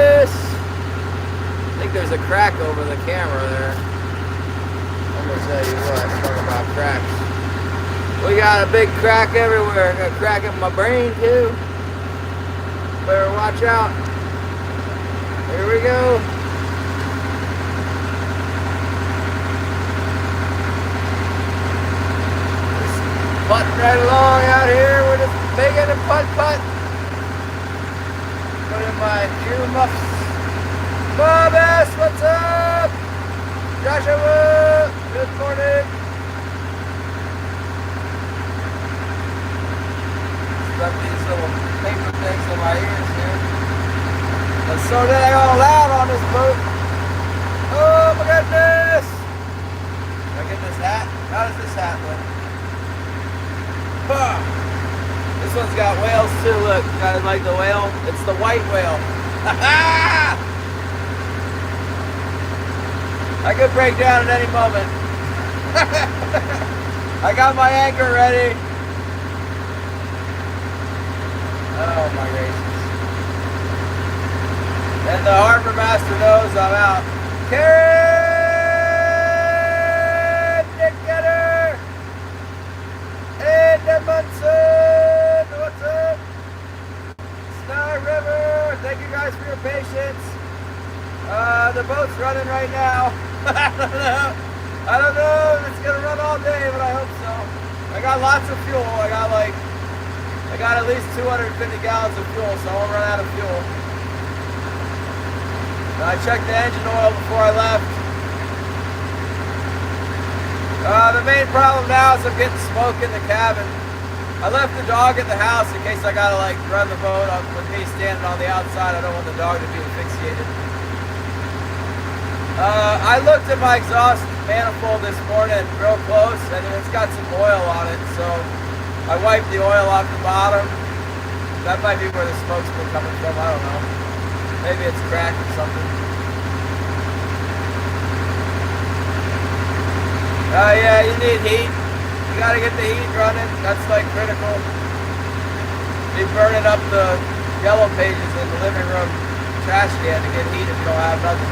goodness. I think there's a crack over the camera there. I'm gonna tell you what, talk about cracks. We got a big crack everywhere. I got a crack in my brain too. Better watch out. Here we go. Just putting right along out here. We're just making a putt. Put in my earmuffs. Bob S, what's up? Joshua, good morning. Stuck these little paper things in my ears here. And so did I all out on this boat. Oh my goodness! Can I get this hat? How does this hat look? Huh. This one's got whales too, look. You guys like the whale? It's the white whale. I could break down at any moment. I got my anchor ready. Oh my gracious. And the harbor master knows I'm out. Karen! Nick Getter! And Munson! What's up? Star River! Thank you guys for your patience. The boat's running right now. I don't know if it's gonna run all day, but I hope so. I got lots of fuel. I got at least 250 gallons of fuel, so I won't run out of fuel. I checked the engine oil before I left. The main problem now is I'm getting smoke in the cabin. I left the dog at the house in case I gotta like run the boat with me standing on the outside. I don't want the dog to be asphyxiated. I looked at my exhaust manifold this morning real close, and it's got some oil on it, so I wiped the oil off the bottom. That might be where the smoke's been coming from, I don't know. Maybe it's cracked or something. Yeah, you need heat. You gotta get the heat running. That's like critical. Be burning up the yellow pages in the living room trash can to get heat if you don't have nothing.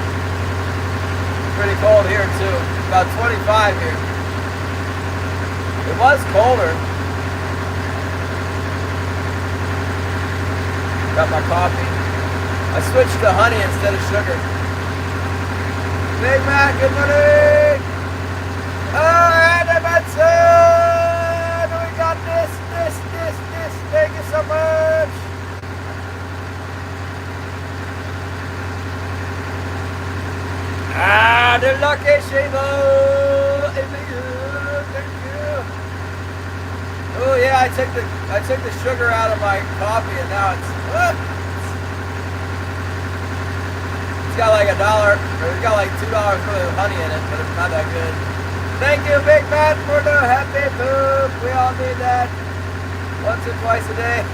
Pretty cold here too. About 25 here. It was colder. Got my coffee. I switched to honey instead of sugar. Big Mac, good morning. Alright, Benson. We got this. Thank you so much. The lucky shaver. Thank you. Oh yeah, I took the sugar out of my coffee and now it's got like $1 or it's got like $2 worth of honey in it, but it's not that good. Thank you, Big Man, for the happy poop. We all need that once or twice a day.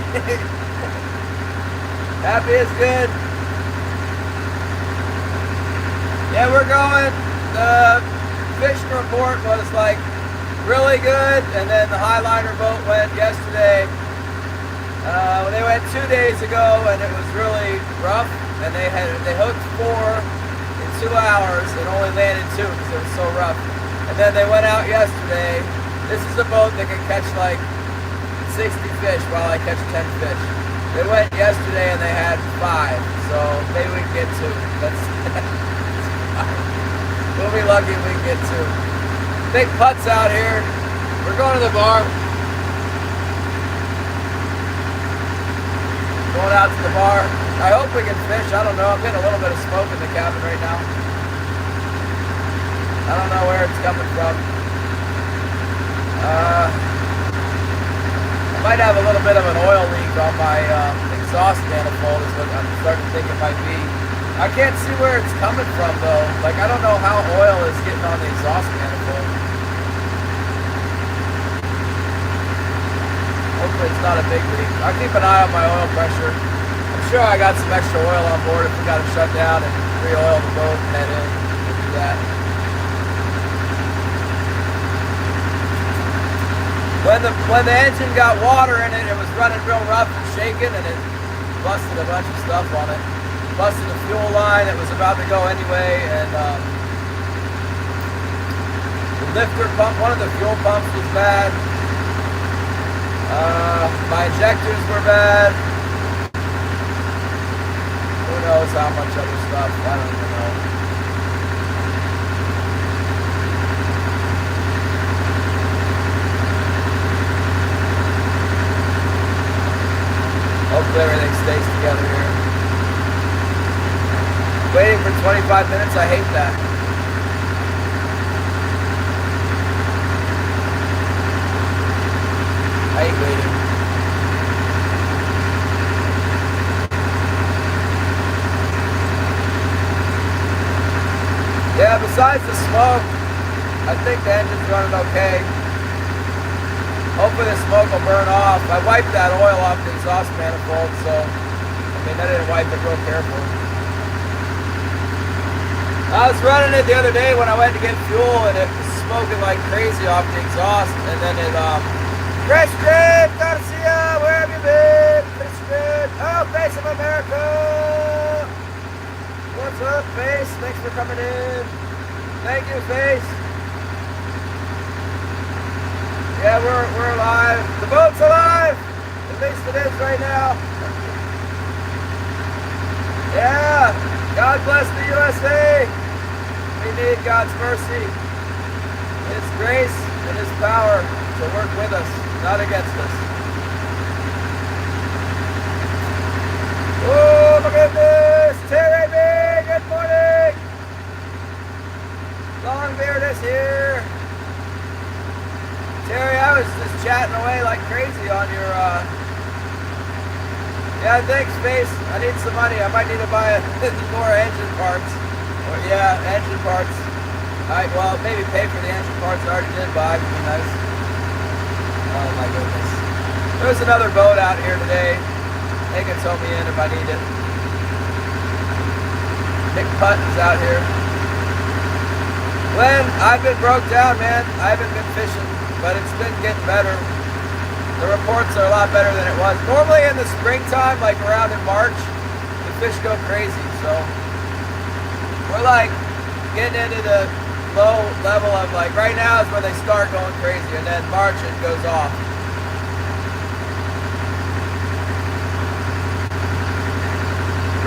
Happy is good. Yeah, we're going. The fishing report was like really good, and then the Highliner boat went yesterday. They went 2 days ago, and it was really rough. And they hooked 4 in 2 hours and only landed 2 because it was so rough. And then they went out yesterday. This is a boat that can catch like 60 fish while I catch 10 fish. They went yesterday and they had 5, so maybe we can get 2. That's we'll be lucky if we can get 2. Big putts out here. We're going to the bar. Going out to the bar. I hope we can fish. I don't know. I'm getting a little bit of smoke in the cabin right now. I don't know where it's coming from. I might have a little bit of an oil leak on my exhaust manifold is what I'm starting to think it might be. I can't see where it's coming from though. Like I don't know how oil is getting on the exhaust manifold. Hopefully it's not a big leak. I'll keep an eye on my oil pressure. I'm sure I got some extra oil on board if we got to shut down and re-oil the boat and head in. We'll do that. When the engine got water in it, it was running real rough and shaking, and it busted a bunch of stuff on it. busted a fuel line that was about to go anyway, and the lifter pump, one of the fuel pumps was bad. My injectors were bad. Who knows how much other stuff, I don't even know. Hopefully everything stays together here. Waiting for 25 minutes, I hate that. I hate waiting. Yeah, besides the smoke, I think the engine's running okay. Hopefully the smoke will burn off. I wiped that oil off the exhaust manifold, so I mean I didn't wipe it real careful. I was running it the other day when I went to get fuel, and it was smoking like crazy off the exhaust, and then it Christian Garcia, where have you been? Christian, oh, Face of America. What's up, Face? Thanks for coming in. Thank you, Face. Yeah, we're alive. The boat's alive. At least it is right now. Yeah. God bless the USA. We need God's mercy, His grace, and His power to work with us, not against us. Oh my goodness! Terry B, good morning! Longbeard is here. Terry, I was just chatting away like crazy on your, yeah, thanks, Space. I need some money. I might need to buy more engine parts. Or, yeah, engine parts. Well, maybe pay for the engine parts I already did buy. Would be nice. Oh my goodness. There's another boat out here today. They can tow me in if I need it. Nick Putton's out here. Glenn, I've been broke down, man. I haven't been fishing, but it's been getting better. The reports are a lot better than it was. Normally in the springtime, like around in March, the fish go crazy. So we're like getting into the low level of like, right now is when they start going crazy, and then March it goes off.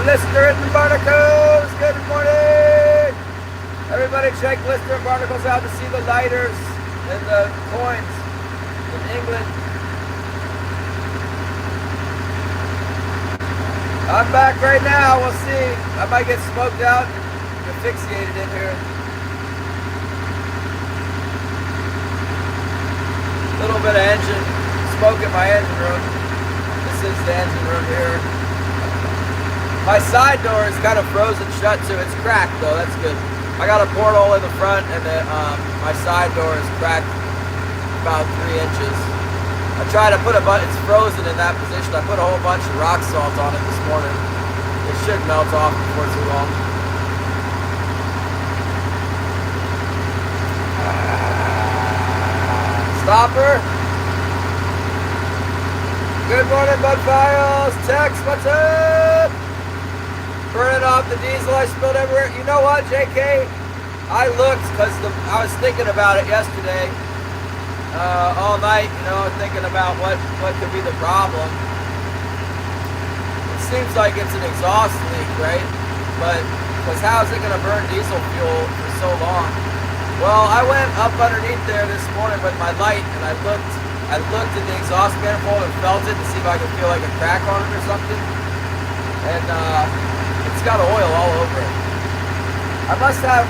Blister and Barnacles, good morning! Everybody check Blister and Barnacles out to see the lighters and the coins in England. I'm back right now, we'll see. I might get smoked out and asphyxiated in here. Little bit of engine smoke in my engine room. This is the engine room here. My side door is kind of frozen shut too. It's cracked though, that's good. I got a porthole in the front, and my side door is cracked about 3 inches. I tried to put it's frozen in that position. I put a whole bunch of rock salt on it this morning. It should melt off before too long. Stopper. Good morning, Bud Files. Tex, what's up? Burning off the diesel I spilled everywhere. You know what, JK? I looked because I was thinking about it yesterday. All night, you know, thinking about what could be the problem. It seems like it's an exhaust leak, right? But, because how is it going to burn diesel fuel for so long? Well, I went up underneath there this morning with my light, and I looked at the exhaust manifold and felt it to see if I could feel like a crack on it or something. And, it's got oil all over it. I must have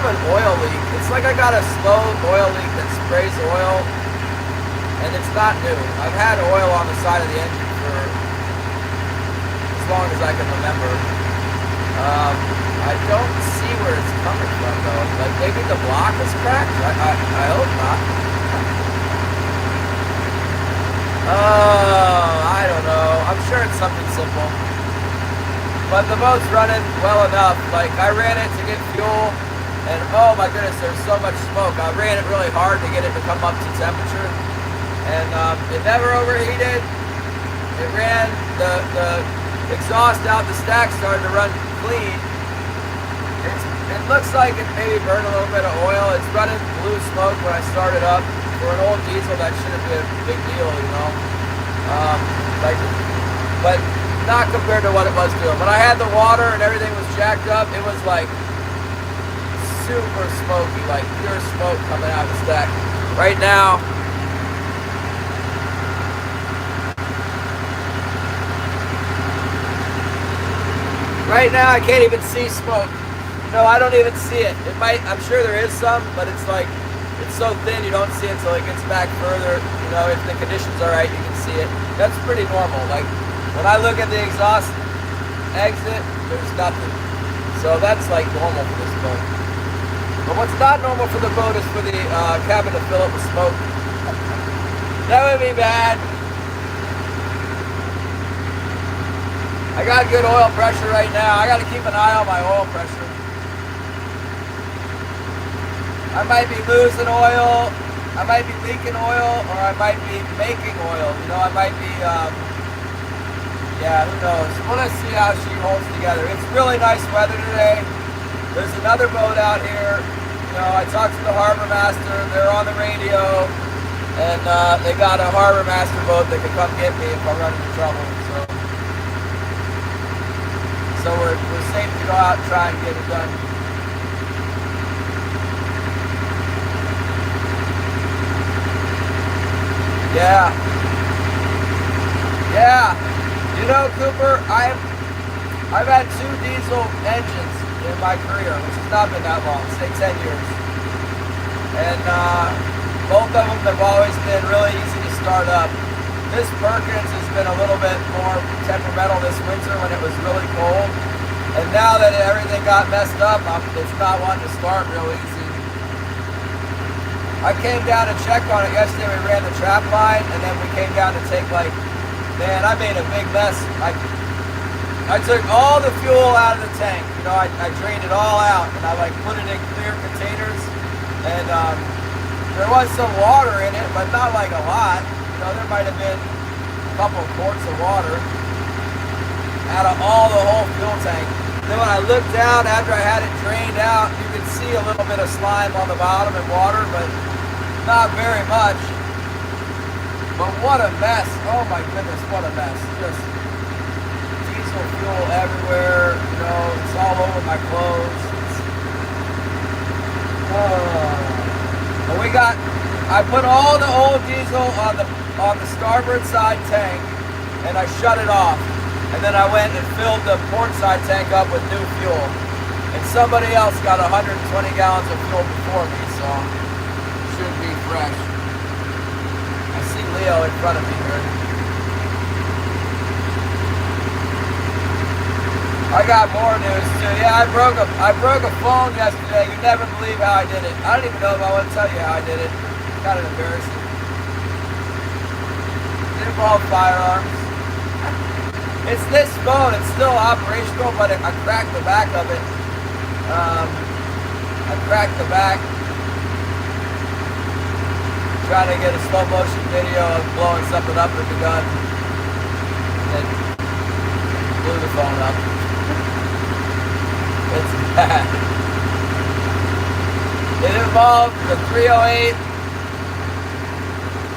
an oil leak. It's like I got a slow oil leak that sprays oil, and it's not new. I've had oil on the side of the engine for as long as I can remember. I don't see where it's coming from though. Like maybe the block is cracked? I hope not. I don't know. I'm sure it's something simple. But the boat's running well enough. Like I ran it to get fuel, and oh my goodness, there's so much smoke. I ran it really hard to get it to come up to temperature, and it never overheated. It ran the exhaust out, the stack's starting to run clean. It looks like it maybe burned a little bit of oil. It's running blue smoke when I started up. For an old diesel, that shouldn't be a big deal, you know. But not compared to what it was doing. When I had the water and everything was jacked up, it was like super smoky, like pure smoke coming out of the stack. Right now, I can't even see smoke. No, I don't even see it. It might, I'm sure there is some, but it's like, it's so thin you don't see it until it gets back further. You know, if the conditions are right, you can see it. That's pretty normal. Like, when I look at the exhaust exit, there's nothing. So that's like normal for this boat. But what's not normal for the boat is for the cabin to fill up with smoke. That would be bad. I got good oil pressure right now. I got to keep an eye on my oil pressure. I might be losing oil, I might be leaking oil, or I might be making oil. You know, I might be, yeah, who knows. We'll see how she holds together. It's really nice weather today. There's another boat out here. You know, I talked to the harbor master. They're on the radio, and they got a harbor master boat that can come get me if I run into trouble. So we're safe to go out and try and get it done. Yeah. Yeah. You know, Cooper, I've had 2 diesel engines in my career, which has not been that long, say 10 years. And both of them have always been really easy to start up. This Perkins has been a little bit more temperamental this winter when it was really cold. And now that everything got messed up, it's not wanting to start real easy. I came down to check on it yesterday. We ran the trap line, and then we came down to take, like, man, I made a big mess. I took all the fuel out of the tank. You know, I drained it all out, and I, like, put it in clear containers. And there was some water in it, but not, like, a lot. You know, there might have been a couple quarts of water out of all the whole fuel tank. Then when I looked down after I had it drained out, you could see a little bit of slime on the bottom and water, but not very much. But what a mess. Oh my goodness, what a mess. Just diesel fuel everywhere. You know, it's all over my clothes. But I put all the old diesel on the starboard side tank, and I shut it off. And then I went and filled the port side tank up with new fuel. And somebody else got 120 gallons of fuel before me, so it should be fresh. I see Leo in front of me here. I got more news too. Yeah, I broke a phone yesterday. You never believe how I did it. I don't even know if I want to tell you how I did it. It's kind of embarrassing. It involved firearms. It's this phone. It's still operational, but I cracked the back of it. I cracked the back. Trying to get a slow motion video of blowing something up with the gun. And blew the phone up. It's bad. It involved the 308.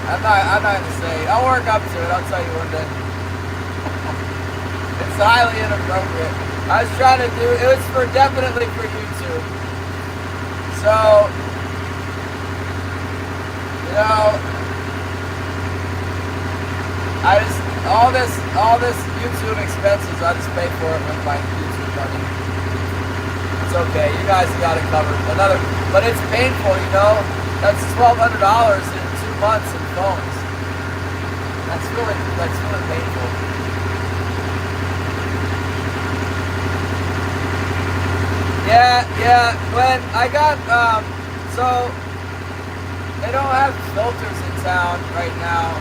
I'm not gonna say. I'll work up to it. I'll tell you one day. It's highly inappropriate. I was trying to do, it was definitely for YouTube. So, you know, all this YouTube expenses, I just pay for it with my YouTube money. It's okay, you guys got it covered. But it's painful, you know. That's $1,200 in 2 months in phones. That's really painful. Yeah, Glenn, I got, so, they don't have filters in town right now.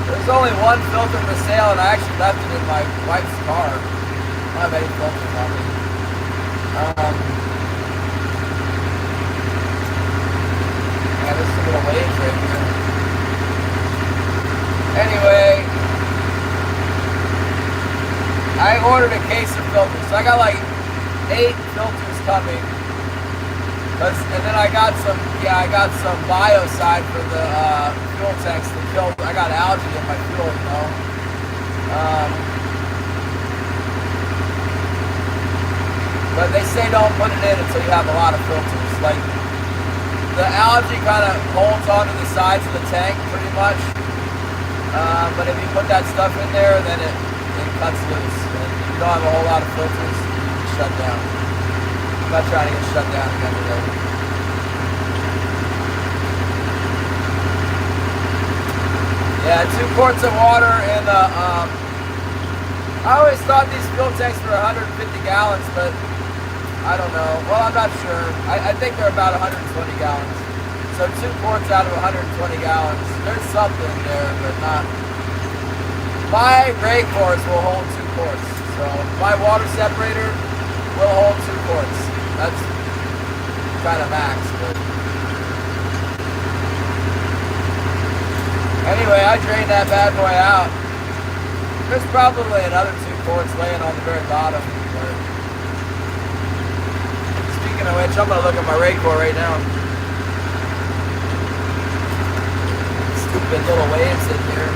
There's only one filter for sale, and I actually left it in my wife's car. I don't have any filters on me. Yeah, there's some little waves right here. Anyway, I ordered a case of filters. So I got like 8 filters coming. And then I got some biocide for the fuel tanks to kill. I got algae in my fuel, you know. But they say don't put it in until you have a lot of filters. Like, the algae kind of holds onto the sides of the tank pretty much. But if you put that stuff in there, then it cuts loose. And if you don't have a whole lot of filters, you can shut down. I'm not trying to get shut down again today. Yeah, 2 quarts of water and I always thought these fuel tanks were 150 gallons, but I don't know. Well, I'm not sure. I think they're about 120 gallons. So 2 quarts out of 120 gallons. There's something there, but not. My ray cores will hold 2 quarts. So my water separator will hold 2 quarts. That's kind of max. But anyway, I drained that bad boy out. There's probably another 2 quarts laying on the very bottom. But speaking of which, I'm going to look at my ray core right now. Stupid little waves in here.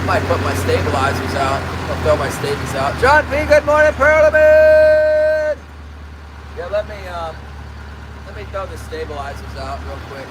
Might put my stabilizers out. I'll throw my stabies out. John P, good morning, Parliament! Yeah, let me throw the stabilizers out real quick.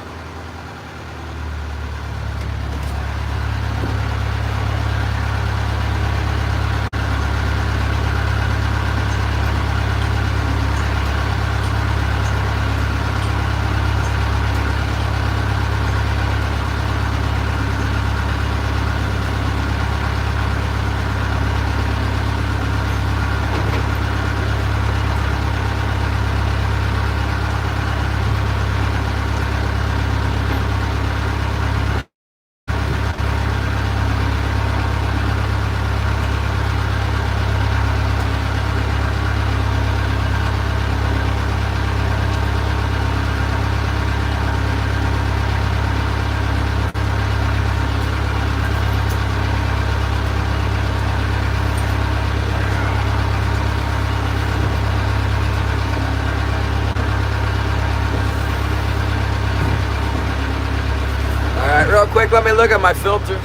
Real quick, let me look at my filters.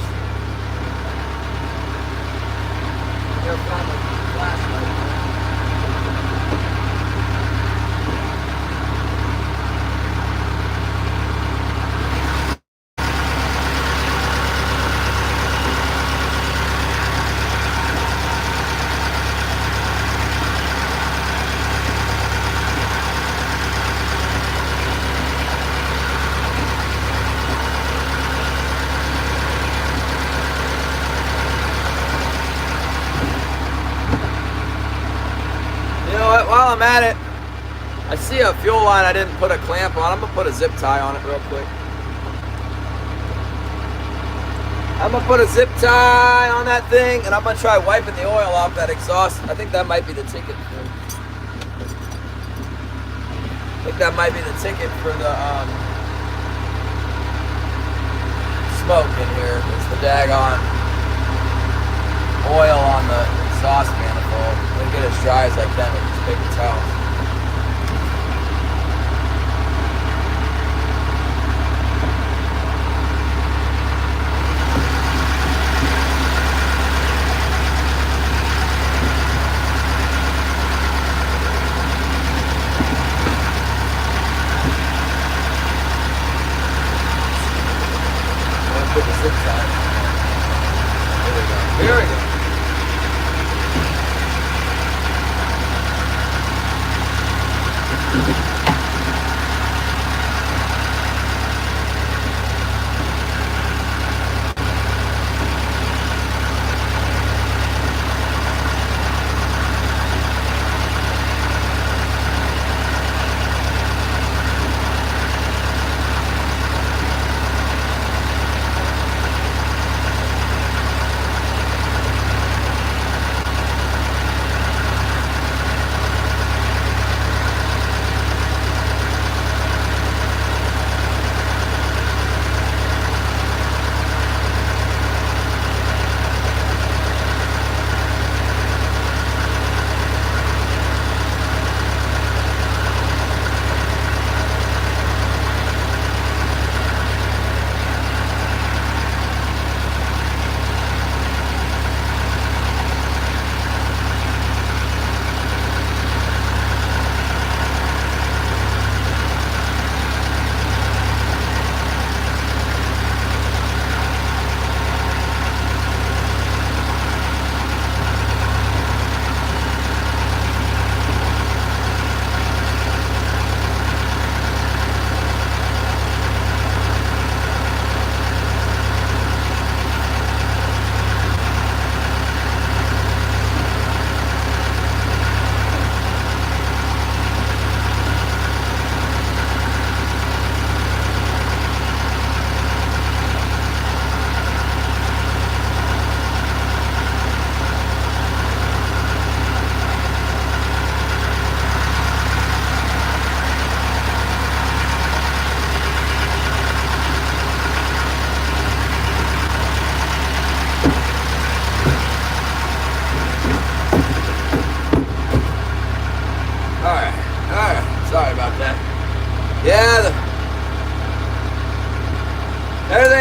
While I'm at it, I see a fuel line I didn't put a clamp on. I'm going to put a zip tie on it real quick. I'm going to put a zip tie on that thing, and I'm going to try wiping the oil off that exhaust. I think that might be the ticket. I think that might be the ticket for the smoke in here. It's the daggone oil on the exhaust manifold. I'm going to get as dry as I can with this paper towel. Put the zip tie. There we go. There we go.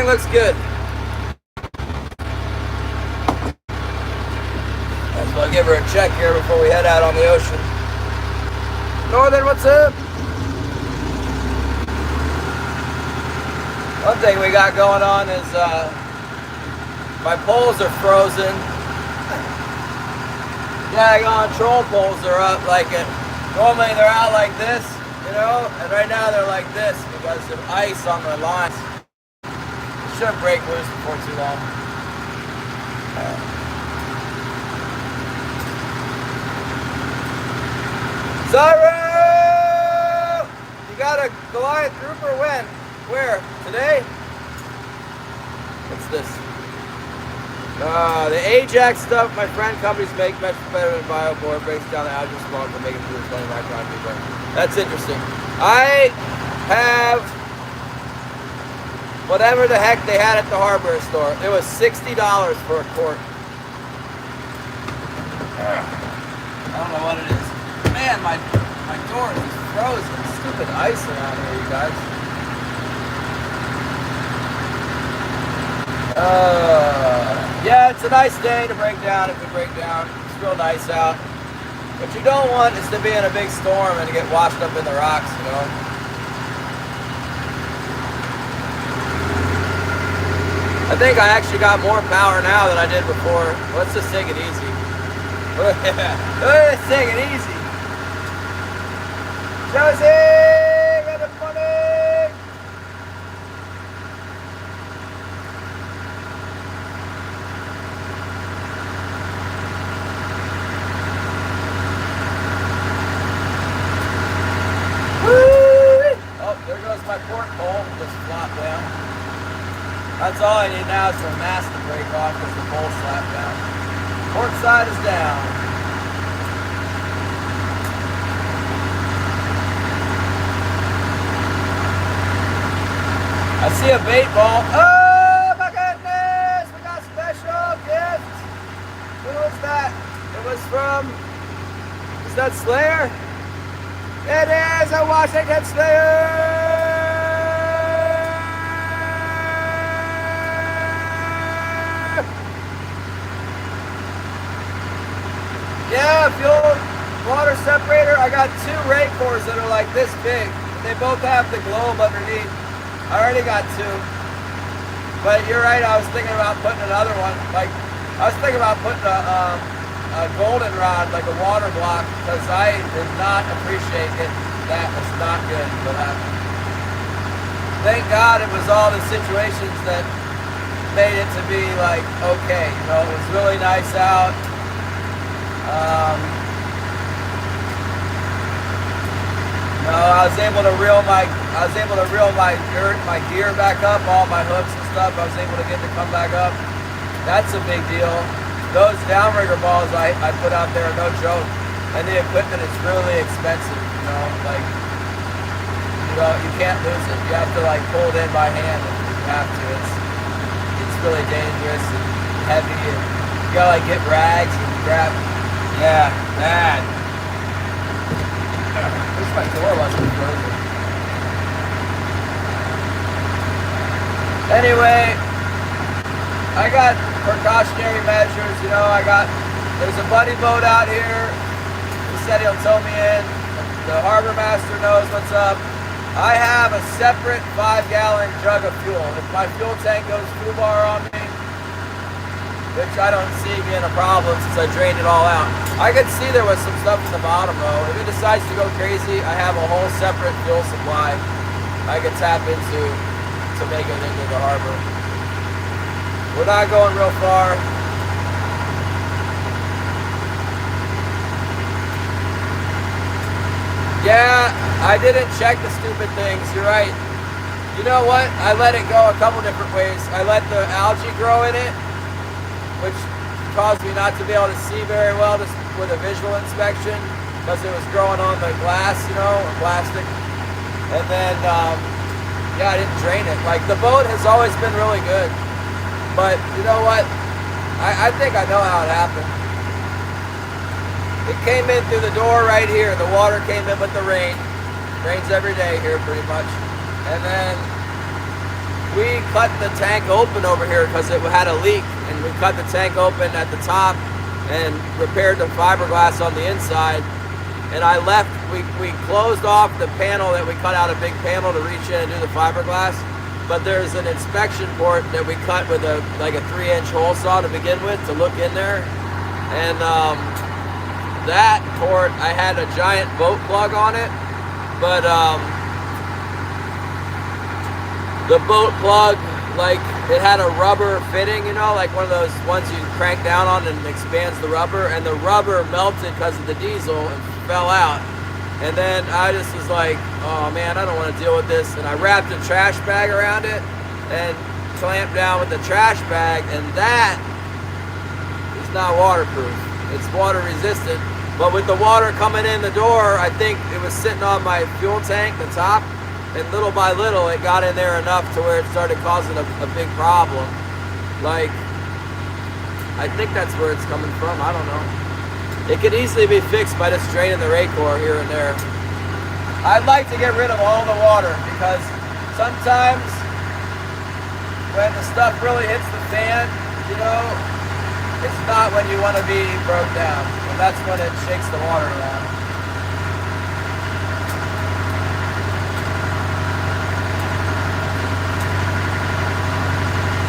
looks good. So I'll give her a check here before we head out on the ocean. Northern, what's up? One thing we got going on is my poles are frozen. Daggone troll poles are up like it. Normally they're out like this, you know, and right now they're like this because of ice on the lines. It should break loose before too long. Zyro! You got a Goliath grouper when? Where? Today? What's this? The Ajax stuff my friend companies make much better than BioBoard, breaks down the algae smoke and making food 20 micron people. That's interesting. I have whatever the heck they had at the hardware store. It was $60 for a quart. I don't know what it is. Man, my door is frozen. Stupid ice around here, you guys. Yeah, it's a nice day to break down if we break down. It's real nice out. What you don't want is to be in a big storm and to get washed up in the rocks, you know. I think I actually got more power now than I did before. Let's just take it easy. Let's take it easy. Josie, got the money. Oh, there goes my port pole. Just flop down. That's all I need now is for a mast to break off because the pole slapped down. Port side is down. I see a bait ball. Oh my goodness! We got special gifts. Who was that? It was from. Is that Slayer? It is a Washington Slayer. Yeah, fuel water separator. I got 2 rake cores that are like this big. They both have the globe underneath. I already got 2. But you're right, I was thinking about putting another one. Like, I was thinking about putting a goldenrod, like a water block, because I did not appreciate it. That was not good what happened. Thank God it was all the situations that made it to be like, okay, you know, it was really nice out. No, I was able to reel my gear back up, all my hooks and stuff. I was able to get to come back up. That's a big deal. Those downrigger balls I put out there are no joke. And the equipment is really expensive, you know, like, you know, you can't lose it. You have to like pull it in by hand if you have to. It's really dangerous and heavy, and you gotta like get rags and grab. Yeah, bad. I wish my door wasn't frozen. Anyway, I got precautionary measures, you know, there's a buddy boat out here. He said he'll tow me in. The harbor master knows what's up. I have a separate 5-gallon jug of fuel. If my fuel tank goes foobar on me, which I don't see being a problem since I drained it all out. I could see there was some stuff in the bottom though. If it decides to go crazy, I have a whole separate fuel supply I could tap into to make it into the harbor. We're not going real far. Yeah, I didn't check the stupid things. You're right. You know what? I let it go a couple different ways. I let the algae grow in it, which caused me not to be able to see very well just with a visual inspection because it was growing on the glass, you know, or plastic. And then, yeah, I didn't drain it. Like, the boat has always been really good. But, you know what? I think I know how it happened. It came in through the door right here. The water came in with the rain. Rains every day here, pretty much. And then we cut the tank open over here because it had a leak, and we cut the tank open at the top and repaired the fiberglass on the inside. And I left, we closed off the panel that we cut out, a big panel to reach in and do the fiberglass. But there's an inspection port that we cut with like a 3-inch hole saw to begin with to look in there. And that port, I had a giant boat plug on it, but the boat plug, like, it had a rubber fitting, you know, like one of those ones you crank down on and expands the rubber, and the rubber melted because of the diesel and fell out. And then I just was like, oh man, I don't want to deal with this. And I wrapped a trash bag around it and clamped down with the trash bag, and that is not waterproof. It's water resistant, but with the water coming in the door, I think it was sitting on my fuel tank, the top, and little by little it got in there enough to where it started causing a big problem. Like, I think that's where it's coming from, I don't know. It could easily be fixed by just draining the Raycor here and there. I'd like to get rid of all the water because sometimes when the stuff really hits the fan, you know, it's not when you want to be broke down. And that's when it shakes the water around.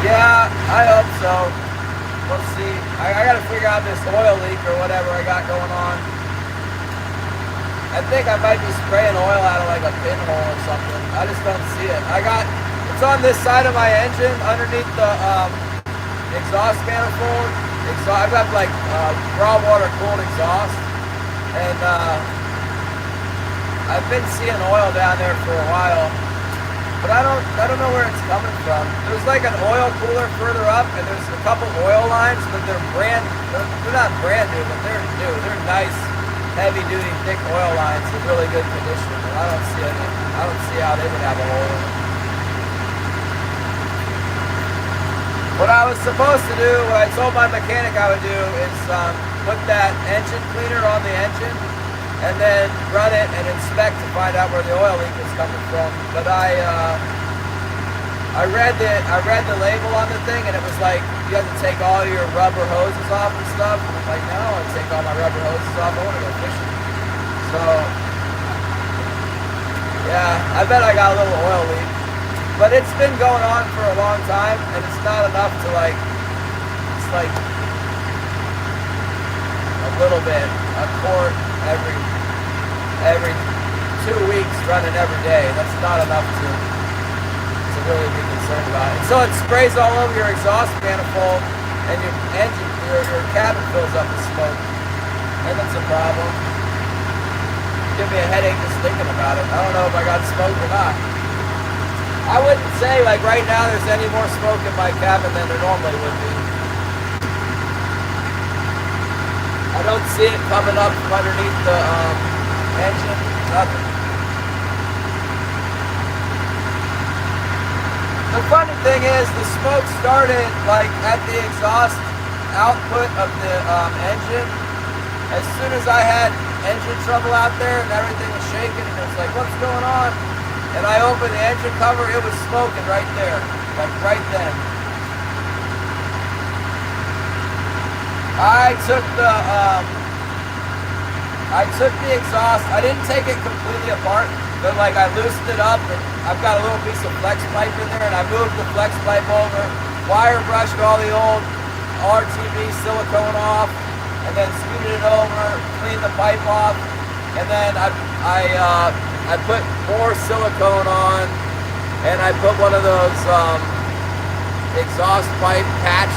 Yeah, I hope so. We'll see. I gotta figure out this oil leak or whatever I got going on. I think I might be spraying oil out of like a pinhole or something. I just don't see it. It's on this side of my engine underneath the exhaust manifold. I've got like raw water cooled exhaust, and I've been seeing oil down there for a while, but I don't know where it's coming from. There's like an oil cooler further up, and there's a couple oil lines, but they're not brand new, but they're new. They're nice, heavy duty, thick oil lines in really good condition. And I don't see how they would have a hole in it. What I was supposed to do, what I told my mechanic I would do, is put that engine cleaner on the engine and then run it and inspect to find out where the oil leak is coming from. But I read the label on the thing, and it was like you have to take all your rubber hoses off and stuff. And I'm like, no, I want to take all my rubber hoses off. I want to go fishing. So yeah, I bet I got a little oil leak. But it's been going on for a long time, and it's not enough to like, it's like a little bit, a quart every 2 weeks running every day. That's not enough to really be concerned about it. So it sprays all over your exhaust manifold, and your engine, your cabin fills up with smoke, and that's a problem. Give me a headache just thinking about it. I don't know if I got smoke or not. I wouldn't say, like, right now there's any more smoke in my cabin than there normally would be. I don't see it coming up from underneath the engine, nothing. The funny thing is, the smoke started, like, at the exhaust output of the engine. As soon as I had engine trouble out there and everything was shaking, and it was like, what's going on? And I opened the engine cover, it was smoking right there, like right then. I took the exhaust, I didn't take it completely apart, but like I loosened it up, and I've got a little piece of flex pipe in there, and I moved the flex pipe over, wire brushed all the old RTV silicone off, and then scooted it over, cleaned the pipe off, and then I put more silicone on, and I put one of those exhaust pipe patch,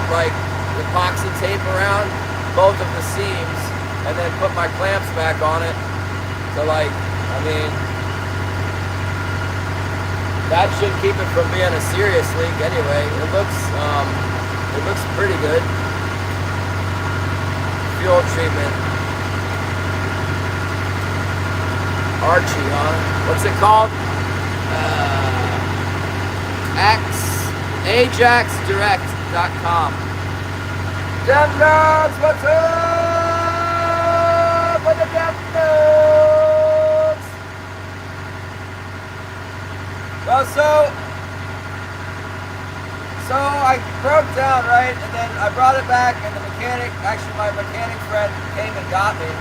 like epoxy tape around both of the seams, and then put my clamps back on it. So like, I mean, that should keep it from being a serious leak anyway. It looks pretty good. Fuel treatment. Archie, huh? What's it called? AjaxDirect.com. Dem Nerds, what's up with the Dem Nerds? Well, so So I broke down, right, and then I brought it back, and the mechanic, actually my mechanic friend came and got me,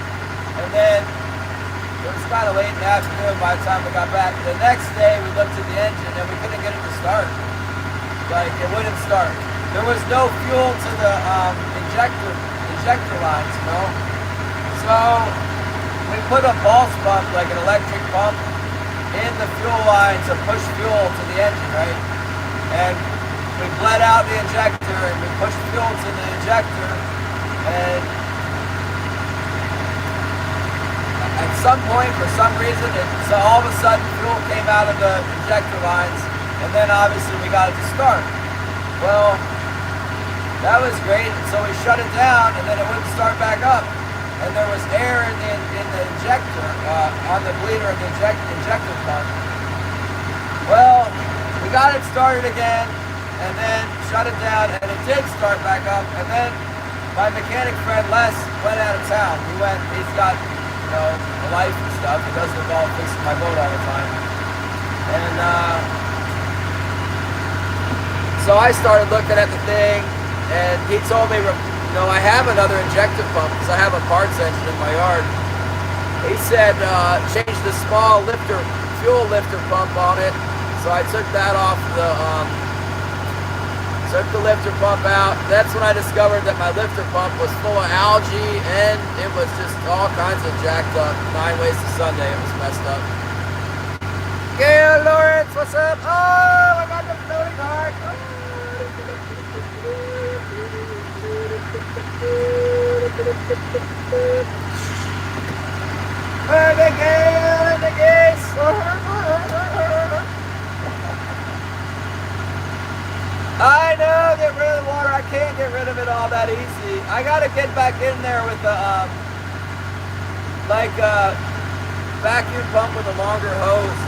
and then it was kind of late in the afternoon by the time we got back. The next day we looked at the engine and we couldn't get it to start. Like, it wouldn't start. There was no fuel to the injector lines, you know? So we put a pulse pump, like an electric pump, in the fuel line to push fuel to the engine, right? And we bled out the injector and we pushed fuel to the injector, and at some point, for some reason, so all of a sudden fuel came out of the injector lines, and then obviously we got it to start. Well, that was great, and so we shut it down, and then it wouldn't start back up. And there was air in the injector, on the bleeder of the injector pump. Well, we got it started again, and then shut it down, and it did start back up. And then my mechanic friend Les went out of town. He's got, you know, a life and stuff. He doesn't involve fixing my boat all the time. And so I started looking at the thing, and he told me, you know, I have another injector pump because I have a parts engine in my yard. He said change the small fuel lifter pump on it. So I took that off took the lifter pump out. That's when I discovered that my lifter pump was full of algae and it was just all kinds of jacked up. 9 ways to Sunday, it was messed up. Gail Lawrence, what's up? Oh, I got the floating heart. I know, get rid of the water. I can't get rid of it all that easy. I gotta get back in there with the vacuum pump with a longer hose.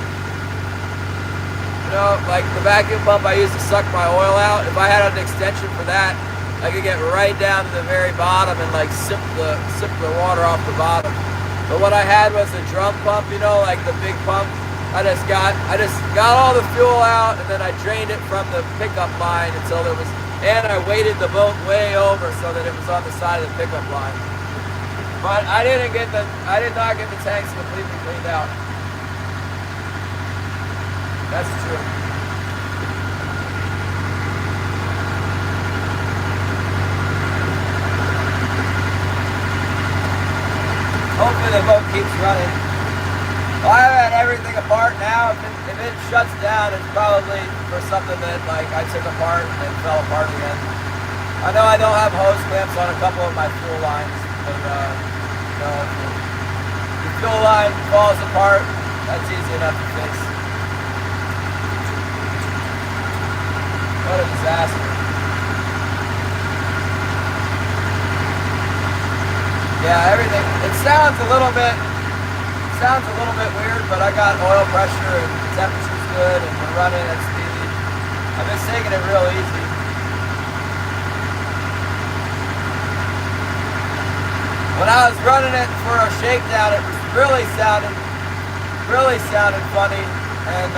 You know, like the vacuum pump I used to suck my oil out. If I had an extension for that, I could get right down to the very bottom and like sip the water off the bottom. But what I had was a drum pump, you know, like the big pump. I just got all the fuel out, and then I drained it from the pickup line until there was, and I weighted the boat way over so that it was on the side of the pickup line. But I did not get the tanks completely cleaned out. That's true. Hopefully the boat keeps running. Well, I have had everything apart now. If it shuts down, it's probably for something that like I took apart and fell apart again. I know I don't have hose clamps on a couple of my fuel lines, but you know, if the fuel line falls apart, that's easy enough to fix. What a disaster. Yeah, everything. It sounds a little bit weird, but I got oil pressure and the temperature's good and we're running at speed. I'm just taking it real easy. When I was running it for a shakedown, it was really sounded funny, and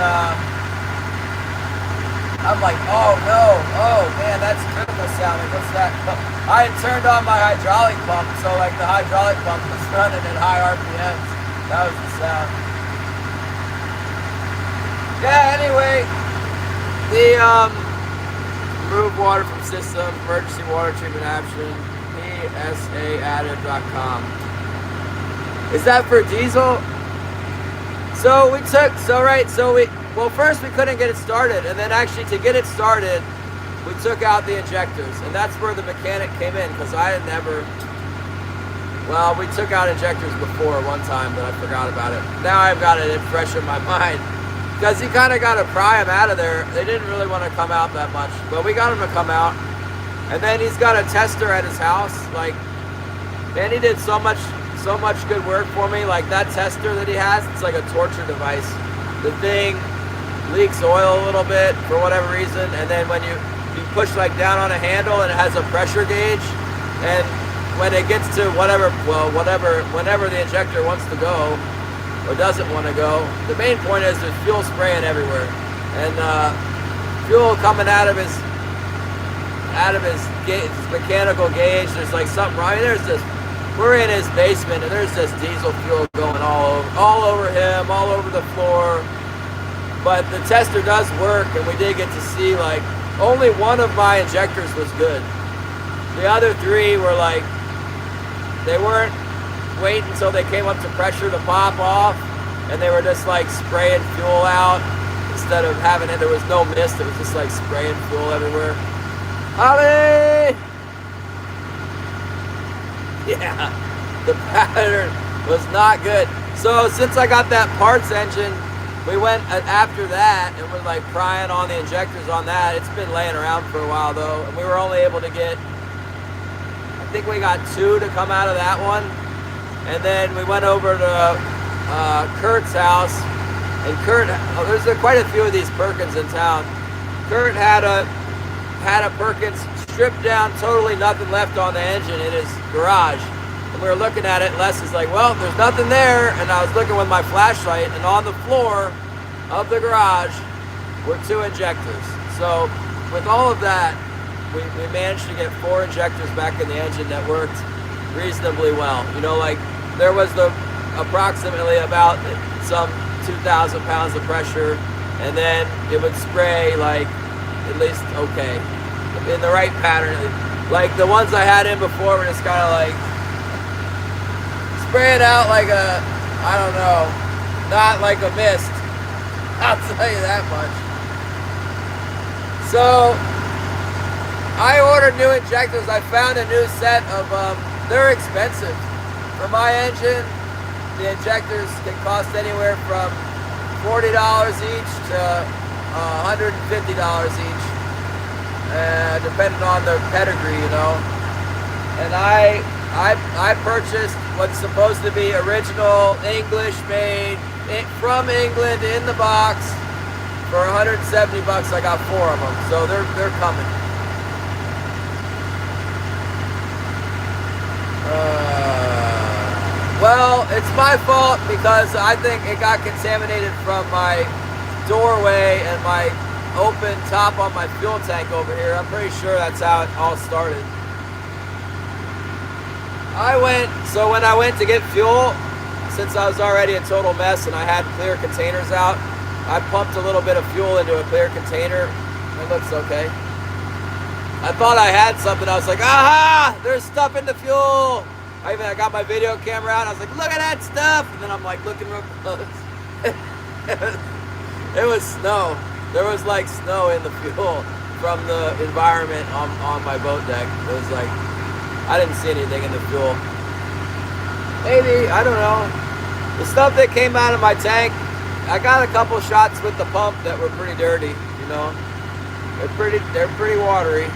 I'm like, oh no, oh man, that's critical sounding. What's that? I had turned on my hydraulic pump, so like the hydraulic pump was running at high RPMs. That was the sound. Yeah, anyway, the remove water from system, emergency water treatment option, psadded.com. Is that for diesel? Well, first we couldn't get it started, and then actually to get it started, we took out the injectors, and that's where the mechanic came in, because I had never, well, we took out injectors before one time, but I forgot about it. Now I've got it fresh in my mind, because he kind of got to pry them out of there. They didn't really want to come out that much, but we got them to come out. And then he's got a tester at his house, like, and he did so much good work for me. Like that tester that he has, it's like a torture device. The thing leaks oil a little bit for whatever reason, and then when you push like down on a handle, and it has a pressure gauge, and when it gets to whenever the injector wants to go or doesn't want to go, the main point is there's fuel spraying everywhere, and fuel coming out of his out of his mechanical gauge. There's like something wrong. I mean, there's this. We're in his basement, and there's this diesel fuel going all over him, all over the floor. But the tester does work, and we did get to see, like, only one of my injectors was good. The other three were like, they weren't waiting until they came up to pressure to pop off, and they were just like spraying fuel out instead of having it. There was no mist, it was just like spraying fuel everywhere. Holly! Yeah, the pattern was not good. So since I got that parts engine, we went after that and we're like prying on the injectors on that. It's been laying around for a while though, and we were only able to get, I think we got 2 to come out of that one. And then we went over to Kurt's house, and Kurt, there's quite a few of these Perkins in town. Kurt had a Perkins stripped down, totally nothing left on the engine in his garage. And we were looking at it, and Les is like, well, there's nothing there. And I was looking with my flashlight, and on the floor of the garage were 2 injectors. So with all of that, we managed to get 4 injectors back in the engine that worked reasonably well. You know, like there was approximately about some 2,000 pounds of pressure, and then it would spray like at least okay, in the right pattern. Like the ones I had in before were just kind of like spraying out like a, I don't know, not like a mist. I'll tell you that much. So I ordered new injectors. I found a new set of, they're expensive. For my engine, the injectors can cost anywhere from $40 each to $150 each, depending on the pedigree, you know. And I purchased what's supposed to be original English made from England in the box for $170. I got 4 of them, so they're coming. Well, it's my fault because I think it got contaminated from my doorway and my open top on my fuel tank over here. I'm pretty sure that's how it all started. So when I went to get fuel, since I was already a total mess and I had clear containers out, I pumped a little bit of fuel into a clear container. It looks okay. I thought I had something. I was like, aha, there's stuff in the fuel. I got my video camera out. I was like, look at that stuff. And then I'm like looking real close. It was snow. There was like snow in the fuel from the environment on my boat deck. It was like, I didn't see anything in the fuel. Maybe, I don't know. The stuff that came out of my tank, I got a couple shots with the pump that were pretty dirty, you know. They're pretty watery.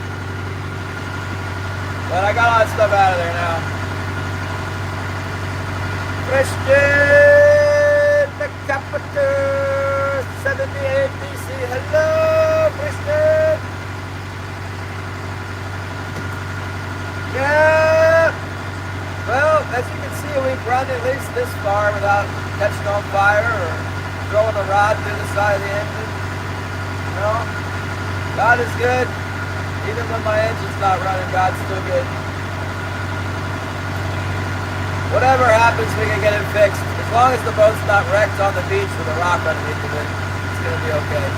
But I got all that stuff out of there now. Christian, the capital, 78 BC. Hello, Christian. Yeah. Well, as you can see, we've run at least this far without catching on fire or throwing a rod through the side of the engine. You know, God is good. Even when my engine's not running, God's still good. Whatever happens, we can get it fixed. As long as the boat's not wrecked on the beach with a rock underneath of it, it's going to be okay.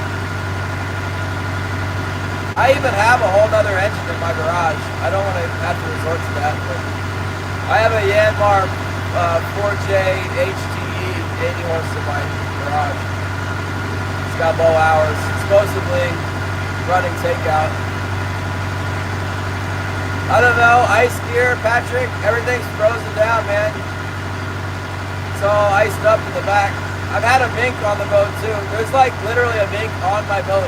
I even have a whole other engine in my garage. I don't want to have to resort to that, but I have a Yanmar 4J HTE 80 horse in my garage. It's got low hours. Supposedly running takeout. I don't know, ice gear, Patrick, everything's frozen down, man. It's all iced up in the back. I've had a mink on the boat too. There's like literally a mink on my boat.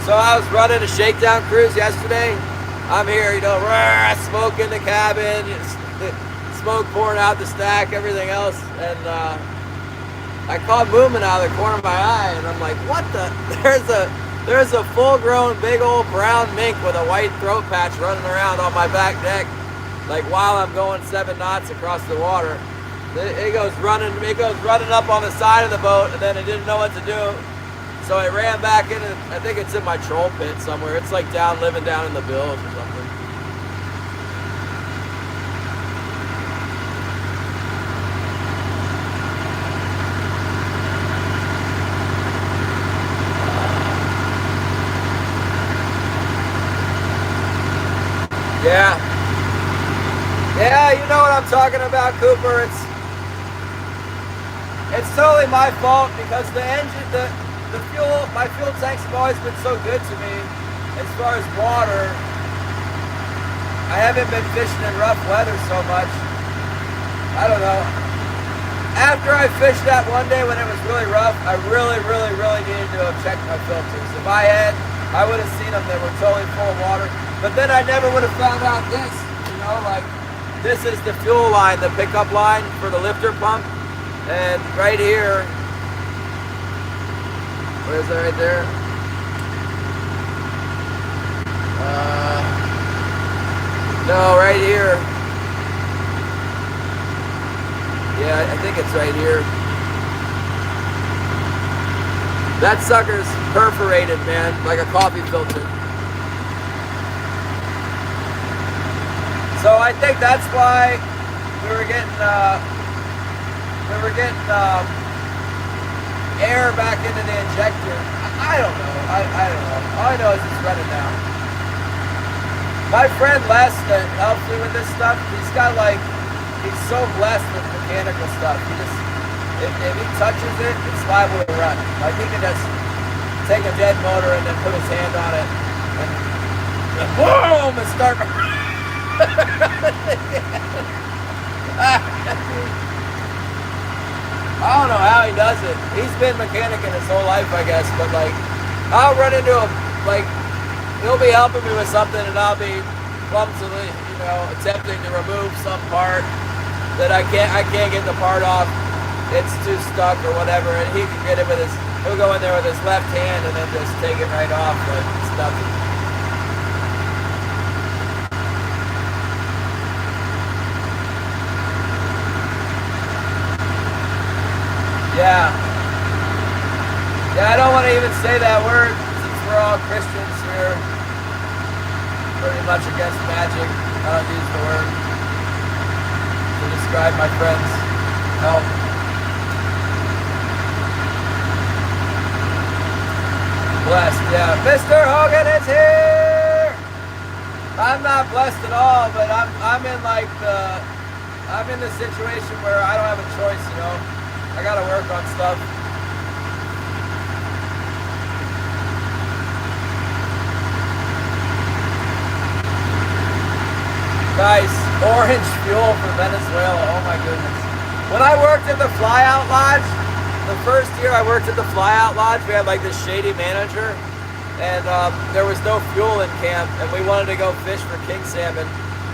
So I was running a shakedown cruise yesterday. I'm here, you know, smoke in the cabin, smoke pouring out the stack, everything else. And I caught movement out of the corner of my eye, and I'm like, what the? There's a full-grown, big old brown mink with a white throat patch running around on my back deck, like while I'm going 7 knots across the water. It goes running up on the side of the boat, and then it didn't know what to do, so it ran back in. And I think it's in my troll pit somewhere. It's like living down in the bilge or something. what I'm talking about, Cooper. It's totally my fault because the engine, the fuel, my fuel tanks have always been so good to me. As far as water, I haven't been fishing in rough weather so much. I don't know. After I fished that one day when it was really rough, I really needed to have checked my filters. If I had, I would have seen them. They were totally full of water. But then I never would have found out this. You know, like this is the fuel line, the pickup line for the lifter pump. And right here, where is that right there? No, right here. Yeah, I think it's right here. That sucker's perforated, man, like a coffee filter. So I think that's why we were getting air back into the injector. I don't know. I don't know. All I know is it's running now. My friend Les that helps me with this stuff, he's so blessed with mechanical stuff. He just, if he touches it, it's liable to run. Like he can just take a dead motor and then put his hand on it and boom, and start. I don't know how he does it. He's been mechanicking his whole life, I guess, but like, I'll run into him, like, he'll be helping me with something and I'll be clumsily, you know, attempting to remove some part that I can't get the part off. It's too stuck or whatever, and he can get it with his, he'll go in there with his left hand and then just take it right off, but it's nothing. Yeah. Yeah, I don't want to even say that word since we're all Christians here. Pretty much against magic. I don't use the word to describe my friend's help. Blessed, yeah. Mr. Hogan is here! I'm not blessed at all, but I'm in like I'm in the situation where I don't have a choice, you know. I gotta work on stuff. Nice. Orange fuel for Venezuela. Oh my goodness. When I worked at the Flyout Lodge, the first year I worked at the Flyout Lodge, we had like this shady manager, and there was no fuel in camp, and we wanted to go fish for king salmon.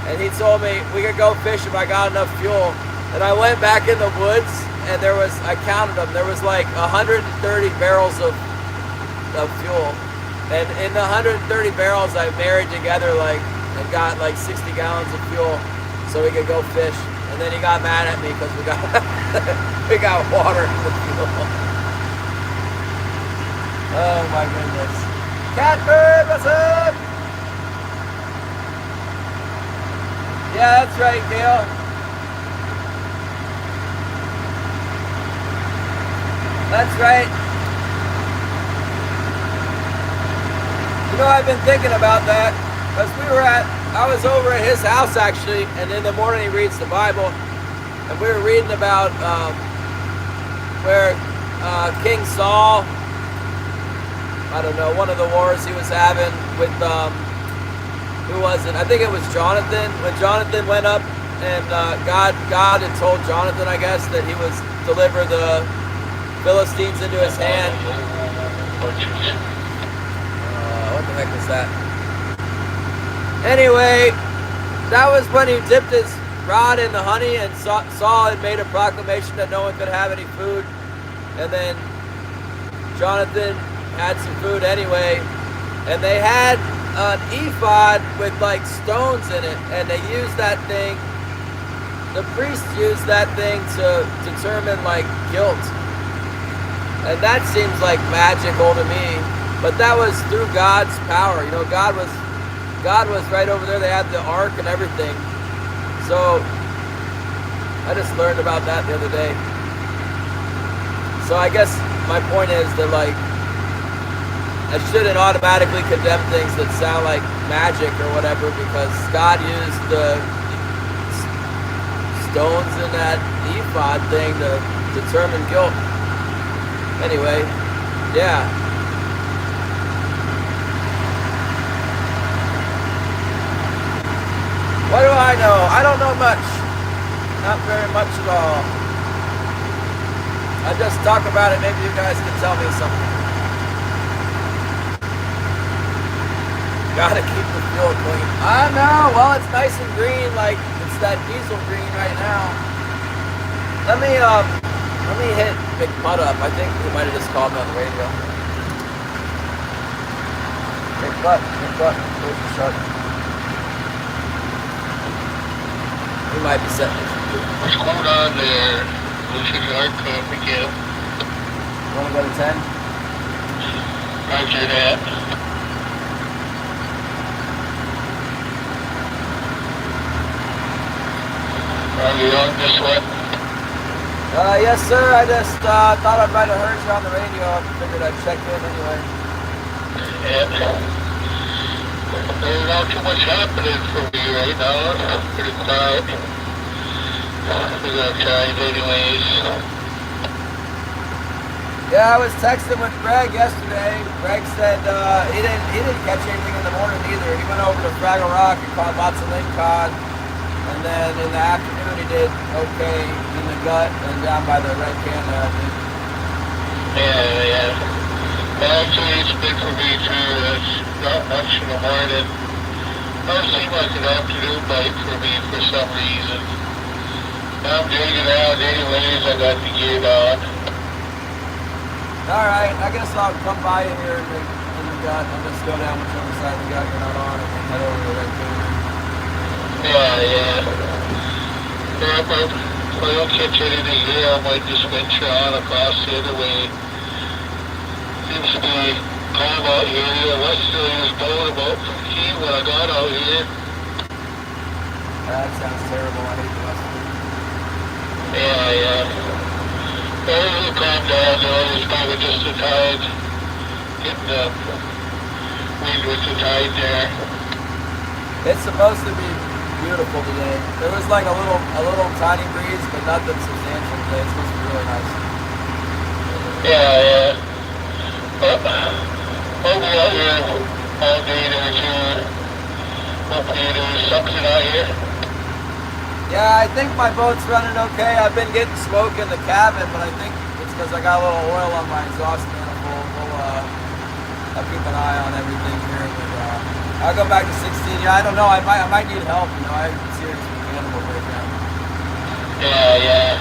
And he told me we could go fish if I got enough fuel. And I went back in the woods, and there was, I counted them, there was like 130 barrels of fuel. And in the 130 barrels, I married together like, and got like 60 gallons of fuel so we could go fish. And then he got mad at me because we got we got water in the fuel. Oh my goodness. Catbird, what's up? Yeah, that's right, Gail. That's right. You know, I've been thinking about that because I was over at his house actually, and in the morning he reads the Bible, and we were reading about where King Saul, I don't know, one of the wars he was having with, who was it? I think it was Jonathan. When Jonathan went up and God had told Jonathan, I guess, that he was deliver the Philistines into his hand. What the heck was that? Anyway, that was when he dipped his rod in the honey, and Saul had made a proclamation that no one could have any food. And then Jonathan had some food anyway, and they had an ephod with like stones in it, and they used that thing, the priests used that thing to determine like guilt. And that seems like magical to me, but that was through God's power. You know, God was right over there. They had the ark and everything. So I just learned about that the other day. So I guess my point is that like I shouldn't automatically condemn things that sound like magic or whatever, because God used the stones in that ephod thing to determine guilt. Anyway, yeah. What do I know? I don't know much. Not very much at all. I just talk about it. Maybe you guys can tell me something. Gotta keep the fuel clean. I know. Well, it's nice and green, like it's that diesel green right now. Let me hit Big Putt up. I think he might have just called me on the radio. Big Putt, Glacier Shark. He might be setting it. What's going on there? Glacier Shark, again. You want to go to 10? Roger that. Are you on this one? Yes, sir. I just thought I might have heard you on the radio. I figured I'd check in anyway. Yeah. There's not too much happening for me right now. Pretty quiet. We're gonna try it anyways. Yeah, I was texting with Greg yesterday. Greg said he didn't catch anything in the morning either. He went over to Fraggle Rock and caught lots of lingcod. And then in the afternoon he did okay in the gut and down by the red canna, I think. Yeah. Actually, it's big for me too. It's not much in the morning. It seems like an afternoon bite for me for some reason. I'm digging out anyways. I got the gear on. Alright, I guess I'll come by you here in the gut. I'll just go down whichever side of the gut you're not on and head over to the red canna. Yeah. If I don't catch anything here, I might just venture on across the other way. Seems to be calm out here. Westerly was blowing about 15 when I got out here. That sounds terrible. I hate the westerly. Yeah. It'll calm down though. It's probably just the tide. Getting the wind with the tide there. It's supposed to be beautiful today. There was like a little tiny breeze, but nothing substantial today. It's supposed to be really nice. Yeah. I'll be out here all day there too. Hopefully there's something out here. Yeah, I think my boat's running okay. I've been getting smoke in the cabin, but I think it's because I got a little oil on my exhaust manifold. I'll keep an eye on everything here. But, I'll go back to 16. Yeah, I don't know. I might need help. You know, I have a serious mechanical breakdown. Yeah.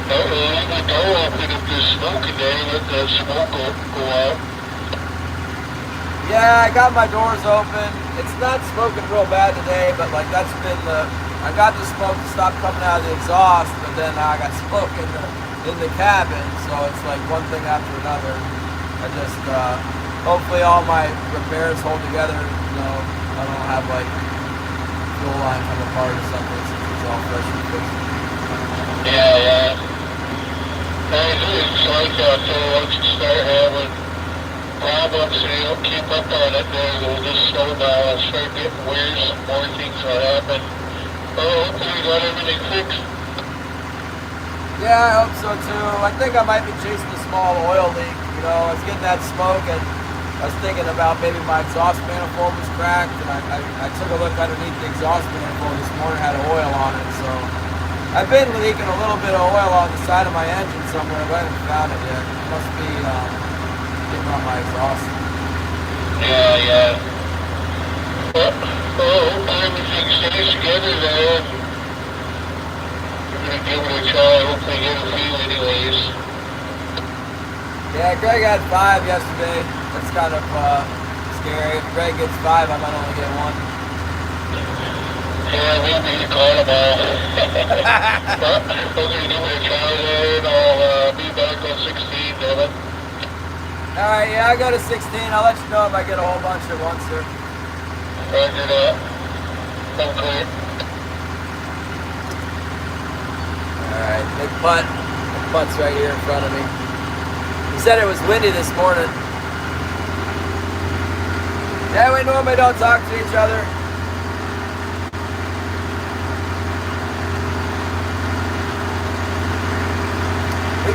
Leave the door open if there's smoke in there. Let the smoke go out. Yeah, I got my doors open. It's not smoking real bad today, but like that's been I got the smoke to stop coming out of the exhaust, but then I got smoke in the cabin, so it's like one thing after another. I just hopefully all my repairs hold together. You know, I don't have like fuel line come apart or something since it's all fresh and fixed. Yeah. It's like that though. Once you start having problems and you don't keep up on it, then it'll just slow down and start getting worse. Some more things will happen. Hopefully you got everything fixed. Yeah, I hope so too. I think I might be chasing a small oil leak. You know, I was getting that smoke and I was thinking about maybe my exhaust manifold was cracked, and I took a look underneath the exhaust manifold this morning, had oil on it, so I've been leaking a little bit of oil on the side of my engine somewhere, but I haven't found it yet. It must be getting on my exhaust. Yeah. Well, hopefully everything stays together there. We're going to give it a try, hopefully get a few anyways. Yeah, Greg had 5 yesterday. That's kind of scary. If Greg gets 5, I might only get 1. Yeah, maybe you caught them all. But we're going to give it a try there, and I'll be back on 16, Devin. Alright, yeah, I go to 16. I'll let you know if I get a whole bunch at once, sir. Roger that. I'm clear. Alright, big putt. Big putt's right here in front of me. He said it was windy this morning. Yeah, we normally don't talk to each other.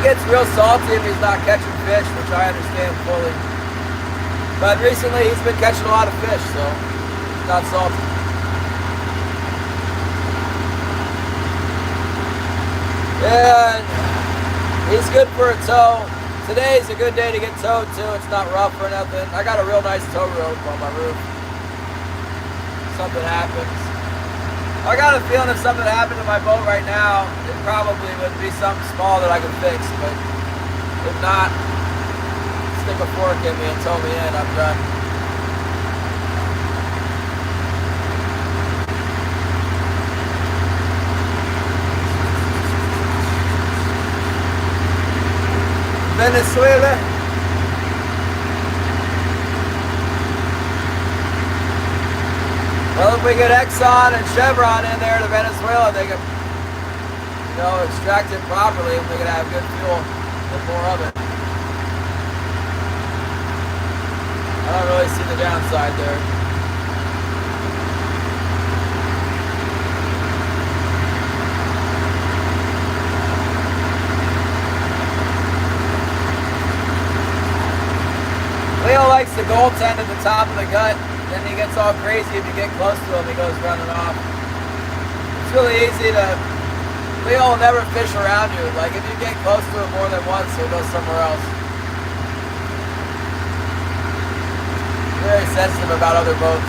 gets real salty if he's not catching fish, which I understand fully. But recently he's been catching a lot of fish, so he's not salty. Yeah, he's good for a tow. Today's a good day to get towed too. It's not rough or nothing. I got a real nice tow rope on my roof. Something happens. I got a feeling if something happened to my boat right now, it probably would be something small that I could fix, but if not, stick a fork in me and tow me in, I'm done. Venezuela. Well, if we get Exxon and Chevron in there to Venezuela, they can, you know, extract it properly and we can have good fuel and more of it. I don't really see the downside there. Leo likes the goaltend at the top of the gut. Then he gets all crazy if you get close to him, he goes running off. It's really easy to... Leo will never fish around you. Like, if you get close to him more than once, he'll go somewhere else. Very sensitive about other boats.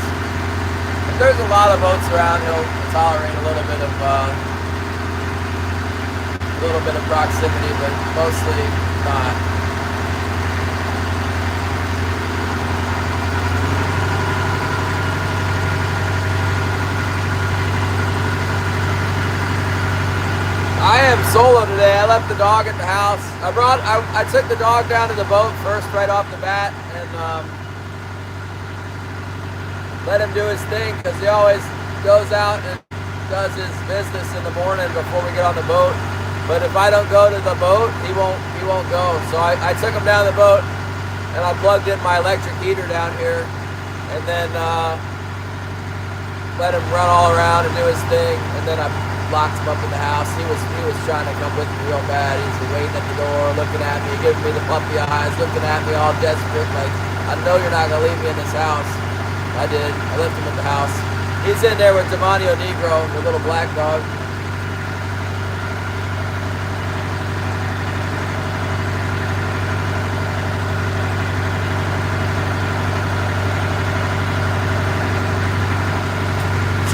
If there's a lot of boats around, he'll tolerate a little bit of proximity, but mostly not. I am solo today. I left the dog at the house. I took the dog down to the boat first right off the bat and let him do his thing because he always goes out and does his business in the morning before we get on the boat. But if I don't go to the boat, he won't go. So I took him down to the boat and I plugged in my electric heater down here and then let him run all around and do his thing, and then I locked him up in the house. He was trying to come with me real bad. He's waiting at the door, looking at me, giving me the puppy eyes, looking at me all desperate, like, I know you're not gonna leave me in this house. I did. I left him in the house. He's in there with Demonio Negro, the little black dog.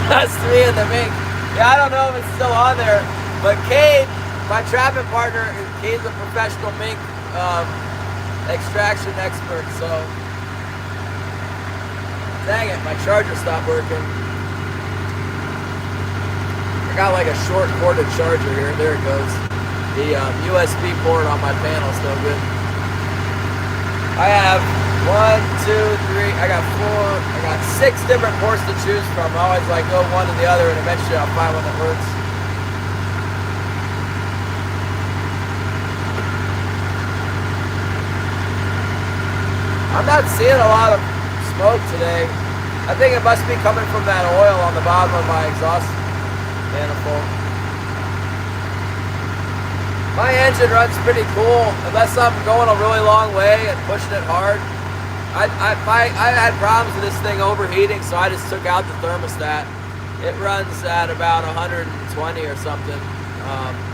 Just me and the mink. Yeah, I don't know if it's still on there, but Cade, my trapping partner, he's a professional mink extraction expert, so dang it, my charger stopped working. I got like a short corded charger here. There it goes. The USB port on my panel's no good. I have 1, 2, 3, I got 6 different ports to choose from. I always like go one to the other and eventually I'll find one that works. I'm not seeing a lot of smoke today. I think it must be coming from that oil on the bottom of my exhaust manifold. My engine runs pretty cool unless I'm going a really long way and pushing it hard. I had problems with this thing overheating, so I just took out the thermostat. It runs at about 120 or something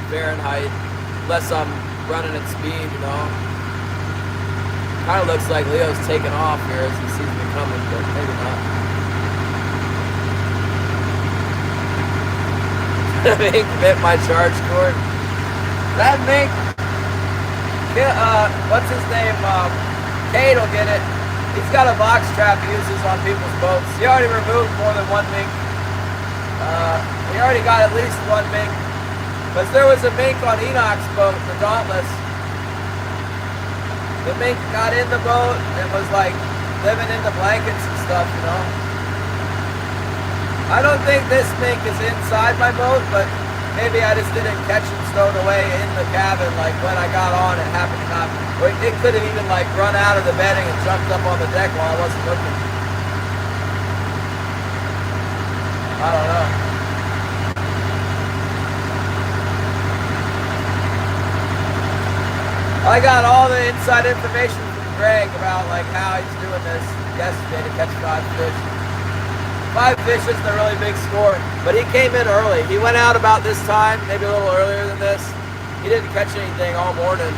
Fahrenheit, unless I'm running at speed, you know. Kind of looks like Leo's taking off here as he sees me coming, but maybe not. Mink bit my charge cord. That mink, what's his name? Cade will get it. He's got a box trap he uses on people's boats. He already removed more than one mink. He already got at least one mink. But there was a mink on Enoch's boat, the Dauntless. The mink got in the boat and was like living in the blankets and stuff, you know. I don't think this mink is inside my boat, but maybe I just didn't catch him stowed away in the cabin. Like when I got on, it happened to not. Or it could have even like run out of the bedding and jumped up on the deck while I wasn't looking. I don't know. I got all the inside information from Greg about like how he's doing this yesterday to catch 5 fish. 5 fish isn't a really big score, but he came in early. He went out about this time, maybe a little earlier than this. He didn't catch anything all morning,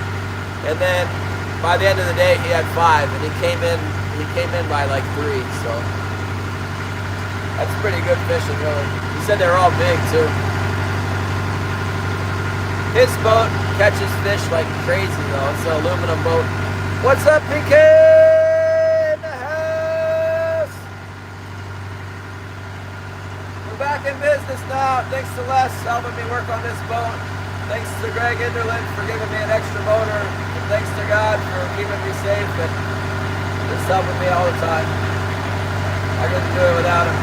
and then by the end of the day he had 5, and he came in by like 3, so that's pretty good fishing, really. He said they were all big too. His boat catches fish like crazy though. It's an aluminum boat. What's up, PK in the house? We're back in business now. Thanks to Les helping me work on this boat. Thanks to Greg Inderland for giving me an extra motor. And thanks to God for keeping me safe and just helping me all the time. I couldn't do it without him.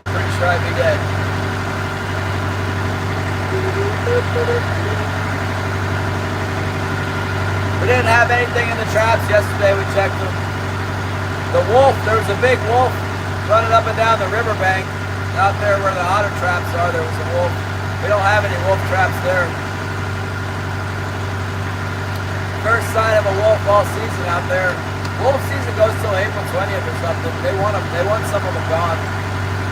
Pretty sure I'd be dead. We didn't have anything in the traps yesterday. We checked them. The wolf, there was a big wolf running up and down the riverbank. Out there where the otter traps are, there was a wolf. We don't have any wolf traps there. First sign of a wolf all season out there. Wolf season goes till April 20th or something. They want them. They want some of them gone.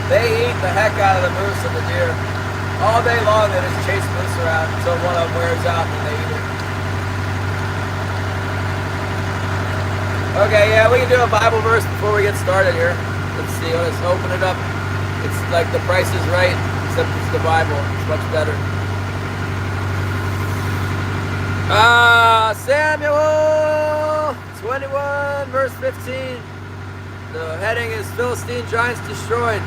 They eat the heck out of the moose and the deer. All day long they just chase moose around until one of them wears out and they eat it. Okay, yeah, we can do a Bible verse before we get started here. Let's see, let's open it up. It's like The Price is Right, except it's the Bible. It's much better. Samuel 21, verse 15. The heading is Philistine Giants Destroyed.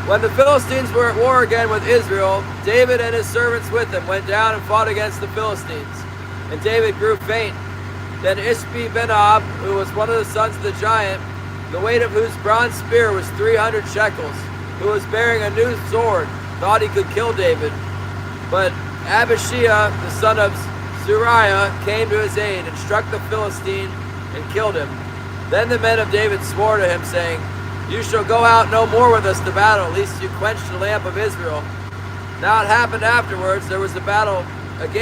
When the Philistines were at war again with Israel, David and his servants with him went down and fought against the Philistines. And David grew faint. Then Ishbi-Benob, who was one of the sons of the giant, the weight of whose bronze spear was 300 shekels, who was bearing a new sword, thought he could kill David. But Abishai, the son of Zeruiah, came to his aid and struck the Philistine and killed him. Then the men of David swore to him, saying, "You shall go out no more with us to battle, lest you quench the lamp of Israel." Now it happened afterwards, there was a battle with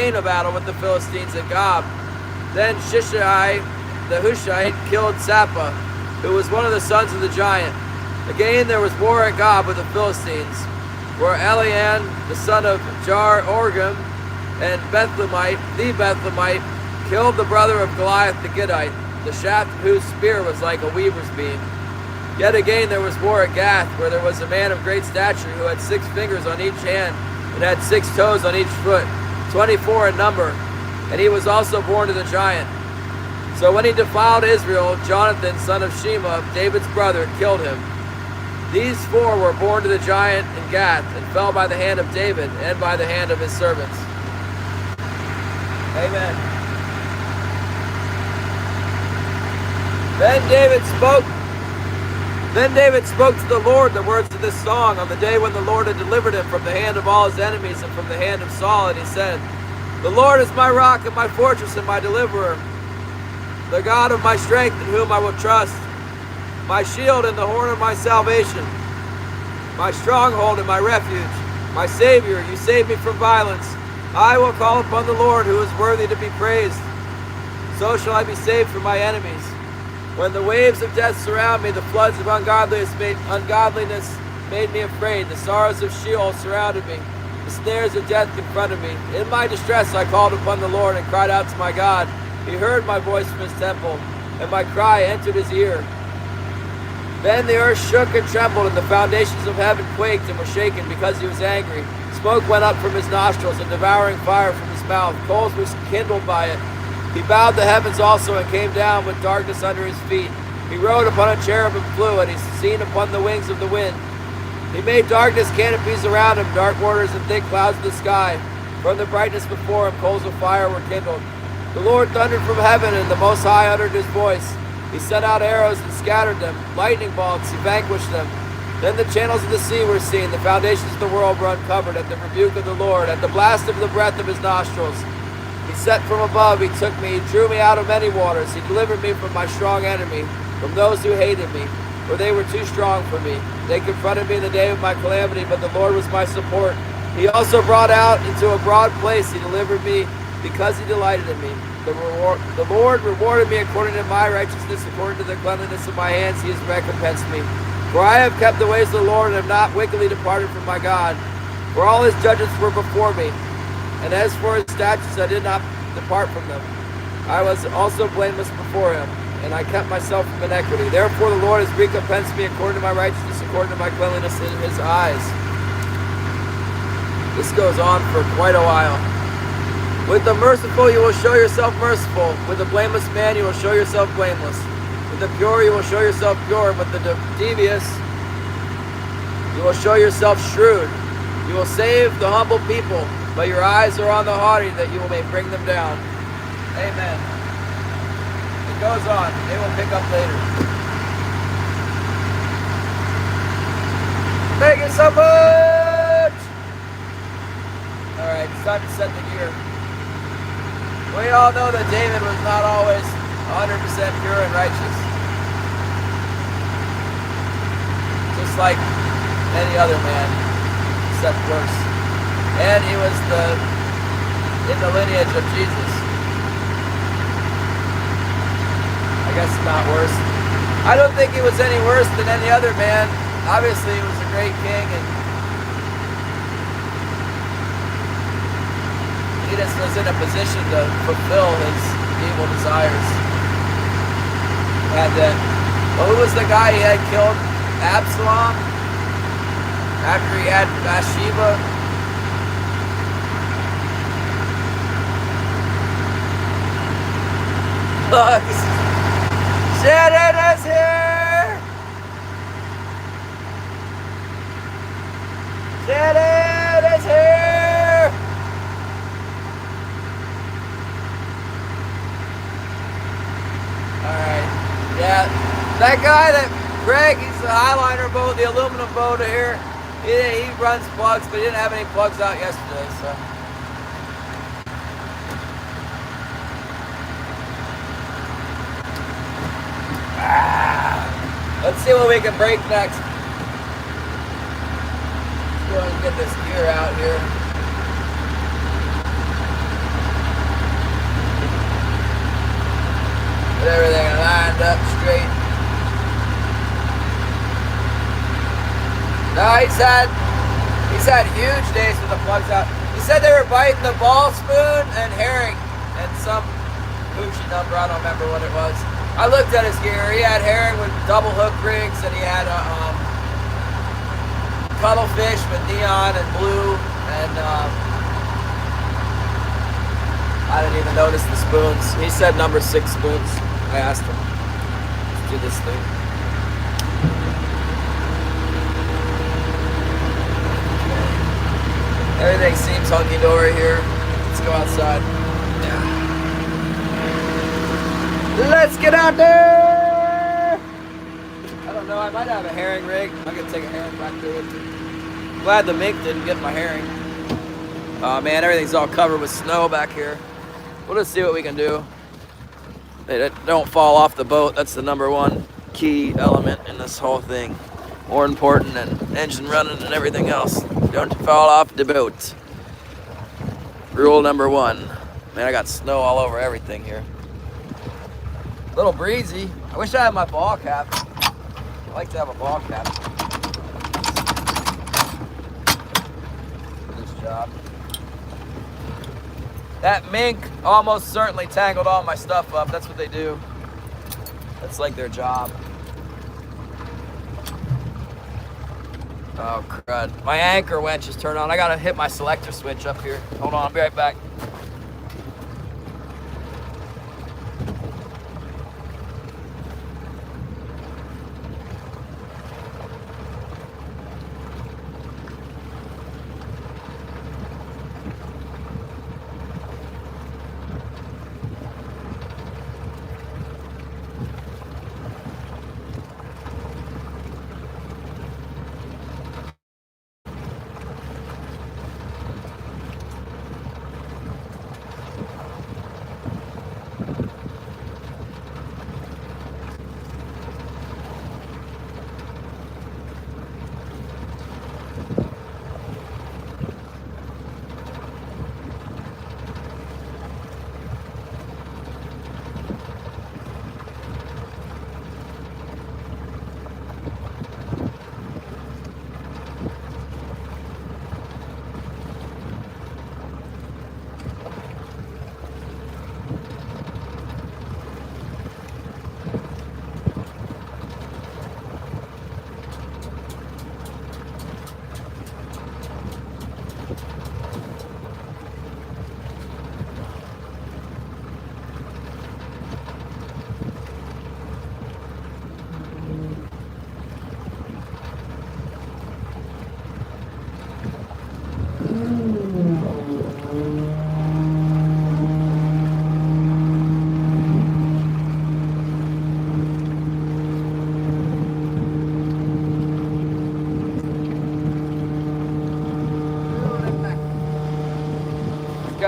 the Philistines at Gob. Then Shishai the Hushite killed Sappa, who was one of the sons of the giant. Again there was war at Gob with the Philistines, where Elian, the son of Jar-Orgam, and the Bethlehemite, killed the brother of Goliath the Gittite, the shaft of whose spear was like a weaver's beam. Yet again there was war at Gath, where there was a man of great stature who had 6 fingers on each hand and had 6 toes on each foot, 24 in number, and he was also born to the giant. So when he defiled Israel, Jonathan, son of Shema, David's brother, killed him. These 4 were born to the giant in Gath and fell by the hand of David and by the hand of his servants. Amen. Then David spoke to the Lord the words of this song on the day when the Lord had delivered him from the hand of all his enemies and from the hand of Saul, and he said, "The Lord is my rock and my fortress and my deliverer, the God of my strength in whom I will trust, my shield and the horn of my salvation, my stronghold and my refuge, my Savior, you save me from violence. I will call upon the Lord who is worthy to be praised. So shall I be saved from my enemies. When the waves of death surround me, the floods of ungodliness made me afraid. The sorrows of Sheol surrounded me. The snares of death confronted me. In my distress I called upon the Lord and cried out to my God. He heard my voice from his temple, and my cry entered his ear. Then the earth shook and trembled, and the foundations of heaven quaked and were shaken because he was angry. Smoke went up from his nostrils, and devouring fire from his mouth. Coals were kindled by it. He bowed the heavens also and came down with darkness under his feet. He rode upon a cherub and flew, and he seen upon the wings of the wind. He made darkness canopies around him, dark waters and thick clouds in the sky. From the brightness before him, coals of fire were kindled. The Lord thundered from heaven, and the Most High uttered his voice. He sent out arrows and scattered them. Lightning bolts, he vanquished them. Then the channels of the sea were seen. The foundations of the world were uncovered at the rebuke of the Lord, at the blast of the breath of his nostrils. He set from above, he took me, he drew me out of many waters. He delivered me from my strong enemy, from those who hated me, for they were too strong for me. They confronted me in the day of my calamity, but the Lord was my support. He also brought out into a broad place. He delivered me because he delighted in me. The Lord rewarded me according to my righteousness, according to the cleanliness of my hands, he has recompensed me. For I have kept the ways of the Lord, and have not wickedly departed from my God. For all his judgments were before me, and as for his statutes, I did not depart from them. I was also blameless before him, and I kept myself from iniquity. Therefore the Lord has recompensed me according to my righteousness, according to my cleanliness in his eyes. This goes on for quite a while. With the merciful you will show yourself merciful. With the blameless man you will show yourself blameless. With the pure you will show yourself pure. With the devious you will show yourself shrewd. You will save the humble people, but your eyes are on the haughty, that you may bring them down. Amen. It goes on. They will pick up later. Thank you so much! Alright, it's time to set the gear. We all know that David was not always 100% pure and righteous. Just like any other man, except worse. And he was in the lineage of Jesus. I guess not worse. I don't think he was any worse than any other man. Obviously, he was a great king, and he just was in a position to fulfill his evil desires. And who was the guy he had killed? Absalom? After he had Bathsheba? Look, Shannon is here! Shannon is here! Alright, yeah, that guy, Greg, he's the Highliner boat, the aluminum boat here. He runs plugs, but he didn't have any plugs out yesterday, so. Let's see what we can break next. Let's go ahead and get this gear out here. Get everything lined up straight. No, he's had huge days with the plugs out. He said they were biting the ball spoon and herring and some Gucci number, I don't remember what it was. I looked at his gear. He had herring with double hook rigs, and he had a cuttlefish with neon and blue, and I didn't even notice the spoons. He said number 6 spoons. I asked him, let's do this thing. Everything seems hunky-dory here. Let's go outside. Yeah. Let's get out there! I don't know, I might have a herring rig. I'm gonna take a herring back to it. Glad the mink didn't get my herring. Oh man, everything's all covered with snow back here. We'll just see what we can do. They don't fall off the boat. That's the number one key element in this whole thing. More important than engine running and everything else. Don't fall off the boat. Rule number 1. Man, I got snow all over everything here. A little breezy. I wish I had my ball cap. I like to have a ball cap for this job. That mink almost certainly tangled all my stuff up. That's what they do. That's like their job. Oh crud. My anchor winch is turned on. I gotta hit my selector switch up here. Hold on, I'll be right back.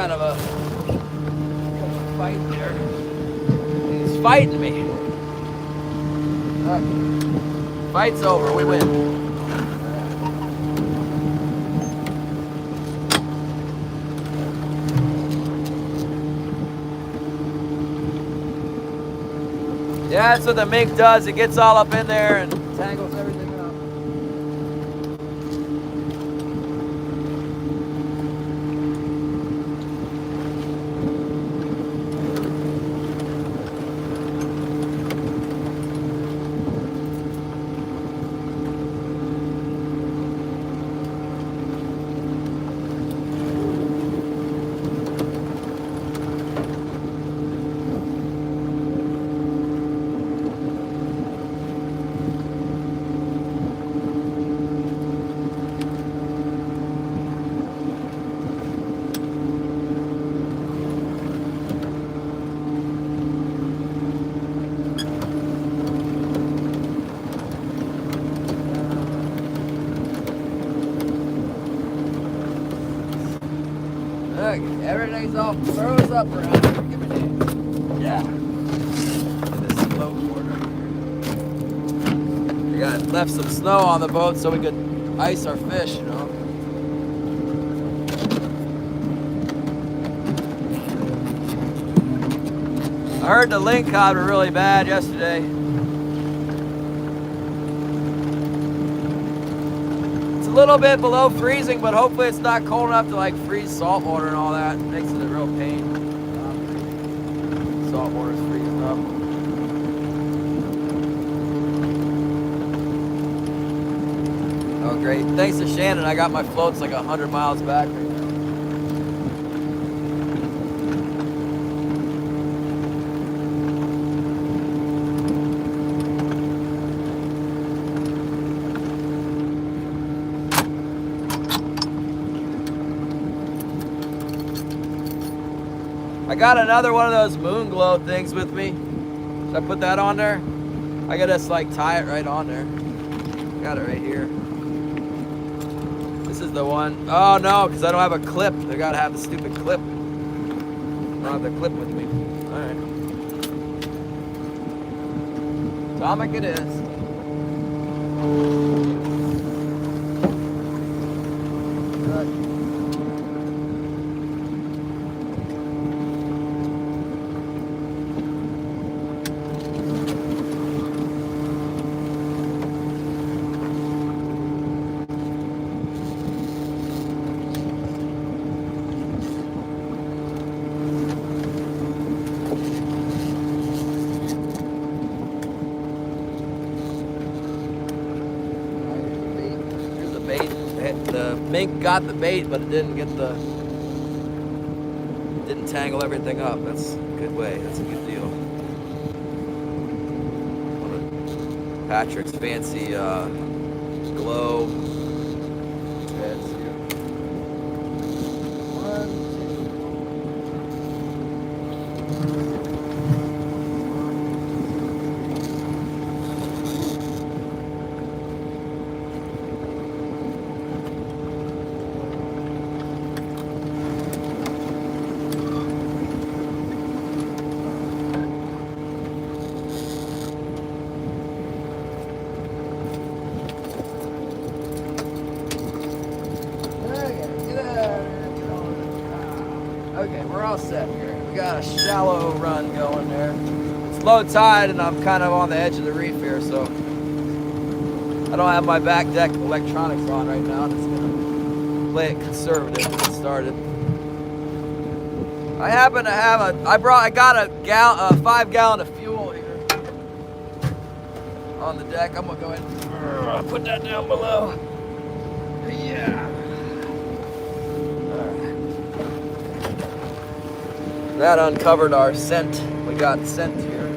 kind of a fight there. He's fighting me. Fight's over, we win. Yeah, that's what the mink does. It gets all up in there and tangles everything up. Look, everything's all froze up around here. Give me that. Yeah. This slow board right here. We got left some snow on the boat so we could ice our fish, you know. I heard the link cod were really bad yesterday. It's a little bit below freezing, but hopefully it's not cold enough to like freeze salt water and all that. It makes it a real pain. Salt water's freezing up. Oh great, thanks to Shannon, I got my floats like 100 miles back right now. I got another one of those moon glow things with me. Should I put that on there? I gotta just like tie it right on there. Got it right here. This is the one. Oh no, because I don't have a clip. I gotta have the stupid clip. I don't have the clip with me. Alright. Atomic it is. The mink got the bait, but it didn't tangle everything up. That's a good way. That's a good deal. One of Patrick's fancy glow heads here. Okay, we're all set here. We got a shallow run going there. It's low tide and I'm kind of on the edge of the reef here, so I don't have my back deck electronics on right now. I'm just gonna play it conservative and get started. I happen to have I got a 5-gallon of fuel here on the deck. I'm gonna go ahead and put that down below. Yeah. That uncovered our scent. We got scent here.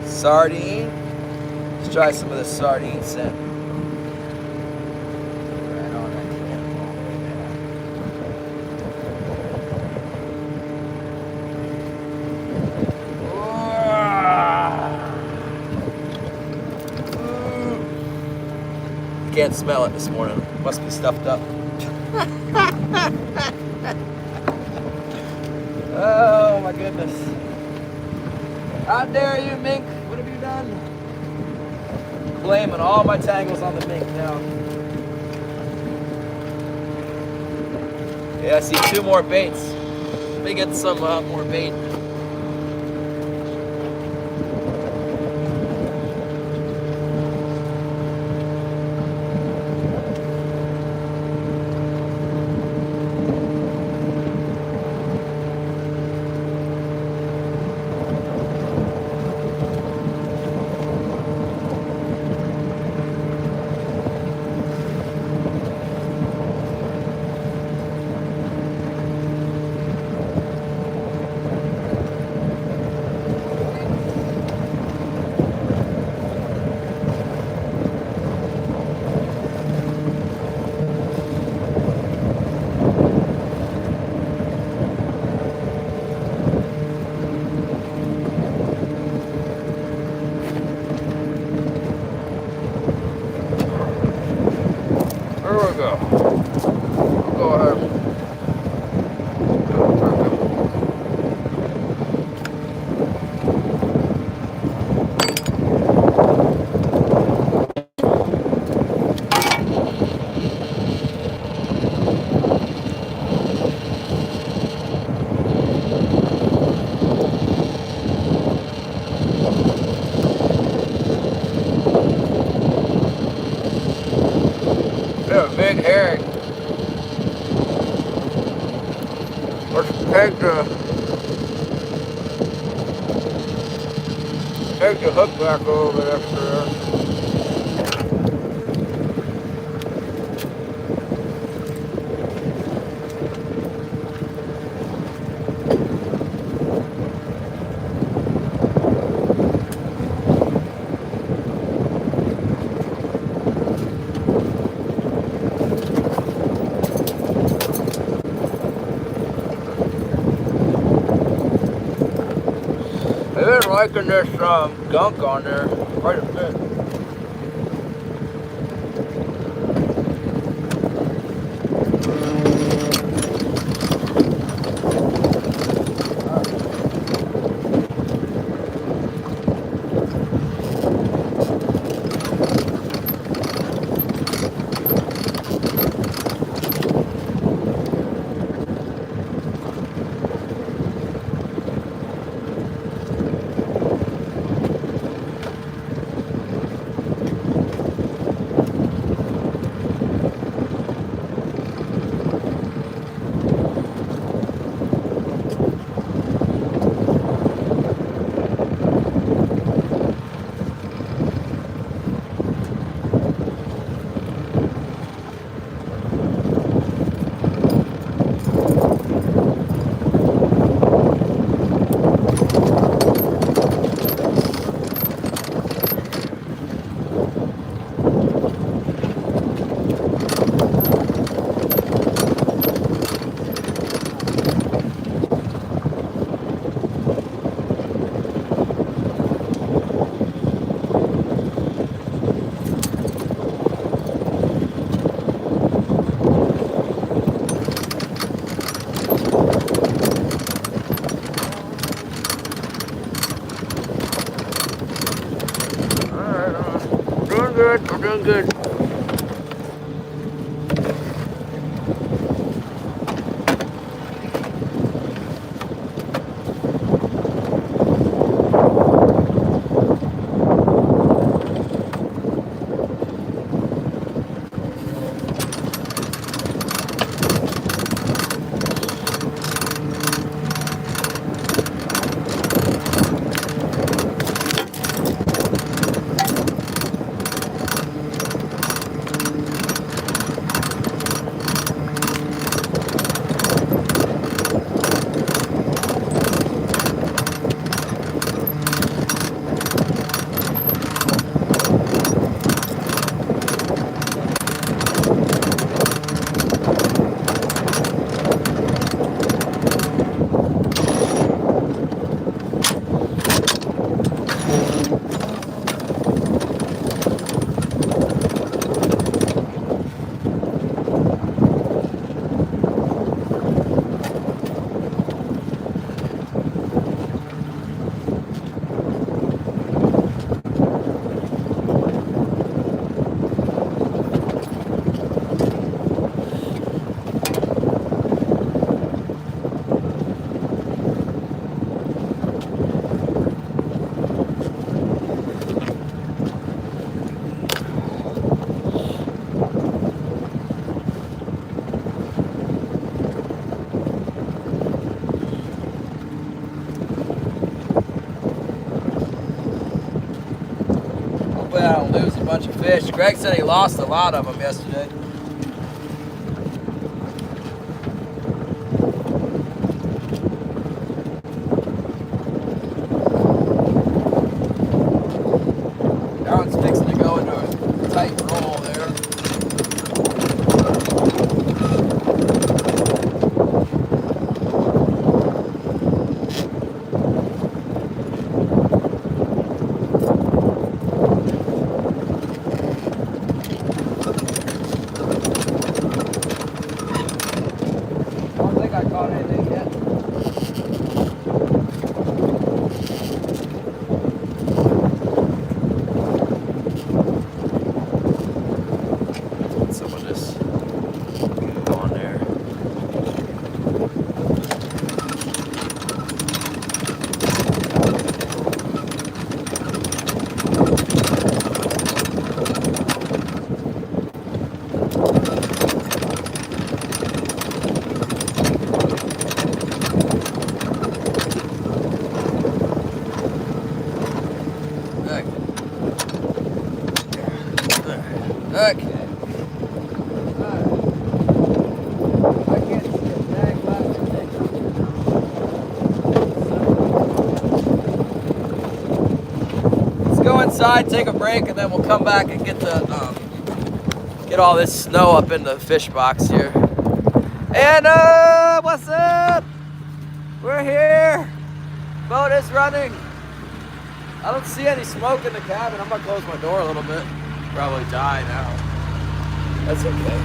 Sardine. Let's try some of the sardine scent. Right on that can. Can't smell it this morning. Must be stuffed up. Oh my goodness. How dare you, mink? What have you done? Blaming all my tangles on the mink now. Yeah, I see 2 more baits. Let me get some more bait. There we go. Go ahead. Yeah, big herring. Let's take the hook back a little bit extra there. I've been liking this gunk on there quite a bit. don't lose a bunch of fish. Greg said he lost a lot of them yesterday. That one's fixing to go into a tight roll there. I don't think I caught anything yet. Some of this go on there. Okay. I can't see a dang last thing. Let's go inside, take a break, and then we'll come back and get the get all this snow up in the fish box here. And what's up? We're here. Boat is running. I don't see any smoke in the cabin. I'm gonna close my door a little bit. Probably die now. That's okay.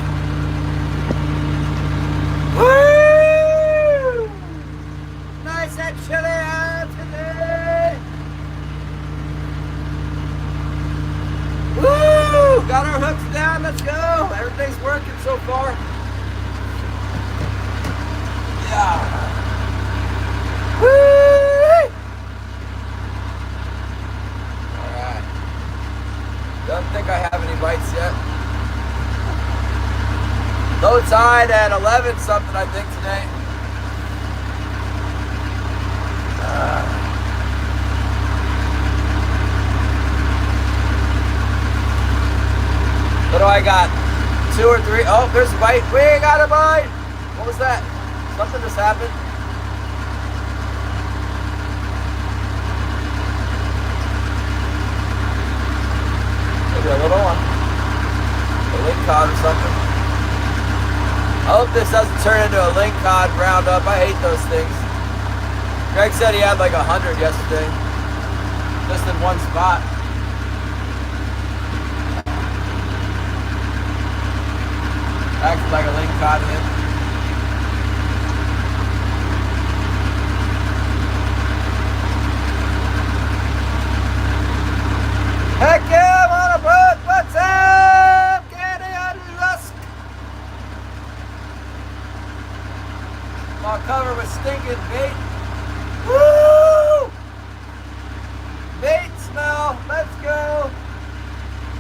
Woo! Nice and chilly out today. Woo! Got our hooks down. Let's go. Everything's working so far. Yeah. Woo! Don't think I have any bites yet. Low tide at 11 something, I think, today. What do I got? 2 or 3? Oh, there's a bite. We got a bite. What was that? Something just happened. Maybe a little one. A lingcod or something. I hope this doesn't turn into a lingcod roundup. I hate those things. Greg said he had like 100 yesterday. Just in one spot. Acted like a lingcod hit. Heck yeah, I'm on a boat. What's up? Kenny and Lusk. All covered with stinking bait. Woo! Bait smell. Let's go.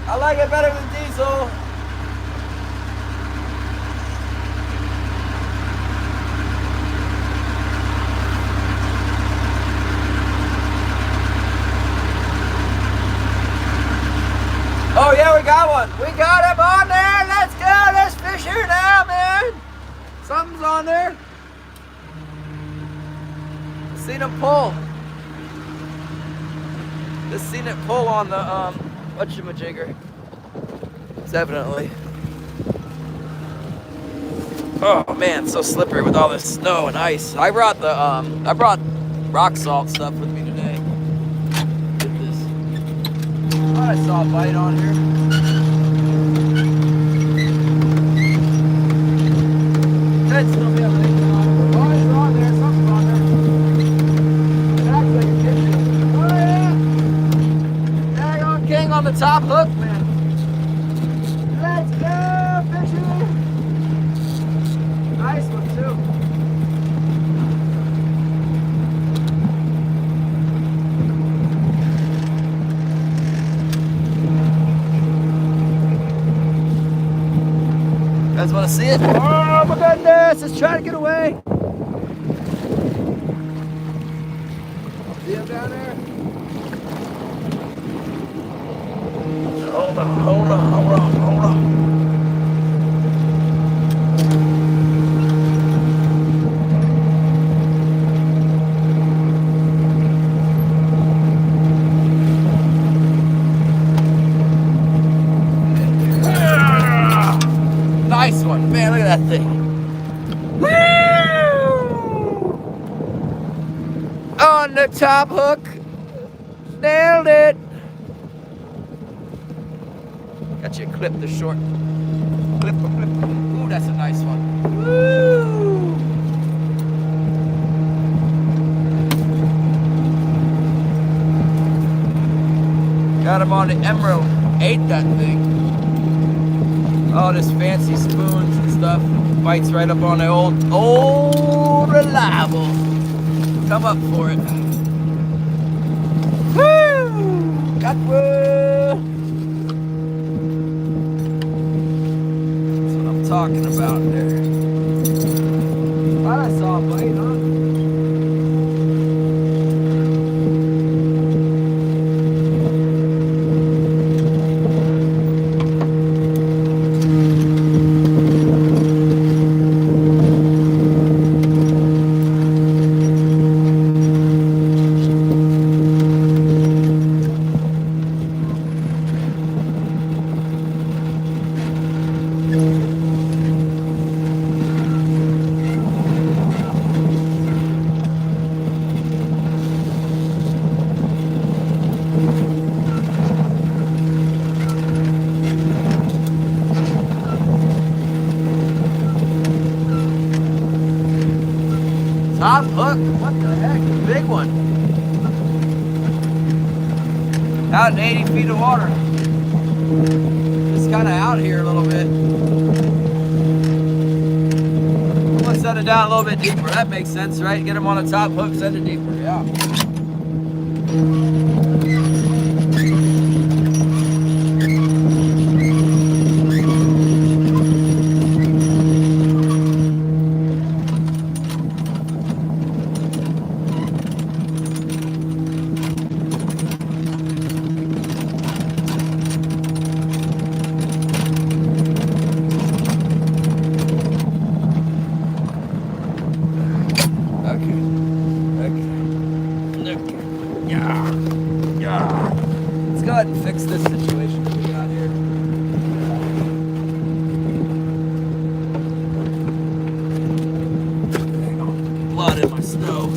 I like it better than diesel. Oh yeah, we got one. We got him on there. Let's go. Let's fish here now, man. Something's on there. Seen him pull. Just seen it pull on the whatchamajigger. Definitely. Oh man, it's so slippery with all this snow and ice. I brought the rock salt stuff with me today. I saw a bite on here. That's gonna be a link on. Oh, it's on there. Something's on there. It acts like a kitchen. Oh yeah. Dang on king on the top hook, man. Let's go fishing. Nice one too. You guys want to see it? Oh my goodness, it's trying to get away. See him down there? hold on. Nice one, man, look at that thing. Woo! On the top hook. Nailed it. Got you clipped the short. Clip. Ooh, that's a nice one. Woo! Got him on the emerald. Ate that thing. All this fancy spoons and stuff. Bites right up on the old reliable. Come up for it. Woo! Got one. That's what I'm talking about there. Thought I saw a bite, huh? Top hook, what the heck, big one. Out in 80 feet of water. Just kind of out here a little bit. I'm gonna set it down a little bit deeper, that makes sense, right? Get them on a top hook, send it deeper, yeah. Let's go ahead and fix this situation that we got here. Hang on, blood in my stove.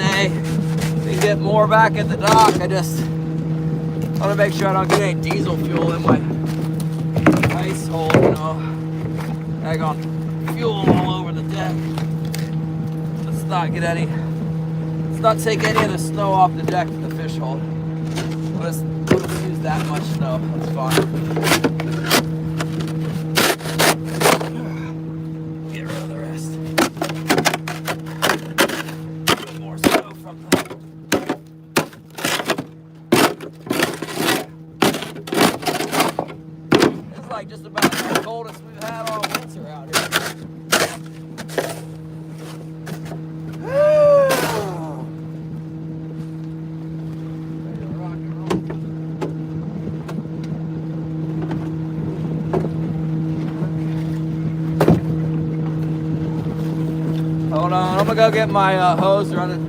today. We can get more back at the dock. I just want to make sure I don't get any diesel fuel in my ice hole, you know. I got fuel all over the deck. Let's not take any of the snow off the deck to the fish hole. Let's use that much snow. That's fine. Get rid of the rest. A bit more snow from the. It's like just about the coldest we've had all winter out here. Hold on, I'm gonna go get my hose running.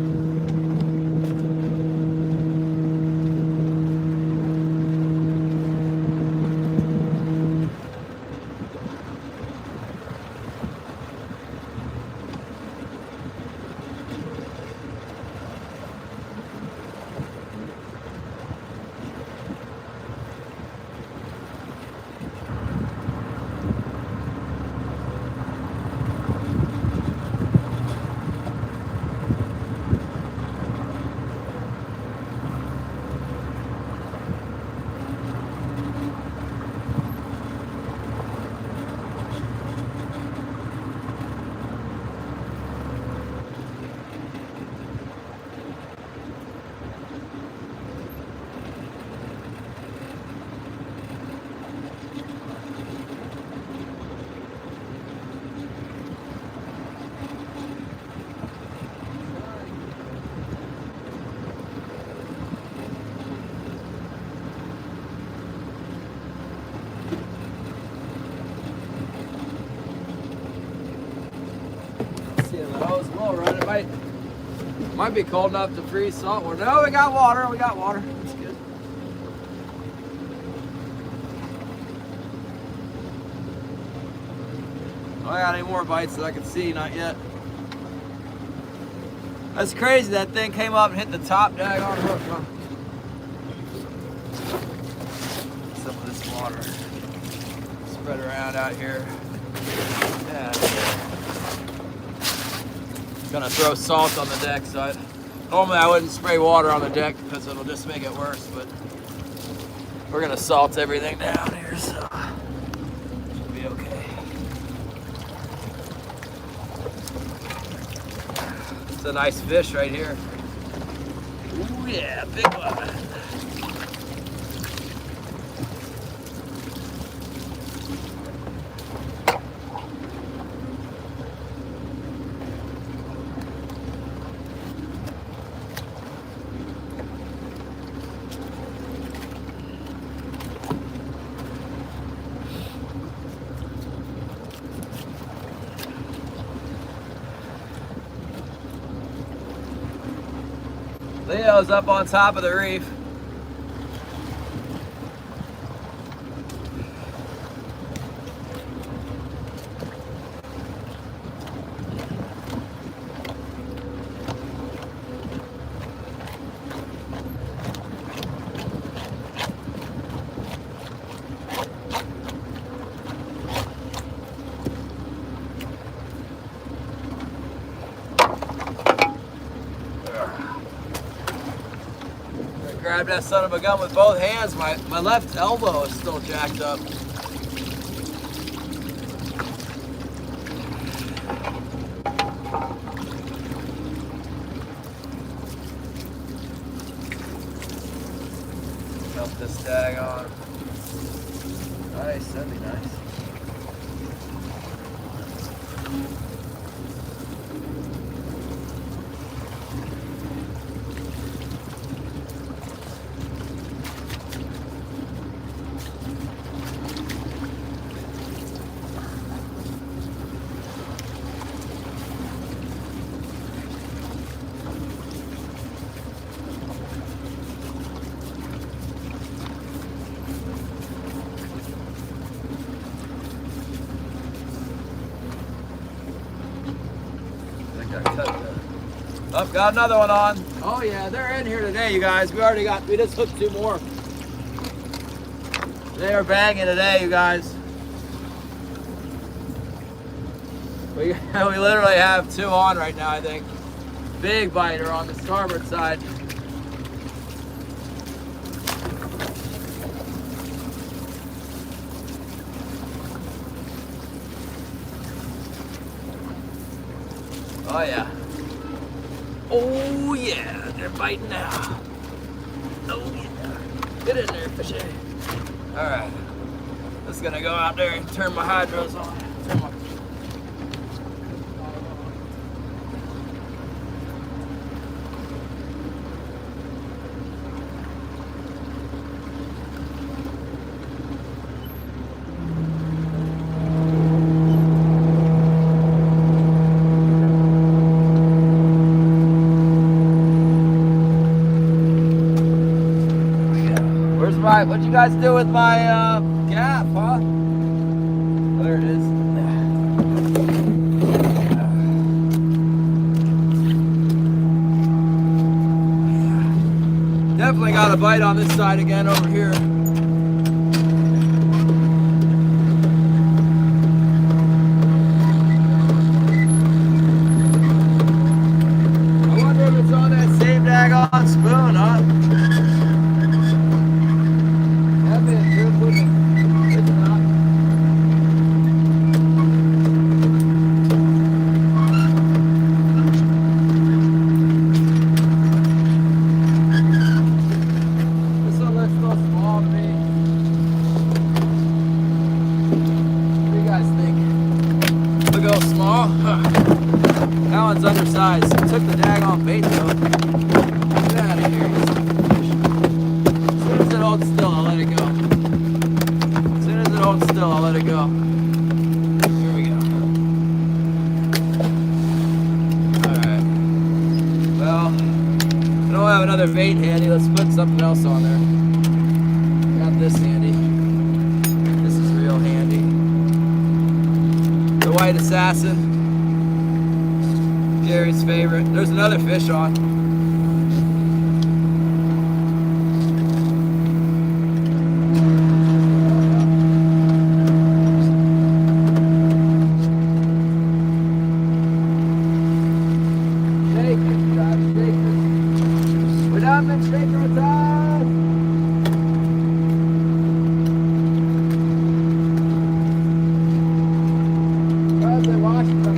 Might be cold enough to freeze salt water. No, we got water. We got water. That's good. Oh, I got any more bites that I can see? Not yet. That's crazy. That thing came up and hit the top daggone hook. Huh? Some of this water spread around out here. Yeah. Gonna throw salt on the deck, so normally I wouldn't spray water on the deck because it'll just make it worse, but we're gonna salt everything down here, so it'll be okay. It's a nice fish right here. Ooh yeah, big one. Leo's up on top of the reef. Grab that son of a gun with both hands. My left elbow is still jacked up. Dump this tag on. Nice, that'd be nice. Got another one on. Oh yeah, they're in here today, you guys. We just hooked 2 more. They are banging today, you guys. We literally have 2 on right now, I think. Big biter on the starboard side. Oh yeah. Oh yeah, they're biting now. Oh yeah. Get in there, fishy. Alright. Just gonna go out there and turn my hydros on. What'd you guys do with my gap, huh? There it is. Definitely got a bite on this side again over here. I wonder if it's on that same daggone spoon, huh? That one's undersized. Took the daggone bait though. Get out of here. As soon as it holds still, I'll let it go. As soon as it holds still, I'll let it go. Here we go. Alright. Well, I don't have another bait handy. Let's put something else on there. Got this handy. This is real handy. The white assassin. Gary's favorite. There's another fish on. Shake it, guys, shake it. We're not been shaking time. Well, they washed them.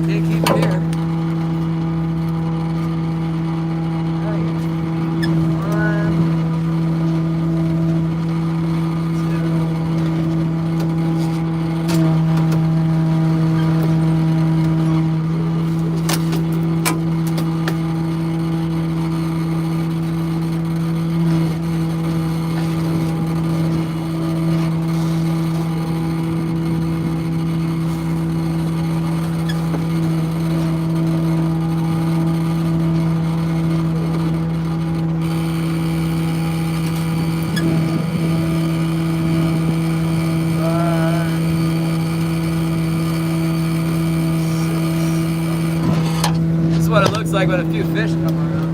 Can't keep it here. What it looks like when a few fish come around.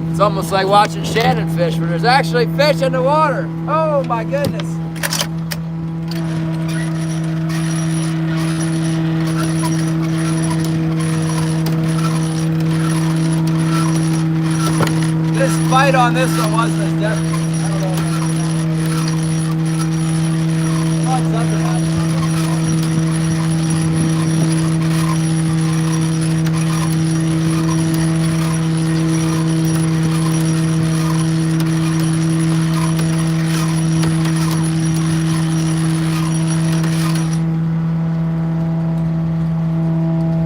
It's almost like watching Shannon fish, but there's actually fish in the water. Oh my goodness. This bite on this one wasn't as definite. I don't know. Something happened.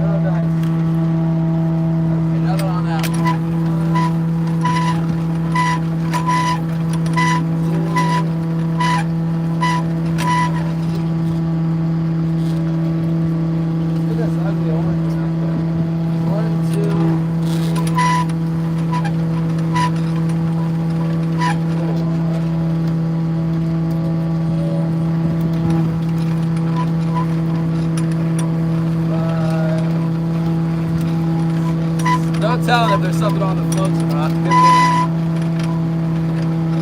Oh, nice. Okay, another on that one. no telling if there's something on the floats or not. Could be.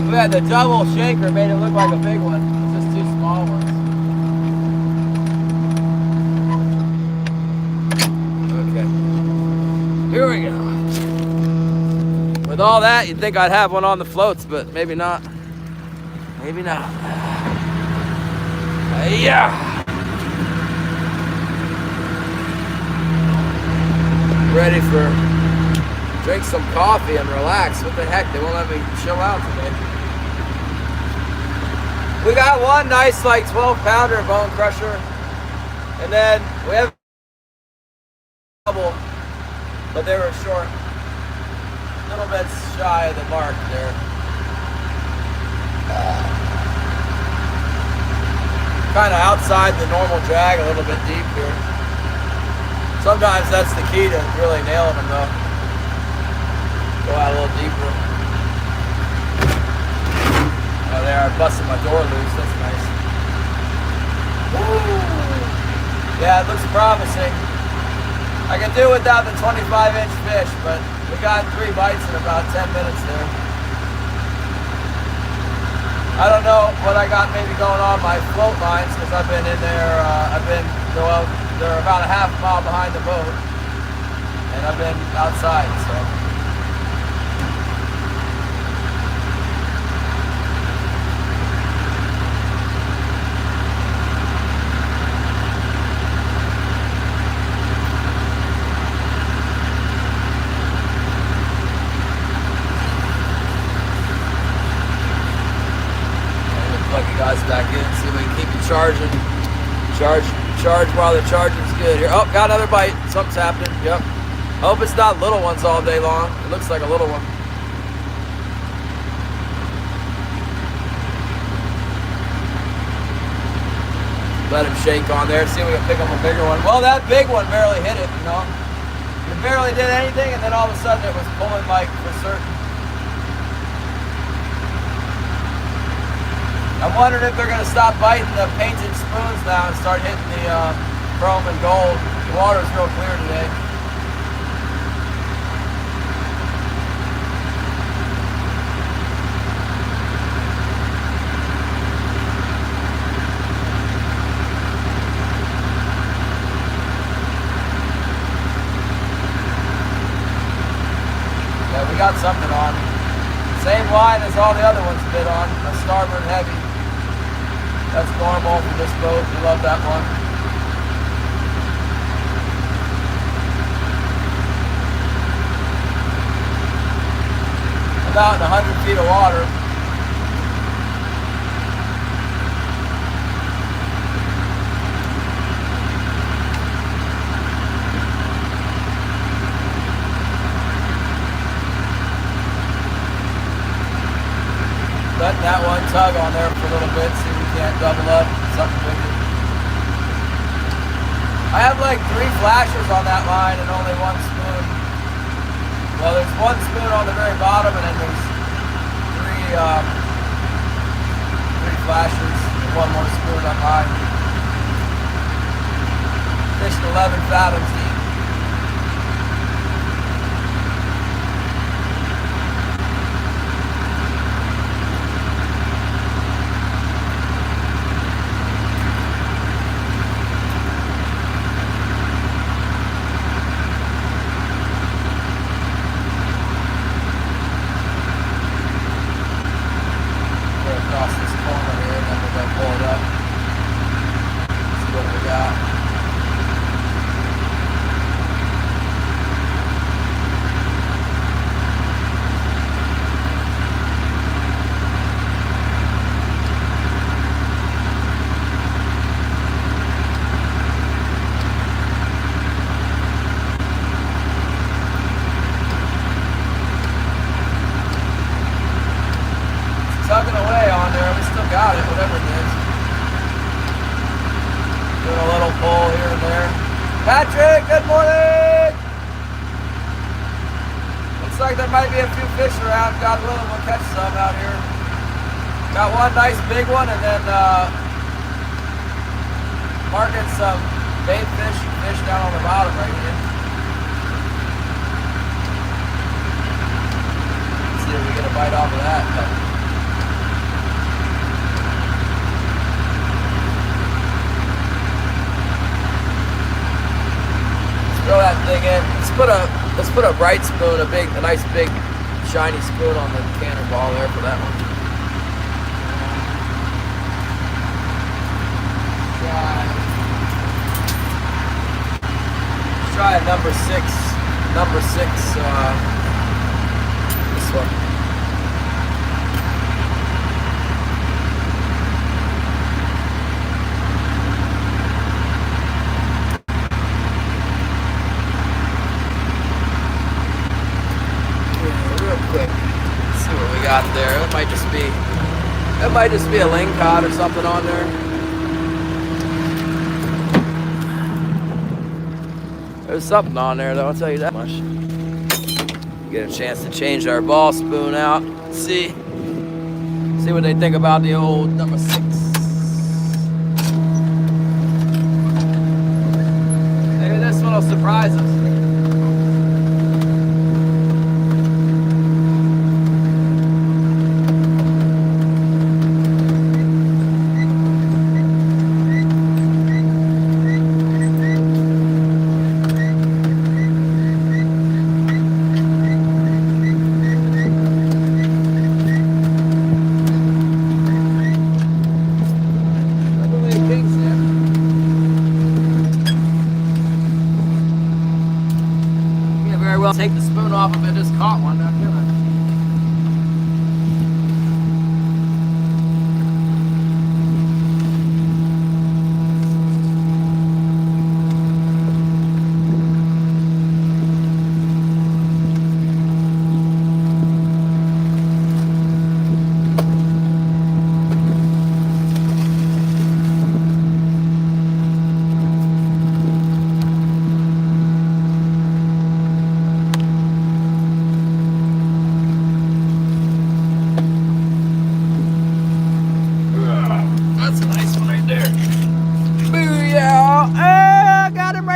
We had the double shaker, made it look like a big one. It's just two small ones. Okay. Here we go. With all that, you'd think I'd have one on the floats, but maybe not. Maybe not. Yeah. Ready for drink some coffee and relax. What the heck? They won't let me chill out today. We got one nice like 12-pounder bone crusher, and then we have double, but they were short, a little bit shy of the mark there. Kind of outside the normal drag, a little bit deep here. Sometimes that's the key to really nailing them though. Go out a little deeper. Oh, they are busting my door loose. That's nice. Woo! Yeah, it looks promising. I can do without the 25-inch fish, but we got 3 bites in about 10 minutes there. I don't know what I got maybe going on my float lines because I've been in there. They're about a half mile behind the boat, and I've been outside. So. Guys back in, see if we can keep it charging. Charge while the charging's good here. Oh, got another bite. Something's happening. Yep. Hope it's not little ones all day long. It looks like a little one. Let him shake on there. See if we can pick up a bigger one. Well, that big one barely hit it, you know. It barely did anything, and then all of a sudden it was pulling like for certain. I'm wondering if they're going to stop biting the painted spoons now and start hitting the chrome and gold. The water's real clear today. Yeah, we got something on. Same line as all the other ones bit on, a starboard heavy. That's normal for this boat. We love that one. About in 100 feet of water. Letting that one tug on there for a little bit, see if we can't double up something bigger. I have like 3 flashers on that line and only 1 spoon. Well, there's 1 spoon on the very bottom, and then there's 3 flashers and 1 more spoon on mine. Fished 11 fathoms deep. Tugging away on there, we still got it, whatever it is. Doing a little pull here and there. Patrick, good morning! Looks like there might be a few fish around. God willing, we'll catch some out here. Got one nice big one, and then marking some bait fish down on the bottom right here. Let's put a bright spoon, a nice big shiny spoon on the cannonball there for that one. Let's try a number six, this one. Got there. It might just be a lingcod or something on there. There's something on there though, I'll tell you that much. Get a chance to change our ball spoon out. See what they think about the old number 6. Maybe this one will surprise us. Take the spoon off if I just caught one, not gonna.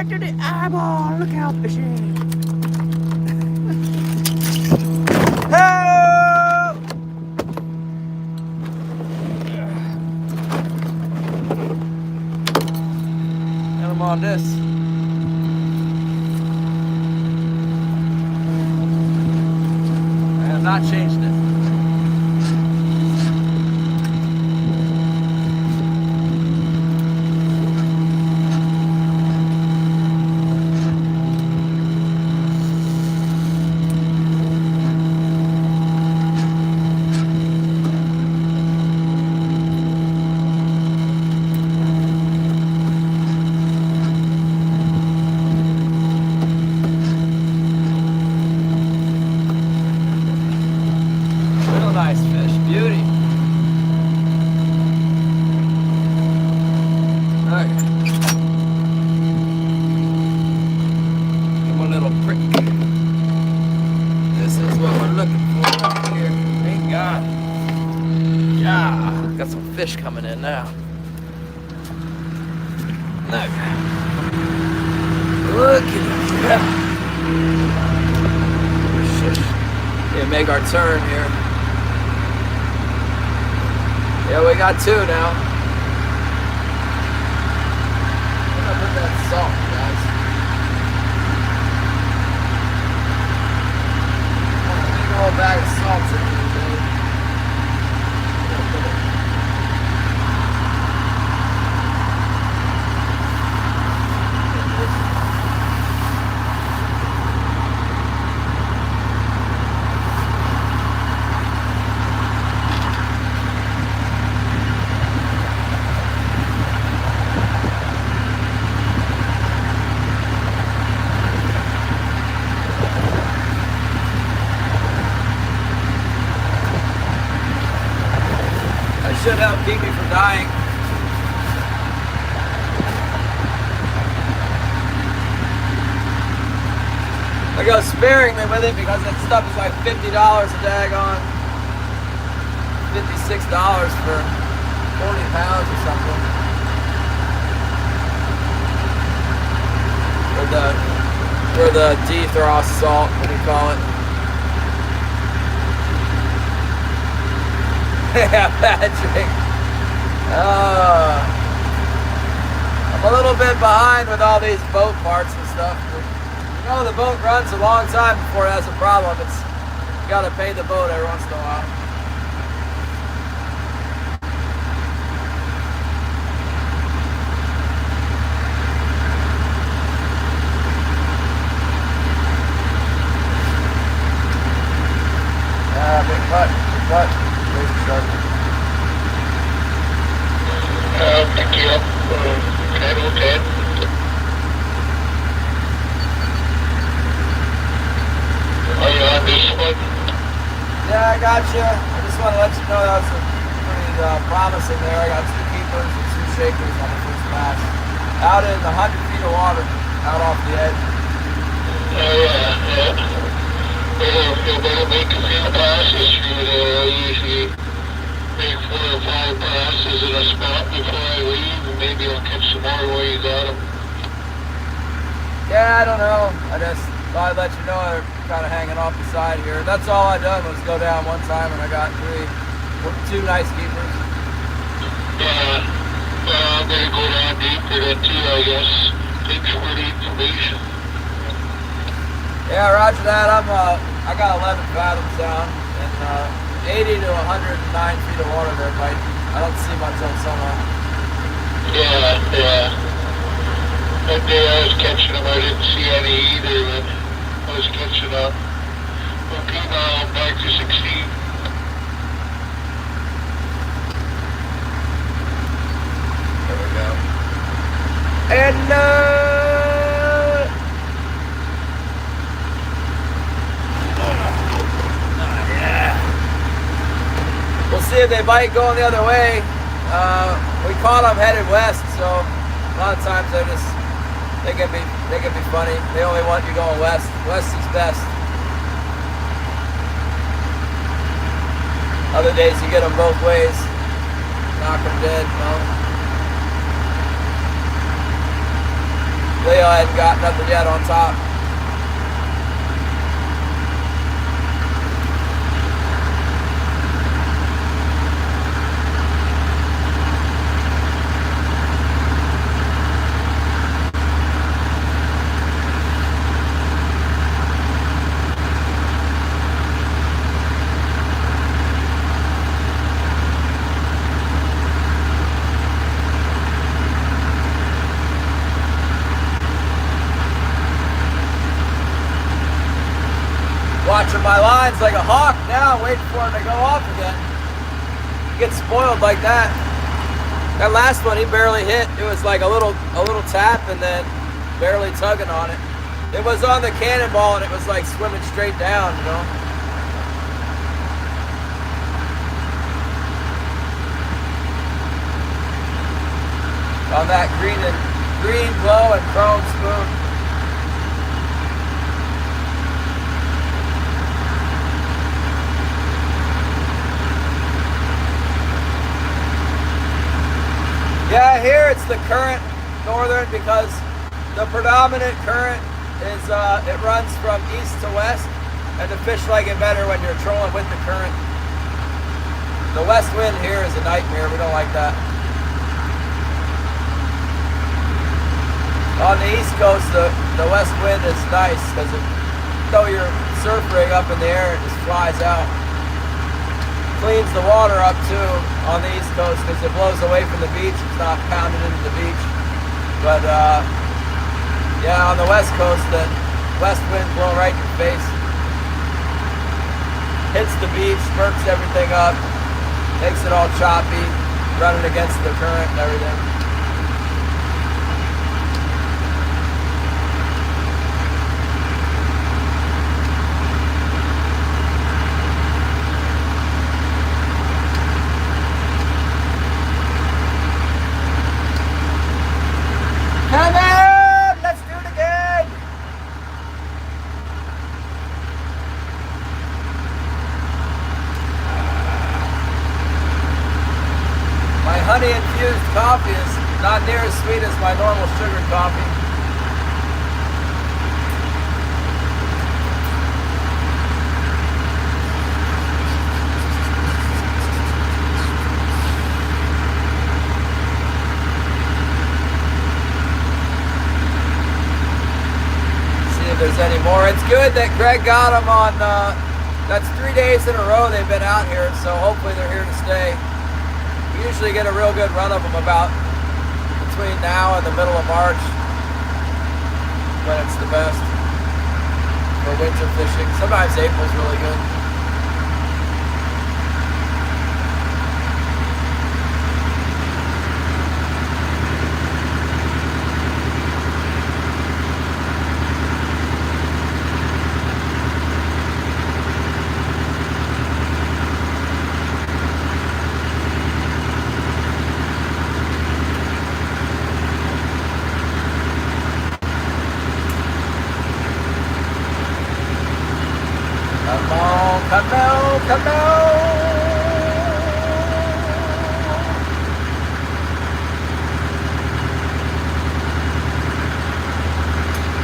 To the eyeball. Look how fishy. Help! Got him on this. I have not changed it. Nice fish, beauty. Alright. Come a little prick. This is what we're looking for up here. Thank God. Yeah, got some fish coming in now. Look. Look at that. Yeah, make our turn here. Yeah, we got 2 now. I'm gonna put that salt, guys. A big old bag of salt in here, dude. Should help keep me from dying. I go sparingly with it because that stuff is like $50 a daggone. $56 for 40 pounds or something. Or the defrost salt, what do you call it? Yeah, Patrick. I'm a little bit behind with all these boat parts and stuff. But, Oh, the boat runs a long time before it has a problem. You gotta pay the boat every once in a while. Big butt, big butt. There's the shark. I'll pick you up. 10:10. Are you on this one? Yeah, I got you. I just want to let you know that was pretty promising there. I got 2 keepers and 2 shakers on the first pass. Out in 100 feet of water, out off the edge. Oh, yeah. You better make a few passes through there. I usually make 4 or 5 passes in a spot before I leave, and maybe I'll catch some more while you got them. Yeah, I don't know. I just thought I'd let you know they're kind of hanging off the side here. That's all I done was go down one time and I got 2 nice keepers. Yeah, I'm going to go down deeper then too, I guess. Thanks for the information. Yeah, roger that. I got 11 fathoms down and 80 to 109 feet of water there, Mike. I don't see much on sonar. Yeah. That day I was catching them, I didn't see any either, but I was catching up. Okay, now I'm back to 16. There we go. And yeah. We'll see if they bite going the other way. We caught them headed west, so a lot of times they can be funny. They only want you going west. West is best. Other days you get them both ways. Knock them dead, you know. Leo hadn't got nothing yet on top. Watching my lines like a hawk now, waiting for him to go off again. He gets spoiled like that. That last one he barely hit. It was like a little tap and then barely tugging on it. It was on the cannonball and it was like swimming straight down, you know. On that green glow and chrome spoon. Yeah, here it's the current northern because the predominant current is it runs from east to west, and the fish like it better when you're trolling with the current. The west wind here is a nightmare. We don't like that. On the east coast, the west wind is nice because throw your surf rig up in the air, it just flies out. Cleans the water up too on the east coast because it blows away from the beach. It's not pounding into the beach. But yeah, on the west coast, the west wind blowing right in your face. Hits the beach, spurts everything up, makes it all choppy, running against the current and everything. Come on! Let's do it again! My honey-infused coffee is not near as sweet as my normal sugar coffee. If there's good that Greg got them on, that's 3 days in a row they've been out here, so hopefully they're here to stay. We usually get a real good run of them about between now and the middle of March, when it's the best for winter fishing. Sometimes April's really good. Come on.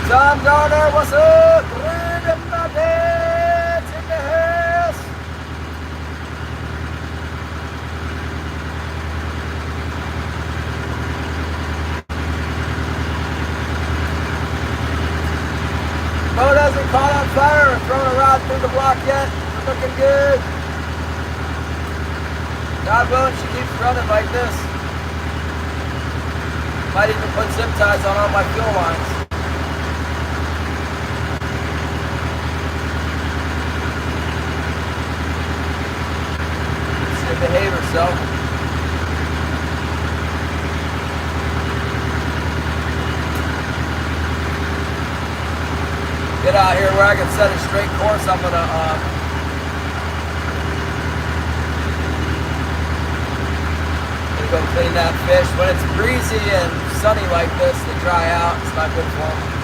Tom Garner, what's up? Bring my dad's in the house. Boat hasn't caught on fire or thrown a rod through the block yet. Looking good. God willing, she keeps running like this. Might even put zip ties on all my fuel lines. She'll behave herself. Get out here where I can set a straight course. I'm gonna go clean that fish. When it's breezy and sunny like this, they dry out. It's not good for them.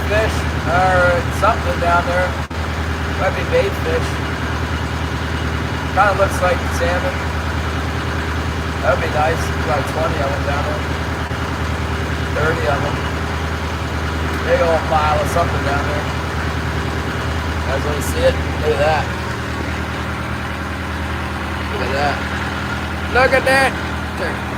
Fish or something down there. Might be bait fish. Kind of looks like salmon. That would be nice. About 20 of them down there. 30 of them. Big old pile of something down there. You guys want to see it? Look at that. Look at that. Look at that. There.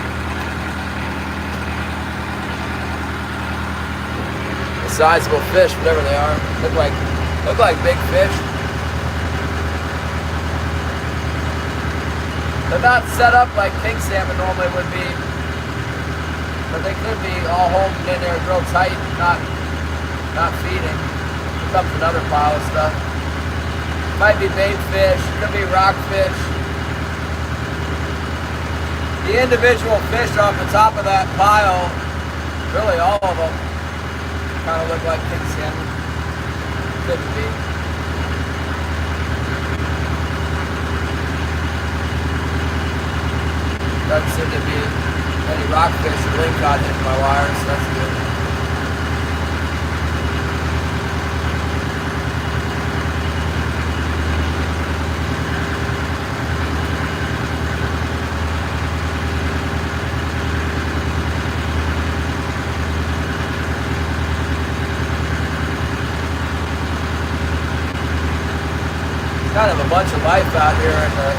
Sizable fish, whatever they are. Look like big fish. They're not set up like king salmon normally would be, but they could be all holding in there real tight, not feeding. Here comes another pile of stuff. Might be bait fish, could be rock fish. The individual fish off the top of that pile, really all of them, kind of look like king salmon. Couldn't be. Doesn't seem to be any rockfish or lingcod hitting my wires, so that's good. Kind of a bunch of life out here in the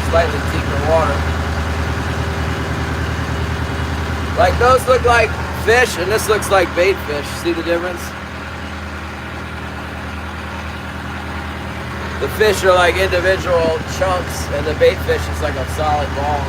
slightly deeper water. Like those look like fish and this looks like bait fish. See the difference? The fish are like individual chunks and the bait fish is like a solid ball.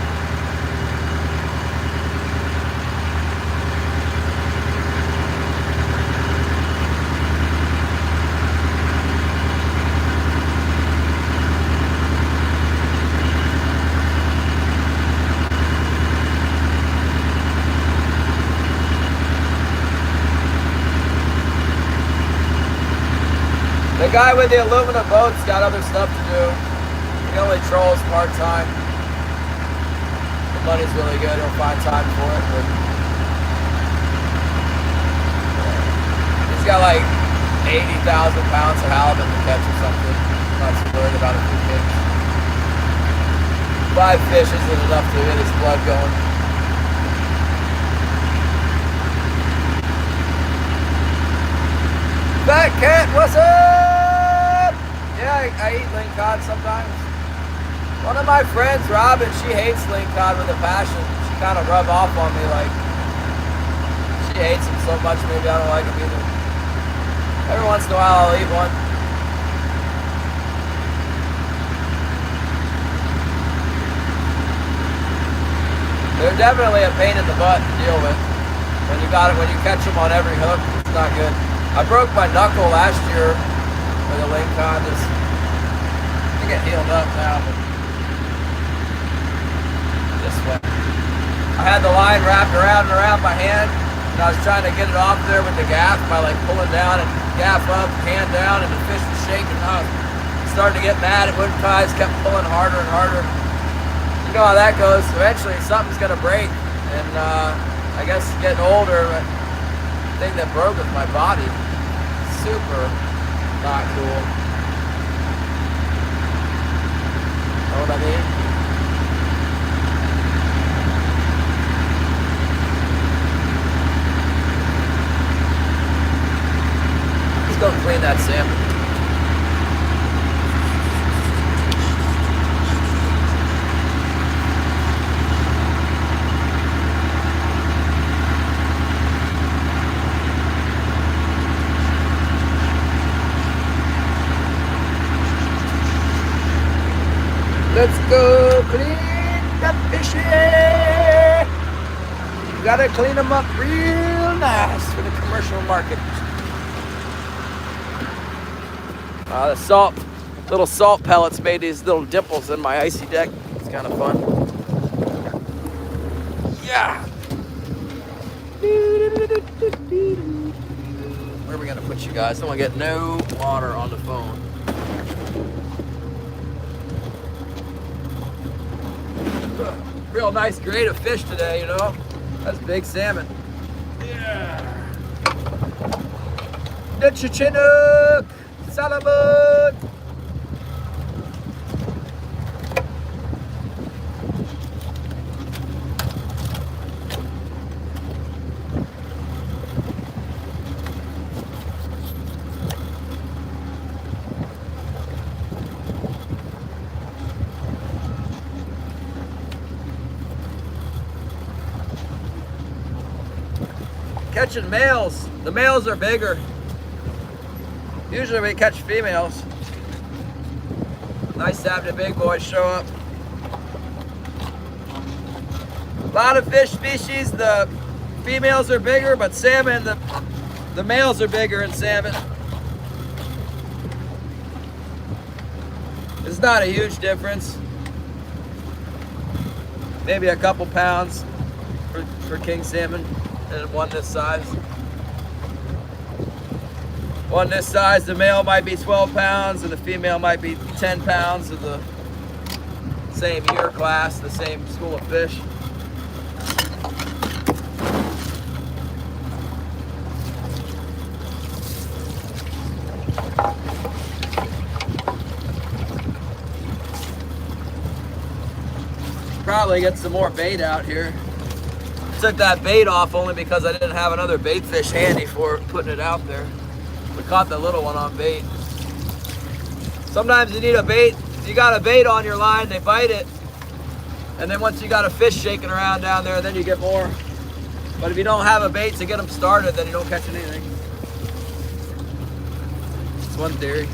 The guy with the aluminum boat's got other stuff to do. He only trolls part-time. The money's really good, he'll find time for it, but he's got like 80,000 pounds of halibut to catch or something. I'm not so worried about a few kings. 5 fish isn't enough to get his blood going. Fat Cat, what's up? Yeah, I eat lingcod sometimes. One of my friends, Robin, she hates lingcod with a passion. She kind of rubbed off on me like she hates him so much, maybe I don't like him either. Every once in a while I'll eat one. They're definitely a pain in the butt to deal with. When you catch them on every hook, it's not good. I broke my knuckle last year with a lingcod. I think it healed up now, but this way. I had the line wrapped around and around my hand, and I was trying to get it off there with the gaff by like pulling down and gaff up, hand down, and the fish was shaking. I was starting to get mad. It wouldn't tie. Just kept pulling harder and harder. You know how that goes. Eventually something's gonna break, and I guess getting older, but the thing that broke was my body. Super not cool. Know what I mean? Let's go clean that salmon. Let's go clean the fishes. You gotta clean them up real nice for the commercial market. The little salt pellets made these little dimples in my icy deck. It's kind of fun. Yeah. Where are we gonna put you guys? I don't want to get no water on the phone. Real nice grade of fish today, you know. That's big salmon. Yeah. The Chinook salmon. Catching males. The males are bigger. Usually we catch females. Nice to have the big boys show up. A lot of fish species, the females are bigger, but salmon, the males are bigger in salmon. It's not a huge difference. Maybe a couple pounds for king salmon. And one this size. One this size, the male might be 12 pounds and the female might be 10 pounds of the same year class, the same school of fish. Probably get some more bait out here. Took that bait off only because I didn't have another bait fish handy for putting it out there. We caught the little one on bait. Sometimes you need a bait. You got a bait on your line, they bite it. And then once you got a fish shaking around down there, then you get more. But if you don't have a bait to get them started, then you don't catch anything. That's one theory.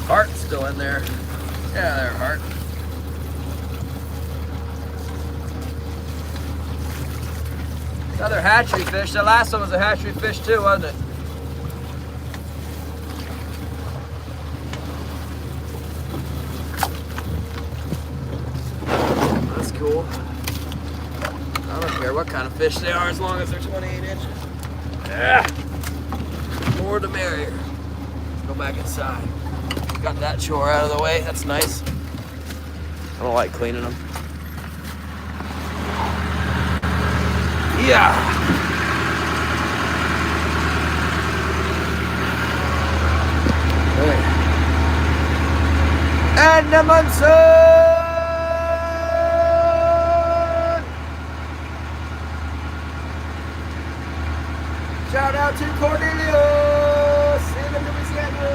Heart's still in there. Yeah, there, Heart. another hatchery fish. The last one was a hatchery fish too, wasn't it? That's cool. I don't care what kind of fish they are as long as they're 28 inches. Yeah. More the merrier. Let's go back inside. Got that chore out of the way. That's nice. I don't like cleaning them. Yeah. Right. And the Munson! Shout out to Cornelius in Louisiana.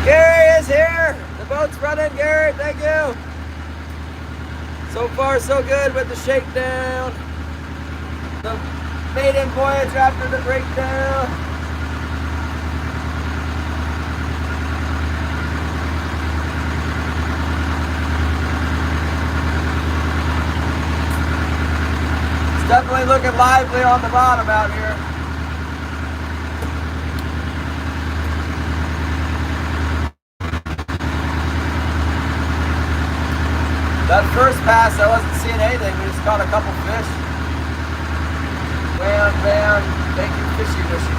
Gary is here. The boat's running, Gary. Thank you. So far, so good with the shakedown. The maiden voyage after the breakdown. It's definitely looking lively on the bottom out here. That first pass, I wasn't seeing anything. We just caught a couple fish. Bam, bam. Thank you, fishy, fishy.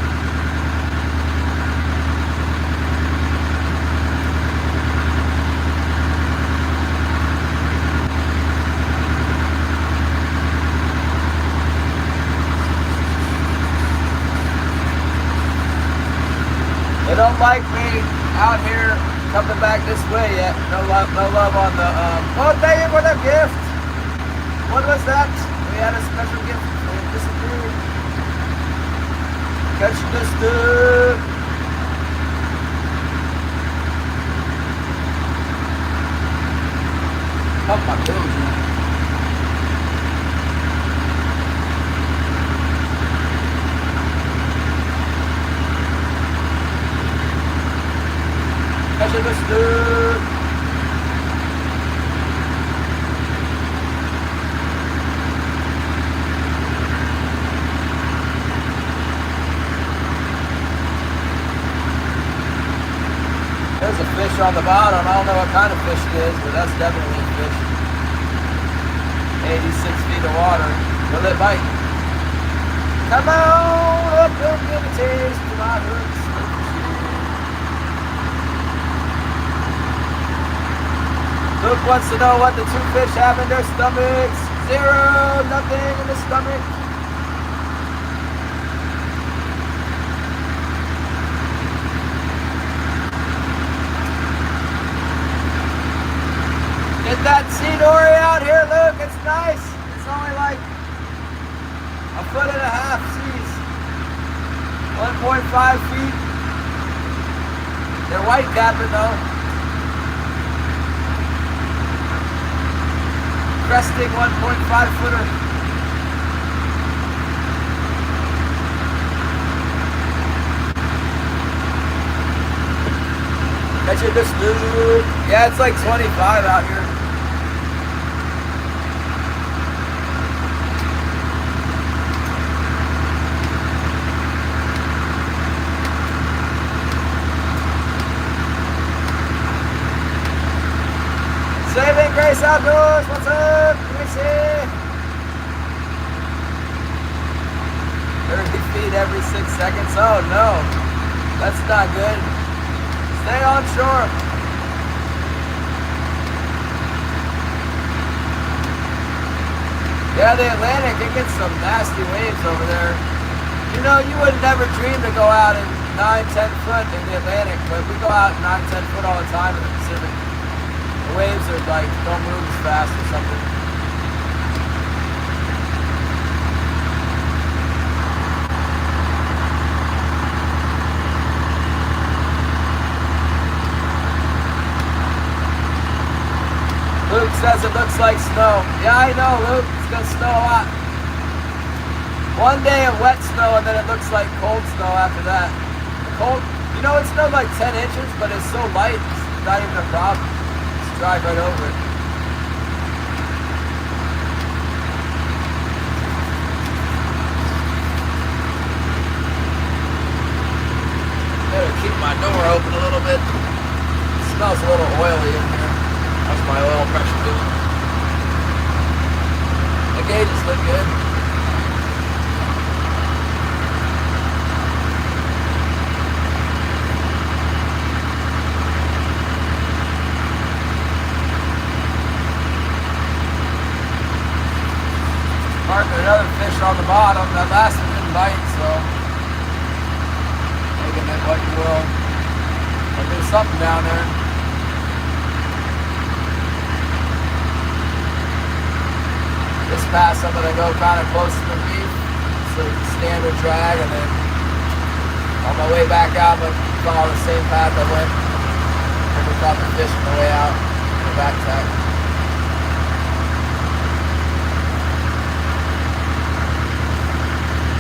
They don't like me out here coming back this way yet. No love on the, oh, thank you for the gift. What was that? We had a special gift. It disappeared. Catch this dude. Pump my bills. Catch this dude. There's a fish on the bottom. I don't know what kind of fish it is, but that's definitely a fish. 86 feet of water. Will it bite? Come on up and give a taste to my hooks. Luke wants to know what the two fish have in their stomachs. 0, nothing in the stomach. Get that sea dory out here, Luke. It's nice. It's only like 1.5 foot seas. 1.5 feet. They're white capping though. Cresting 1.5 footer. Catch it this dude. Yeah, it's like 25 out here. Saving Grace Outdoors, what's up, Gracie? 30 feet every 6 seconds, oh no, that's not good. Stay on shore. Yeah, the Atlantic, it gets some nasty waves over there. You know, you would never dream to go out in 9-10 foot in the Atlantic, but we go out 9-10 foot all the time in the Pacific. The waves are like, don't move as fast or something. Luke says it looks like snow. Yeah, I know, Luke. It's gonna snow a lot. One day of wet snow and then it looks like cold snow after that. The cold, you know, it snowed like 10 inches, but it's so light, it's not even a problem. drive right over it. Better keep my door open a little bit. It smells a little oily in here. How's my oil pressure doing? The gauges look good. Marking another fish on the bottom. That last one didn't bite, so taking that what you will. But there's something down there. This pass I'm gonna go kind of close to the reef, so standard drag, and then on my way back out, I'm gonna follow the same path I went. And we caught the fish on the way out in the back tack.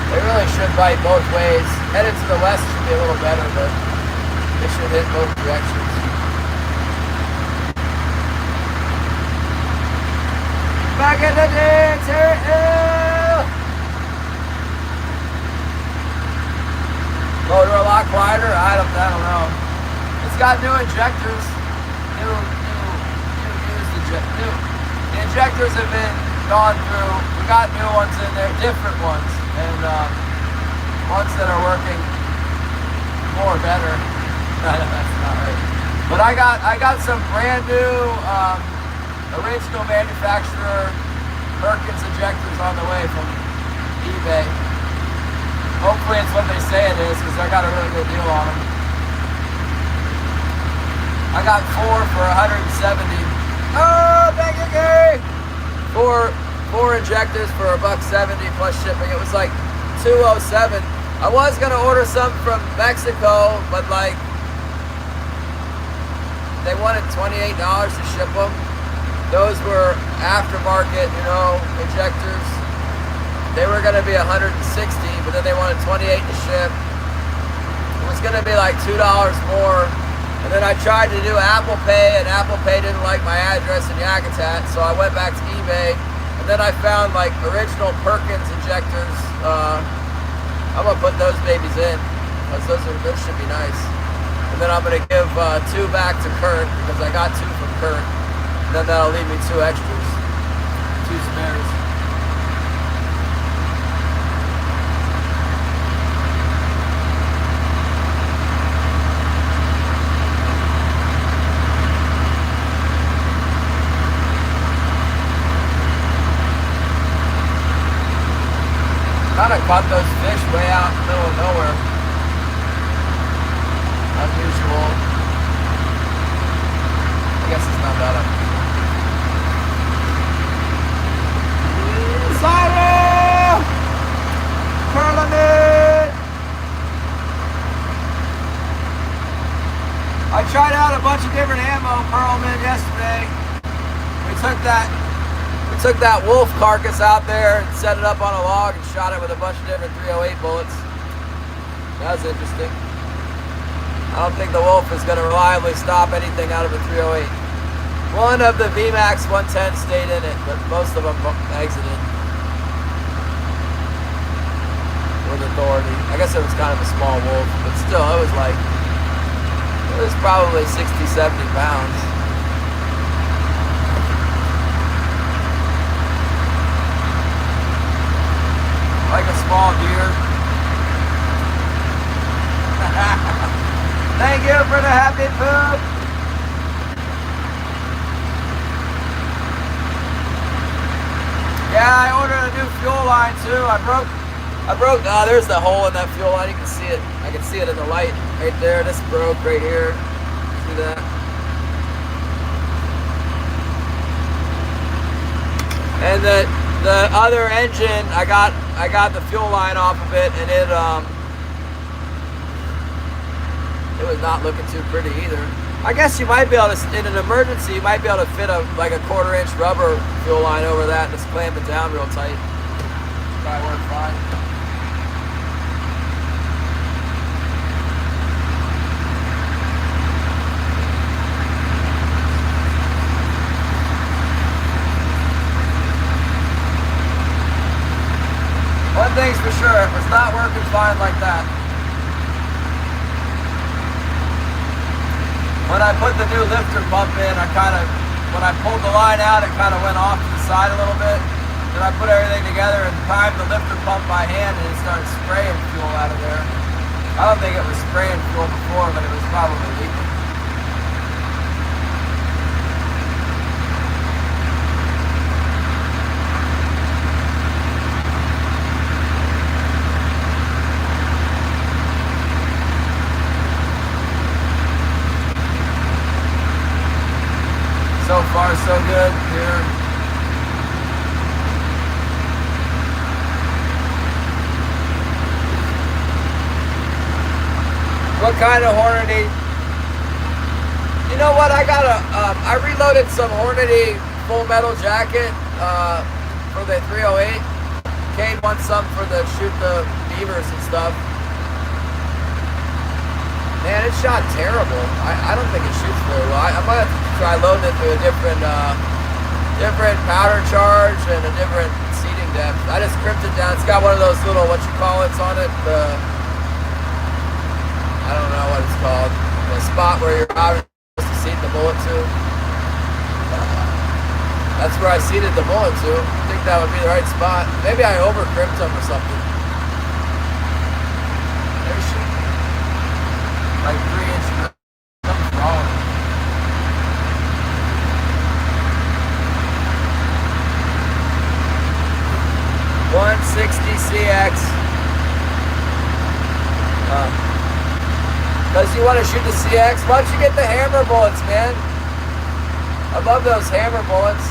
They really should bite both ways. Headed to the west should be a little better, but they should hit both directions. Back in the dance, here. Motor a lot quieter? I don't know. It's got new injectors. The injectors have been gone through. We got new ones in there, different ones. And ones that are working more better. That's not right. But I got some brand new original manufacturer Perkins injectors on the way from eBay. Hopefully it's what they say it is, because I got a really good deal on them. I got 4 for $170. Oh, thank you, Gary. Four injectors for $1.70 plus shipping. It was like $207. I was gonna order some from Mexico, but like they wanted $28 to ship them. Those were aftermarket, injectors. They were gonna be $160, but then they wanted $28 to ship. It was gonna be like $2 more. And then I tried to do Apple Pay, and Apple Pay didn't like my address in Yakutat, so I went back to eBay. And then I found like original Perkins injectors. I'm gonna put those babies in, because those should be nice. And then I'm gonna give 2 back to Kurt, because I got 2 from Kurt. And then that'll leave me 2 extras, 2 spares. Kind of caught those fish way out in the middle of nowhere. Unusual. I guess it's not that unusual. Sorry! Curling it! I tried out a bunch of different ammo Perlman yesterday. We took that wolf carcass out there and set it up on a log and shot it with a bunch of different 308 bullets. That was interesting. I don't think the wolf is going to reliably stop anything out of a 308. One of the VMAX 110 stayed in it, but most of them exited with authority. I guess it was kind of a small wolf, but still, it was probably 60, 70 pounds. Like a small deer. Thank you for the happy poop. Yeah, I ordered a new fuel line too. I broke, there's the hole in that fuel line. You can see it. I can see it in the light right there. This broke right here. See that? And the other engine, I got the fuel line off of it, and it was not looking too pretty either. I guess you might be able to, in an emergency, you might be able to fit like a 1/4-inch rubber fuel line over that and just clamp it down real tight. Probably work fine. thing's for sure, it was not working fine like that. When I put the new lifter pump in, when I pulled the line out, it kind of went off to the side a little bit. Then I put everything together and primed the lifter pump by hand, and it started spraying fuel out of there. I don't think it was spraying fuel before, but it was probably leaking. So far, so good here. What kind of Hornady? You know what? I reloaded some Hornady full metal jacket for the 308. Kane wants some for the shoot the beavers and stuff. Man, it shot terrible. I don't think it shoots very well. I might have to try loading it through a different powder charge and a different seating depth. I just crimped it down. It's got one of those little, what you call it's on it, I don't know what it's called. The spot where you're supposed to seat the bullet to. That's where I seated the bullet to. I think that would be the right spot. Maybe I over crimped them or something. They're shooting like 3 inches. Something's wrong. $160CX. Because you want to shoot the CX? Why don't you get the hammer bullets, man? I love those hammer bullets.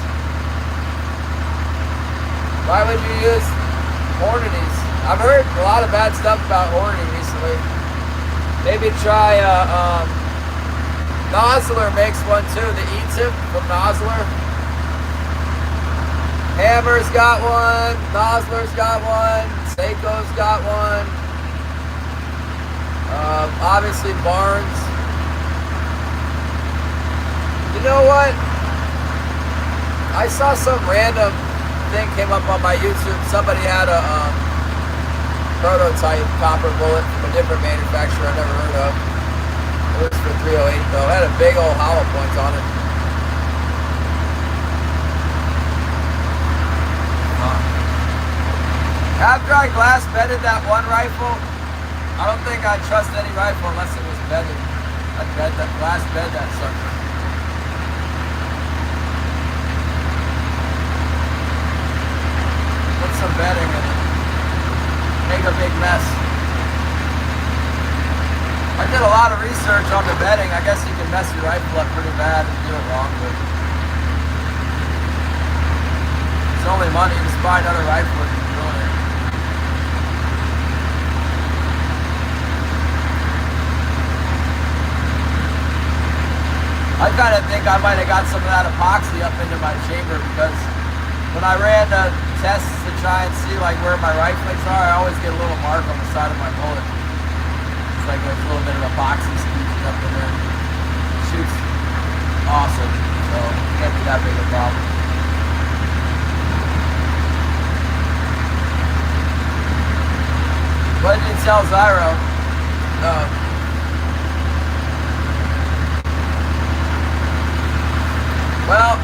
Why would you use Hornadys? I've heard a lot of bad stuff about Hornady recently. Maybe try, Nosler makes one too, the E-tip from Nosler. Hammer's got one, Nosler's got one, Seiko's got one. Obviously Barnes. You know what? I saw some random thing came up on my YouTube. Somebody had a prototype copper bullet from a different manufacturer I never heard of. It was for 308 though. It had a big old hollow point on it. After I glass bedded that one rifle, I don't think I'd trust any rifle unless it was bedded. I'd glass bed that sucker. Put some bedding in it. Make a big mess. I did a lot of research on the bedding. I guess you can mess your rifle up pretty bad and do it wrong, but it's only money. Just buy another rifle if you're doing it. I kind of think I might have got some of that epoxy up into my chamber because when I ran the tests to try and see like where my riflings are, I always get a little mark on the side of my bullet. It's like there's a little bit of epoxy squeezing up in there. It shoots awesome, so it can't be that big a problem. What did you tell Zyro? Well,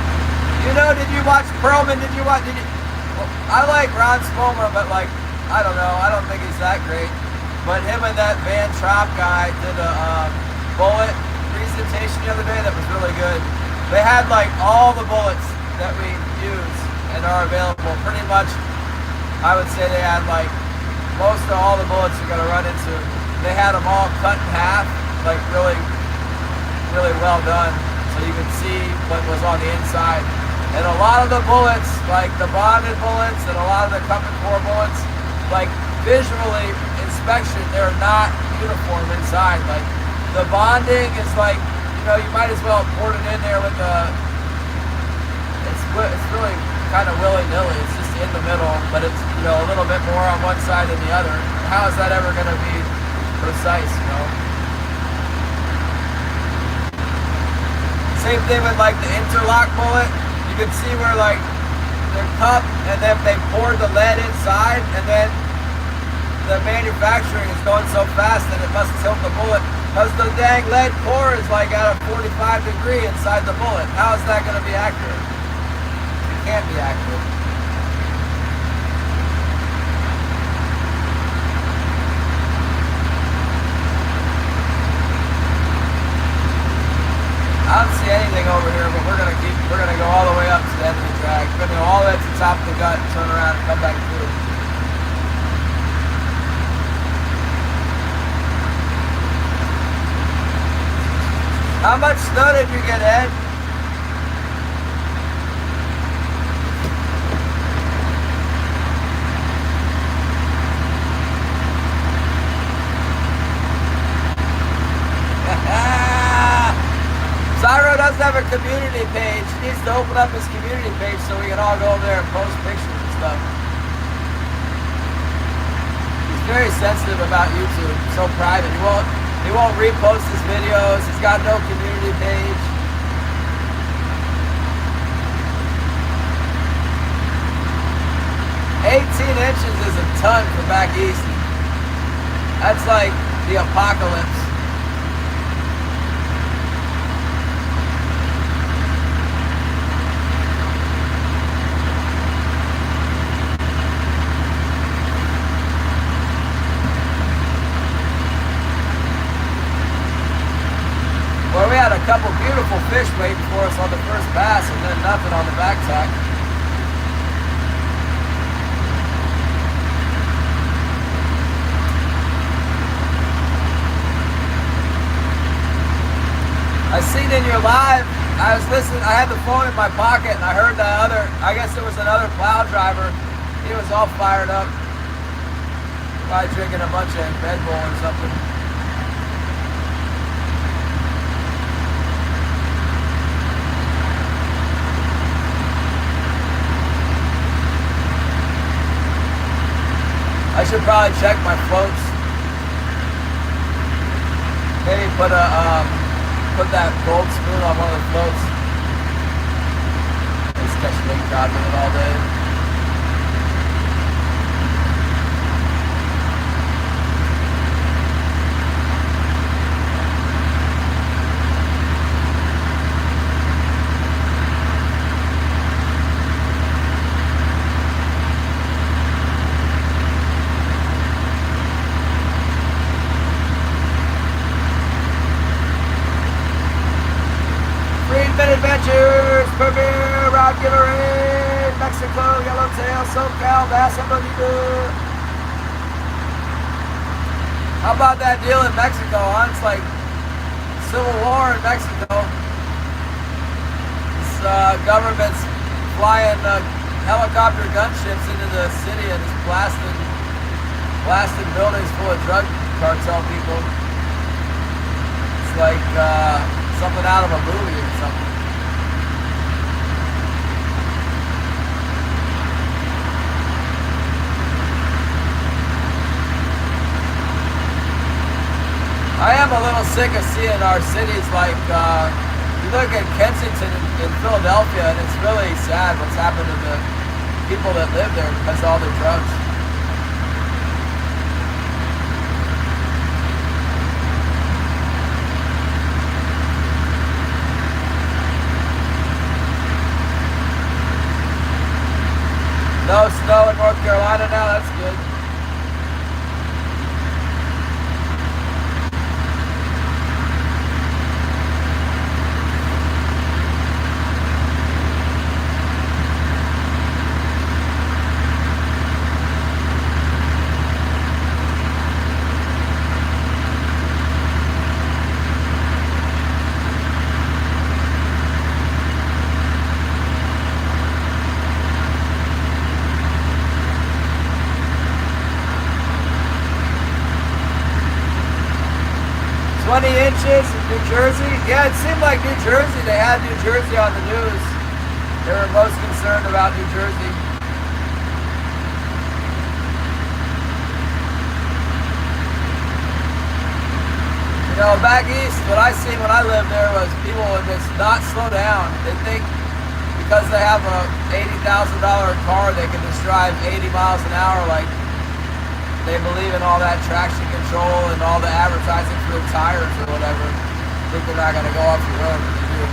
you know, did you watch Perlman? Well, I like Ron Spomer, but like, I don't know. I don't think he's that great. But him and that Van Trapp guy did a bullet presentation the other day that was really good. They had like all the bullets that we use and are available. Pretty much, I would say they had like most of all the bullets you're going to run into. They had them all cut in half, like really, really well done. So you could see what was on the inside. And a lot of the bullets, like the bonded bullets and a lot of the cup and core bullets, like visually, inspection, they're not uniform inside. Like the bonding is like, you know, you might as well pour it in there with the, it's really kind of willy-nilly. It's just in the middle, but it's, you know, a little bit more on one side than the other. How is that ever going to be precise, you know? Same thing with like the interlock bullet. You can see where like they're cupped and then they poured the lead inside and then the manufacturing is going so fast that it must tilt the bullet, because the dang lead core is like at a 45 degree inside the bullet. How is that going to be accurate? It can't be accurate. I don't see anything over here, but we're gonna go all the way up to the end of the drag. We're gonna go all the way to the top of the gut, turn around and come back through. How much snow did you get, Ed? Zyro doesn't have a community page. He needs to open up his community page so we can all go over there and post pictures and stuff. He's very sensitive about YouTube. So private. He won't repost his videos. He's got no community page. $18 inches is a ton for back east. That's like the apocalypse. Well, we had a couple beautiful fish waiting for us on the first pass and then nothing on the back tack. I seen in your live, I was listening, I had the phone in my pocket and I heard that other, I guess it was another plow driver. He was all fired up. Probably drinking a bunch of Red Bull or something. I should probably check my floats. Maybe put that gold spoon on one of the floats. Just catch big trout with it all day. Adventures, Premier, Rob Giveaway, Mexico, Yellowtail, SoCal, Bass and Bonita. How about that deal in Mexico, huh? It's like civil war in Mexico. This government's flying helicopter gunships into the city and just blasting buildings full of drug cartel people. It's like something out of a movie or something. I am a little sick of seeing our cities like, you look at Kensington in Philadelphia and it's really sad what's happened to the people that live there because of all the drugs. No snow in North Carolina now, that's good. Inches in New Jersey? Yeah, it seemed like New Jersey, they had New Jersey on the news. They were most concerned about New Jersey. You know, back east, what I seen when I lived there was people would just not slow down. They think because they have a $80,000 car, they can just drive 80 miles an hour like they believe in all that traction control and all the advertising for the tires or whatever. I think they're not going to go off the road when they do.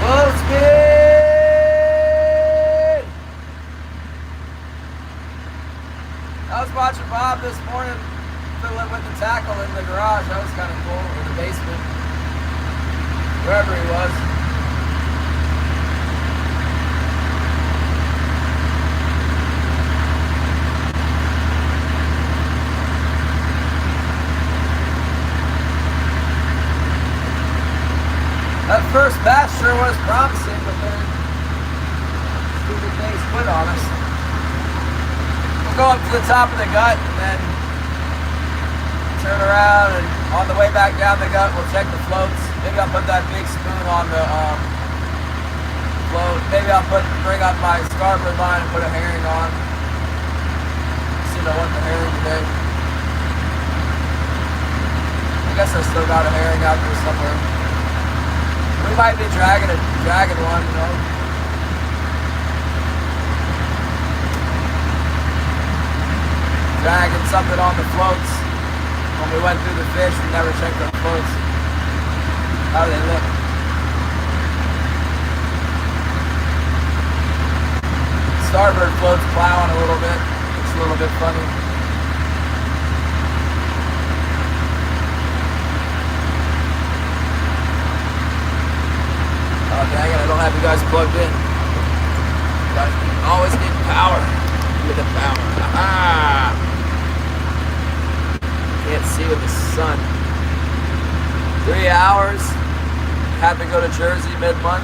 Full speed! I was watching Bob this morning fiddling with the tackle in the garage. That was kind of cool. In the basement. Wherever he was. That first batch sure was promising, but then stupid things quit on us. We'll go up to the top of the gut and then turn around, and on the way back down the gut we'll check the floats. Maybe I'll put that big spoon on the float. Maybe I'll bring up my starboard line and put a herring on. See, I want the herring today. I guess I still got a herring out there somewhere. We might be dragging one, you know. Dragging something on the floats. When we went through the fish, we never checked our floats. How do they look? Starboard float's plowing a little bit. Looks a little bit funny. Oh dang it, I don't have you guys plugged in. You guys always need power. Give me the power. Ah! Can't see with the sun. 3 hours. Had to go to Jersey mid-month.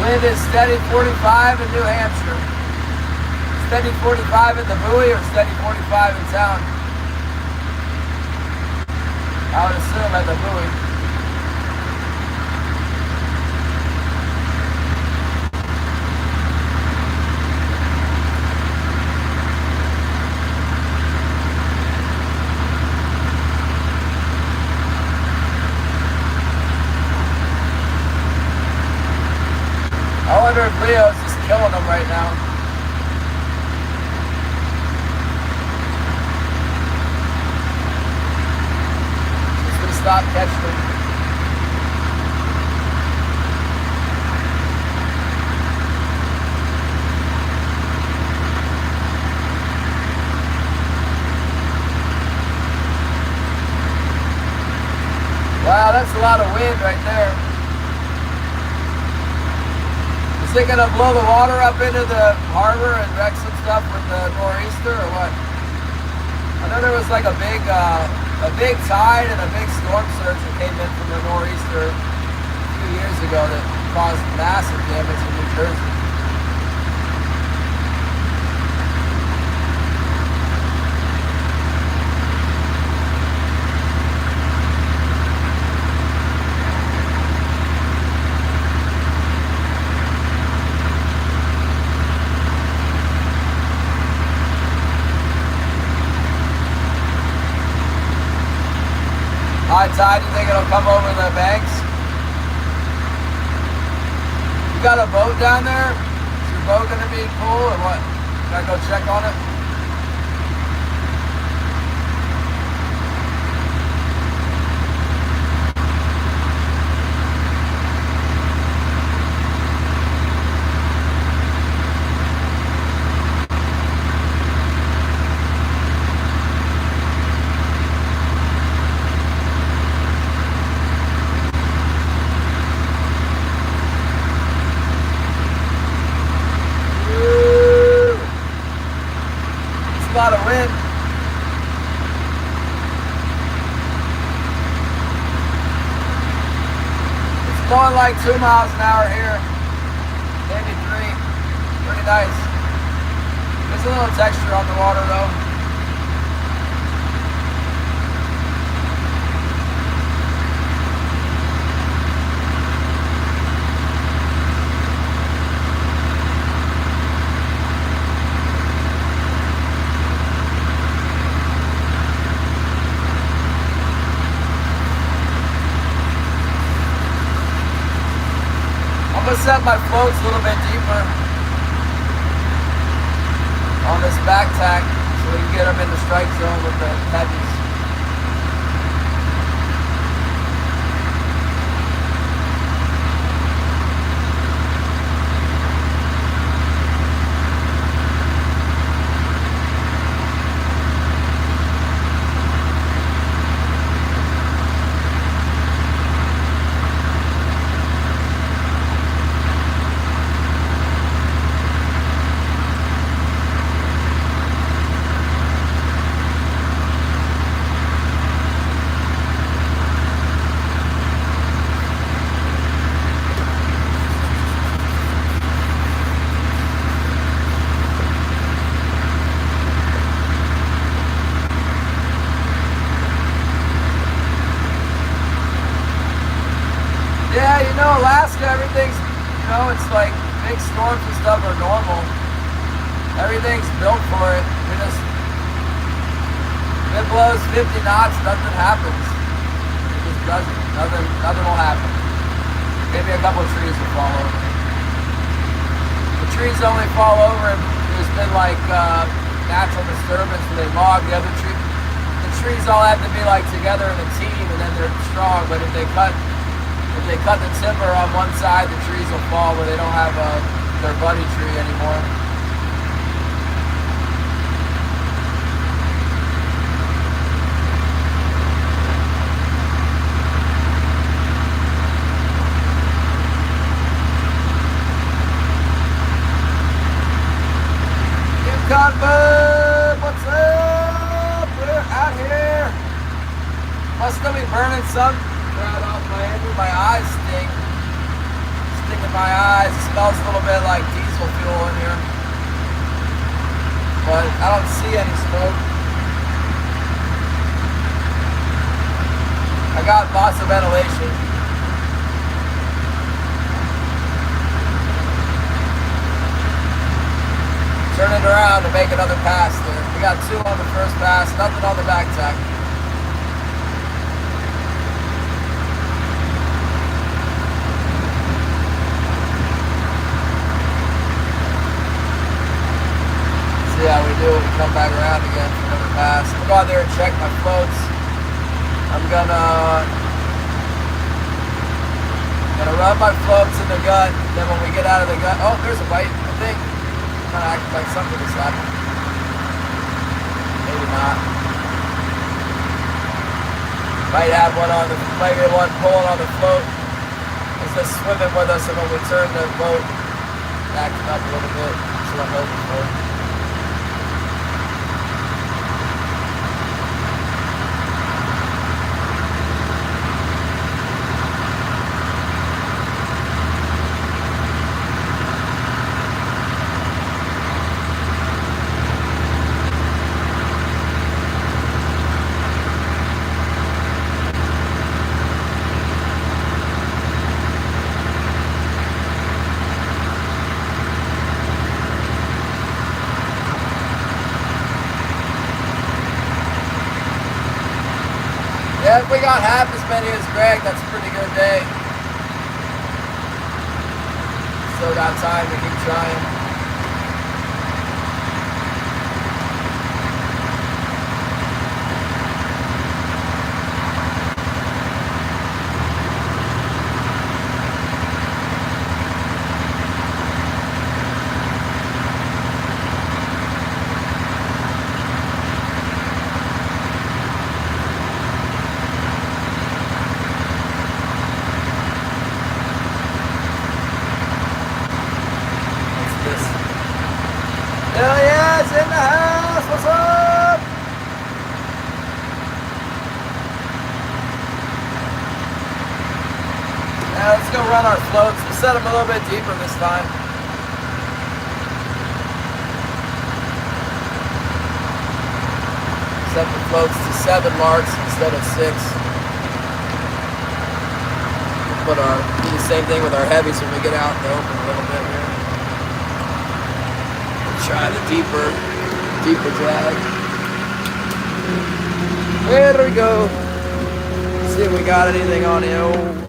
Wind is steady 45 in New Hampshire. Steady 45 at the buoy or steady 45 in town? I would assume at the buoy. I wonder if Leo's just killing them right now. Just gonna stop catching them. Wow, that's a lot of wind right there. Is it gonna blow the water up into the harbor and wreck some stuff with the nor'easter or what? I know there was like a big tide and a big storm surge that came in from the nor'easter a few years ago that caused massive damage in New Jersey. High tide, you think it'll come over the banks? You got a boat down there? Is your boat gonna be full or what? Can I go check on it? lot of wind. It's blowing like 2 miles an hour here, maybe 3. Pretty nice. There's a little texture on the water though. I'm gonna set my floats a little bit deeper on this back tack so we can get them in the strike zone with the heavies. Yeah, you know, Alaska, everything's, you know, it's like big storms and stuff are normal. Everything's built for it. We just, if it blows 50 knots, nothing happens. It just doesn't. Nothing will happen. Maybe a couple of trees will fall over. The trees only fall over if there's been like natural disturbance where they log the other tree. The trees all have to be like together in a team and then they're strong, but if they cut the timber on one side, the trees will fall where they don't have their buddy tree anymore. Yukon Bud, what's up? We're out here. Must still be burning sun right off my head. My eyes sting. Sting in my eyes. It smells a little bit like diesel fuel in here. But I don't see any smoke. I got lots of ventilation. Turn it around to make another pass there. We got 2 on the first pass, nothing on the back tack. See how we do when we come back around again for another pass. I'll go out there and check my floats. I'm gonna run my floats in the gut. Then when we get out of the gut, oh, there's a bite, I think. Kind of acting like something just happened. Maybe not. Might have one on the, might get one pulling on the float. It's just swimming with us, and when we turn the boat, acting up a little bit. That's what I'm hoping for. Yeah, if we got half as many as Greg, that's a pretty good day. Still got time to keep trying. Hell yeah, it's in the house. What's up? run our floats. We'll set them a little bit deeper this time. Set the floats to 7 marks instead of 6. We'll do the same thing with our heavies when we get out in the open a little bit here. We'll try the deeper drag. There we go. Let's see if we got anything on the old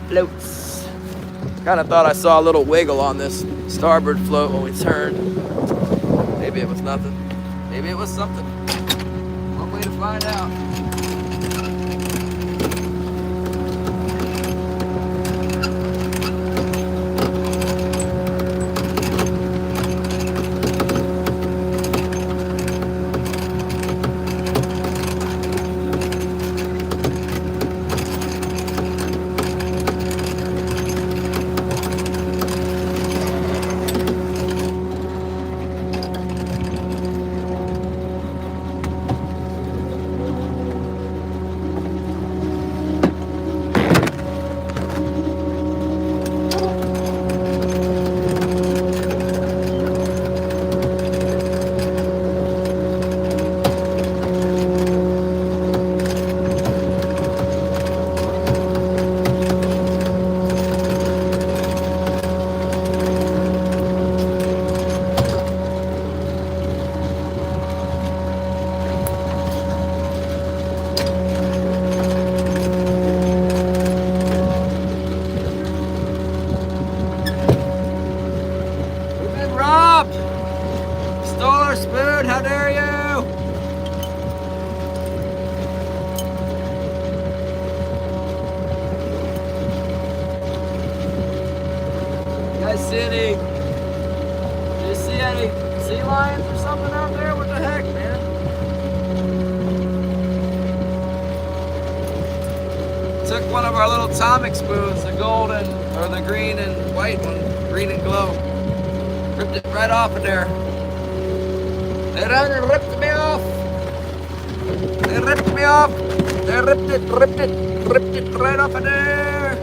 floats. Kind of thought I saw a little wiggle on this starboard float when we turned. Maybe it was nothing. Maybe it was something. One way to find out. How dare you? You guys see any? Do you see any sea lions or something out there? What the heck, man? Took one of our little tonic spoons, the golden or the green and white one, green and glow. Ripped it right off of there. They ran and ripped me off. They ripped me off. They ripped it right off of there.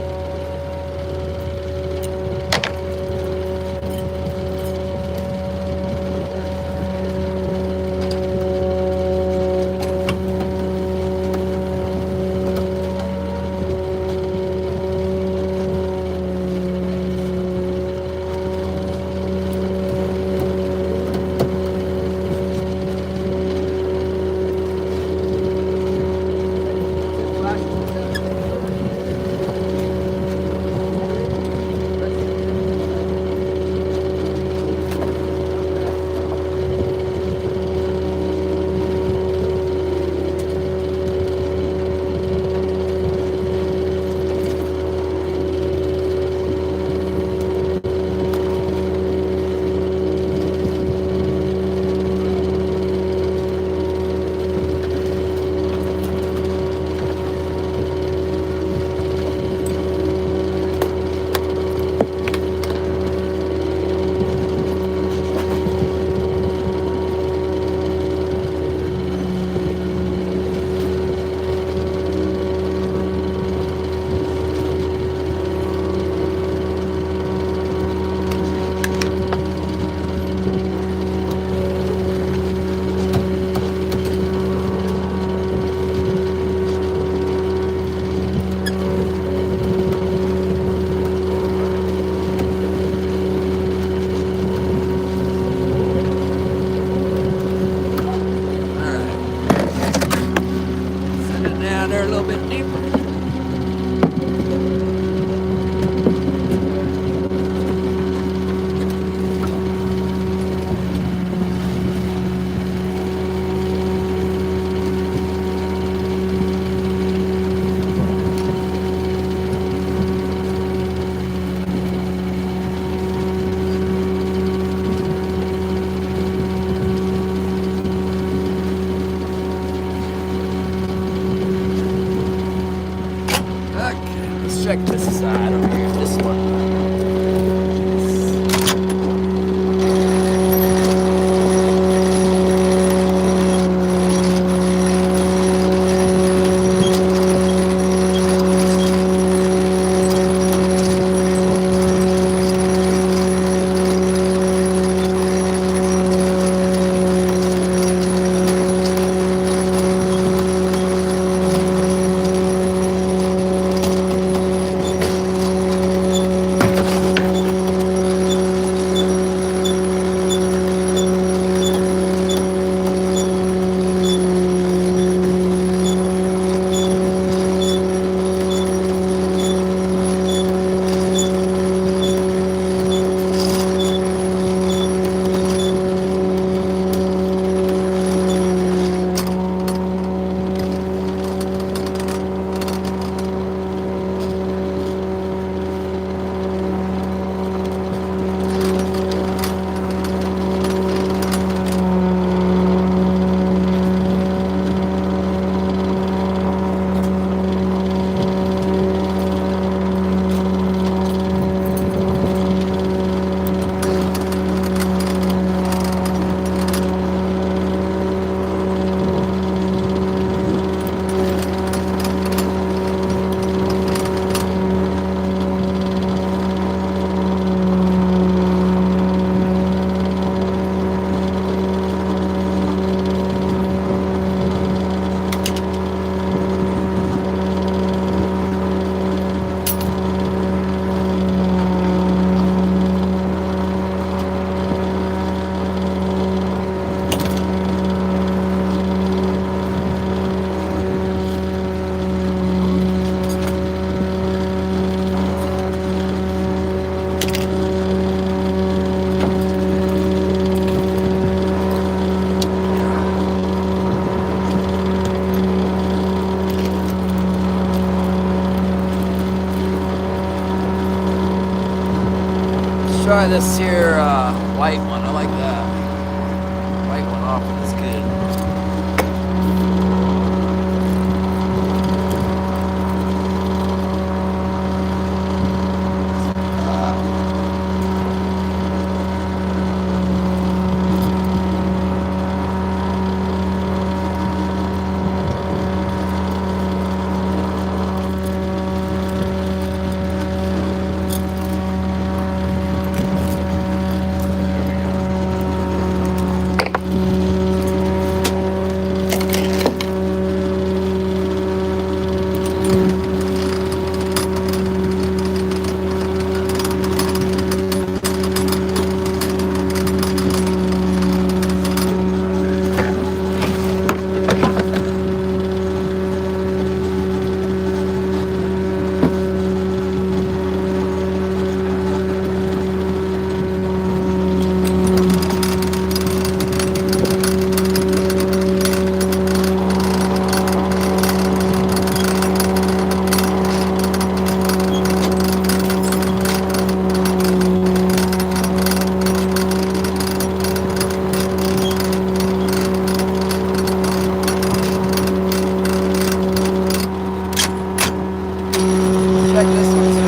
try this here white one. I like that. White one off is good. Check this one too.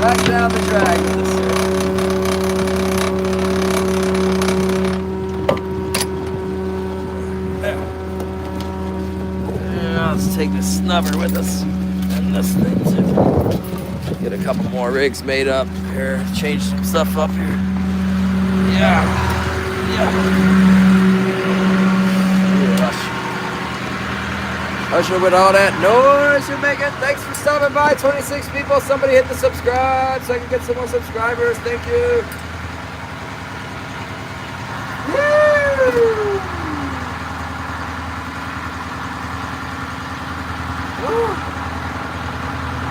Back down the drag with this here. Yeah, let's take this snubber with us and this thing too. Get a couple more rigs made up here. Change some stuff up here. Yeah. Usher with all that noise you're making. Thanks for stopping by. 26 people. Somebody hit the subscribe so I can get some more subscribers. Thank you. Woo! Woo!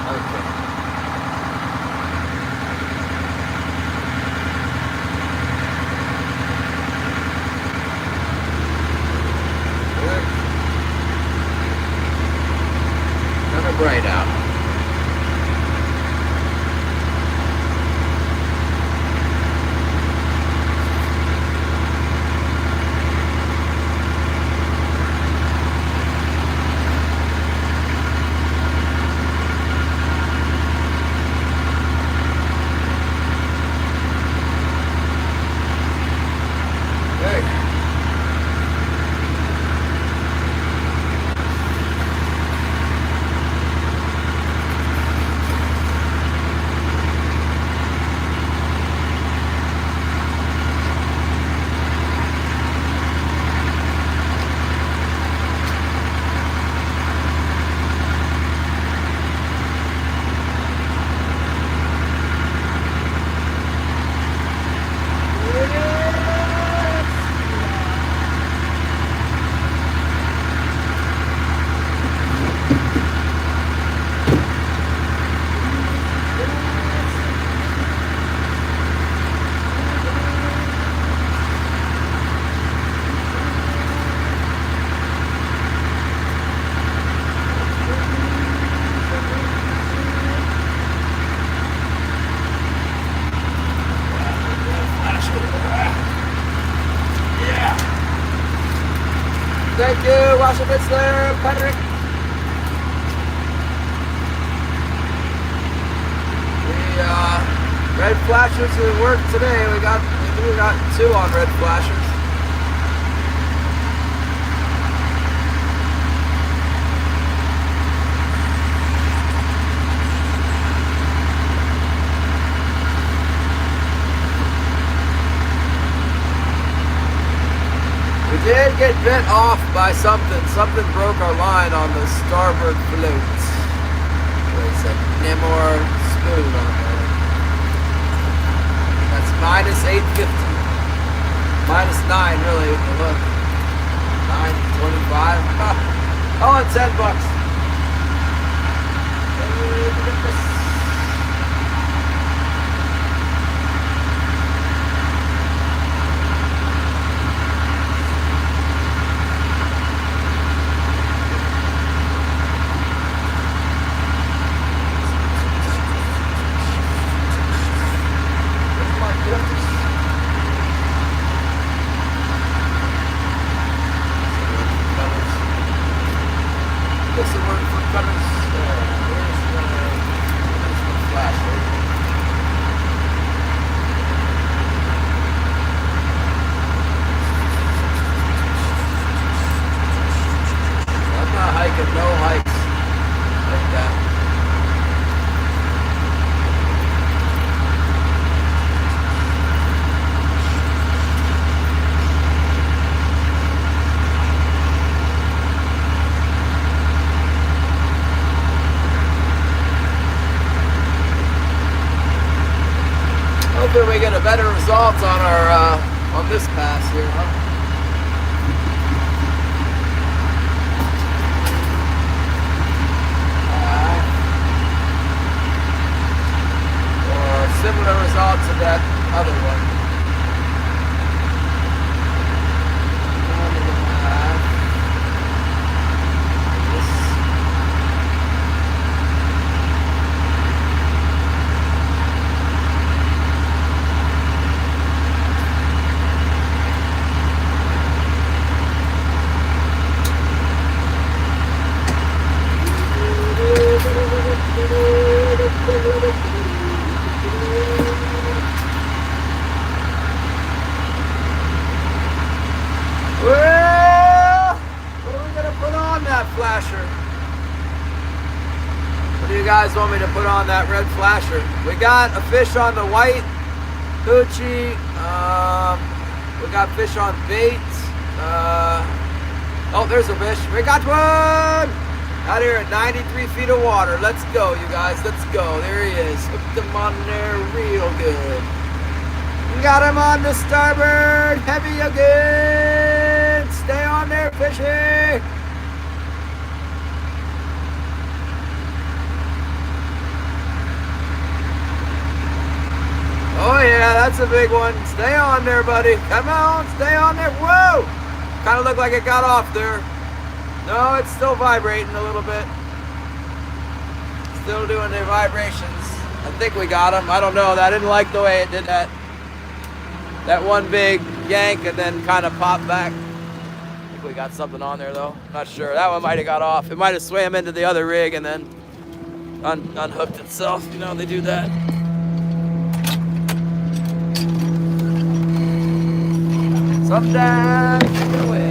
Okay. Kind of bright out. crushing bits there, Patrick. The red flashers that worked today. We got 2 on red flashers. We did get bit off by something. Something broke our line on the starboard float. There's a Nemor spoon on there. That's minus 850. Minus 9 really, if you look. 925. Oh, and $10. Hoping we get a better result on our on this pass here, huh? Or similar results to that other one. Well, what are we gonna put on that flasher? What do you guys want me to put on that red flasher? We got a fish on the white hoochie. We got fish on bait. Oh, there's a fish. We got one! Out here at 93 feet of water. Let's go, you guys. Let's go. There he is. Hooked him on there real good. Got him on the starboard. Heavy again. Stay on there, fishy. Oh yeah, that's a big one. Stay on there, buddy. Come on, stay on there. Whoa! Kind of looked like it got off there. No, it's still vibrating a little bit. Still doing the vibrations. I think we got him. I don't know. I didn't like the way it did that. That one big yank and then kind of popped back. I think we got something on there though. Not sure. That one might have got off. It might have swam into the other rig and then unhooked itself. You know, they do that. Sometimes get away.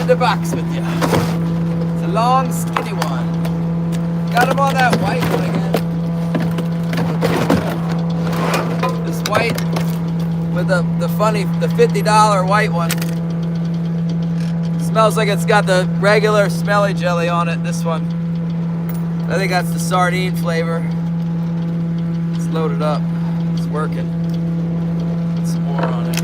The box with you. It's a long, skinny one. Got him on that white one again. This white with the $50 white one. Smells like it's got the regular smelly jelly on it, this one. I think that's the sardine flavor. It's loaded up. It's working. Put some more on it.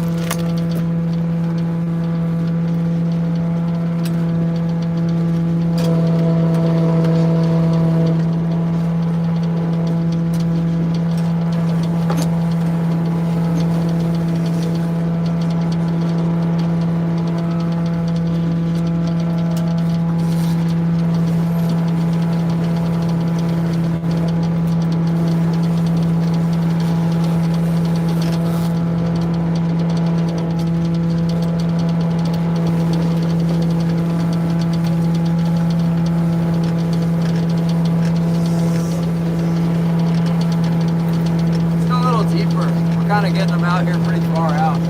Kind of getting them out here pretty far out.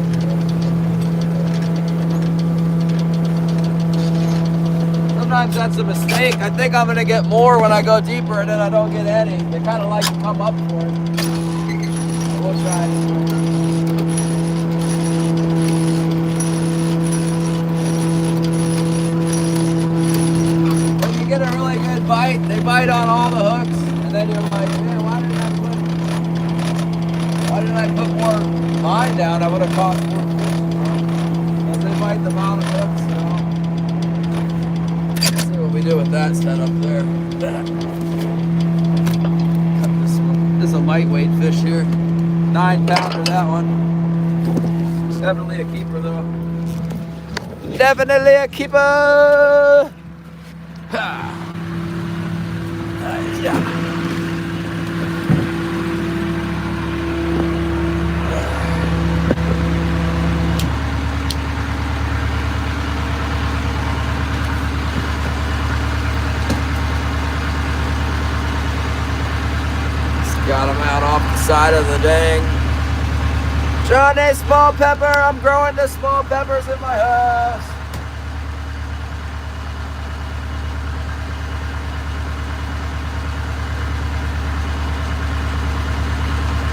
Sometimes that's a mistake. I think I'm going to get more when I go deeper and then I don't get any. They kind of like to come up for it. So we'll try. When you get a really good bite, they bite on all the hooks and then you're like, man, why didn't I put more line down? I would have caught more fish. As they bite them out of hooks, let's see what we do with that setup there. This is a lightweight fish here. 9-pounder, that one. Definitely a keeper though. Definitely a keeper! Ha! Yeah. Got them out off the side of the dang. Johnny Small Pepper, I'm growing the small peppers in my house.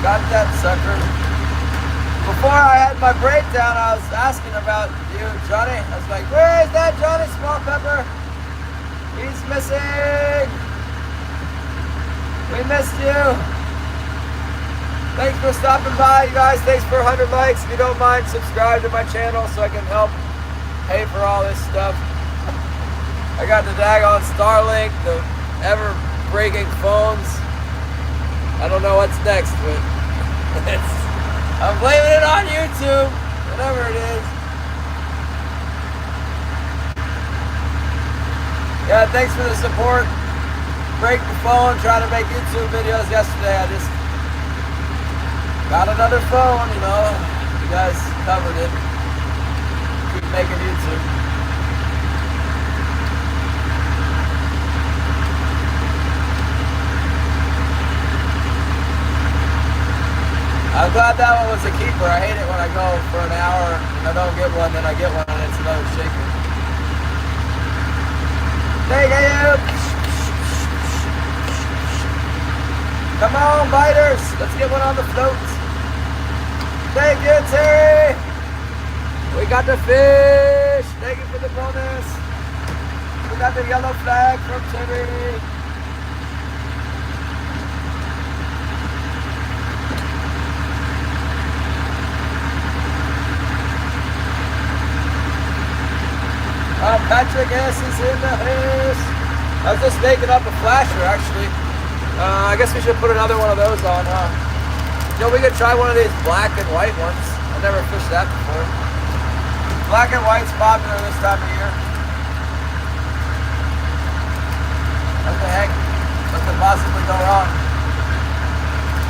Got that sucker. Before I had my breakdown, I was asking about you, Johnny. I was like, where is that Johnny Small Pepper? He's missing. We missed you. Thanks for stopping by, you guys. Thanks for 100 likes. If you don't mind, subscribe to my channel so I can help pay for all this stuff. I got the daggone Starlink, the ever-breaking phones. I don't know what's next, but I'm blaming it on YouTube, whatever it is. Yeah, thanks for the support. Break the phone, trying to make YouTube videos yesterday. I just got another phone, you know. You guys covered it. Keep making YouTube. I'm glad that one was a keeper. I hate it when I go for an hour and I don't get one, then I get one and it's another shaker. Thank you! Come on, biters! Let's get one on the float. Thank you, Terry! We got the fish! Thank you for the bonus! We got the yellow flag from Terry! Patrick S. is in the house! I was just making up a flasher, actually. I guess we should put another one of those on, huh? You know, we could try one of these black and white ones. I've never fished that before. Black and white's popular this time of year. What the heck? What could possibly go wrong?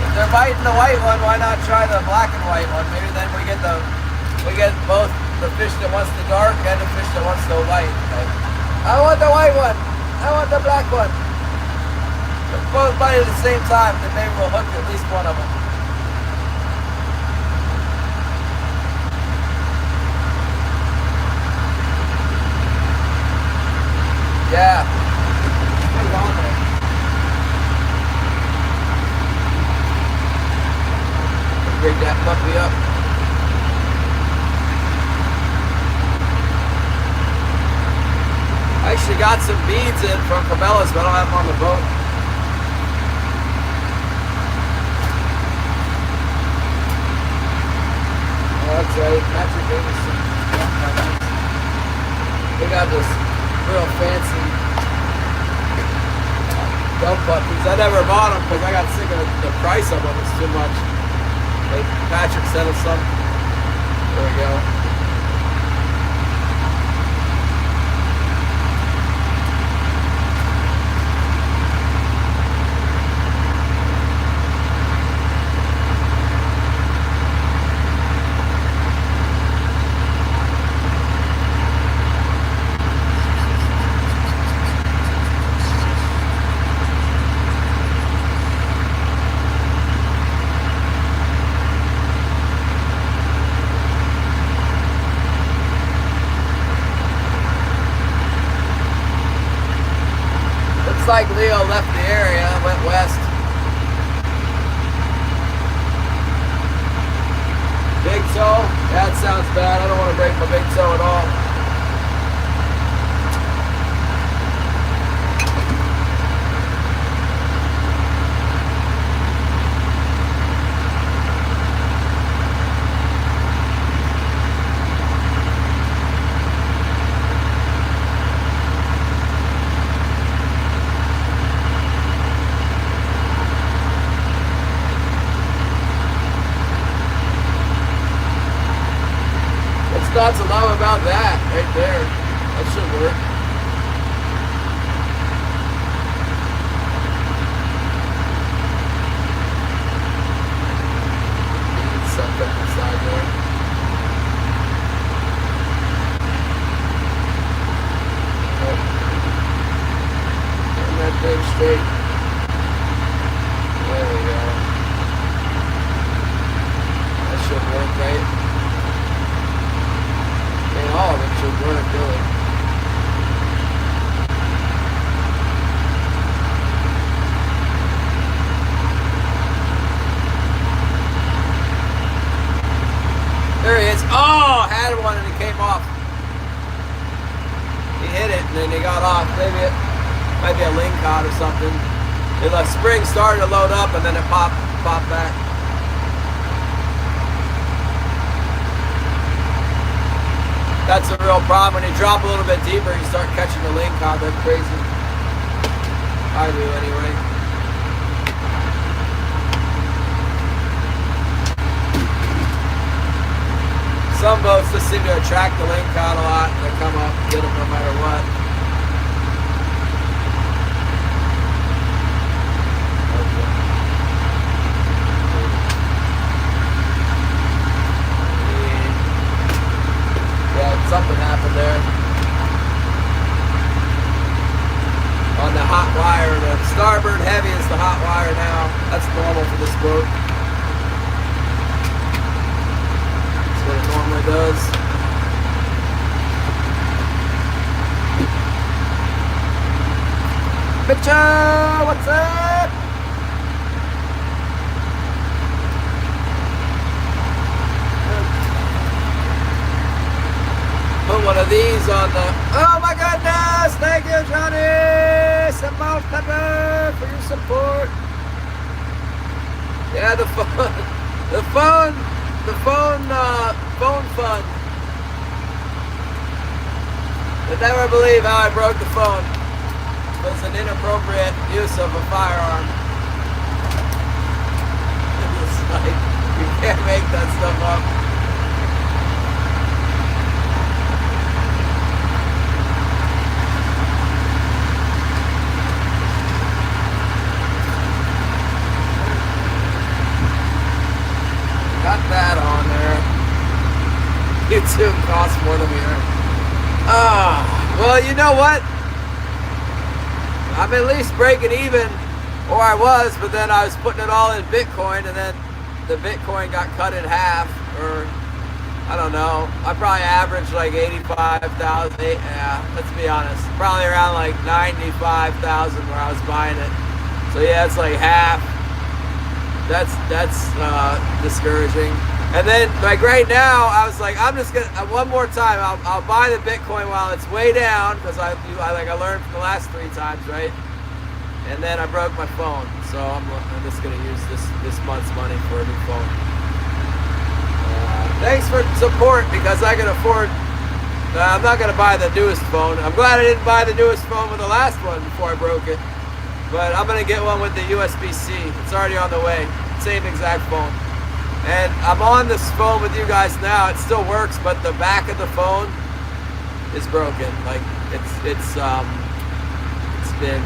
If they're biting the white one, why not try the black and white one? Maybe then we get both the fish that wants the dark and the fish that wants the white. Like, I want the white one. I want the black one. Both bite at the same time, then maybe we'll hook at least one of them. Yeah. Put it on there. Break that puppy up. actually got some beads in from Cabela's, but I don't have them on the boat. Oh, that's right, Patrick Davison. They got this real fancy dump puppies. I never bought them because I got sick of the price of them. It's too much. Like Patrick sent us some. There we go. Looks like Leo left the area, went west. Big toe? That sounds bad. I don't want to break my big toe at all. What's not to love about that right there? That should work. Something inside there. Turn that thing straight. There we go. That should work, right? All of it should work, really. There he is. Oh, had one and it came off. He hit it and then he got off. Maybe it might be a lingcod or something. The spring started to load up and then it popped back. That's a real problem. When you drop a little bit deeper, you start catching the lingcod like crazy. I do anyway. Some boats just seem to attract the lingcod a lot. They come up and get them no matter what. Something happened there. On the hot wire, the starboard heavy is the hot wire now. That's normal for this boat. That's what it normally does. Bitcha, what's up? Put one of these on the... Oh my goodness! Thank you, Johnny! Some more pepper for your support. Yeah, the phone fun. You'll never believe how I broke the phone. It was an inappropriate use of a firearm. It's like, you can't make that stuff up. Got that on there. YouTube costs more than we earn. Well, you know what? I'm at least breaking even, or I was, but then I was putting it all in Bitcoin, and then the Bitcoin got cut in half, or I don't know. I probably averaged like 85,000. Yeah, let's be honest. Probably around like 95,000 where I was buying it. So yeah, it's like half. That's discouraging. And then, like right now, I was like, I'm just gonna one more time. I'll buy the Bitcoin while it's way down because I learned from the last 3 times, right? And then I broke my phone, so I'm just gonna use this month's money for a new phone. Thanks for support because I can afford. I'm not gonna buy the newest phone. I'm glad I didn't buy the newest phone with the last one before I broke it. But I'm gonna get one with the USB-C. It's already on the way. Same exact phone. And I'm on this phone with you guys now. It still works, but the back of the phone is broken. Like it's been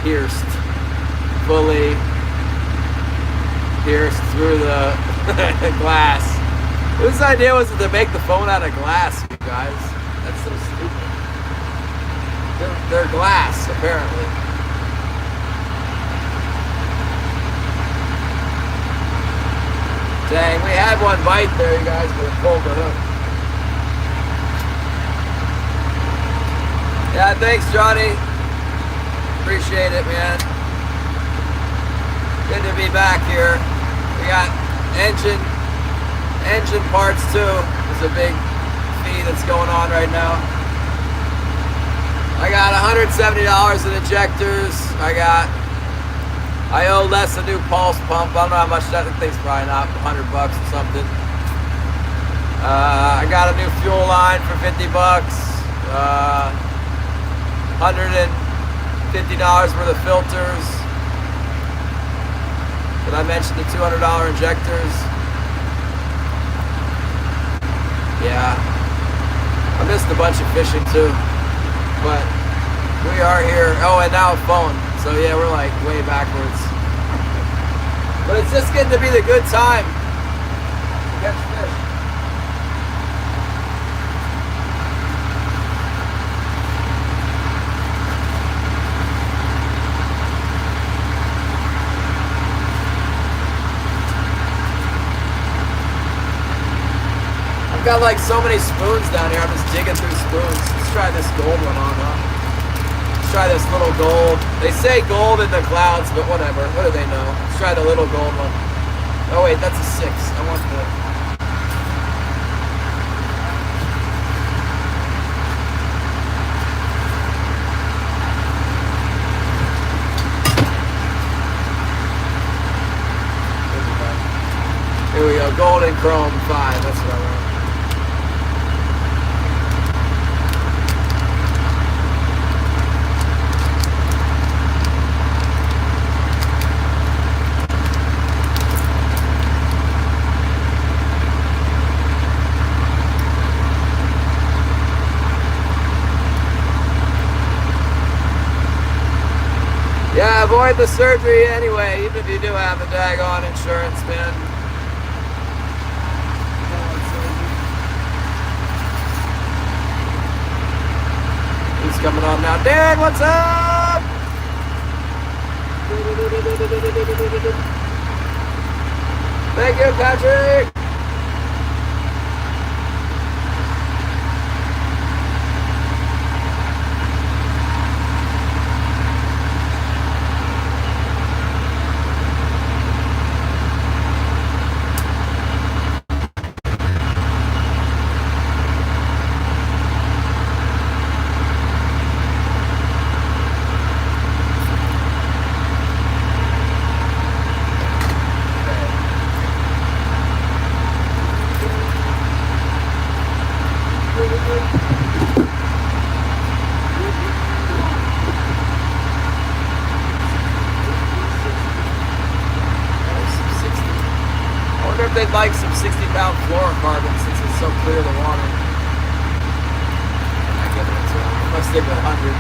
pierced, fully pierced through the glass. Whose idea was it to make the phone out of glass, you guys? That's so stupid. They're glass, apparently. Dang, we had one bite there, you guys, but it pulled the hook. Yeah, thanks, Johnny. Appreciate it, man. Good to be back here. We got engine parts too. There's a big fee that's going on right now. I got $170 in injectors. I owe Les a new pulse pump. I don't know how much that thing's probably not $100 or something. I got a new fuel line for $50. $150 worth of filters. Did I mention the $200 injectors? Yeah. I missed a bunch of fishing too. But we are here. Oh, and now a phone. So yeah, we're like way backwards. But it's just getting to be the good time to catch fish. I've got like so many spoons down here. I'm just digging through spoons. Let's try this gold one on, huh? Try this little gold. They say gold in the clouds, but whatever. What do they know? Let's try the little gold one. Oh wait, that's a 6. I want the... Here we go. Gold and chrome 5. That's what I want. Yeah, avoid the surgery anyway, even if you do have a daggone insurance, man. He's coming on now. Dan, what's up? Thank you, Patrick. They'd like some 60-pound fluorocarbon since it's so clear the water. I'm not giving it to them. I'm gonna stick with 100.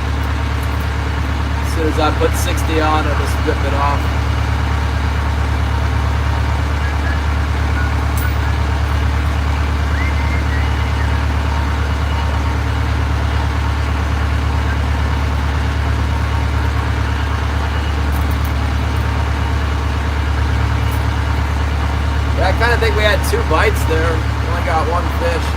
As soon as I put 60 on, I'll just rip it off. I kind of think we had 2 bites there. We only got 1 fish.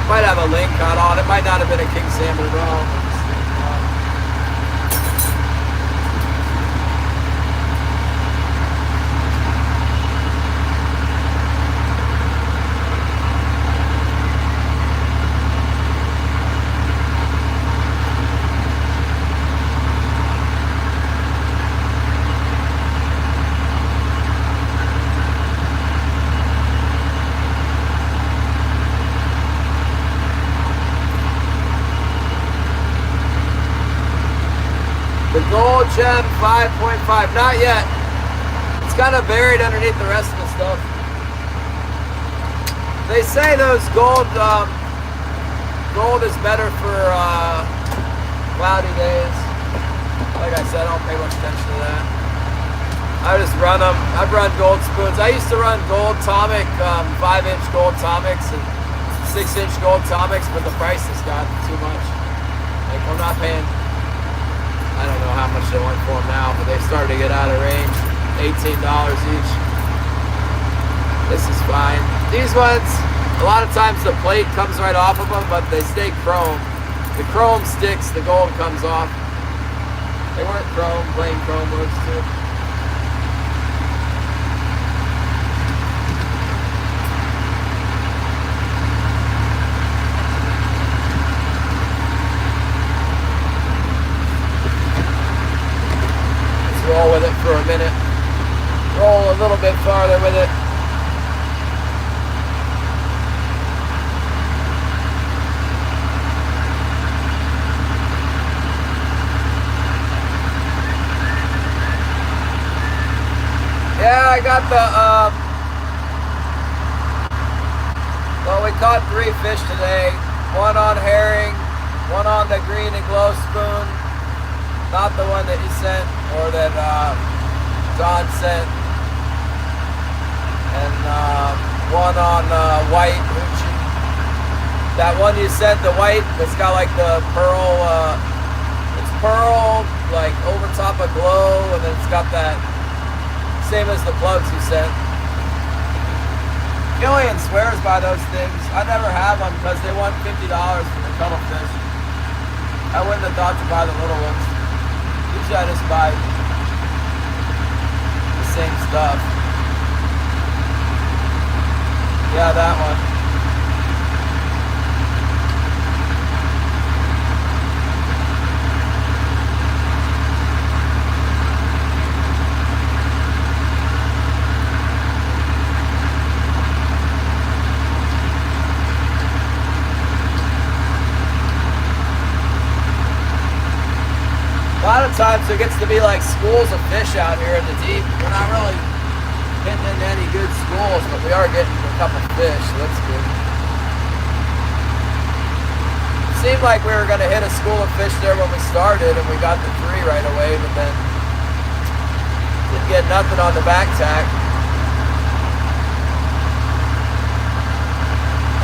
Might have a ling caught on. It might not have been a king salmon at all. Gold gem 5.5. Not yet. It's kind of buried underneath the rest of the stuff. They say those gold is better for cloudy days. Like I said, I don't pay much attention to that. I just run them. I've run gold spoons. I used to run gold Tomic, 5-inch gold Tomics and 6-inch gold Tomics, but the price has gotten too much. Like, I'm not paying, I don't know how much they want for them now, but they started to get out of range. $18 each. This is fine. These ones, a lot of times the plate comes right off of them, but they stay chrome. The chrome sticks, the gold comes off. They weren't chrome, plain chrome works too. Let's roll with it for a minute. Roll a little bit farther with it. Yeah, I got the, well, we caught 3 fish today. One on herring, one on the green and glow spoon. Not the one that you sent, or that John sent. And one on white hoochie. That one you sent, the white, that's got like the pearl, it's pearl, like over top of glow, and then it's got that, same as the plugs you sent. Gillian swears by those things. I never have them because they want $50 for the cuttlefish. I wouldn't have thought to buy the little ones. Usually I just buy the same stuff. Yeah, that one. A lot of times there gets to be like schools of fish out here in the deep. We're not really hitting into any good schools, but we are getting a couple fish, so that's good. It seemed like we were going to hit a school of fish there when we started, and we got the 3 right away, but then didn't get nothing on the back tack.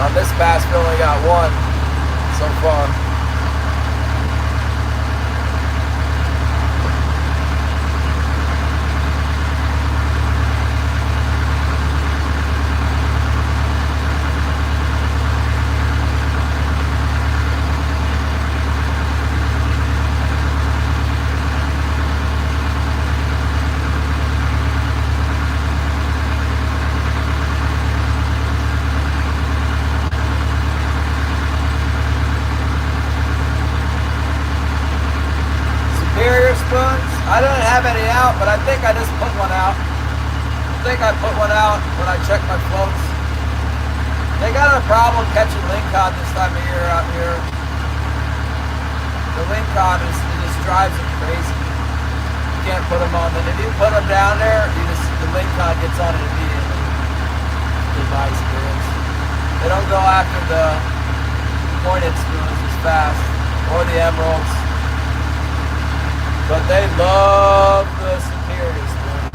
On this bass, we only got 1 so far. I don't have any out, but I think I just put one out. I think I put one out when I checked my floats. They got a problem catching lingcod this time of year out here. The lingcod it just drives them crazy. You can't put them on. And if you put them down there, the lingcod gets on it immediately. In my experience, they don't go after the pointed spoons as fast, or the emeralds. But they love the superior spoon.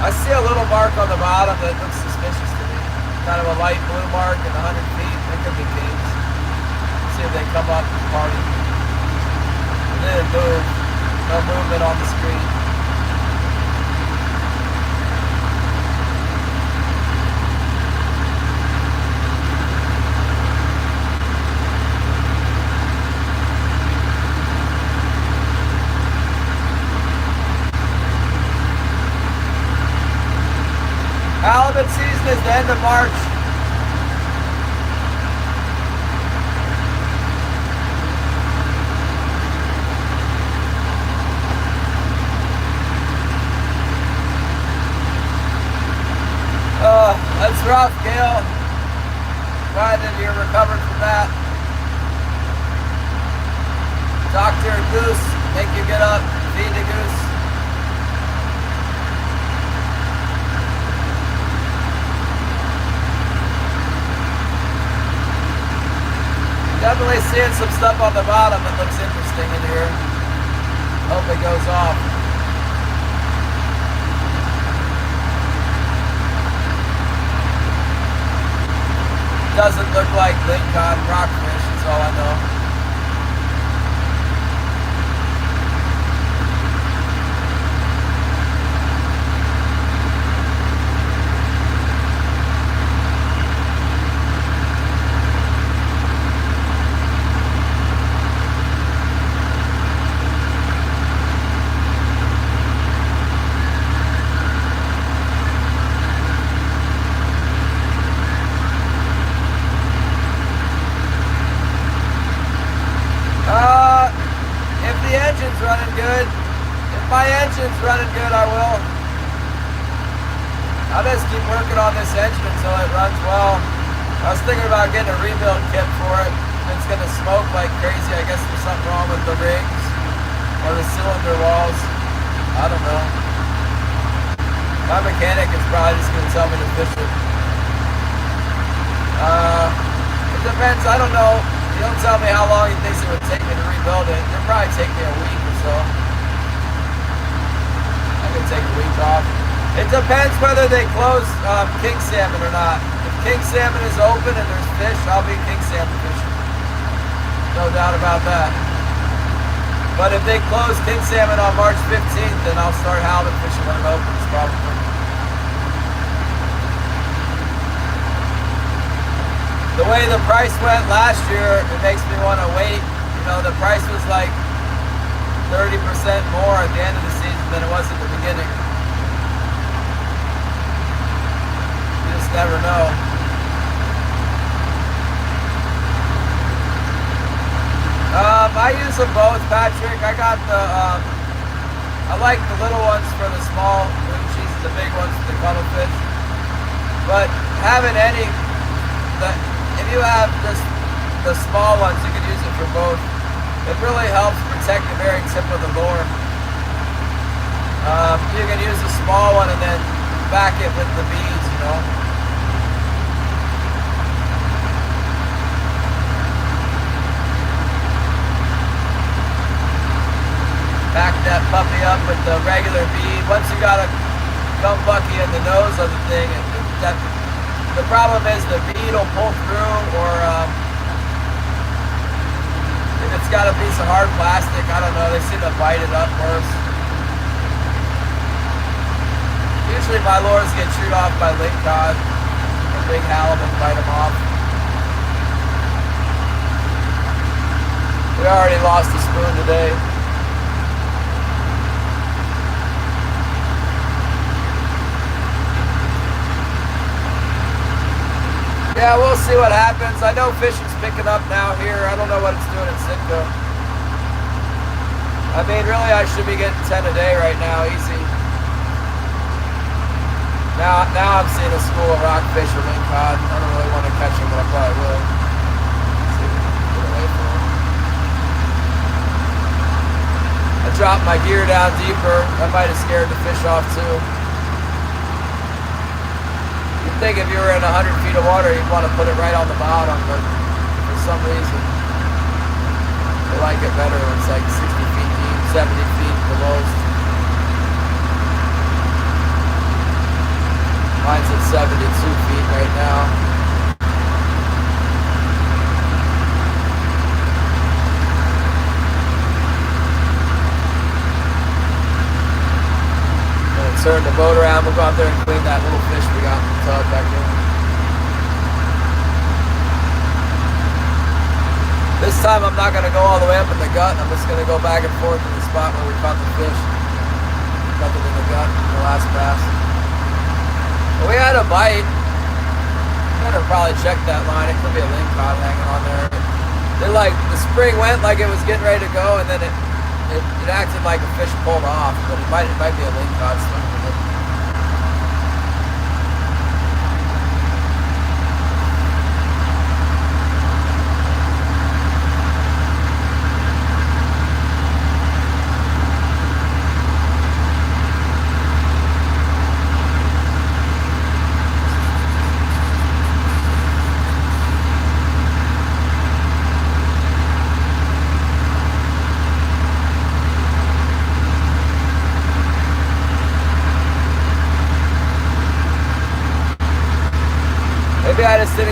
I see a little mark on the bottom that looks suspicious to me. Kind of a light blue mark at 100 feet. They could be kings. See if they come up and party. And then move. No movement on the screen. Halibut season is the end of March. That's rough, Gail. Glad that you're recovered from that. Doctor Goose, make you get up, feed the Definitely seeing some stuff on the bottom that looks interesting in here. Hope it goes off. Doesn't look like lingcod rockfish, that's all I know. If the engine's running good, if my engine's running good, I will. I'll just keep working on this engine until it runs well. I was thinking about getting a rebuild kit for it. It's going to smoke like crazy. I guess there's something wrong with the rings or the cylinder walls. I don't know. My mechanic is probably just going to tell me to fish it. It depends. I don't know. He don't tell me how long he thinks it would take me to rebuild it. It'll probably take me a week or so. I could take a week off. It depends whether they close king salmon or not. If king salmon is open and there's fish, I'll be king salmon fishing. No doubt about that. But if they close king salmon on March 15th, then I'll start halibut fishing when it opens probably. The way the price went last year, it makes me want to wait. You know, the price was like 30% more at the end of the season than it was at the beginning. You just never know. I use them both, Patrick. I got the, I like the little ones for the small blue cheese, the big ones for the cuttlefish. But having any, if you have just the small ones, you can use it for both. It really helps protect the very tip of the lure. You can use the small one and then back it with the beads, you know. Back that puppy up with the regular bead. Once you got a gum bucky in the nose of the thing, the problem is the bead will pull through, or if it's got a piece of hard plastic, I don't know, they seem to bite it up worse. Usually my lures get chewed off by lingcod or big halibut, bite them off. We already lost a spoon today. Yeah, we'll see what happens. I know fishing's picking up now here. I don't know what it's doing in Sitka. I mean, really, I should be getting 10 a day right now, easy. Now I'm seeing a school of rockfish or lingcod. I don't really want to catch them, but I probably will. See if we can get away from them. I dropped my gear down deeper. That might have scared the fish off too. I think if you were in 100 feet of water, you'd want to put it right on the bottom, but for some reason, they like it better when it's like 60 feet deep, 70 feet the most. Mine's at 72 feet right now. Turn the boat around, we'll go out there and clean that little fish we got in the tub back there. This time I'm not going to go all the way up in the gut, I'm just going to go back and forth to the spot where we caught the fish. Nothing in the gut in the last pass. But we had a bite. Better probably check that line, it could be a lingcod hanging on there. The spring went like it was getting ready to go, and then it acted like a fish pulled off, but it might be a lingcod swimming with it.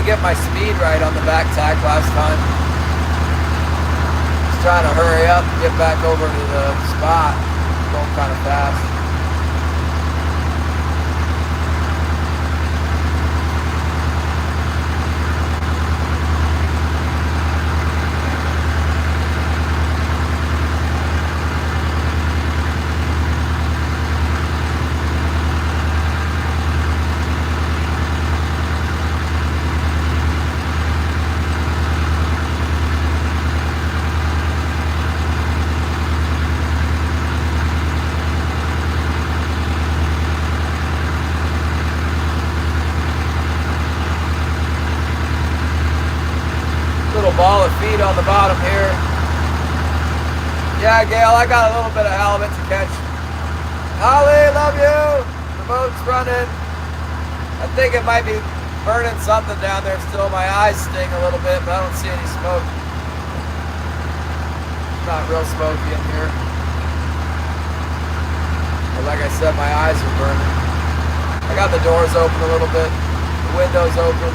get my speed right on the back tack last time. Just trying to hurry up and get back over to the spot. Going kind of fast. Ball of feed on the bottom here. Yeah, Gail, I got a little bit of halibut to catch. Holly, love you. The boat's running. I think it might be burning something down there still. My eyes sting a little bit, but I don't see any smoke. It's not real smoky in here. But like I said, my eyes are burning. I got the doors open a little bit. The windows open.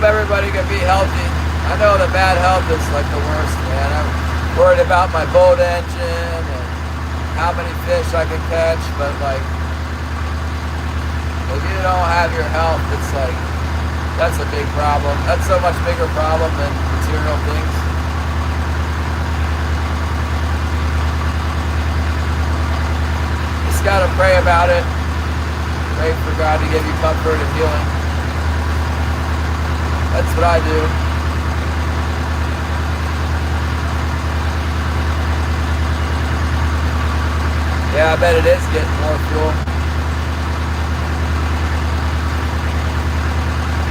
Everybody can be healthy. I know that bad health is like the worst, man. I'm worried about my boat engine and how many fish I can catch, but like, if you don't have your health, it's like, that's a big problem. That's so much bigger problem than material things. Just gotta pray about it. Pray for God to give you comfort and healing. That's what I do. Yeah, I bet it is getting more fuel.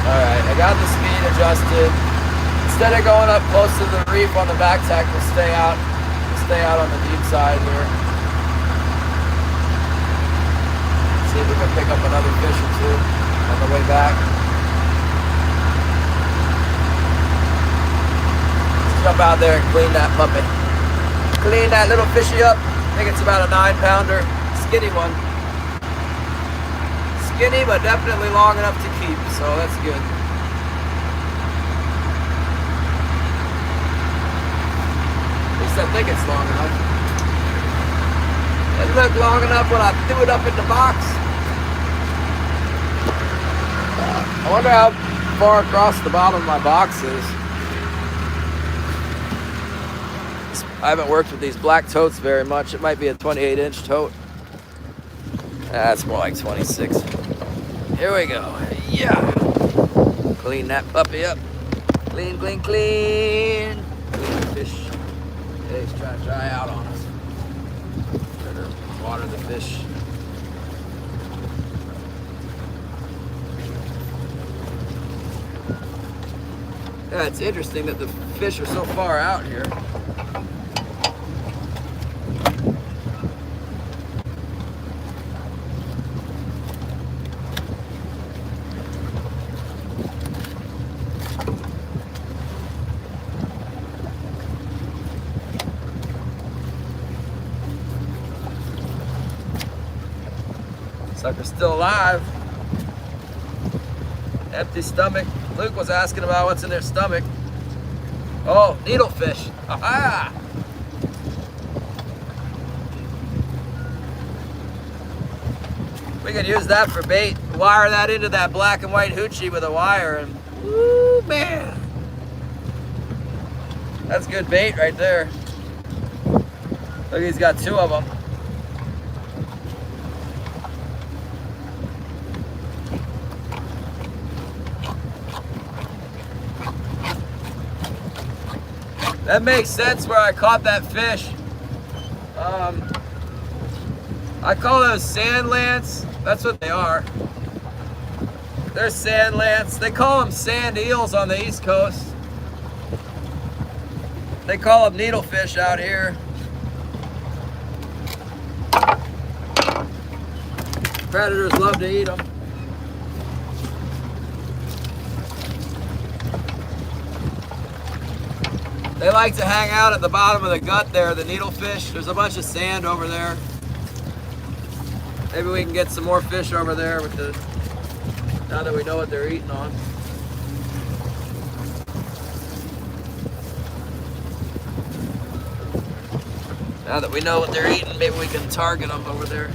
Alright, I got the speed adjusted. Instead of going up close to the reef on the back tack, we'll stay out on the deep side here. See if we can pick up another fish or two on the way back. Jump out there and clean that puppy. Clean that little fishy up. I think it's about a 9-pounder. Skinny one. Skinny, but definitely long enough to keep, so that's good. At least I think it's long enough. It looked long enough when I threw it up in the box. I wonder how far across the bottom of my box is. I haven't worked with these black totes very much. It might be a 28-inch tote. That's more like 26. Here we go. Yeah. Clean that puppy up. Clean, clean, clean. Clean the fish. Yeah, he's trying to dry out on us. Better water the fish. Yeah, it's interesting that the fish are so far out here. Sucker's still alive. Empty stomach. Luke was asking about what's in their stomach. Oh, needlefish. Aha! We could use that for bait. Wire that into that black and white hoochie with a wire, and woo, man. That's good bait right there. Look, he's got 2 of them. That makes sense where I caught that fish. I call those sand lance. That's what they are. They're sand lance. They call them sand eels on the East Coast. They call them needlefish out here. Predators love to eat them. They like to hang out at the bottom of the gut there, the needlefish. There's a bunch of sand over there. Maybe we can get some more fish over there with the, now that we know what they're eating on. Now that we know what they're eating, maybe we can target them over there.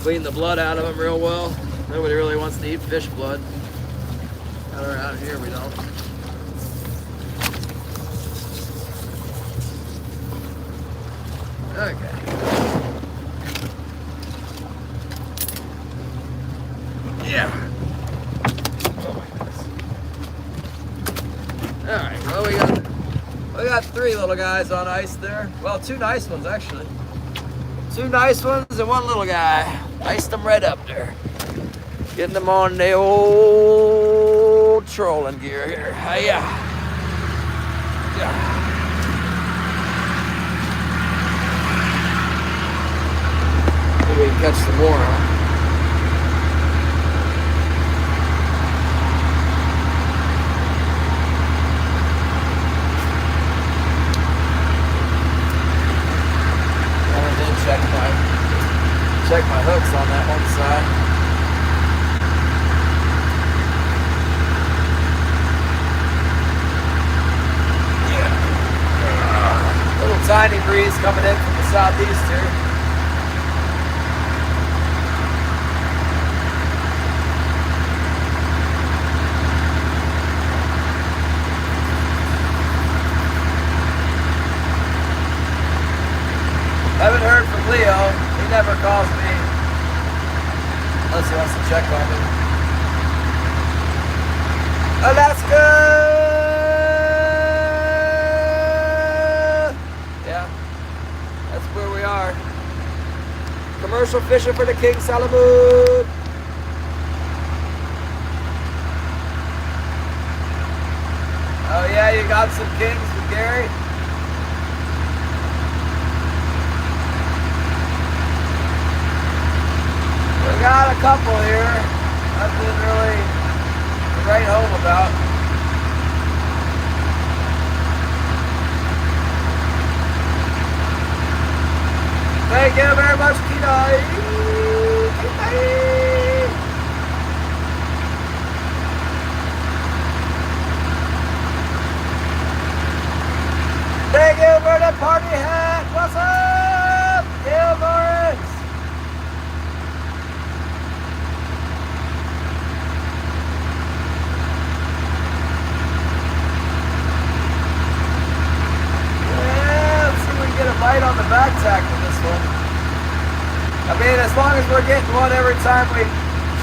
Clean the blood out of them real well. Nobody really wants to eat fish blood. Out here we don't. Okay. Yeah. Oh my goodness. All right. Well, we got 3 little guys on ice there. Well, 2 nice ones actually. 2 nice ones and 1 little guy. Iced them right up there. Getting them on the old trolling gear here. Hiya. Yeah. Maybe we can catch some more, huh? I did check my hooks on that one side. Tiny breeze coming in from the southeast here. Haven't heard from Leo. He never calls me unless he wants to check on me. Alaska! Where we are. Commercial fishing for the King Salmon. Oh yeah, you got some kings with Gary? We got a couple here. Nothing really to write home about. Thank you very much, Kinai. Thank you for the party hat. What's up, Gail Morris? Yeah, let's see if we can get a bite on the back tack with this one. I mean, as long as we're getting one every time we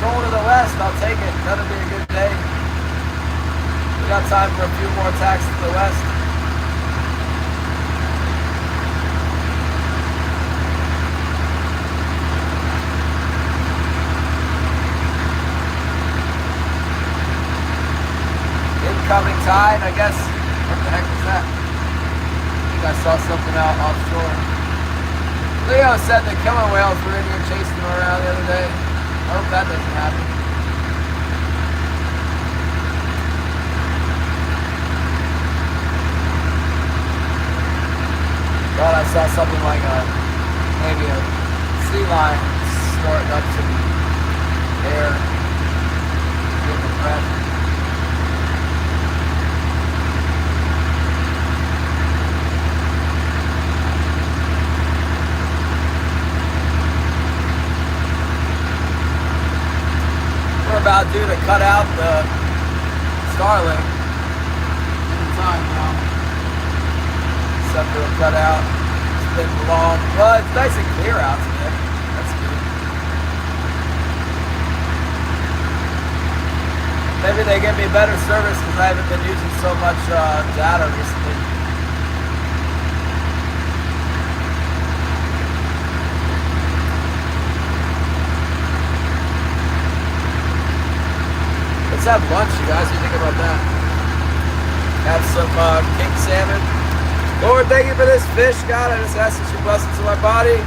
troll to the west, I'll take it. That'll be a good day. We got time for a few more tacks to the west. Incoming tide, I guess. What the heck was that? I think I saw something out offshore. Leo said the killer whales were in here chasing him around the other day. I hope that doesn't happen. Thought I saw something like maybe a sea lion snorting up some air, getting the breath. about due to cut out the Starlink. Any time now. Something will cut out. It's been long. Well, it's nice and clear out today. That's good. Maybe they give me better service because I haven't been using so much data recently. Let's have lunch, you guys. What do you think about that? Have some king salmon. Lord, thank you for this fish, God. I just ask that you bless it to my body.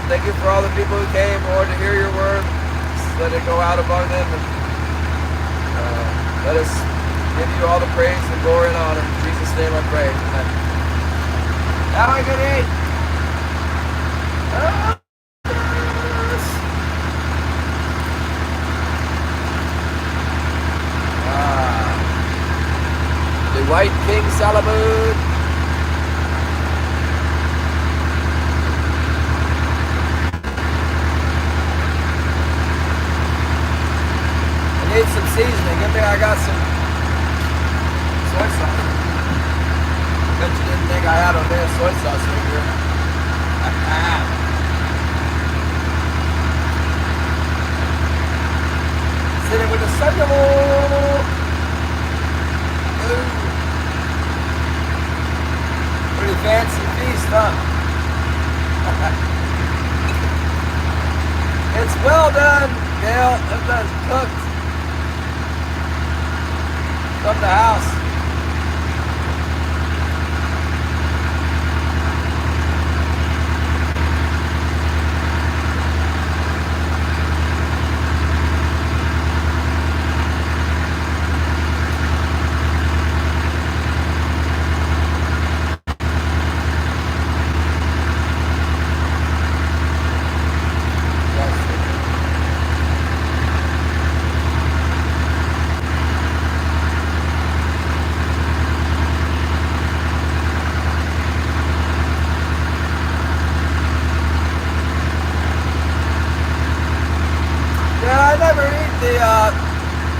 Thank you for all the people who came, Lord, to hear your word. Just let it go out among them. And, let us give you all the praise and glory and honor. In Jesus' name I pray. Amen. Have a good day. The White King Salmon. I need some seasoning. Good thing I got some soy sauce. I bet you didn't think I had a bit of soy sauce over here. Sitting with the cinnamon. Pretty fancy feast, huh? It's well done, Gail. It's cooked from the house.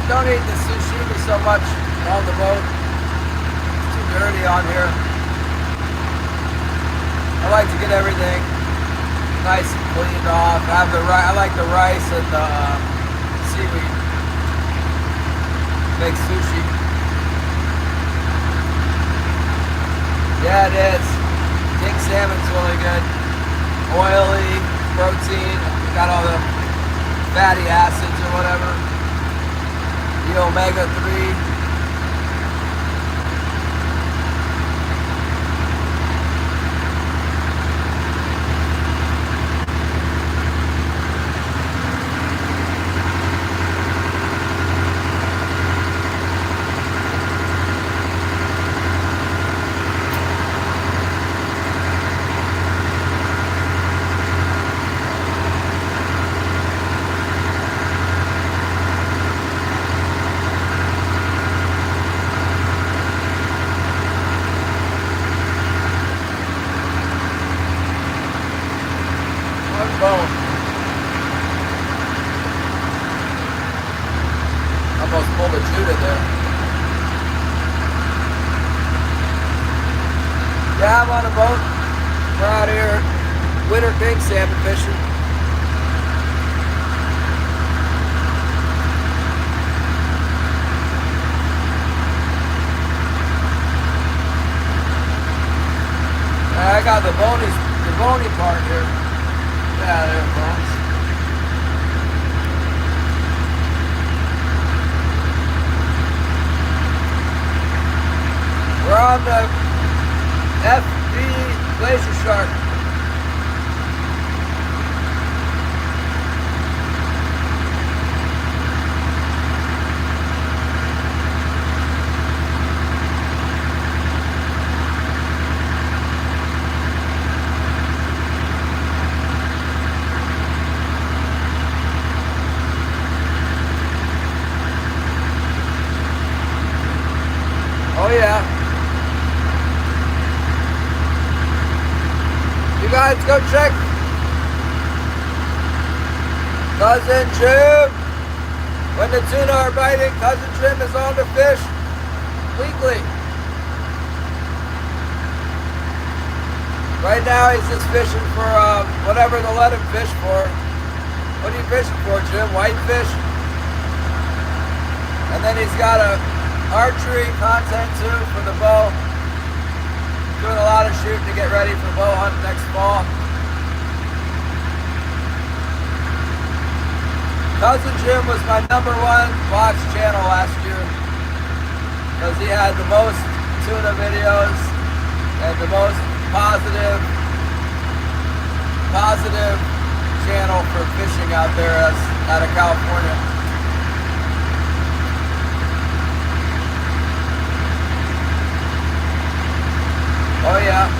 Don't eat the sushi so much on the boat. It's too dirty on here. I like to get everything nice and cleaned off. I like the rice and the seaweed. Make sushi. Yeah, it is. King salmon's really good. Oily, protein, got all the fatty acids or whatever. The omega-3. Almost pulled a Judah there. Yeah, I'm on a boat. We're out here winter king salmon fishing. I got the bony part here. Yeah, there it goes. We're on the FB GLACIER SHARK. Oh yeah. You guys go check Cousin Jim. When the tuna are biting, Cousin Jim is on the fish weekly. Right now he's just fishing for whatever they'll let him fish for. What are you fishing for, Jim? Whitefish? And then he's got a archery content too for the bow. Doing a lot of shooting to get ready for bow hunt next fall. Cousin Jim was my #1 watch channel last year because he had the most tuna videos and the most positive channel for fishing out there out of California. Oh yeah.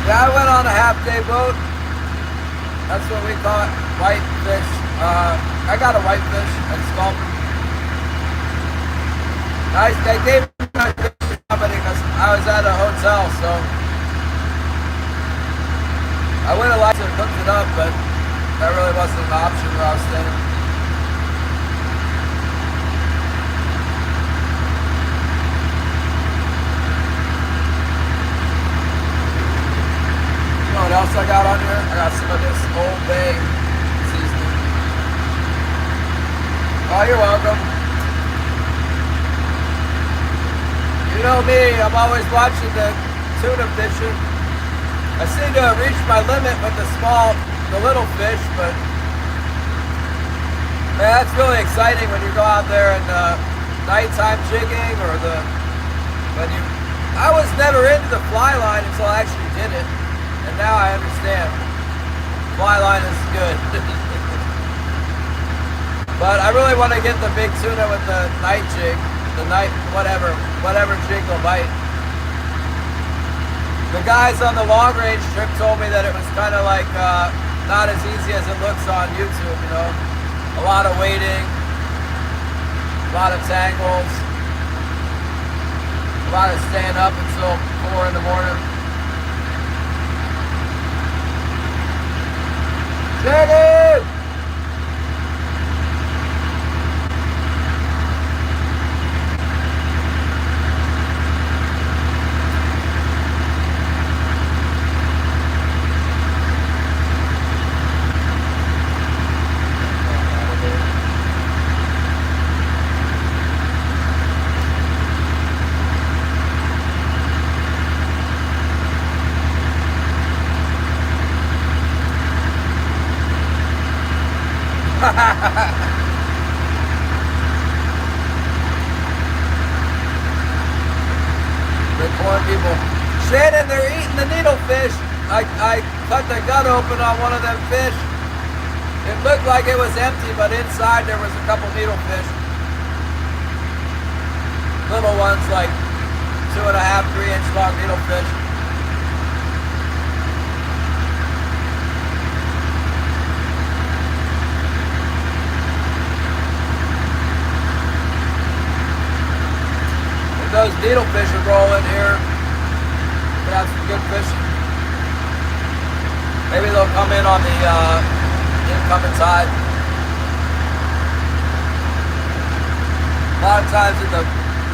Yeah, I went on a half-day boat. That's what we call it, whitefish. I got a whitefish and sculp. They gave me my company because I was at a hotel, so I would have liked to have cooked it up, but that really wasn't an option where I was staying. What else I got on here? I got some of this Old Bay seasoning. Oh, you're welcome. You know me, I'm always watching the tuna fishing. I seem to have reached my limit with the little fish, but man, that's really exciting when you go out there and nighttime jigging or I was never into the fly line until I actually did it. And now I understand. Fly line is good. But I really want to get the big tuna with the night jig. The night, whatever jig will bite. The guys on the long range trip told me that it was kind of like not as easy as it looks on YouTube, you know. A lot of waiting, a lot of tangles, a lot of staying up until 4 in the morning. Jenny! The corn people. Shannon, they're eating the needlefish. I cut the gut open on one of them fish. It looked like it was empty, but inside there was a couple needlefish. Little ones, like 2.5, 3-inch long needlefish. Those needlefish are rolling here. Could have some good fishing. Maybe they'll come in on the incoming tide. A lot of times in the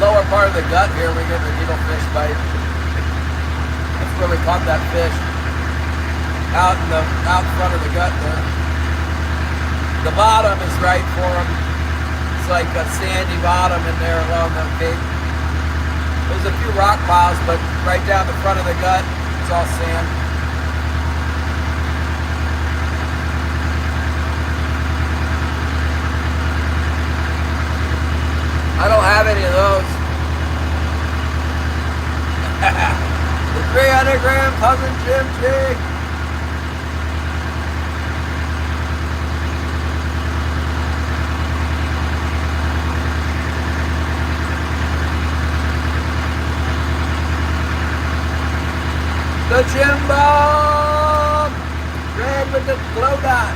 lower part of the gut here we get the needlefish bite. That's where we caught that fish. Out in front of the gut there. The bottom is right for them. It's like a sandy bottom in there along the cape. There's a few rock piles, but right down the front of the gut, it's all sand. I don't have any of those. The 300-gram Cousin Jim jig. The Jim Bomb! Red with the glow dot.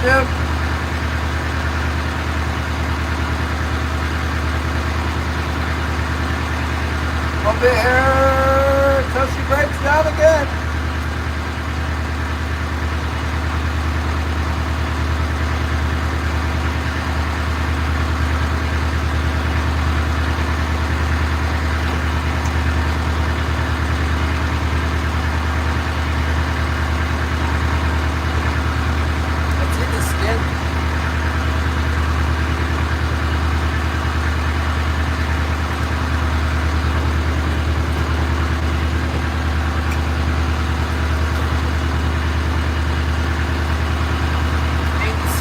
Jim. We'll be here till she breaks down again.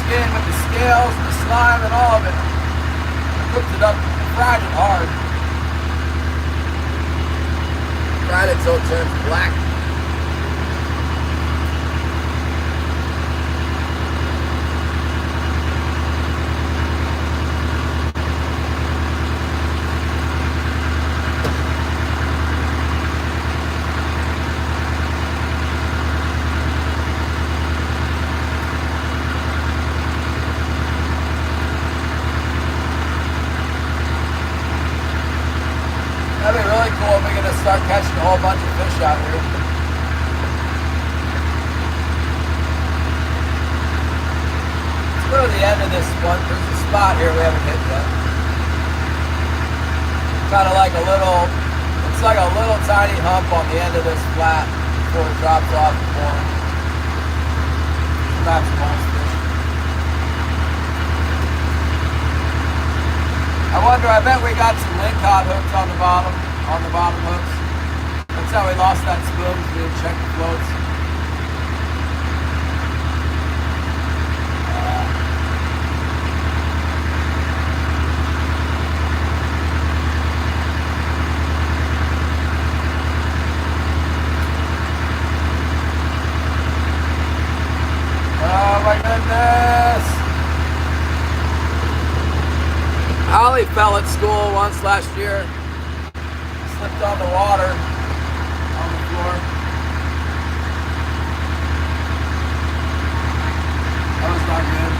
And the slime and all of it. I cooked it up, fried it hard. Fried it till it turns black. That'd be really cool if we're going to start catching a whole bunch of fish out here. Let's go to the end of this one. There's a spot here we haven't hit yet. Kind of like a little, it's like a little tiny hump on the end of this flat before it drops off the point. That's most fish. I wonder, I bet we got some lingcod hooks on the bottom hooks. That's how we lost that spoon, we didn't check the floats. Oh my goodness! Holly fell at school once last year. Slipped on the water on the floor. That was not good.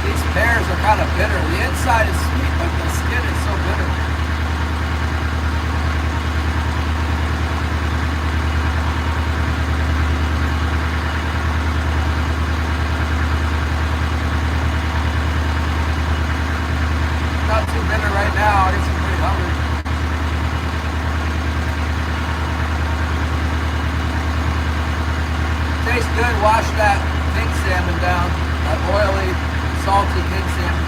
These pears are kind of bitter. The inside is sweet, but the skin is so bitter. Not too bitter right now. I guess I'm pretty hungry. Tastes good. Wash that pink salmon down. That oily, salty pink salmon.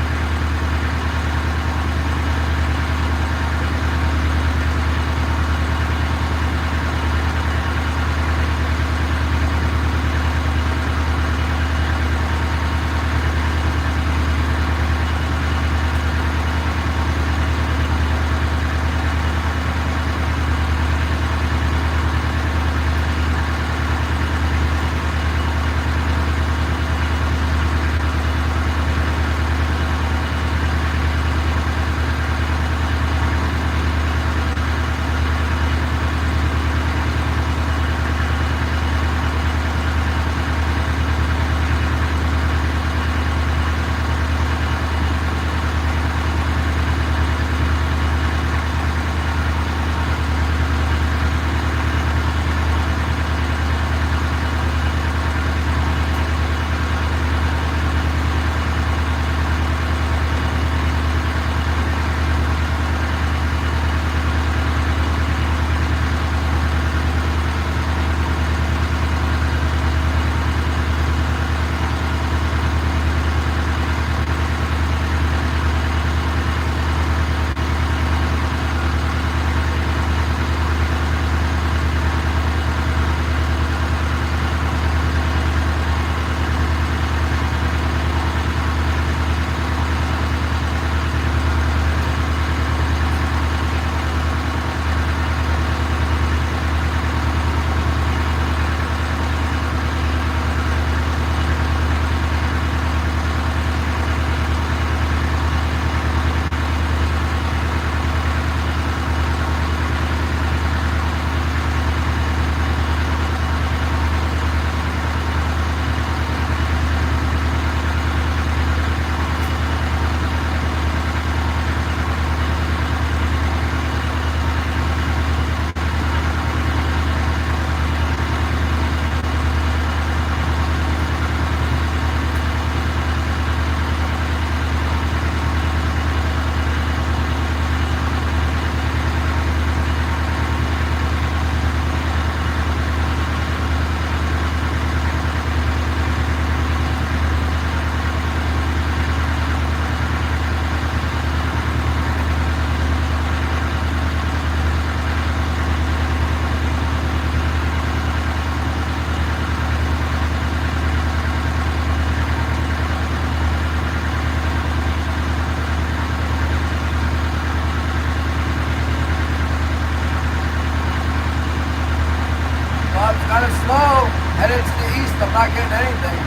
it's kind of slow. Headed to the east, I'm not getting anything.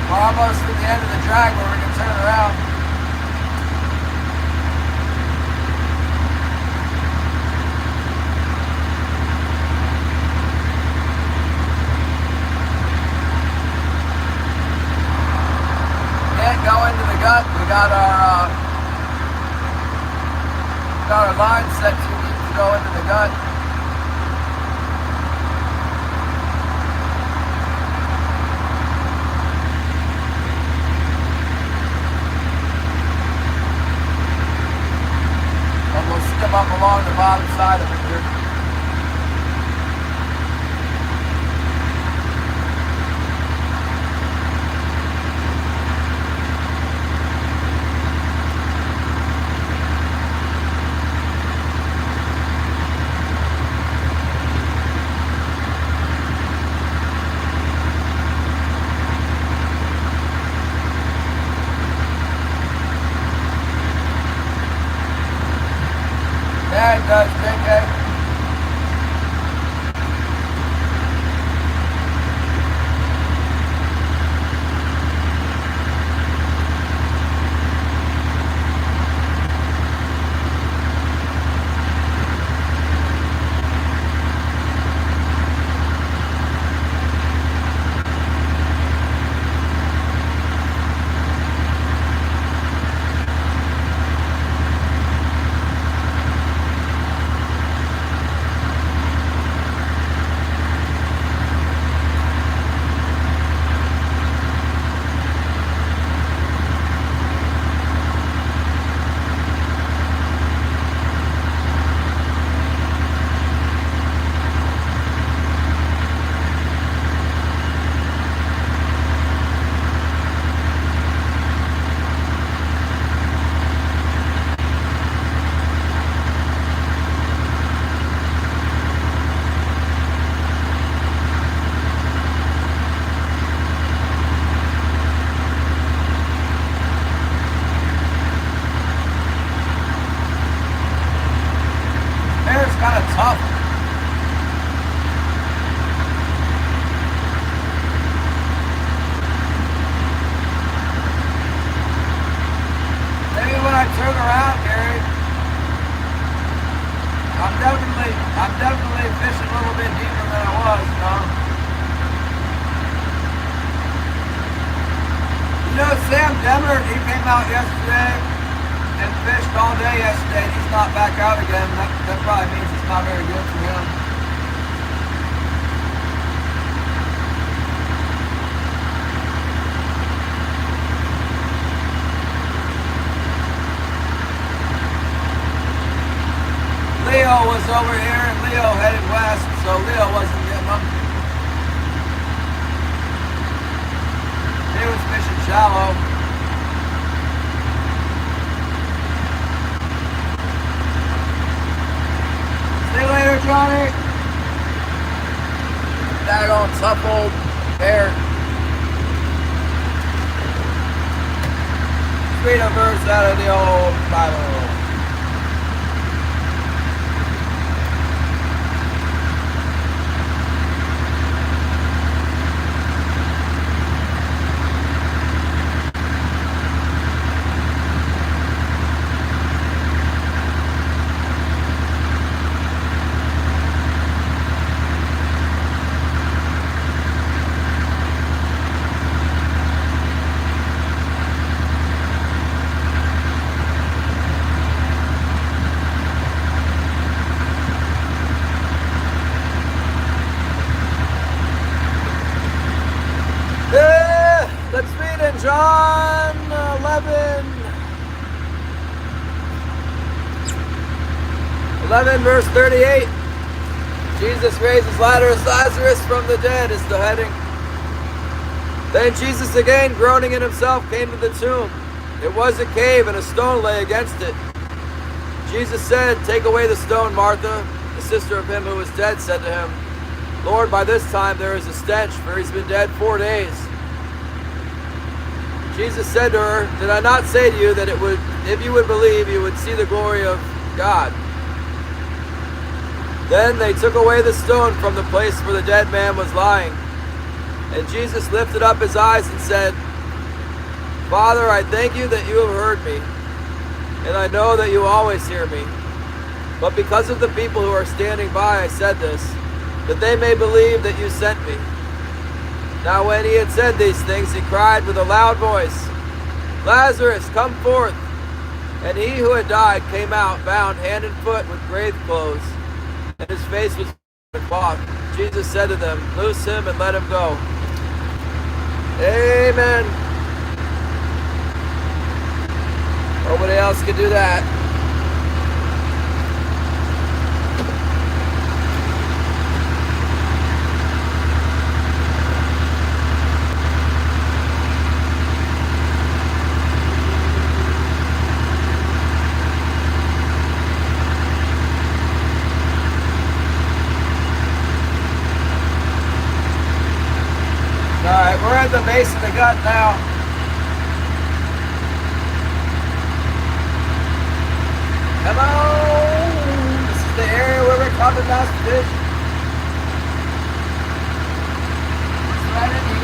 We're almost at the end of the drag where we can turn around. Can't go into the gut. We got our line set too deep to go into the gut. Skip up along the bottom side of it here. Yeah, it does, JK. Kind of tough. Maybe when I turn around, Gary, I'm definitely fishing a little bit deeper than I was, you know, Sam Demmer, he came out yesterday and fished all day yesterday. He's not back out again. That probably means it's not very good for him. Leo was over here and Leo headed west, so Leo wasn't getting them. He was fishing shallow. See you later, Johnny. Daggone tough old bear. Read a verse out of the old Bible. Let's read in John 11 verse 38. Jesus raises Lazarus from the dead is the heading. Then Jesus again, groaning in himself, came to the tomb. It was a cave and a stone lay against it. Jesus said, "Take away the stone." Martha, the sister of him who was dead, said to him, Lord, by this time there is a stench, for he's been dead 4 days. Jesus said to her, did I not say to you that if you would believe, you would see the glory of God? Then they took away the stone from the place where the dead man was lying. And Jesus lifted up his eyes and said, Father, I thank you that you have heard me, and I know that you always hear me. But because of the people who are standing by, I said this, that they may believe that you sent me. Now when he had said these things, he cried with a loud voice, Lazarus, come forth! And he who had died came out, bound hand and foot with grave clothes, and his face was in cloth. Jesus said to them, loose him and let him go. Amen. Nobody else can do that. Alright, we're at the base of the gut now. Hello! This is the area where we're caught the best fish. It's right in here.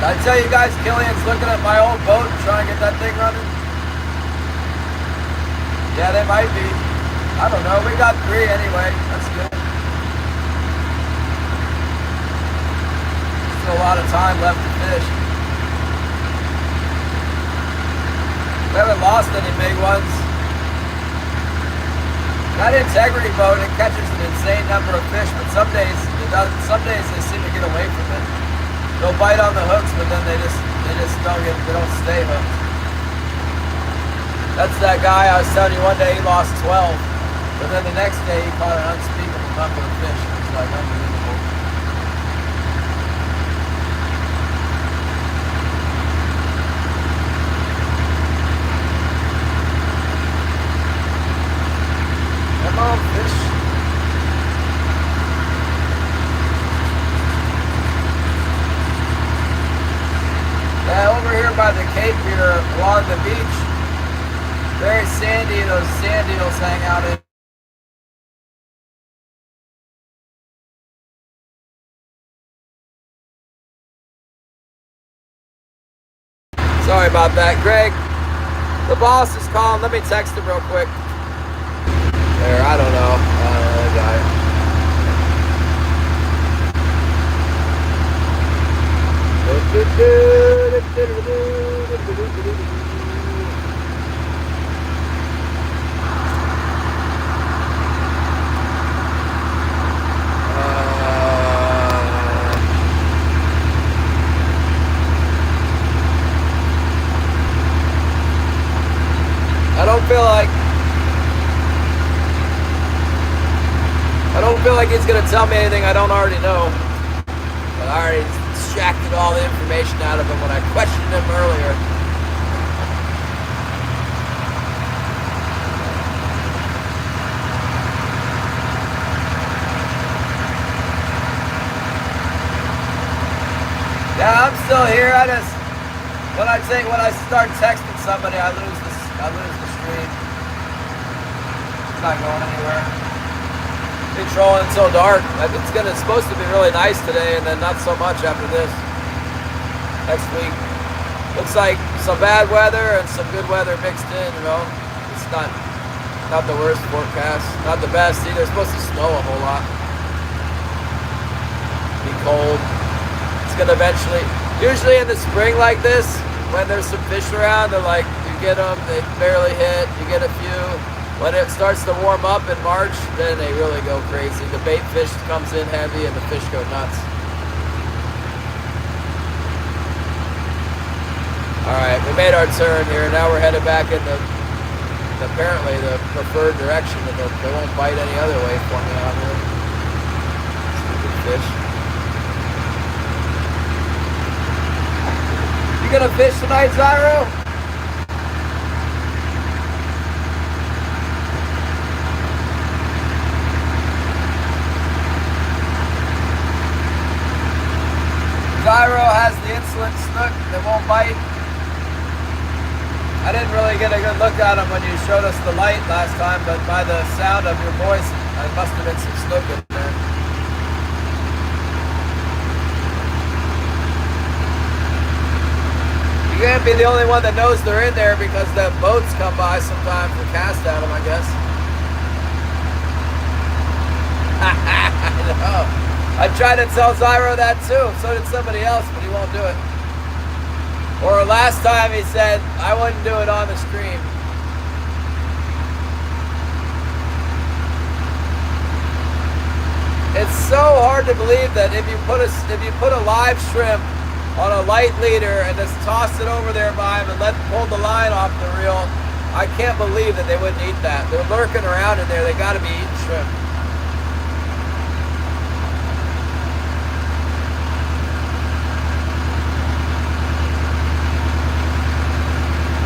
Did I tell you guys Killian's looking at my old boat and trying to get that thing running? Yeah, they might be. I don't know. We got 3 anyway. That's good. Still a lot of time left to fish. We haven't lost any big ones. That integrity boat, it catches an insane number of fish, but some days it doesn't. Some days they seem to get away from it. They'll bite on the hooks, but then they just don't stay hooked. That's that guy I was telling you one day he lost 12, but then the next day he caught an unspeakable number of fish. It was like unbelievable. Come on, fish. Over here by the Cape here along the beach, very sandy, those sand eels hang out in. Sorry about that, Greg. The boss is calling. Let me text him real quick. There, I don't know. Guy. I don't feel like he's gonna tell me anything I don't already know. But I already extracted all the information out of him when I questioned him earlier. Yeah, I'm still here. When I start texting somebody, I lose the stream. It's not going anywhere. Been trolling until dark. It's supposed to be really nice today, and then not so much after this. Next week, looks like some bad weather and some good weather mixed in. You know, it's not the worst forecast, not the best either. It's supposed to snow a whole lot. Be cold. It's gonna eventually. Usually in the spring like this, when there's some fish around, they're like, you get them, they barely hit, you get a few. When it starts to warm up in March, then they really go crazy. The bait fish comes in heavy and the fish go nuts. We made our turn here. Now we're headed back in the apparently the preferred direction, and they won't bite any other way for me out here. Stupid fish. You gonna fish tonight, Zyro? Zyro has the insolent snook that won't bite. I didn't really get a good look at him when you showed us the light last time, but by the sound of your voice, there must have been some snook in there. You can't be the only one that knows they're in there because the boats come by sometimes to cast at them, I guess. I know. I tried to tell Zyro that too, so did somebody else, but he won't do it. Or last time he said, I wouldn't do it on the stream. It's so hard to believe that if you put a live shrimp on a light leader and just toss it over there by him and pull the line off the reel, I can't believe that they wouldn't eat that. They're lurking around in there. They got to be eating shrimp.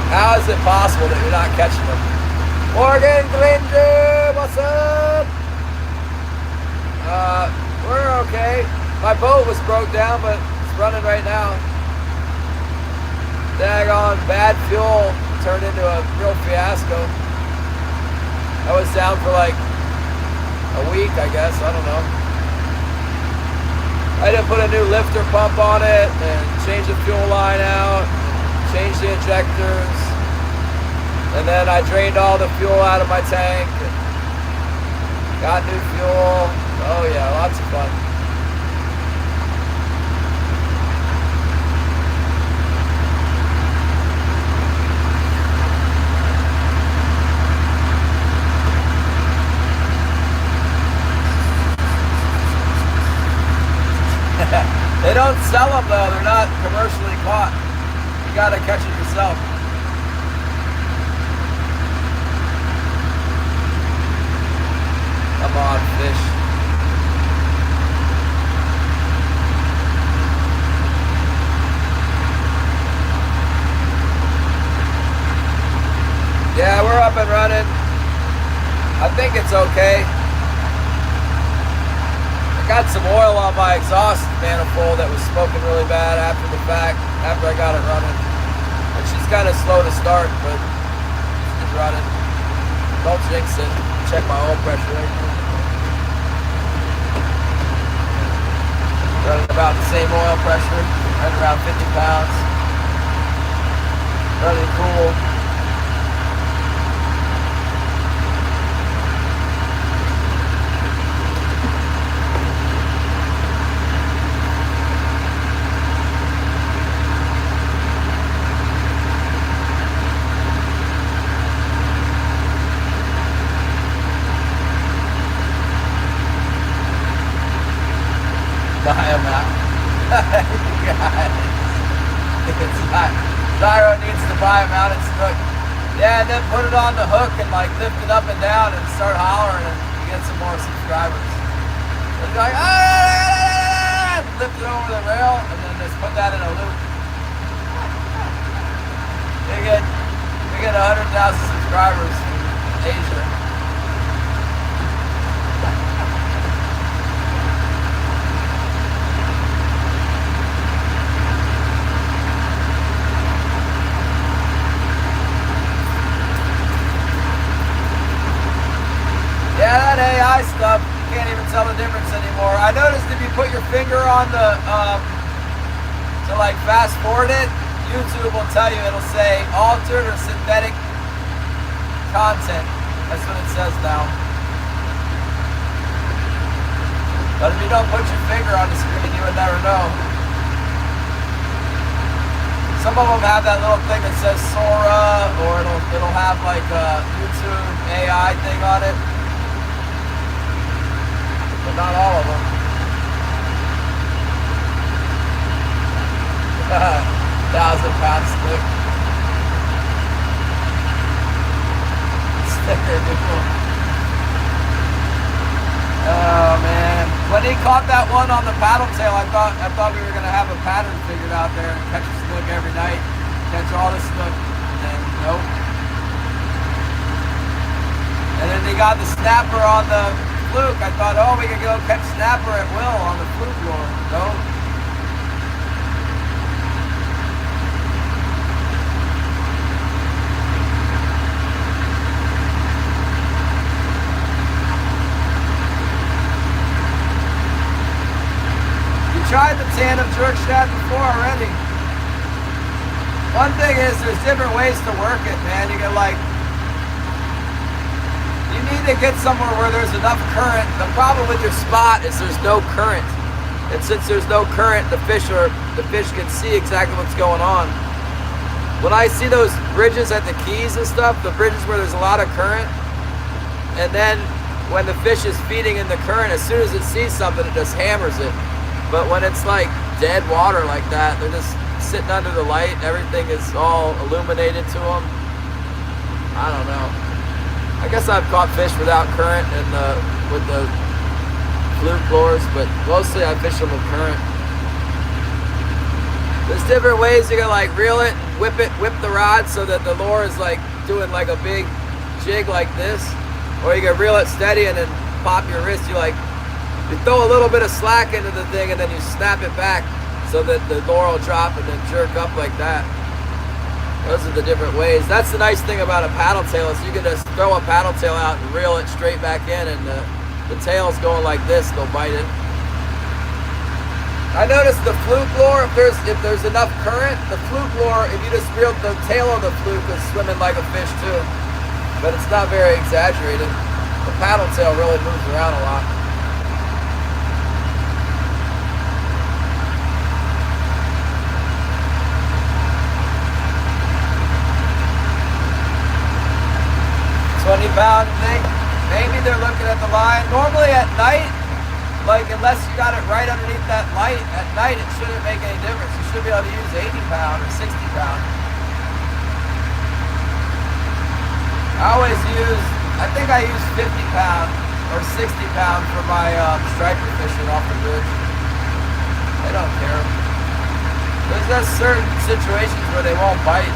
How is it possible that you're not catching them? Morgan Granger, what's up? We're okay. My boat was broke down, but it's running right now. Daggone bad fuel turned into a real fiasco. I was down for like a week, I guess. I don't know. I had to put a new lifter pump on it and change the fuel line out. Changed the injectors, and then I drained all the fuel out of my tank and got new fuel. Oh yeah, lots of fun. They don't sell them though, they're not commercially caught. You gotta catch it yourself. Come on, fish. Yeah, we're up and running. I think it's okay. I got some oil on my exhaust manifold that was smoking really bad after the fact, after I got it running. And she's kind of slow to start, but she's running. Don't jinx it. Check my oil pressure right now. Running about the same oil pressure, running around 50 pounds. Running cool. Buy them out. Zyro needs to buy them out and snook. Yeah, and then put it on the hook and like lift it up and down and start hollering and get some more subscribers. It's like, ah! Lift it over the rail and then just put that in a loop. We get 100,000 subscribers in Asia. Yeah, that AI stuff, you can't even tell the difference anymore. I noticed if you put your finger on the, to like fast forward it, YouTube will tell you, it'll say altered or synthetic content. That's what it says now. But if you don't put your finger on the screen, you would never know. Some of them have that little thing that says Sora, or it'll have like a YouTube AI thing on it. But not all of them. 1,000 pound stick. Oh man! When he caught that one on the paddle tail, I thought we were gonna have a pattern figured out there and catch a snook every night, catch all the snook, and nope. And then they got the snapper on the fluke. I thought, oh, we could go catch snapper at will on the fluke lure. Nope. Tried the tandem jerk shaft before already. One thing is there's different ways to work it, man. You can you need to get somewhere where there's enough current. The problem with your spot is there's no current. And since there's no current, the fish can see exactly what's going on. When I see those bridges at the keys and stuff, the bridges where there's a lot of current, and then when the fish is feeding in the current, as soon as it sees something, it just hammers it. But when it's like dead water like that, they're just sitting under the light. Everything is all illuminated to them. I don't know. I guess I've caught fish without current and with the fluke lures, but mostly I fish them with current. There's different ways you can reel it, whip the rod so that the lure is doing a big jig like this, or you can reel it steady and then pop your wrist. You throw a little bit of slack into the thing and then you snap it back so that the lure will drop and then jerk up like that. Those are the different ways. That's the nice thing about a paddle tail is you can just throw a paddle tail out and reel it straight back in, and the tail's going like this, they'll bite it. I noticed the fluke lure, if there's enough current, the fluke lure, if you just reel the tail of the fluke, is swimming like a fish too. But it's not very exaggerated. The paddle tail really moves around a lot. £20 thing. Maybe they're looking at the line. Normally at night, unless you got it right underneath that light, at night it shouldn't make any difference. You should be able to use 80 pound or 60 pound. I think I use 50 pound or 60 pound for my striper fishing off the bridge. They don't care. There's just certain situations where they won't bite.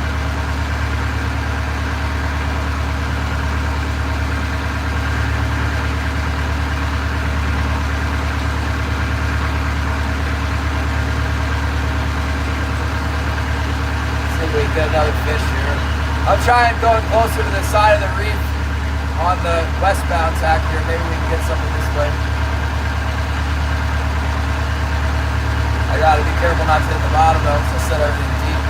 We get another fish here. I'll try and go closer to the side of the reef on the westbound tack here. Maybe we can get something this way. I gotta be careful not to hit the bottom though, so I set everything deep.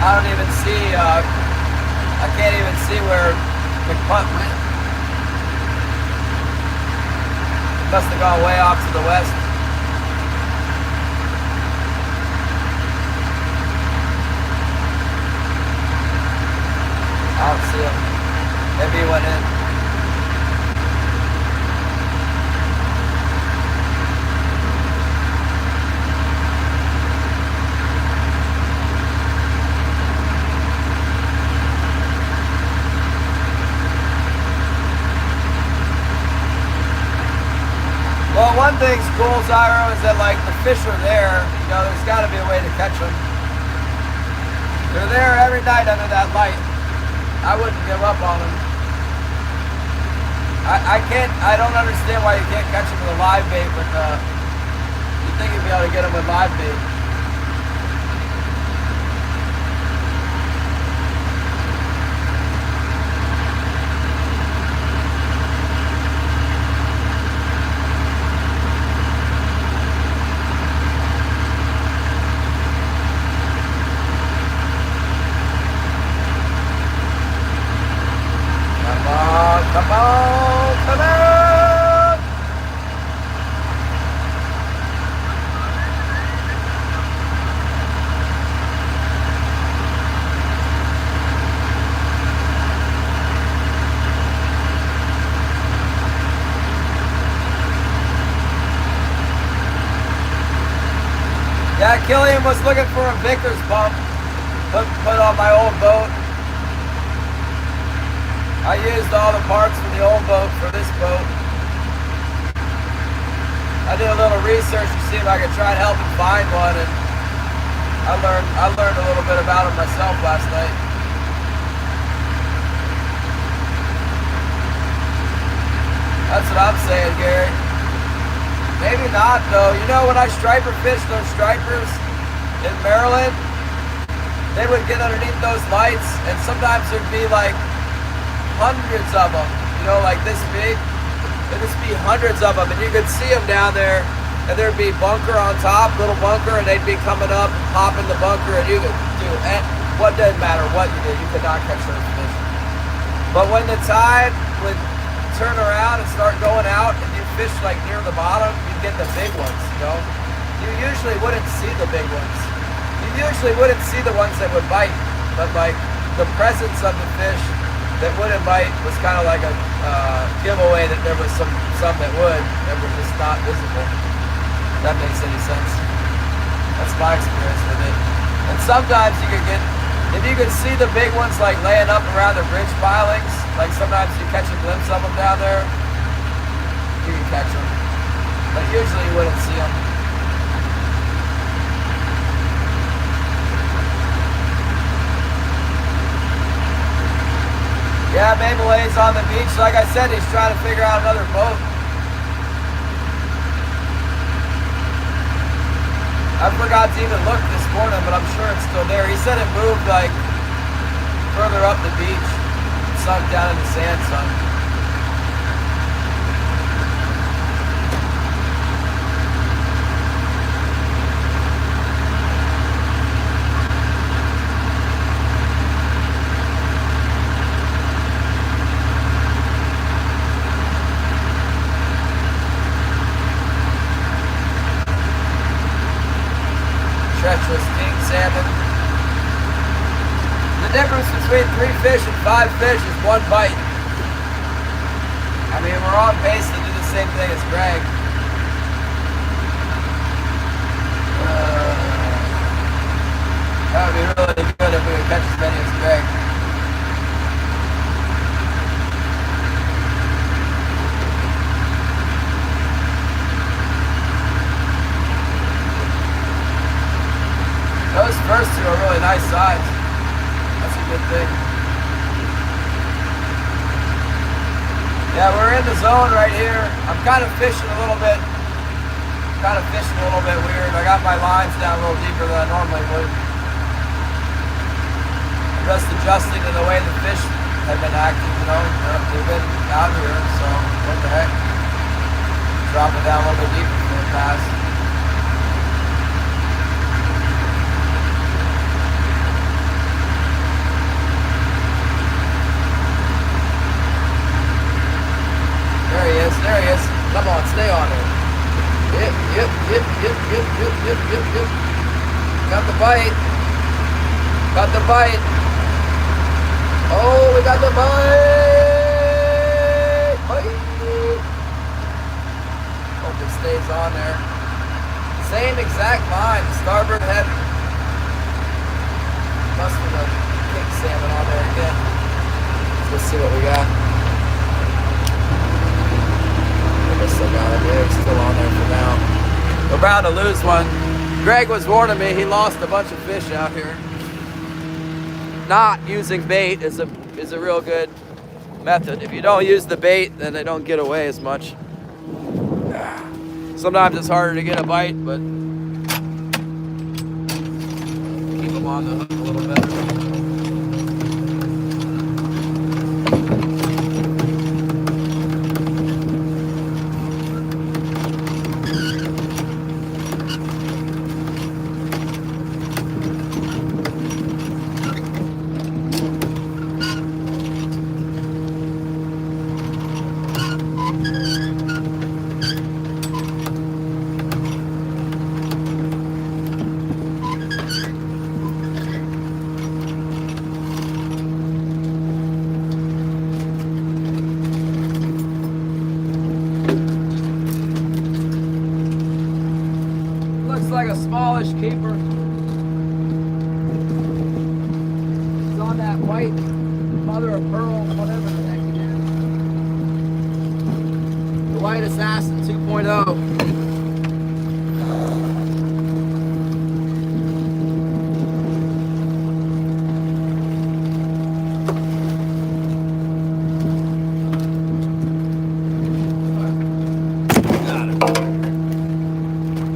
I don't even see, I can't even see where McPunt went. Must have gone way off to the west. I don't see him. Maybe he went in. Well, one thing's cool, Zyro, is that the fish are there. There's got to be a way to catch them. They're there every night under that light. I wouldn't give up on them. I don't understand why you can't catch them with a live bait. You'd think you'd be able to get them with live bait. Come on, come on! Killian was looking for a Vickers bump, put on my old boat. I used all the parts from the old boat for this boat. I did a little research to see if I could try and help him find one, and I learned a little bit about him myself last night. That's what I'm saying, Gary. Maybe not, though. You know, when I striper fished those stripers in Maryland, they would get underneath those lights, and sometimes there'd be like hundreds of them, you know, like this big. There'd just be hundreds of them, and you could see them down there, and there'd be bunker on top, little bunker, and they'd be coming up and popping the bunker, and you could do it. What doesn't matter what you did, you could not catch those fish. But when the tide would turn around and start going out, and you fish like near the bottom, you'd get the big ones, you know. You usually wouldn't see the big ones. You usually wouldn't see the ones that would bite, but like the presence of the fish that wouldn't bite was kind of like a giveaway that there was some that would, that were just not visible. If that makes any sense. That's my experience with it. And sometimes you could get, if you could see the big ones like laying up around the bridge pilings, like sometimes you catch a glimpse of them down there, you can catch them. But usually you wouldn't see them. Yeah, Mabelay's on the beach. Like I said, he's trying to figure out another boat. I forgot to even look this morning, but I'm sure it's still there. He said it moved like further up the beach, sunk down in the sand some. Treacherous king salmon. The difference between 3 fish and 5 fish is 1 bite. I mean, we're on pace to do the same thing as Greg. That would be really good if we could catch as many as Greg. Those first 2 are really nice size. That's a good thing. Yeah, we're in the zone right here. I'm kind of fishing a little bit. Weird. I got my lines down a little deeper than I normally would. I'm just adjusting to the way the fish have been acting, you know. They've been out here, so what the heck. Drop it down a little bit deeper for the pass. There he is. Come on, stay on it. Yep. Got the bite. Oh, we got the bite. Hope it stays on there. Same exact line, starboard head. Must be the king salmon on there again. Let's see what we got. Still got it. Yeah, it's still on there for now. We're about to lose one. Greg was warning me he lost a bunch of fish out here. Not using bait is a real good method. If you don't use the bait, then they don't get away as much. Sometimes it's harder to get a bite, but keep them on the hook a little bit. mother of pearl, whatever the heck it is. The White Assassin 2.0.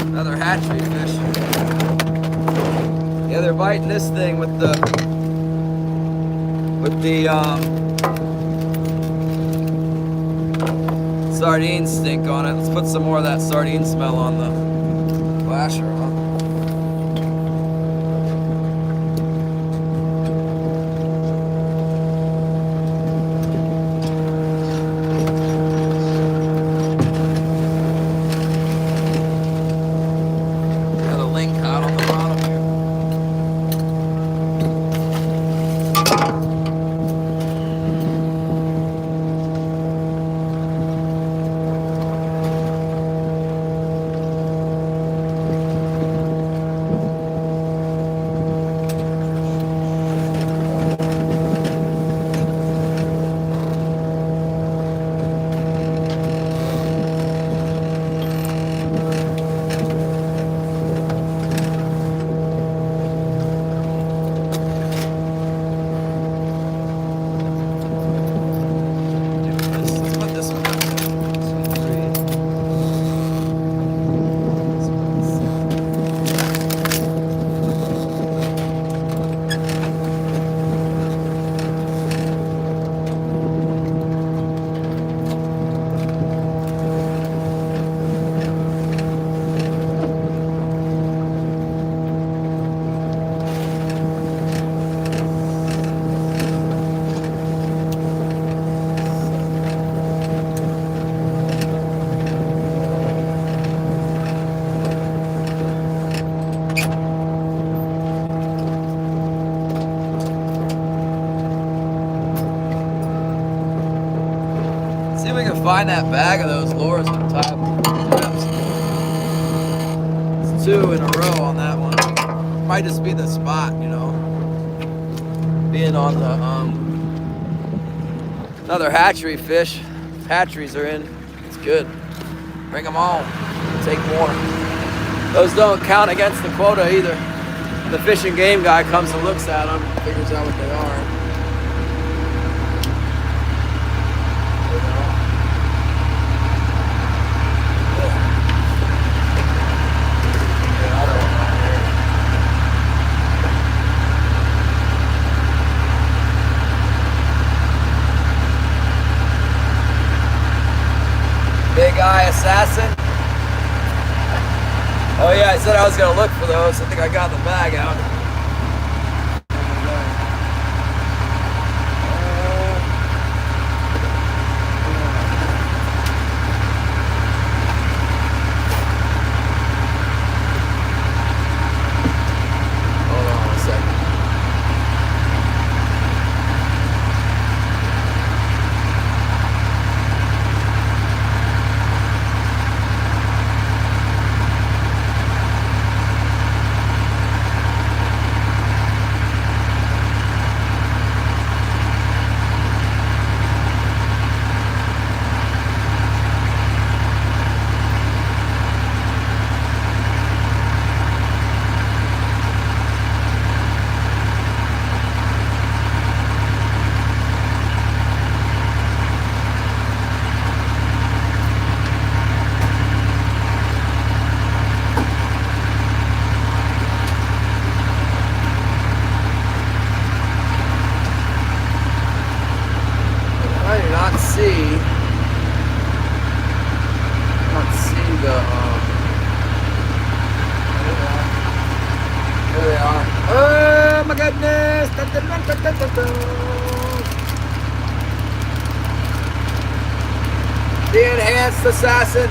Another hatchery fish. Yeah, they're biting this thing with the sardine stink on it. Let's put some more of that sardine smell on the GLACIER, huh? Got a link out on the bottom here. See if we can find that bag of those lures on top. It's 2 in a row on that one. Might just be the spot, you know. Being on the another hatchery fish. Hatcheries are in. It's good. Bring them on. Take more. Those don't count against the quota either. The fish and game guy comes and looks at them, figures out what they are. Big Eye Assassin. Oh yeah, I said I was gonna look for those. I think I got the bag out. Hold on a second. There they are. Oh my goodness! Dun, dun, dun, dun, dun, dun, dun. The enhanced assassin.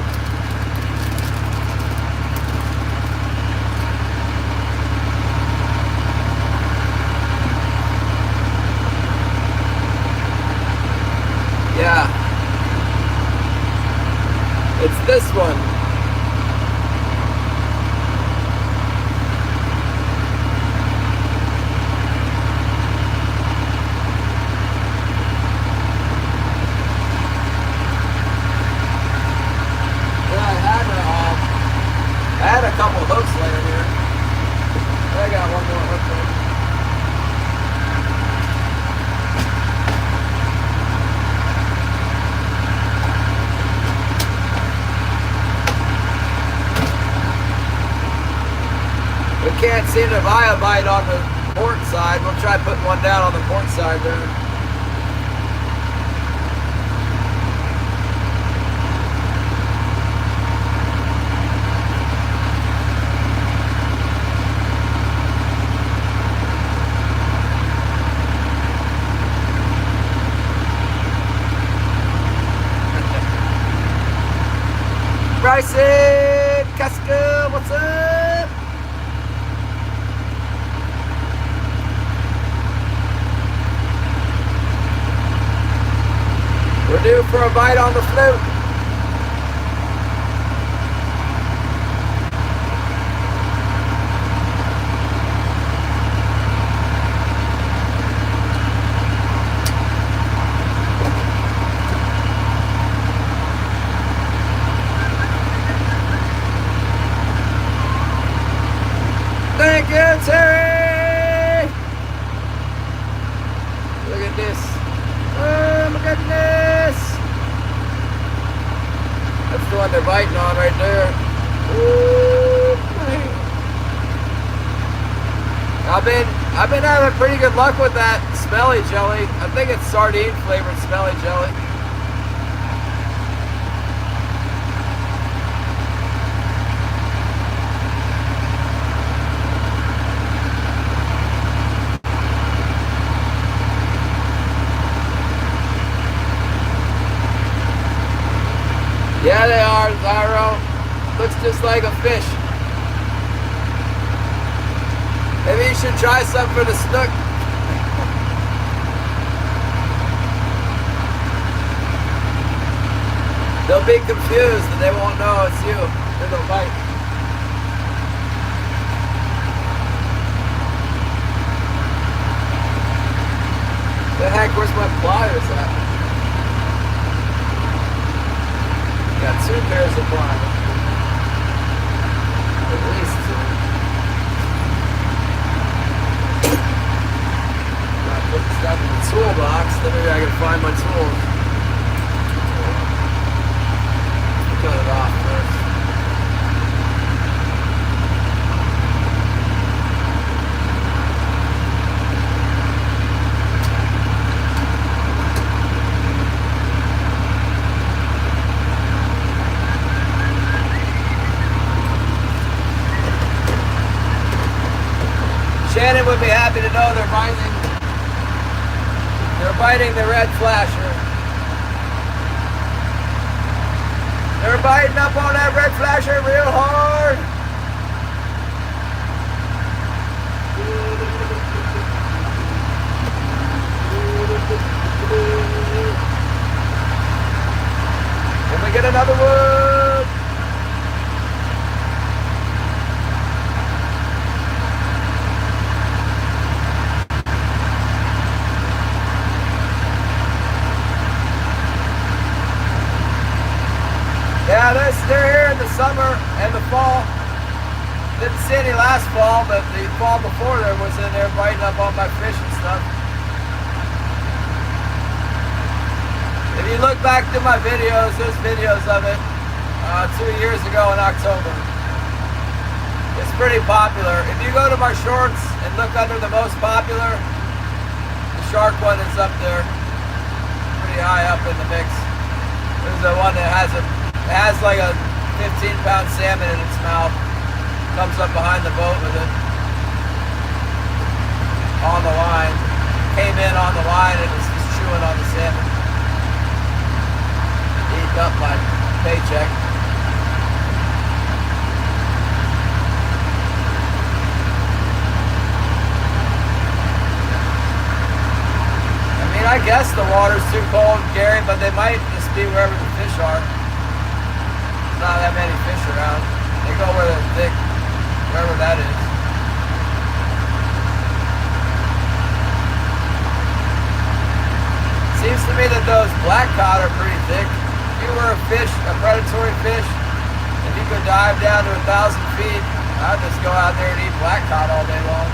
Yeah. It's this one. seem to buy a bite on the port side. We'll try putting one down on the port side there. Bryson, Casca, what's up? We're due for a bite on the flute. Thank you, Terry! Look at this. Oh my goodness! That's the one they're biting on right there. Ooh, I've been having pretty good luck with that smelly jelly. I think it's sardine flavored smelly jelly. Yeah, they are, Zyro. Looks just like a fish. Maybe you should try some for the snook. They'll be confused and they won't know it's you. Then they'll bite. The heck, where's my pliers at? Got 2 pairs of pliers. At least 2. Gotta put the stuff in the toolbox, then maybe I can find my tools. Cut it off first. Shannon would be happy to know they're biting the red flasher. They're biting up on that red flasher real hard. Can we get another one? Yeah, they're here in the summer and the fall. Didn't see any last fall, but the fall before there was in there biting up all my fish and stuff. If you look back to my videos, there's videos of it 2 years ago in October. It's pretty popular. If you go to my shorts and look under the most popular, the shark one is up there, pretty high up in the mix. There's the one that has like a 15-pound salmon in its mouth. Comes up behind the boat with it. On the line. Came in on the line and was just chewing on the salmon. Eating up my paycheck. I mean, I guess the water's too cold, Gary, but they might just be wherever the fish are. Not that many fish around. They go where they're thick, wherever that is. Seems to me that those black cod are pretty thick. If you were a fish, a predatory fish, and you could dive down to 1,000 feet, I'd just go out there and eat black cod all day long.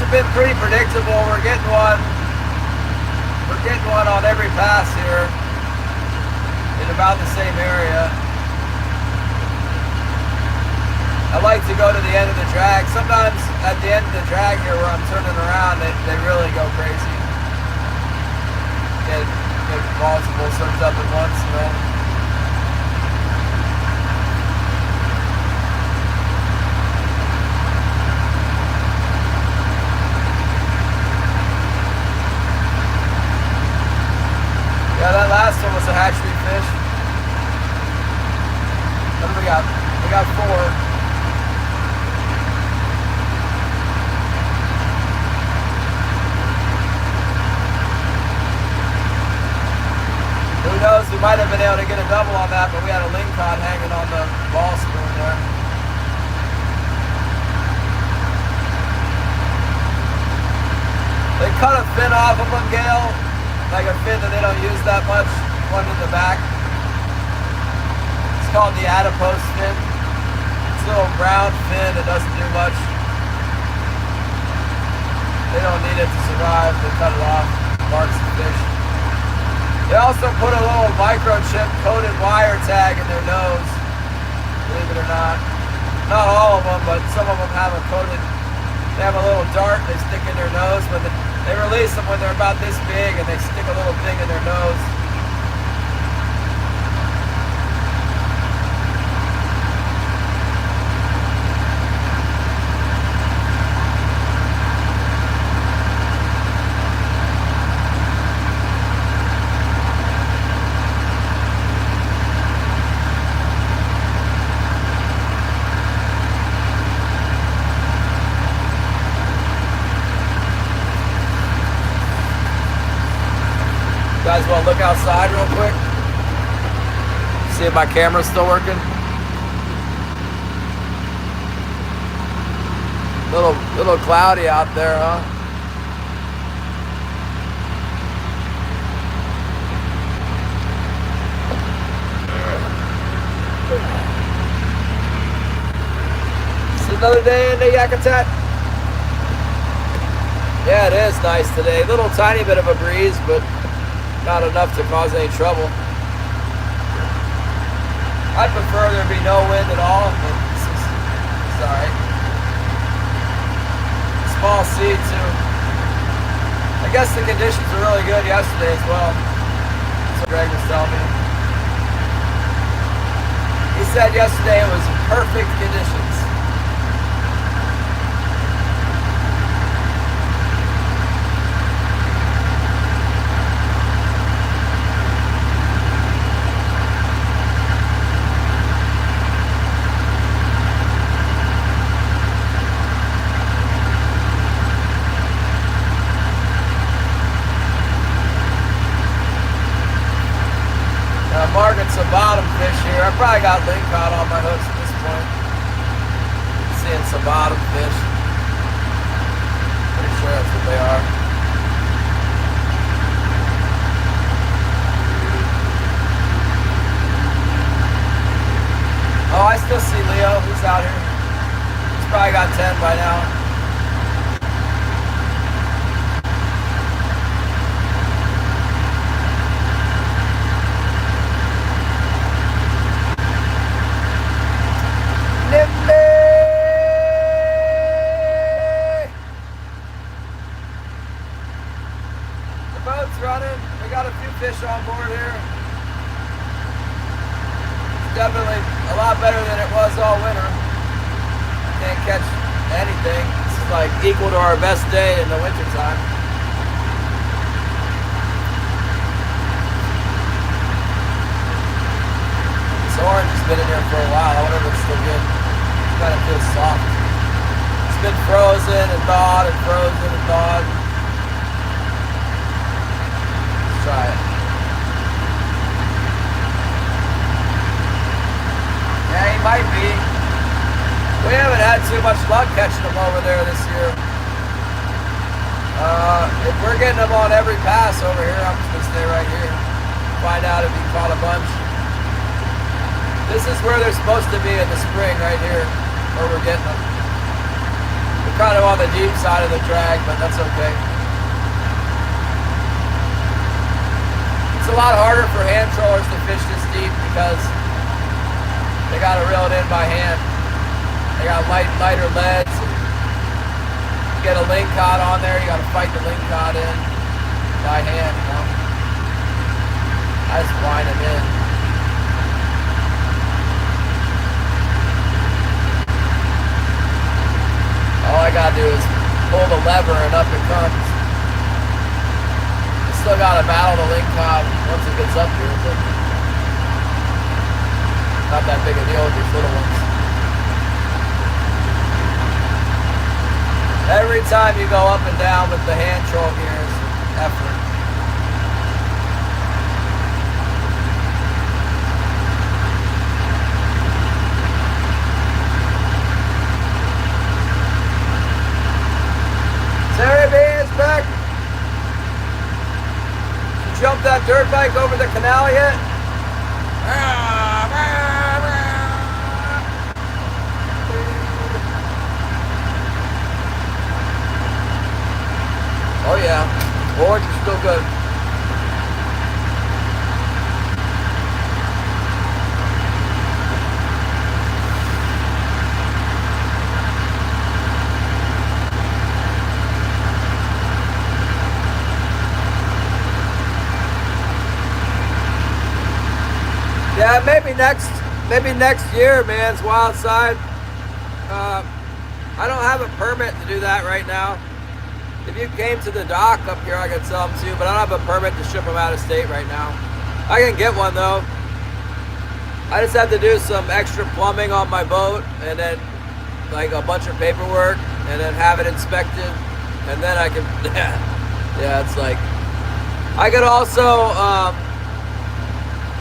have been pretty predictable. We're getting one on every pass here in about the same area. I like to go to the end of the drag. Sometimes at the end of the drag here where I'm turning around, they really go crazy. Get multiple swims up at once, you know. Yeah, that last one was a hatchery fish. What do we got? We got 4. Who knows, we might have been able to get a double on that, but we had a lingcod hanging on the ball spoon there. They cut a fin off of them, Gail, like a fin that they don't use that much, one in the back. It's called the adipose fin. It's a little brown fin, it doesn't do much. They don't need it to survive, they cut it off, marks the fish. They also put a little microchip coated wire tag in their nose, believe it or not. Not all of them, but some of them have a coated, they have a little dart they stick in their nose. When they release them when they're about this big and they stick a little thing in their nose. Guys want to look outside real quick? See if my camera's still working? Little cloudy out there, huh? It's another day in the Yakutat. Yeah, it is nice today. Little tiny bit of a breeze, but not enough to cause any trouble. I'd prefer there be no wind at all, but it's alright. Small sea too. I guess the conditions were really good yesterday as well. That's what Greg was telling me. He said yesterday it was perfect conditions. Margaret's a bottom fish here. I probably got lingcod on my hooks at this point. Seeing some bottom fish. Pretty sure that's what they are. Oh, I still see Leo. He's out here. He's probably got 10 by now. Running. We got a few fish on board here. It's definitely a lot better than it was all winter. Can't catch anything. It's like equal to our best day in the winter time. This orange has been in here for a while. I wonder if it's still good. It kind of feels soft. It's been frozen and thawed and frozen and thawed. Try it. Yeah, he might be. We haven't had too much luck catching them over there this year. If we're getting them on every pass over here, I'm just gonna stay right here. Find out if he caught a bunch. This is where they're supposed to be in the spring, right here, where we're getting them. The kind of on the deep side of the drag, but that's okay. It's a lot harder for hand trollers to fish this deep because they gotta reel it in by hand. They got lighter leads. You get a ling cod on there, you gotta fight the ling cod in by hand, you know. I just wind them in. All I gotta do is pull the lever and up it comes. I still gotta battle the ling cod once it gets up here, but not that big a deal with these little ones. Every time you go up and down with the hand troll here is an effort. Terry B is back. You jumped that dirt bike over the canal yet? Oh yeah, orange is still good. Yeah, maybe next year, man. It's wild side. I don't have a permit to do that right now. If you came to the dock up here, I could sell them too, but I don't have a permit to ship them out of state right now. I can get one though. I just have to do some extra plumbing on my boat and then like a bunch of paperwork and then have it inspected and then I can, yeah, it's like, I could also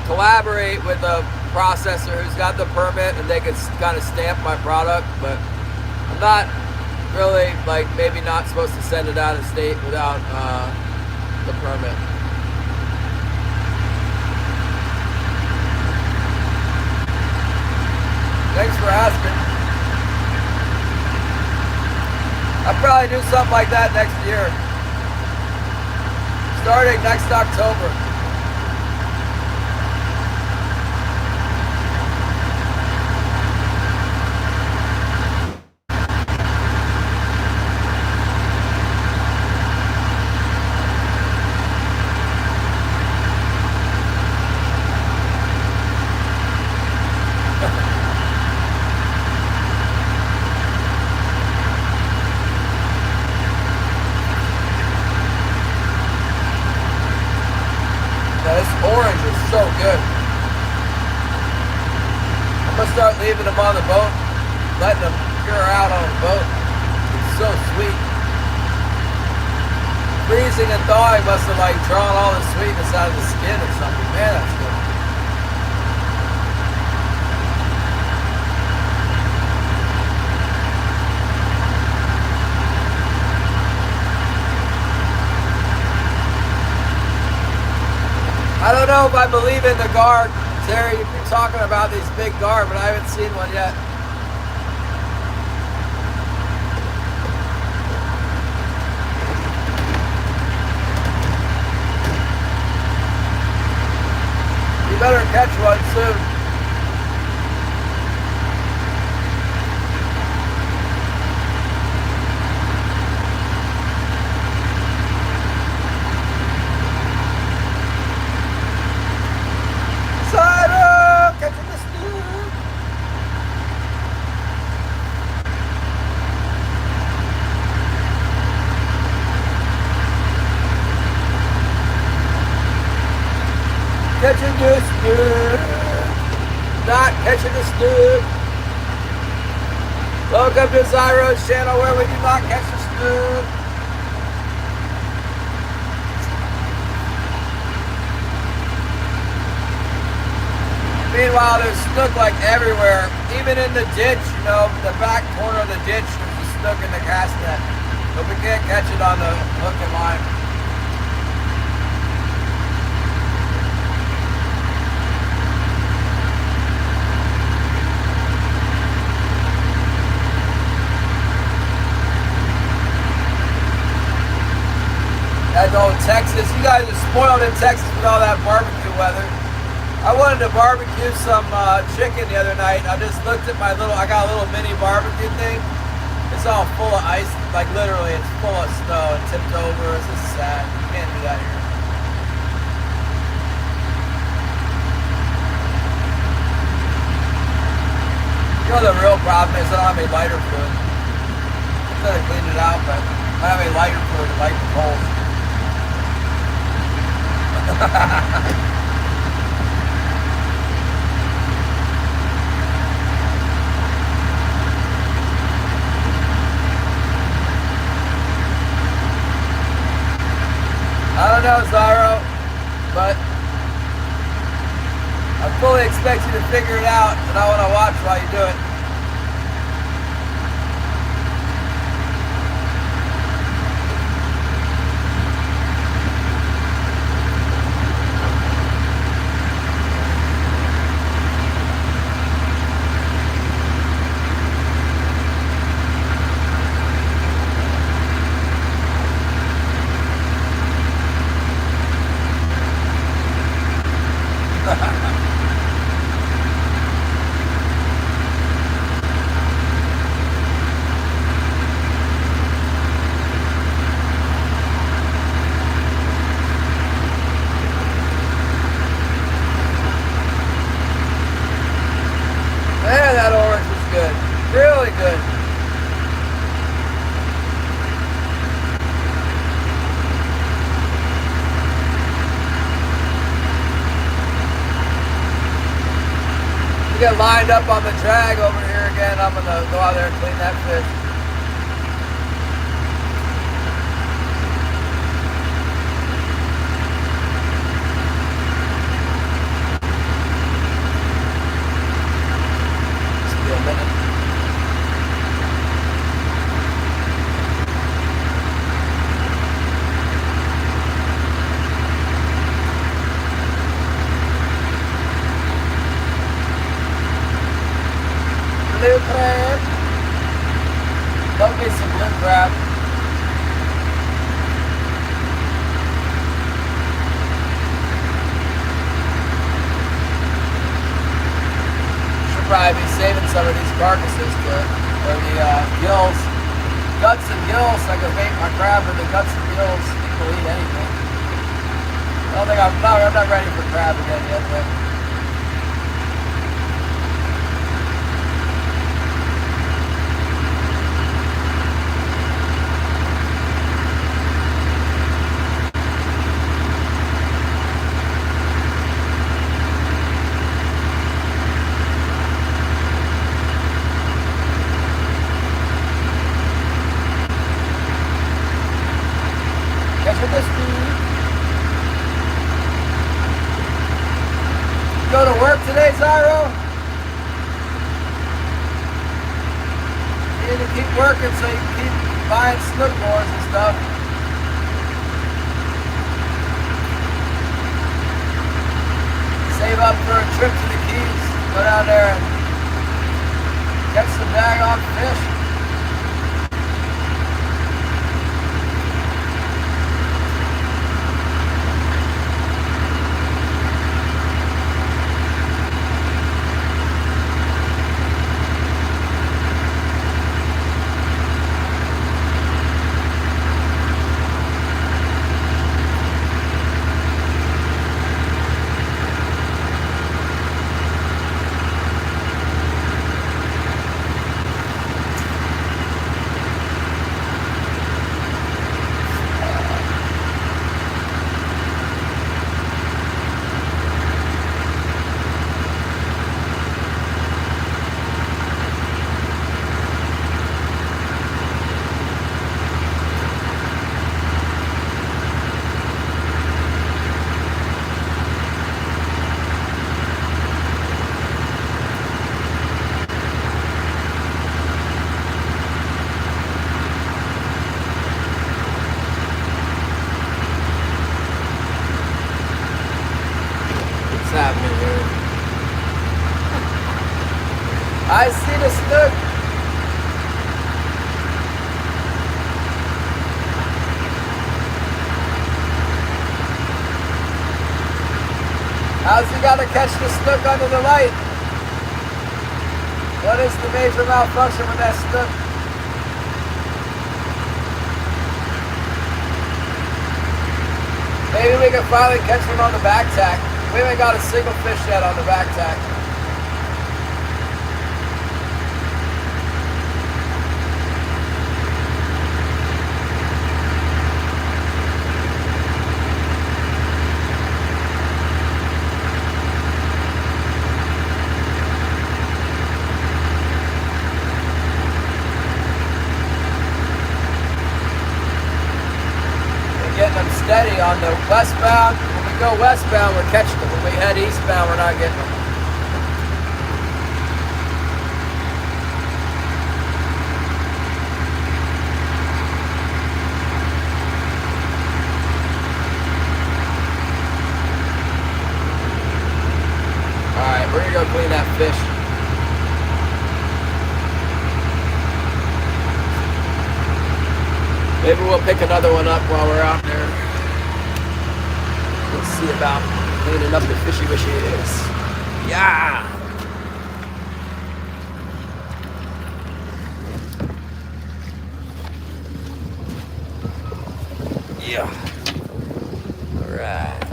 collaborate with a processor who's got the permit and they could kind of stamp my product, but I'm not really, like, maybe not supposed to send it out of state without the permit. Thanks for asking. I'll probably do something like that next year. Starting next October. So good. I'm gonna start leaving them on the boat, letting them cure out on the boat. It's so sweet. Freezing and thawing must have like drawn all the sweetness out of the skin or something. Man, that's good. I don't know if I believe in the guard. Terry, you've been talking about these big guard, but I haven't seen one yet. You better catch one soon. Catching this dude, not catching this dude. Welcome to Zyro's channel where we do not catch this dude. Meanwhile, there's snook like everywhere, even in the ditch, you know, the back corner of the ditch, there's a snook in the cast net. But we can't catch it on the hook and line. guess you guys are spoiled in Texas with all that barbecue weather. I wanted to barbecue some chicken the other night. I just looked at I got a little mini barbecue thing. It's all full of ice, like literally it's full of snow and tipped over. It's just sad. You can't do that here. You know the real problem is I don't have any lighter fluid. I could have cleaned it out, but I don't have any lighter fluid to light the coals. I don't know, Zyro, but I fully expect you to figure it out, and I want to watch while you do it. Man, that orange was good. Really good. We get lined up on the drag over here again. I'm gonna go out there and clean that fish. Blue crab. Love me some blue crab. Should probably be saving some of these carcasses or the gills. Guts and gills. I can bait my crab with the guts and gills. People eat anything. I don't think I'm not ready for crab again yet, though. Go to work today, Zyro? You need to keep working so you can keep buying snook boards and stuff. Save up for a trip to the Keys. Go down there and catch some daggone fish. Happening here. I see the snook. How's he got to catch the snook under the light? What is the major malfunction with that snook? Maybe we can finally catch him on the back tack. We haven't got a single fish yet on the back tack. Getting them steady on the westbound. When we go westbound, we're catching them. When we head eastbound, we're not getting them. Alright, we're gonna go clean that fish. Maybe we'll pick another one up while we're out there. We'll see about cleaning up the fishy wishes. Yeah! Yeah. Alright.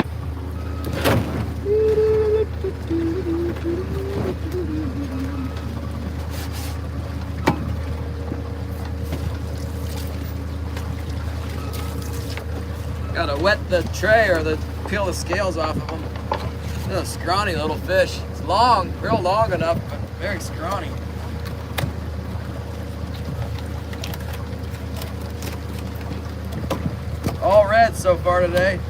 Gotta wet the tray or peel the scales off of them. They're a scrawny little fish. It's long, real long enough, but very scrawny. All red so far today.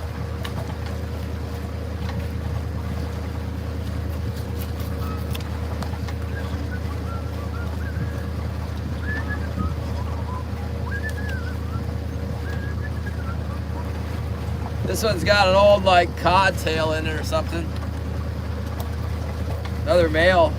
This one's got an old like cod tail in it or something. Another male.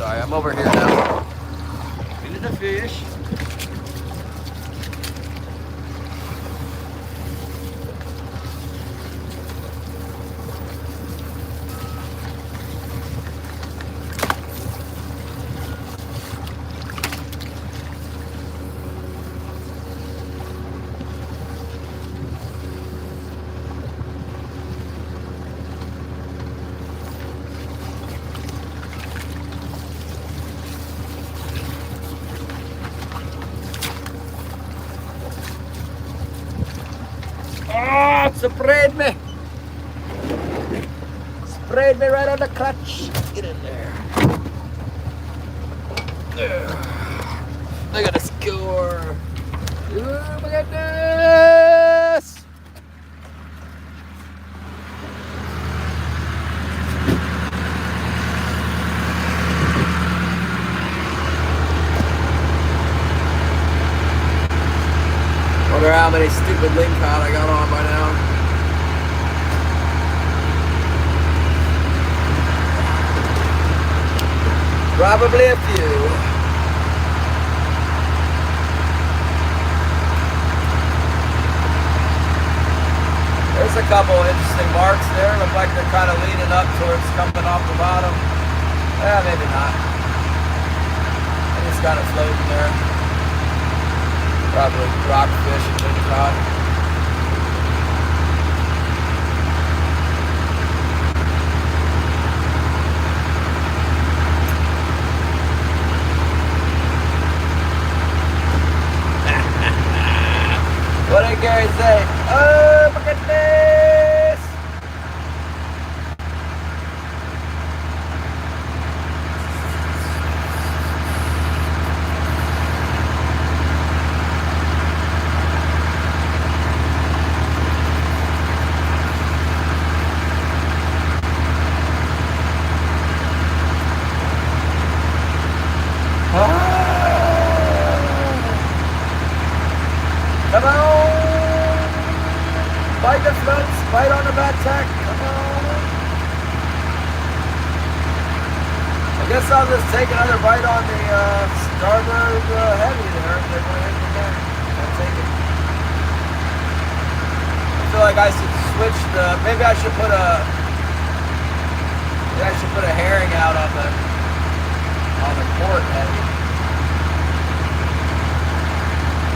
Sorry, I'm over here now. Feeding the fish. Oh, it sprayed me. Sprayed me right on the clutch. Get in there. Look at the score. Oh my goodness. Wonder how many stupid lingcod I got on by now. Probably a few. There's a couple interesting marks there. Look like they're kind of leaning up towards coming off the bottom. Yeah, maybe not. It's kind of floating there. Probably rockfish and lingcod. What did Gary say? Oh my goodness! I'll just take another bite on the starboard heavy there. If they want to hit the net, I'll take it. I feel like I should switch the. Maybe I should put a herring out on the port heavy.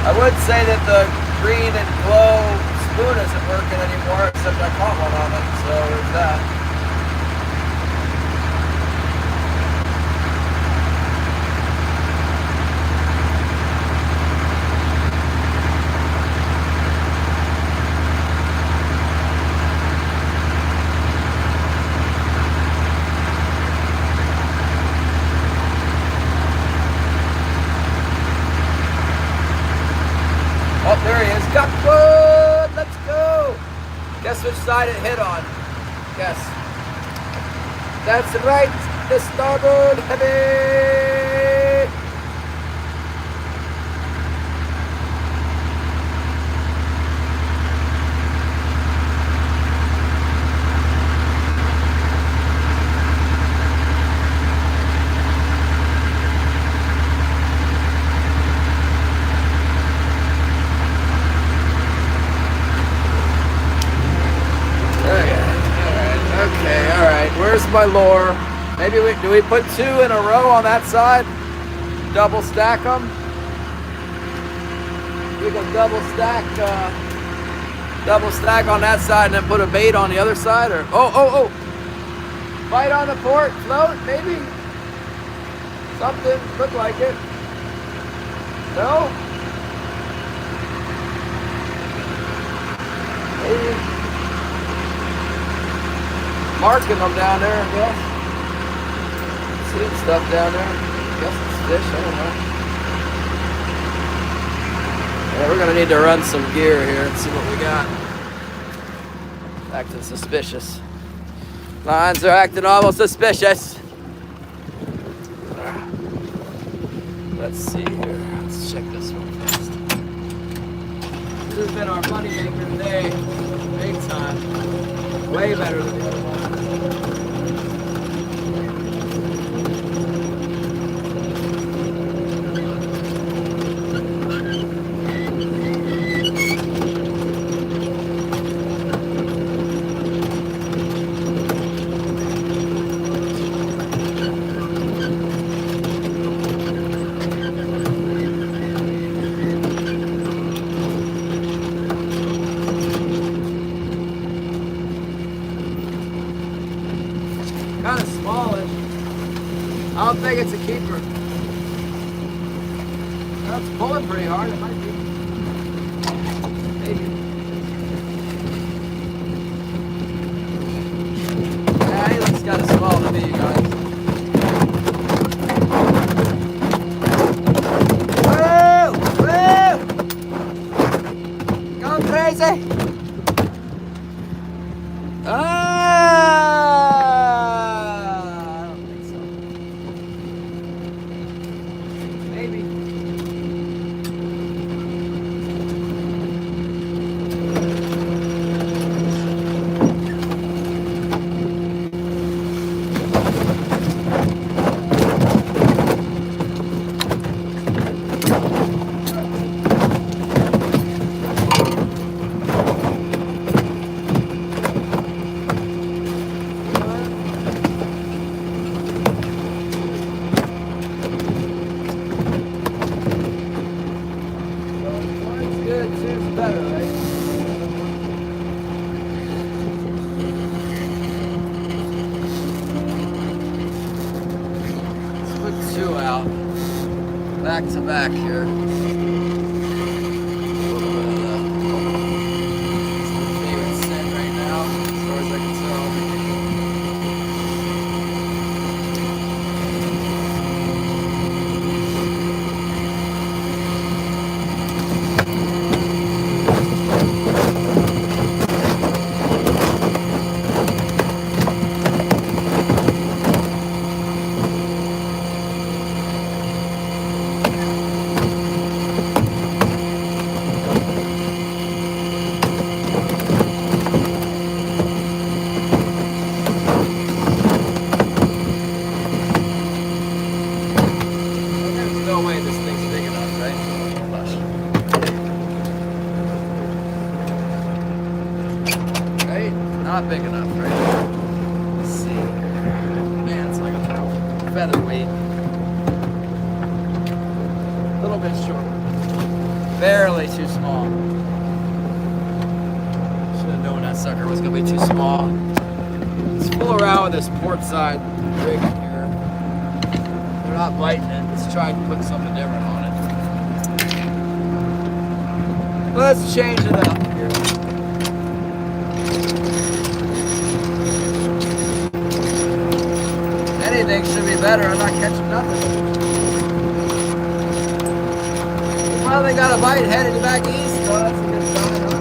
I would say that the green and glow spoon isn't working anymore, except I caught one on it, so there's that. Oh, there he is. Got wood! Let's go! Guess which side it hit on? Guess. That's right. The starboard heavy! Where's my lure? Maybe do we put two in a row on that side? Double stack them? We can double stack on that side and then put a bait on the other side, or oh. Bite on the port, float, maybe? Something, look like it. No? Maybe. Marking them down there, I guess. Seeing stuff down there. I guess it's fish, I don't know. Yeah, we're gonna need to run some gear here and see what we got. Acting suspicious. Lines are acting almost suspicious. Let's see here. Let's check this one first. This has been our money maker today. Big time. Way better than the other one. Kind of smallish. I don't think it's a keeper. That's pulling pretty hard. It might be. Maybe. Yeah, he looks kind of small to me, you guys. Woo! Woo! Going crazy. Back to back here. A little bit of the favorite scent right now, as far as I can not big enough, right? Let's see. Man, it's like a featherweight. A little bit short. Barely too small. Should have known that sucker was gonna be too small. Let's fool around with this port side rig here. They're not biting it. Let's try and put something different on it. Let's change it up here. Anything should be better. I'm not catching nothing. Well, they got a bite headed back east, so that's a good sign, huh?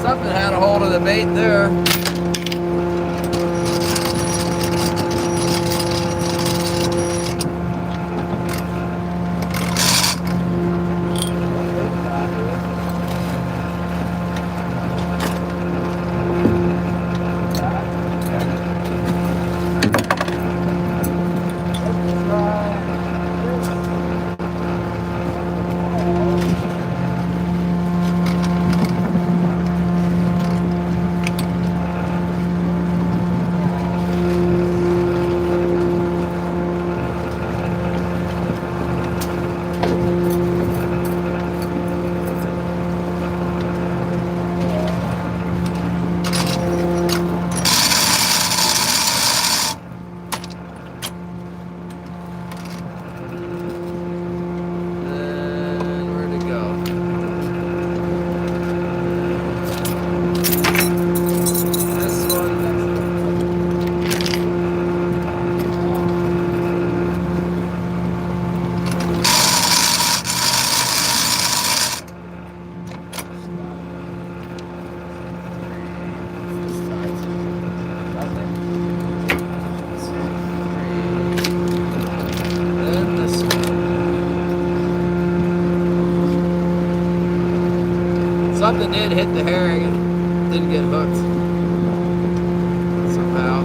Something had a hold of the bait there. Something did hit the herring and didn't get hooked somehow.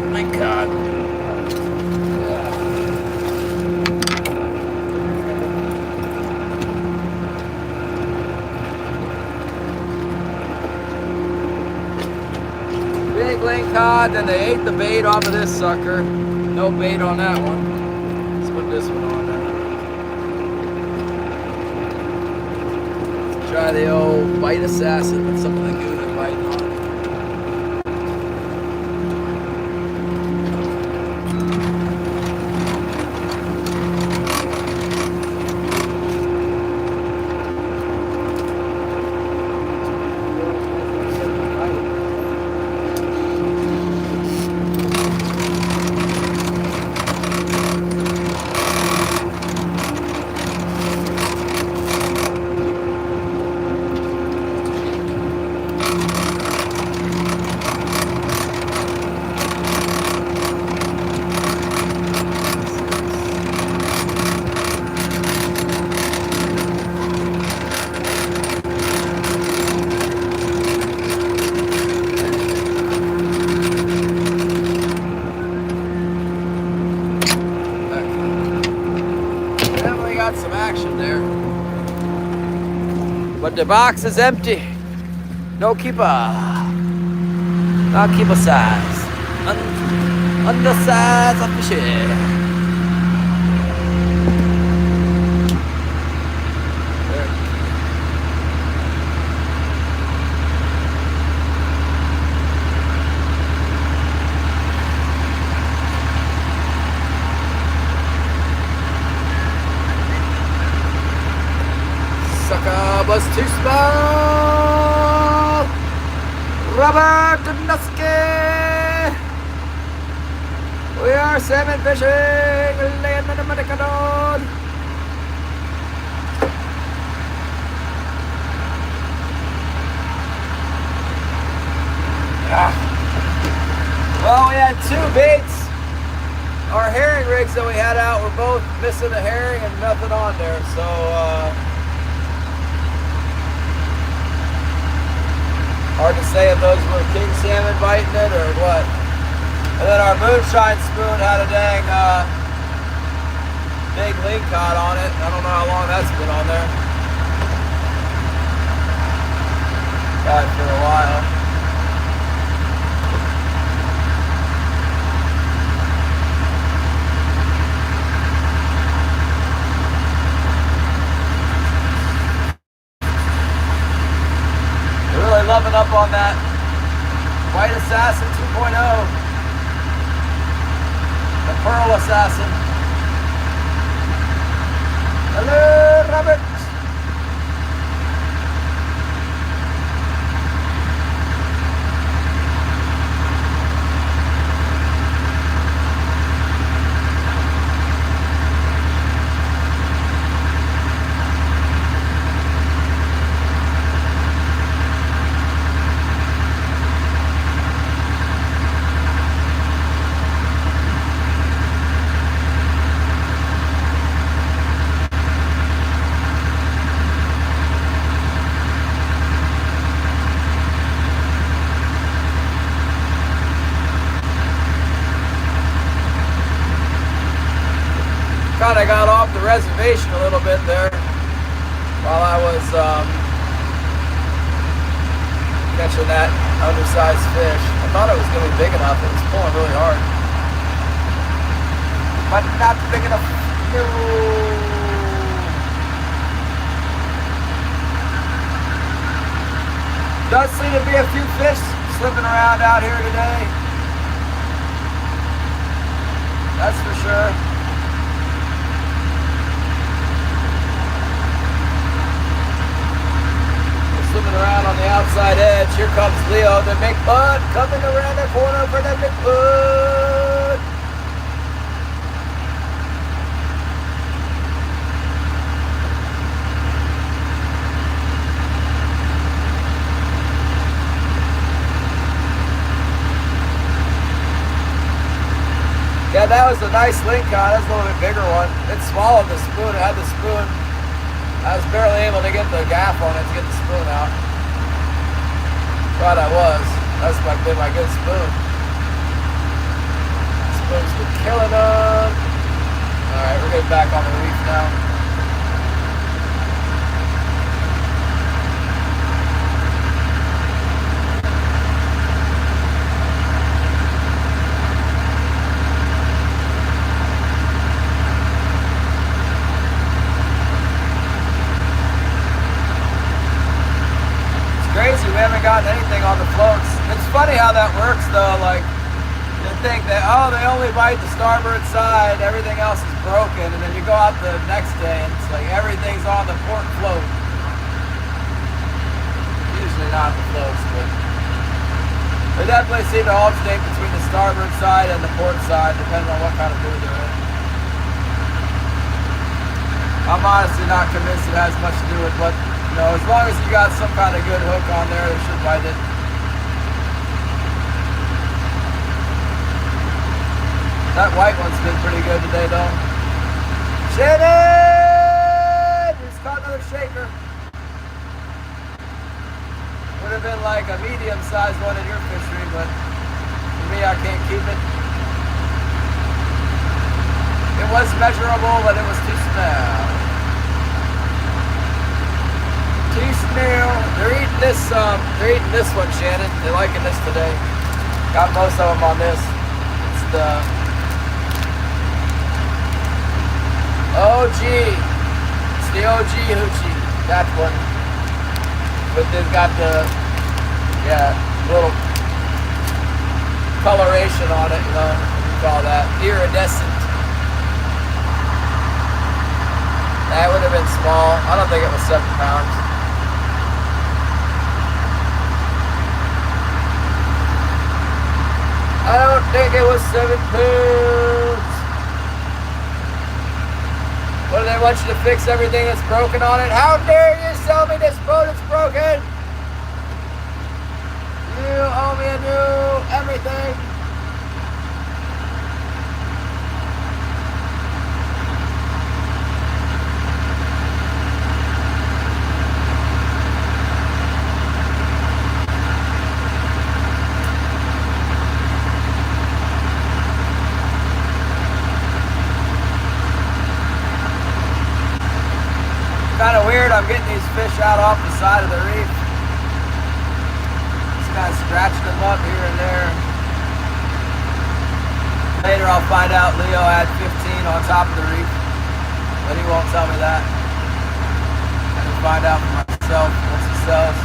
big link cod. Big link cod, then they ate the bait off of this sucker. No bait on that one. Let's put this one on there. Let's try the old bite assassin with some of the goo they're biting on. Some action there, but the box is empty. No keeper, not keeper size, undersized of fish. Was too small. Robert Nuski. We are salmon fishing. Land in the Medicadon. Well, we had two baits. Our herring rigs that we had out were both missing a herring and nothing on there. So, hard to say if those were king salmon biting it or what. And then our moonshine spoon had a dang big link cod on it. I don't know how long that's been on there. Got it for a while. Loving up on that White Assassin 2.0, the Pearl Assassin. Hello, Robert. Kind of got off the reservation a little bit there while I was catching that undersized fish. I thought it was going to be big enough. It was pulling really hard, but not big enough. No. Does seem to be a few fish slipping around out here today. That's for sure. Swimming around on the outside edge. Here comes Leo, the big bud, coming around the corner for the big bud. Yeah, that was a nice link cod. That's a little bit bigger one. It swallowed the spoon. It had the spoon. I was barely able to get the gaff on it to get the spoon out. Thought I was. That's been my good spoon. supposed to be killing them. Alright, we're getting back on the reef now. Crazy, we haven't gotten anything on the floats. It's funny how that works though, like you think that, oh, they only bite the starboard side, everything else is broken, and then you go out the next day and it's like everything's on the port float. Usually not the floats, but they definitely seem to alternate between the starboard side and the port side, depending on what kind of mood they're in. I'm honestly not convinced it has much to do with what. No, as long as you got some kind of good hook on there, they should bite it. That white one's been pretty good today, though. Shannon! We just caught another shaker. Would have been like a medium-sized one in your fishery, but for me, I can't keep it. It was measurable, but it was too small. They're eating this. They're eating this one, Shannon. They're liking this today. Got most of them on this. It's the OG. It's the OG hoochie. That one. But they've got the little coloration on it. You know what you call that? Iridescent. That would have been small. I don't think it was 7 pounds. I don't think it was 7 pounds. What do they want you to fix everything that's broken on it? How dare you sell me this boat that's broken? You owe me a new everything. Kind of weird, I'm getting these fish out off the side of the reef. Just kind of scratching them up here and there. Later I'll find out Leo had 15 on top of the reef, but he won't tell me that. I can find out for myself once he sells.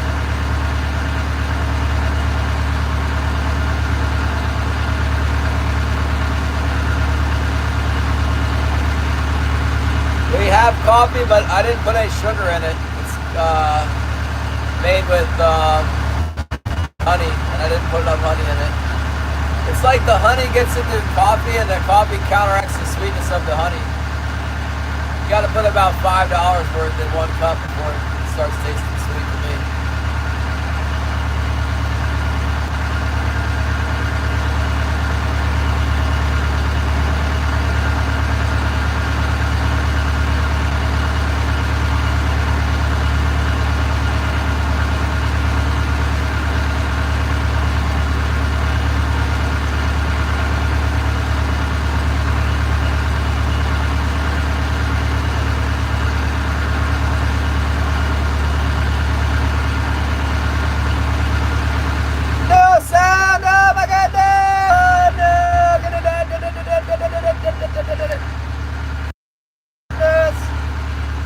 We have coffee, but I didn't put any sugar in it. It's made with honey, and I didn't put enough honey in it. It's like the honey gets into the coffee, and the coffee counteracts the sweetness of the honey. You got to put about $5 worth in 1 cup before it starts tasting sweet to me.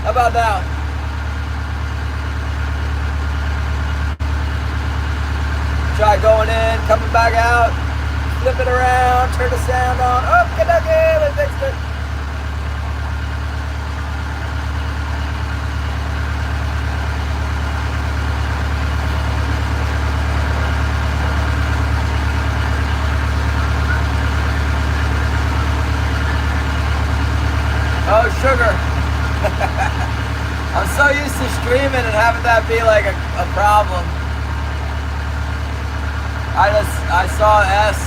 How about now? Try going in, coming back out, flip it around, turn the sound on. Oh, Kentucky, we fixed it. Oh, sugar. I'm so used to streaming and having that be like a problem. I saw S,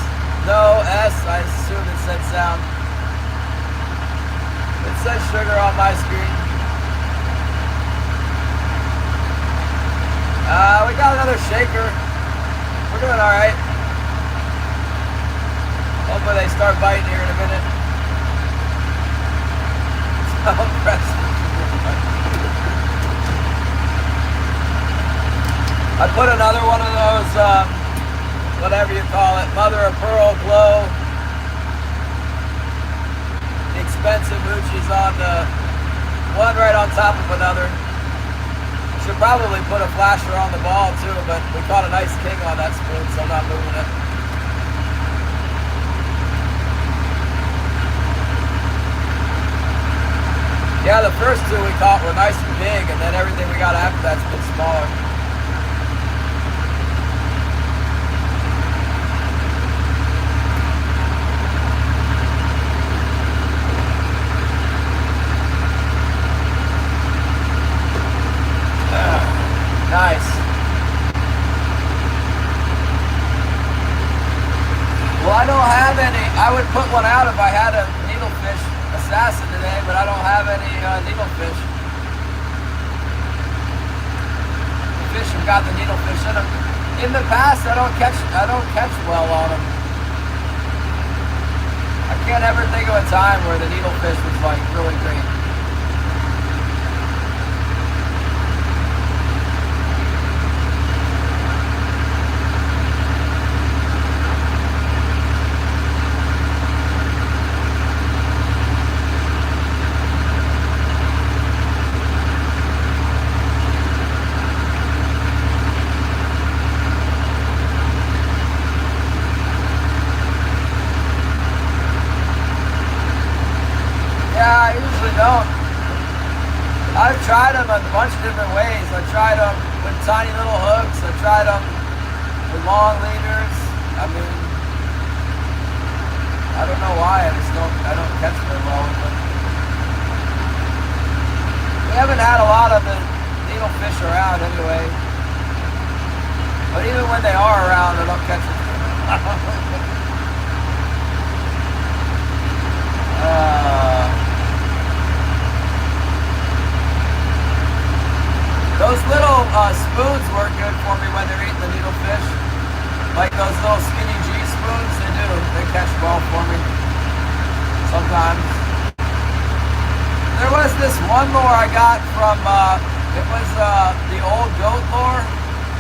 no S, I assumed it said sound. It says sugar on my screen. We got another shaker. We're doing alright. Hold Hopefully they start biting here in a minute. So impressive. I put another one of those, whatever you call it, mother of pearl glow, expensive moochies on the one right on top of another. Should probably put a flasher on the ball too, but we caught a nice king on that spoon, so I'm not moving it. Yeah, the first two we caught were nice and big, and then everything we got after that's been smaller. Nice. Well, I don't have any. I would put one out if I had a needlefish assassin today, but I don't have any needlefish. The fish have got the needlefish in them. In the past, I don't catch well on them. I can't ever think of a time where the needlefish was like really great. Yeah, I usually don't. I've tried them a bunch of different ways. I tried them with tiny little hooks. I tried them with long leaders. I mean, I don't know why. I don't catch very well with them. We haven't had a lot of the needlefish around anyway. But even when they are around, I don't catch them. Those little spoons work good for me when they're eating the needlefish. Like those little skinny G spoons, they do. They catch well for me sometimes. There was this one lure I got from, it was the old goat lure.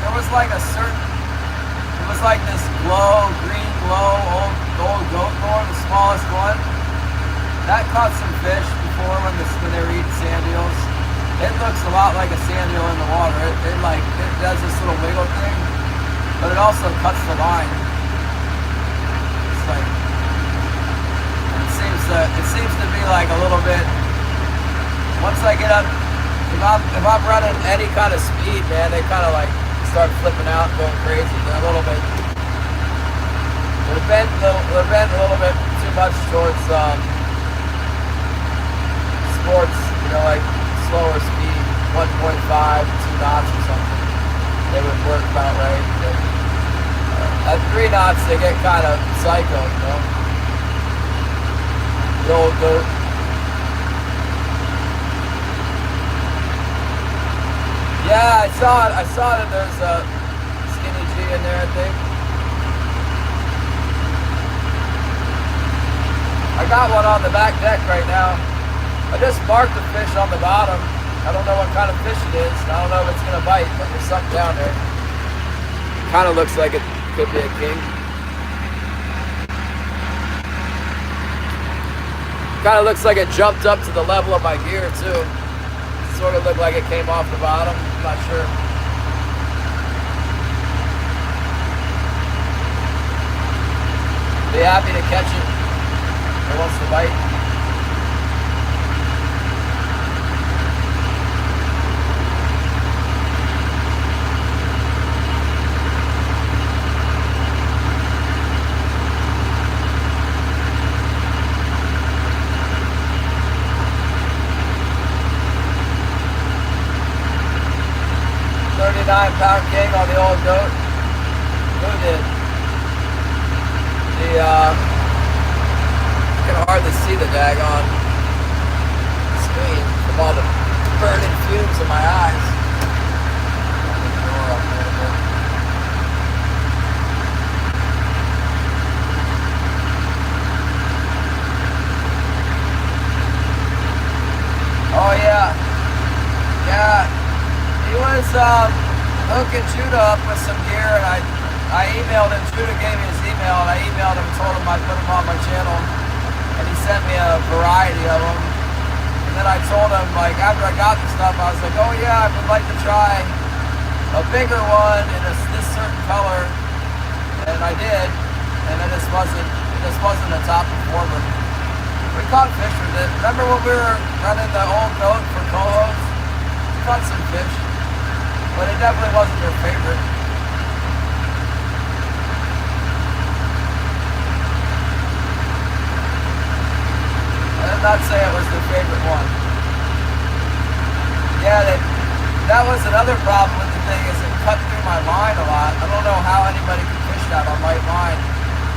There was like it was like this green glow, old goat lure, the smallest one. That caught some fish before when they were eating sand eels. It looks a lot like a sand eel in the water. It does this little wiggle thing, but it also cuts the line. It's like it seems to be like a little bit. Once I get up, if I'm running any kind of speed, man, they kind of like start flipping out, and going crazy. They're a little bit. They're bent a little bit too much towards sports, like slower speed, 1.5, 2 knots or something. They would work about right. At 3 knots, they get kind of psycho, The old goat. Yeah, I saw that there's a skinny G in there, I think. I got one on the back deck right now. I just marked the fish on the bottom. I don't know what kind of fish it is. I don't know if it's going to bite, but there's something down there. Kind of looks like it could be a king. Kind of looks like it jumped up to the level of my gear too. Sort of looked like it came off the bottom. I'm not sure. Be happy to catch it. It wants to bite. £39 king on the old goat. Who did? You can hardly see the daggone screen from all the burning fumes in my eyes. hooking Judah up with some gear, and I emailed him. Judah gave me his email, and I emailed him and told him I'd put him on my channel, and he sent me a variety of them. And then I told him, like, after I got the stuff, I was like, oh yeah, I would like to try a bigger one in this certain color, and I did, and it just wasn't a top performer. We caught fish with it. Remember when we were running the old boat for cohos? We caught some fish, but it definitely wasn't their favorite. I did not say it was their favorite one. Yeah, that was another problem with the thing, is it cut through my line a lot. I don't know how anybody could fish that on light line.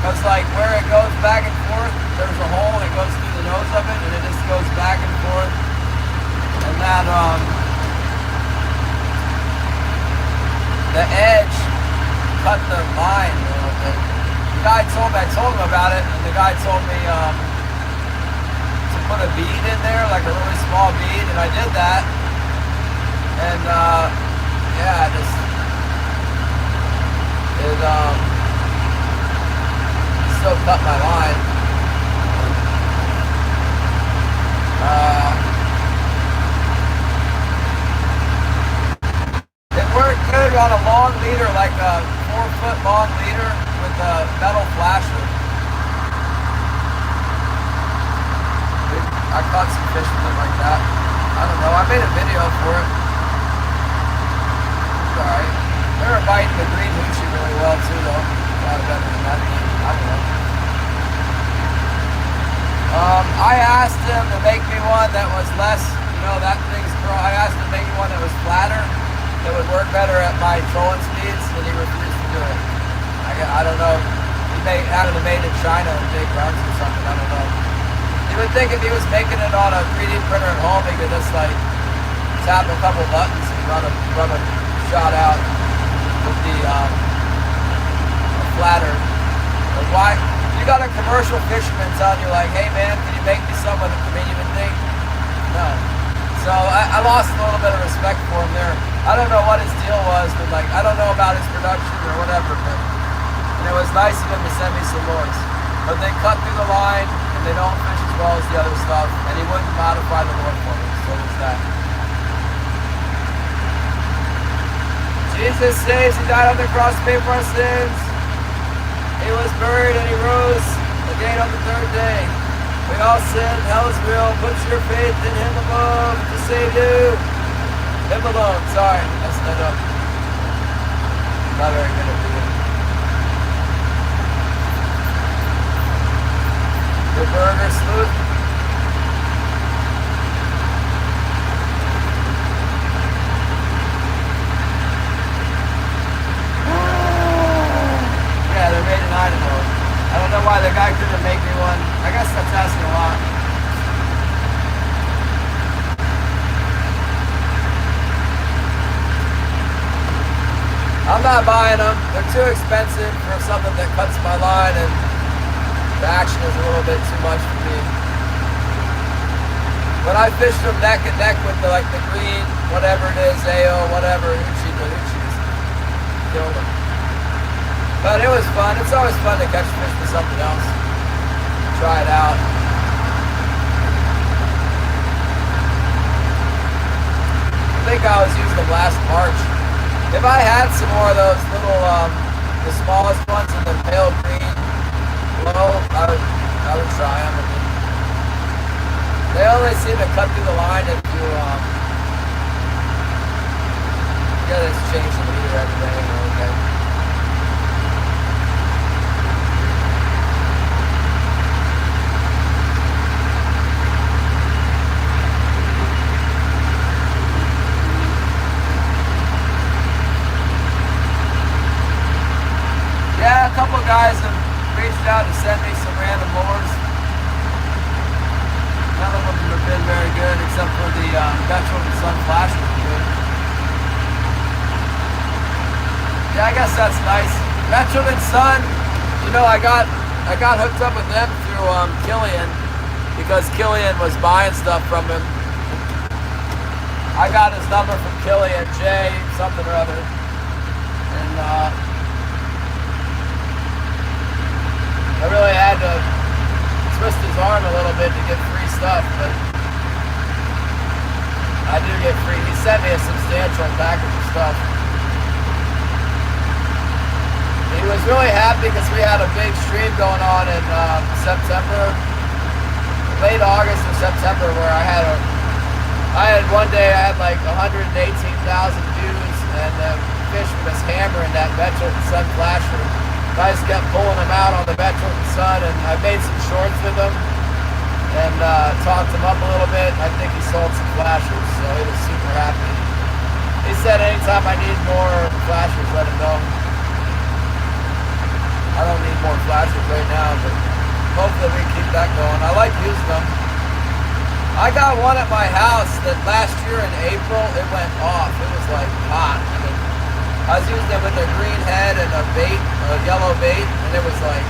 Because like where it goes back and forth, there's a hole, it goes through the nose of it, and it just goes back and forth. And that, the edge cut the line a little bit. The guy told me, I told him about it, and the guy told me to put a bead in there, like a really small bead, and I did that. And yeah, it still cut my line. It worked good on a long leader, like a 4-foot long leader with a metal flasher. I caught some fish with it like that. I don't know, I made a video for it. It's alright. They were biting the green hoochie really well too though. A lot better than that thing. I don't know. I asked him to make me one that was less, you know, that thing's throw. I asked him to make me one that was flatter, that would work better at my trolling speeds, and he refused to do it. I don't know. He had it made in China in big runs or something. I don't know. You would think if he was making it on a 3D printer at home, he could just like tap a couple buttons and run a shot out with the flatter. But why? You got a commercial fisherman telling you like, hey man, can you make me some with it? I mean, you would think, no. So I lost a little bit of respect for him there. I don't know what his deal was, but like, I don't know about his production or whatever, but and it was nice of him to send me some lures. But they cut through the line, and they don't fish as well as the other stuff, and he wouldn't modify the lure for me, so there's that. Jesus saves, he died on the cross to pay for our sins. He was buried and he rose again on the third day. We all sin, hell is real. Put your faith in him alone to save you. Him alone. Sorry, messed that up. Not very good at it. The burger sleuth. Yeah, they're made in Idaho. I don't know why the guy couldn't make me one. I guess that's asking a lot. I'm not buying them. They're too expensive for something that cuts my line, and the action is a little bit too much for me. But I fished them neck and neck with the green, whatever it is, AO, whatever, Hoochie, the Hoochies. Killed them. But it was fun. It's always fun to catch fish with something else. Try it out. I think I was using them last March. If I had some more of those little, the smallest ones in the pale green glow, I would try them. They only seem to cut through the line if you, you gotta change the leader every day. Okay. Yeah, a couple of guys have reached out to send me some random lures. None of them have been very good, except for the Metro and Sun Flash was good. Yeah, I guess that's nice. Metro and Sun, you know, I got hooked up with them through Killian, because Killian was buying stuff from him. I got his number from Killian, Jay something or other. I really had to twist his arm a little bit to get free stuff, but I do get free. He sent me a substantial package of stuff. He was really happy because we had a big stream going on in September, late August or September, where I had one day I had like 118,000 views, and the fish were just hammering that Metro Sun flasher. I just kept pulling him out on the Metro Sun, and I made some shorts with him and talked him up a little bit. I think he sold some flashers, so he was super happy. He said anytime I need more flashers, let him know. I don't need more flashers right now, but hopefully we can keep that going. I like using them. I got one at my house that last year in April, it went off. It was like hot. I was using it with a green head and a bait, a yellow bait, and it was like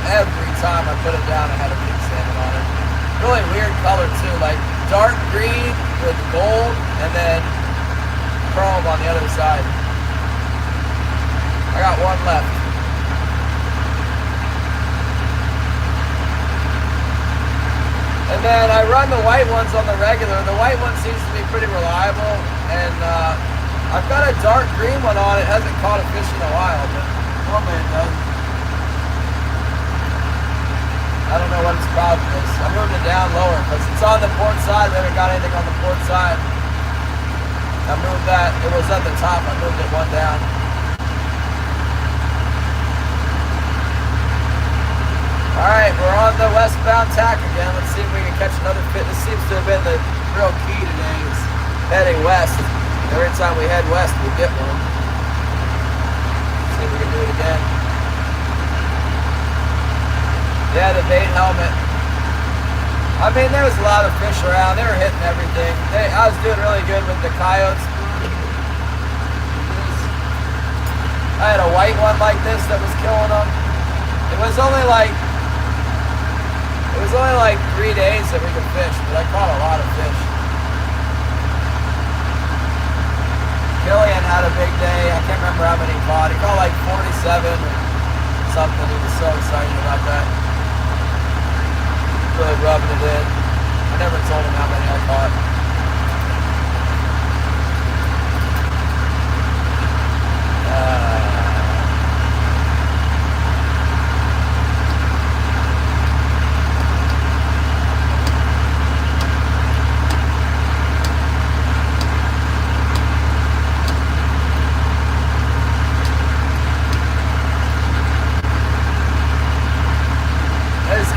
every time I put it down, I had a big salmon on it. Really weird color too, like dark green with gold and then chrome on the other side. I got one left. And then I run the white ones on the regular. The white one seems to be pretty reliable, and I've got a dark green one on. It hasn't caught a fish in a while, but normally it does. I don't know what its problem is. I moved it down lower because it's on the port side. We haven't got anything on the port side. I moved that. It was at the top. I moved it one down. Alright, we're on the westbound tack again. Let's see if we can catch another fish. This seems to have been the real key today, is heading west. Every time we head west, we get one. Let's see if we can do it again. Yeah, the bait helmet. I mean, there was a lot of fish around. They were hitting everything. I was doing really good with the coyotes. I had a white one like this that was killing them. It was only like 3 days that we could fish, but I caught a lot of fish. Killian had a big day. I can't remember how many he caught. He caught like 47 or something. He was so excited about that. Really rubbing it in. I never told him how many I caught.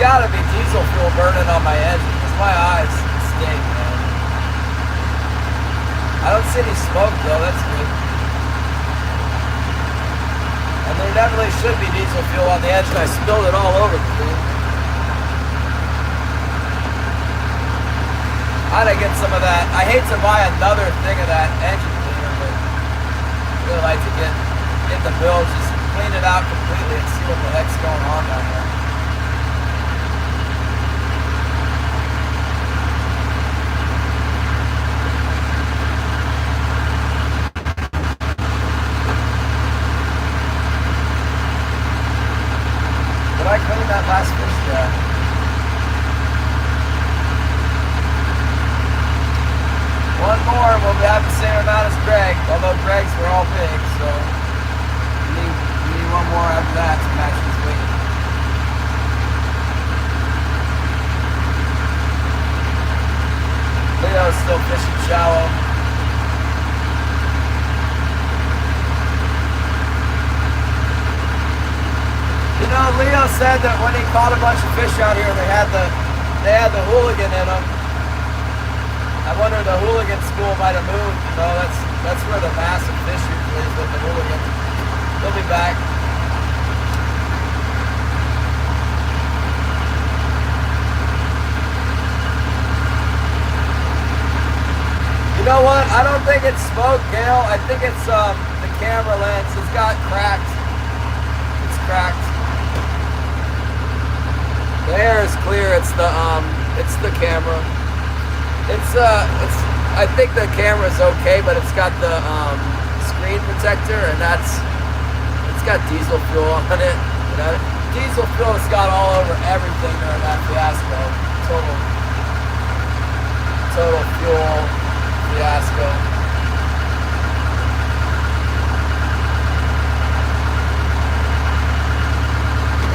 Gotta be diesel fuel burning on my engine because my eyes stink, man. I don't see any smoke though, that's good. And there definitely should be diesel fuel on the engine. I spilled it all over the thing. I gotta get some of that. I hate to buy another thing of that engine cleaner, but I really like to get the bilge, just clean it out completely and see what the heck's going on down there. I cleaned that last fish there. One more, we'll have the same amount as Greg, although Greg's were all big, so we need one more after that to match his weight. Leo's still fishing shallow. You know, Leo said that when he caught a bunch of fish out here, they had the hooligan in them. I wonder if the hooligan school might have moved. You know, that's where the massive fish usually is, with the hooligan. He'll be back. You know what? I don't think it's smoke, Gail. I think it's the camera lens. It's got cracked. It's cracked. The air is clear. It's the camera. I think the camera's okay, but it's got the screen protector, and It's got diesel fuel on it. Diesel fuel has got all over everything during that fiasco. Total fuel fiasco.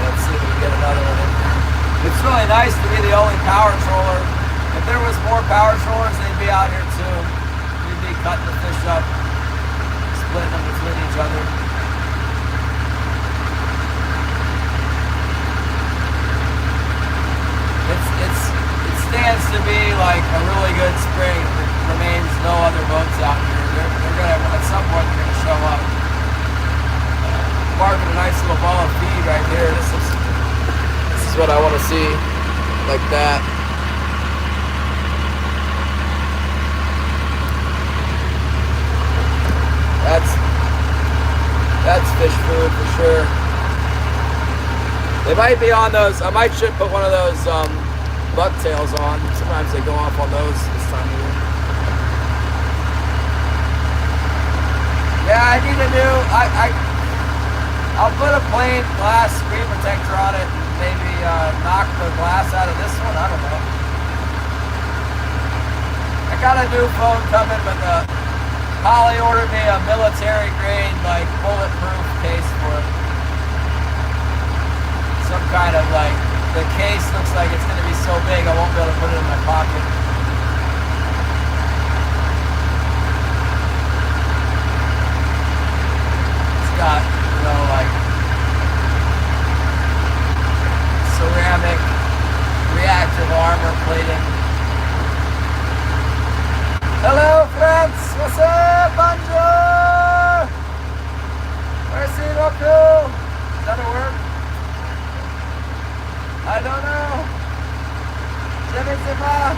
Let's see if we can get another one in here. It's really nice to be the only power troller. If there was more power trollers, they'd be out here too. We'd be cutting the fish up, splitting them between each other. It stands to be like a really good spring. There remains no other boats out here. They're gonna, at some point, they're gonna show up. Marking a nice little ball of feed right here. This is what I want to see, like that. That's fish food for sure. They might be on those. I might should put one of those bucktails on. Sometimes they go off on those this time of year. Yeah, I need a new. I'll put a plain glass screen protector on it and maybe knock the glass out of this one. I don't know. I got a new phone coming, but Holly ordered me a military grade, like bulletproof case for it. Some kind of like, the case looks like it's going to be so big I won't be able to put it in my pocket. It's got, you know, like ceramic reactive armor plating. Hello, friends. What's up? Bonjour. Merci beaucoup. Is that a word? I don't know. Je ne sais pas.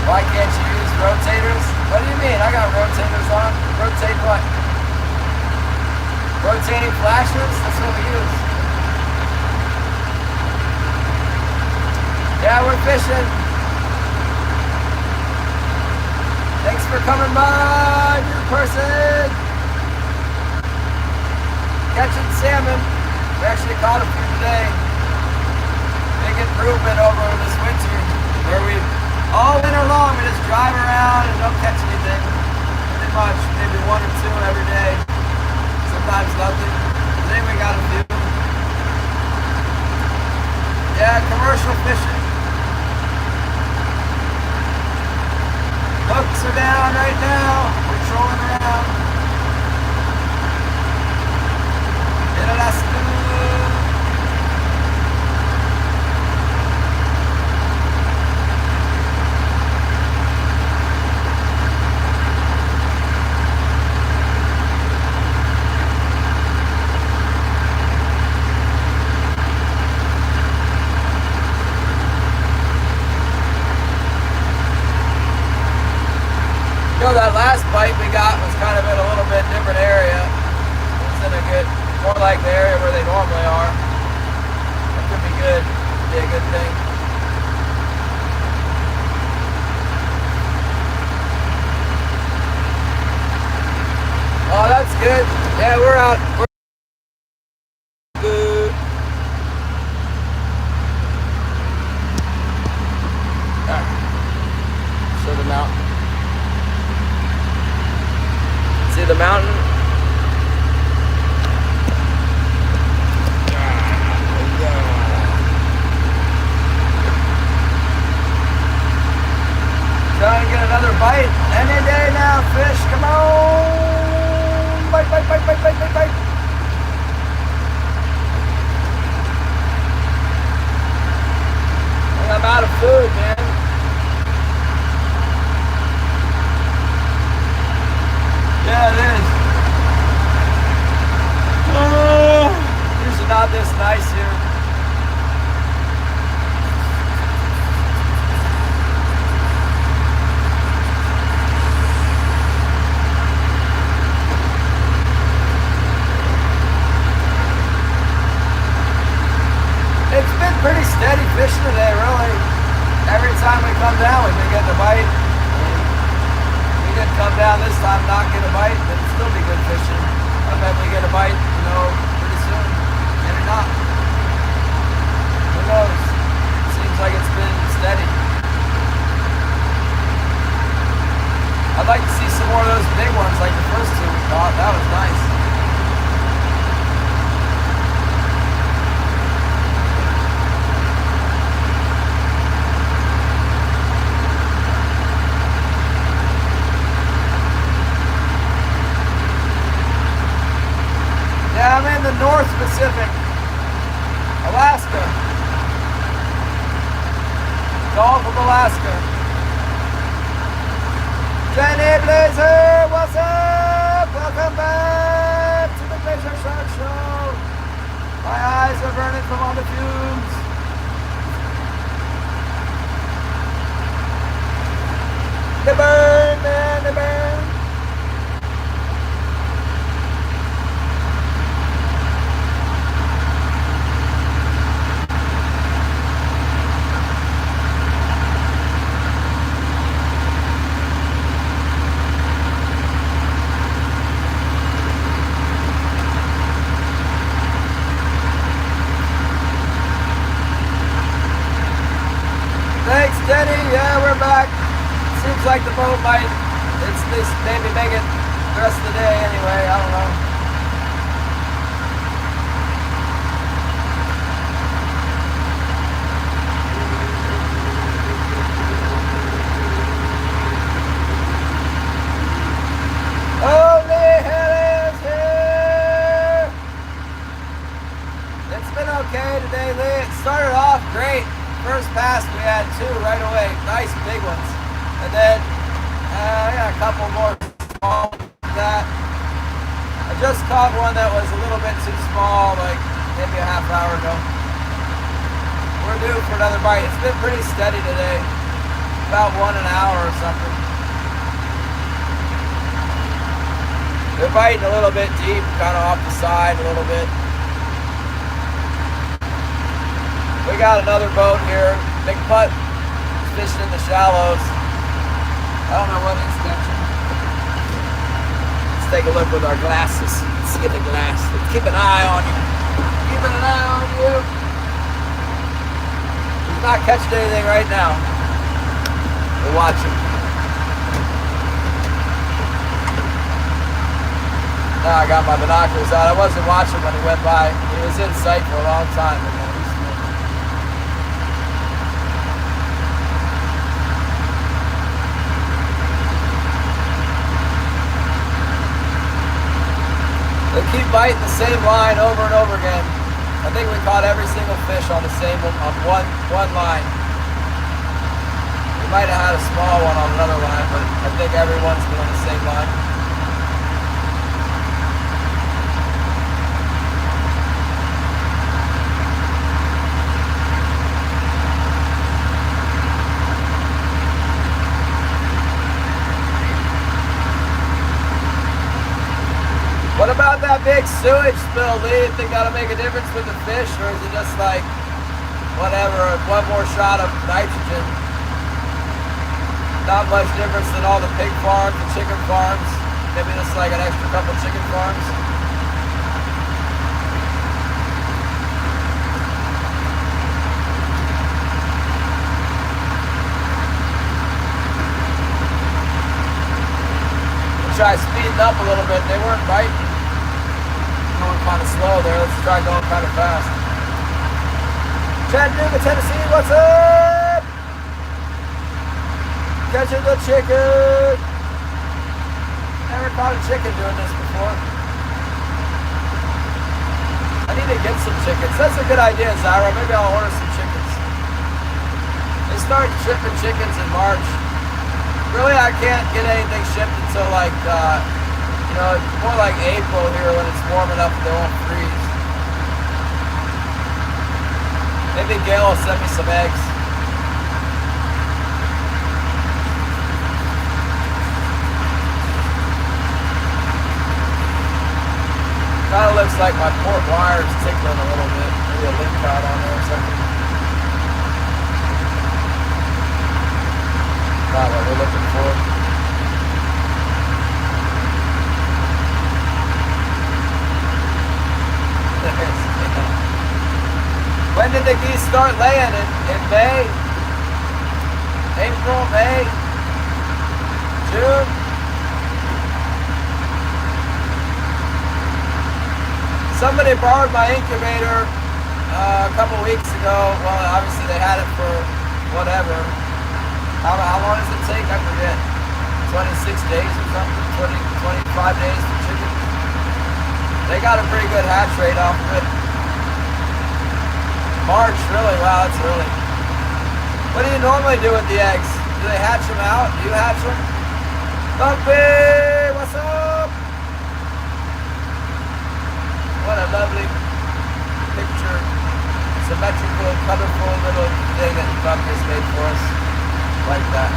Why can't you use rotators? What do you mean? I got rotators on. Rotate what? Rotating flashers? That's what we use. Yeah, we're fishing. Thanks for coming by, new person. Catching salmon. We actually caught a few today. Big improvement over this winter, where we all winter long we just drive around and don't catch anything. Pretty much, maybe one or two every day. Sometimes nothing. Today we got a few. Yeah, commercial fishing. Hooks are down right now. We're trolling around. In Alaska. You know, that last bite we got was kind of in a little bit different area. It was in a good, more like the area where they normally are. That could be good. Be a good thing. Oh, that's good. Yeah, we're out. Good. All right. Show the mountain. See the mountain? Trying to get another bite. Any day now, fish. Come on. Bite, bite, bite, bite, bite, bite, bite. I'm out of food, man. Yeah, it is. Usually not this nice here. It's been pretty steady fishing today, really. Every time come down this time, not get a bite, but it'll still be good fishing. I bet we get a bite, you know, pretty soon. Maybe not. Who knows? Seems like it's been steady. I'd like to see some more of those big ones like the first two we caught. That was nice. Yeah, I'm in the North Pacific, Alaska. Gulf of Alaska. Jenny Blazer, what's up? Welcome back to the GLACIER SHARK Show. My eyes are burning from all the fumes. They burn, man, they burn. Thanks, Denny. Yeah, we're back. Seems like the boat might, it's this maybe make it the rest of the day anyway. I don't know. Holy hell is here. It's been okay today, Lee. It started off great. First pass we had two right away, nice big ones, and then yeah, a couple more small than that. I just caught one that was a little bit too small, like maybe a half hour ago. We're due for another bite. It's been pretty steady today, about 1 hour or something. They're biting a little bit deep, kind of off the side a little bit. We got another boat here, big putt, fishing in the shallows. I don't know what it's catching. Let's take a look with our glasses. Let's get the glass. Let's keep an eye on you. Keeping an eye on you. He's not catching anything right now. We're watching. Now I got my binoculars out. I wasn't watching when he went by. He was in sight for a long time. They keep biting the same line over and over again. I think we caught every single fish on the same on one line. We might have had a small one on another line, but I think everyone's been on the same line. What about that big sewage spill, Lee? Think that'll make a difference with the fish, or is it just like, whatever, one more shot of nitrogen? Not much difference than all the pig farms and chicken farms. Maybe just like an extra couple chicken farms. We'll try speeding up a little bit. They weren't biting. Going kind of slow there. Let's try going kind of fast. Chattanooga, Tennessee, what's up? Catching the chicken. Never caught a chicken doing this before. I need to get some chickens. That's a good idea, Zyra. Maybe I'll order some chickens. They start shipping chickens in March. Really, I can't get anything shipped until like, you know, more like April here when it's warm enough they won't freeze. Maybe Gail will send me some eggs. Kind of looks like my port wire is tickling a little bit. Maybe a link caught on there or something. Not what we're looking for. start laying in May, April, May, June. Somebody borrowed my incubator a couple weeks ago. Well, obviously they had it for whatever. How long does it take? I forget. 26 days or something? 25 days for chickens. They got a pretty good hatch rate off of it. March, really? Wow, that's early. What do you normally do with the eggs? Do they hatch them out? Do you hatch them? Bumpy! What's up? What a lovely picture. Symmetrical, colorful little thing that Bumpy's made for us. Like that.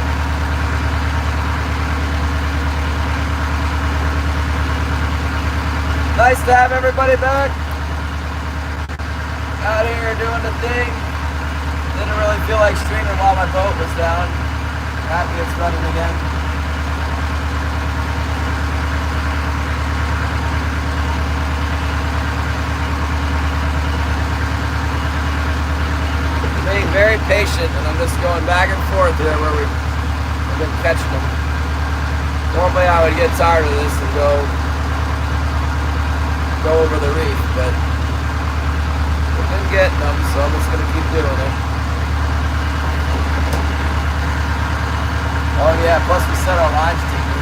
Nice to have everybody back. Out here doing the thing. Didn't really feel like streaming while my boat was down. Happy it's running again. Being very patient, and I'm just going back and forth here where we've been catching them. Normally I would get tired of this and go over the reef, but we've been getting them, so I'm just going to keep doing it. Oh yeah, plus we set our lines deeper.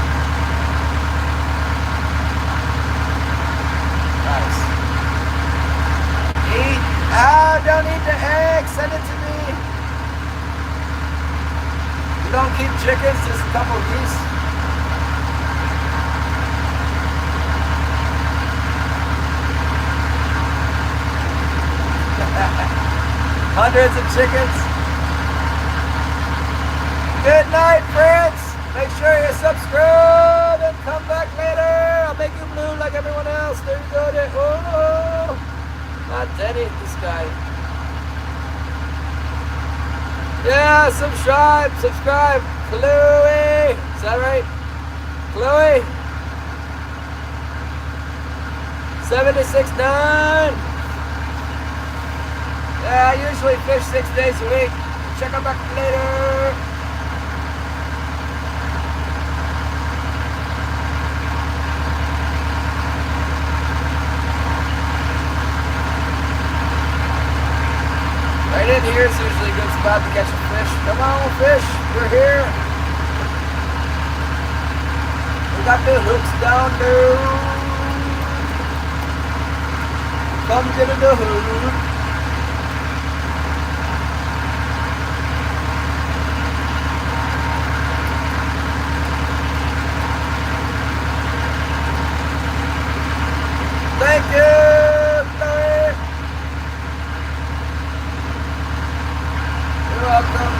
Nice. Eat. Don't eat the egg. Send it to me. You don't keep chickens, just a couple of geese. Hundreds of chickens. Good night, friends. Make sure you subscribe and come back later. I'll make you blue like everyone else. There you go. There. Oh, not Denny, this guy. Yeah, subscribe. Chloe. Is that right? Chloe. 769. Yeah, I usually fish 6 days a week. Check them back later. Right in here is usually a good spot to catch a fish. Come on, fish. We're here. We got the hooks down there. Come get in the hook. Thank you, Chloe. You're welcome.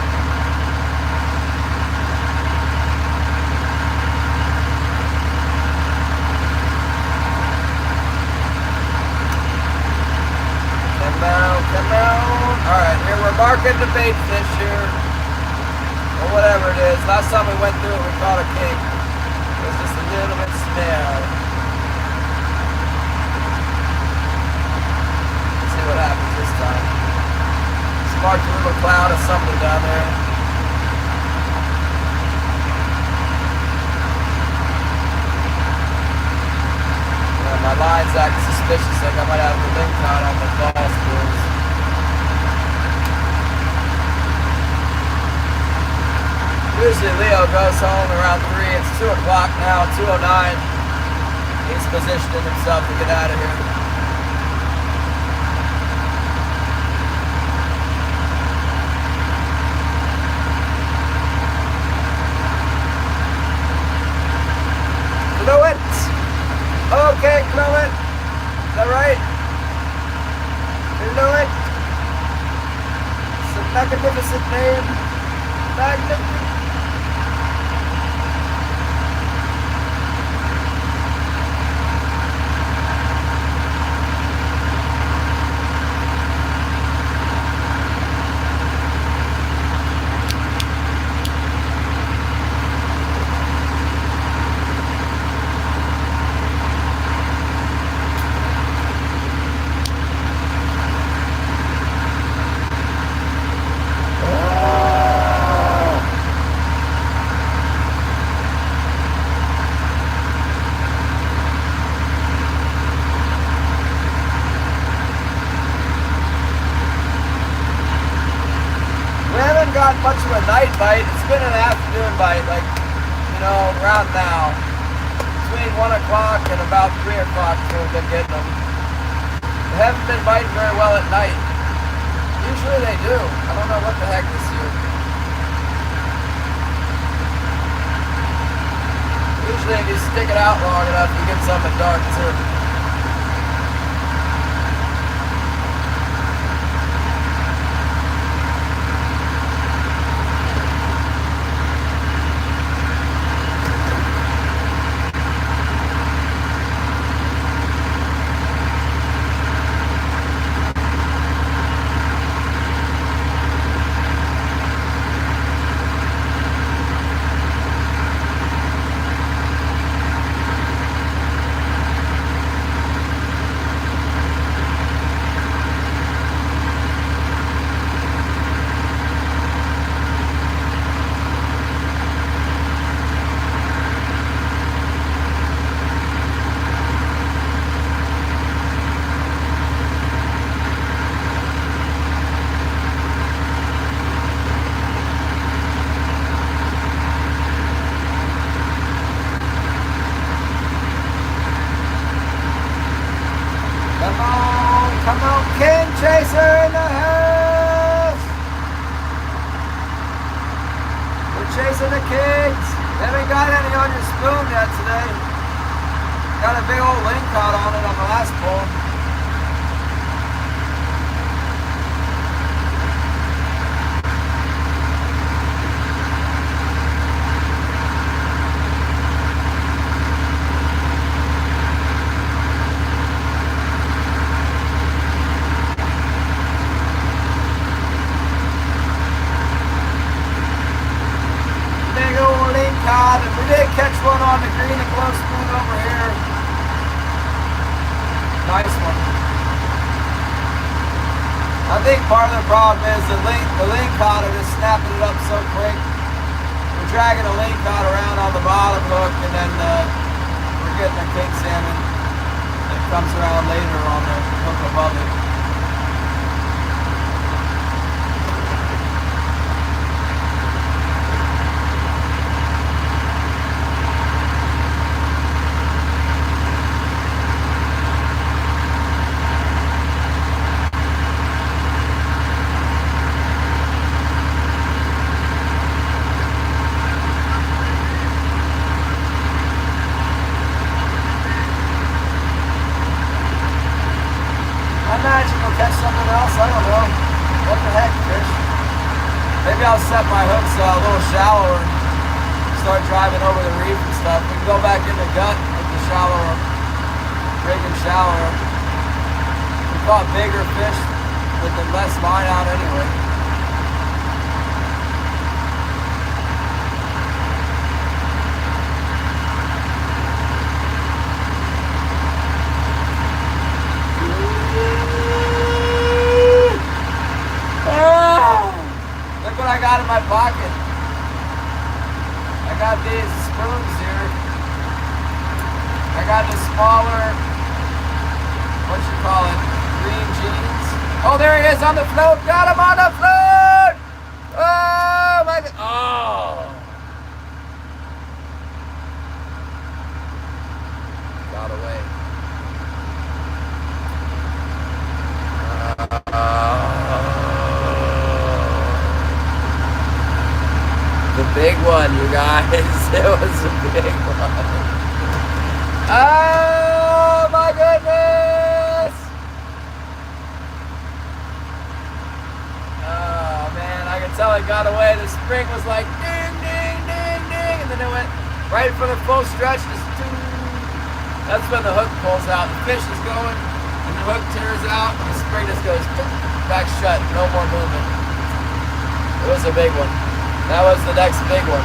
Come on. Alright, here we're marking the bait fish here. Or whatever it is. Last time we went through it, we caught a king. It was just a little bit small. What happens this time. Sparked a little cloud of something down there. Yeah, my line's acting suspicious, like I might have the link caught on the ball screws. Usually Leo goes home around 3. It's 2 o'clock now, 2:09. He's positioning himself to get out of here. Fluent. Okay, Fluent. Is that right? Fluent. It's a magnificent name. Magnificent. night bite. It's been an afternoon bite, like, you know, around now. Between 1 o'clock and about 3 o'clock is when we've been getting them. They haven't been biting very well at night. Usually they do. I don't know what the heck this year. Usually if you stick it out long enough, you get some at dark too. Come on, King Chaser in the house! We're chasing the kings. Haven't got any on your spoon yet today. Got a big old ling caught on it on the last pull. And we did catch one on the green and glow spoon over here. Nice one. I think part of the problem is the ling caught is snapping it up so quick. We're dragging the ling caught around on the bottom hook, and then we're getting a king salmon that comes around later on the hook above it. Imagine we'll catch something else. I don't know. What the heck, fish? Maybe I'll set my hooks a little shallower and start driving over the reef and stuff. We can go back in the gut with the shallower, rigging shallower. We caught bigger fish with the less line out anyway. Look what I got in my pocket. I got these spoons here. I got the smaller, what you call it, green jeans. Oh, there he is on the float. Got him on the float. Oh my God. Oh. Got away. The big one, you guys. It was a big one. Oh my goodness! Oh man, I can tell it got away. The spring was like ding, ding, ding, ding, and then it went right for the full stretch. Just ding. That's when the hook pulls out. The fish is going, and the hook tears out, and the spring just goes back shut. No more movement. It was a big one. That was the next big one.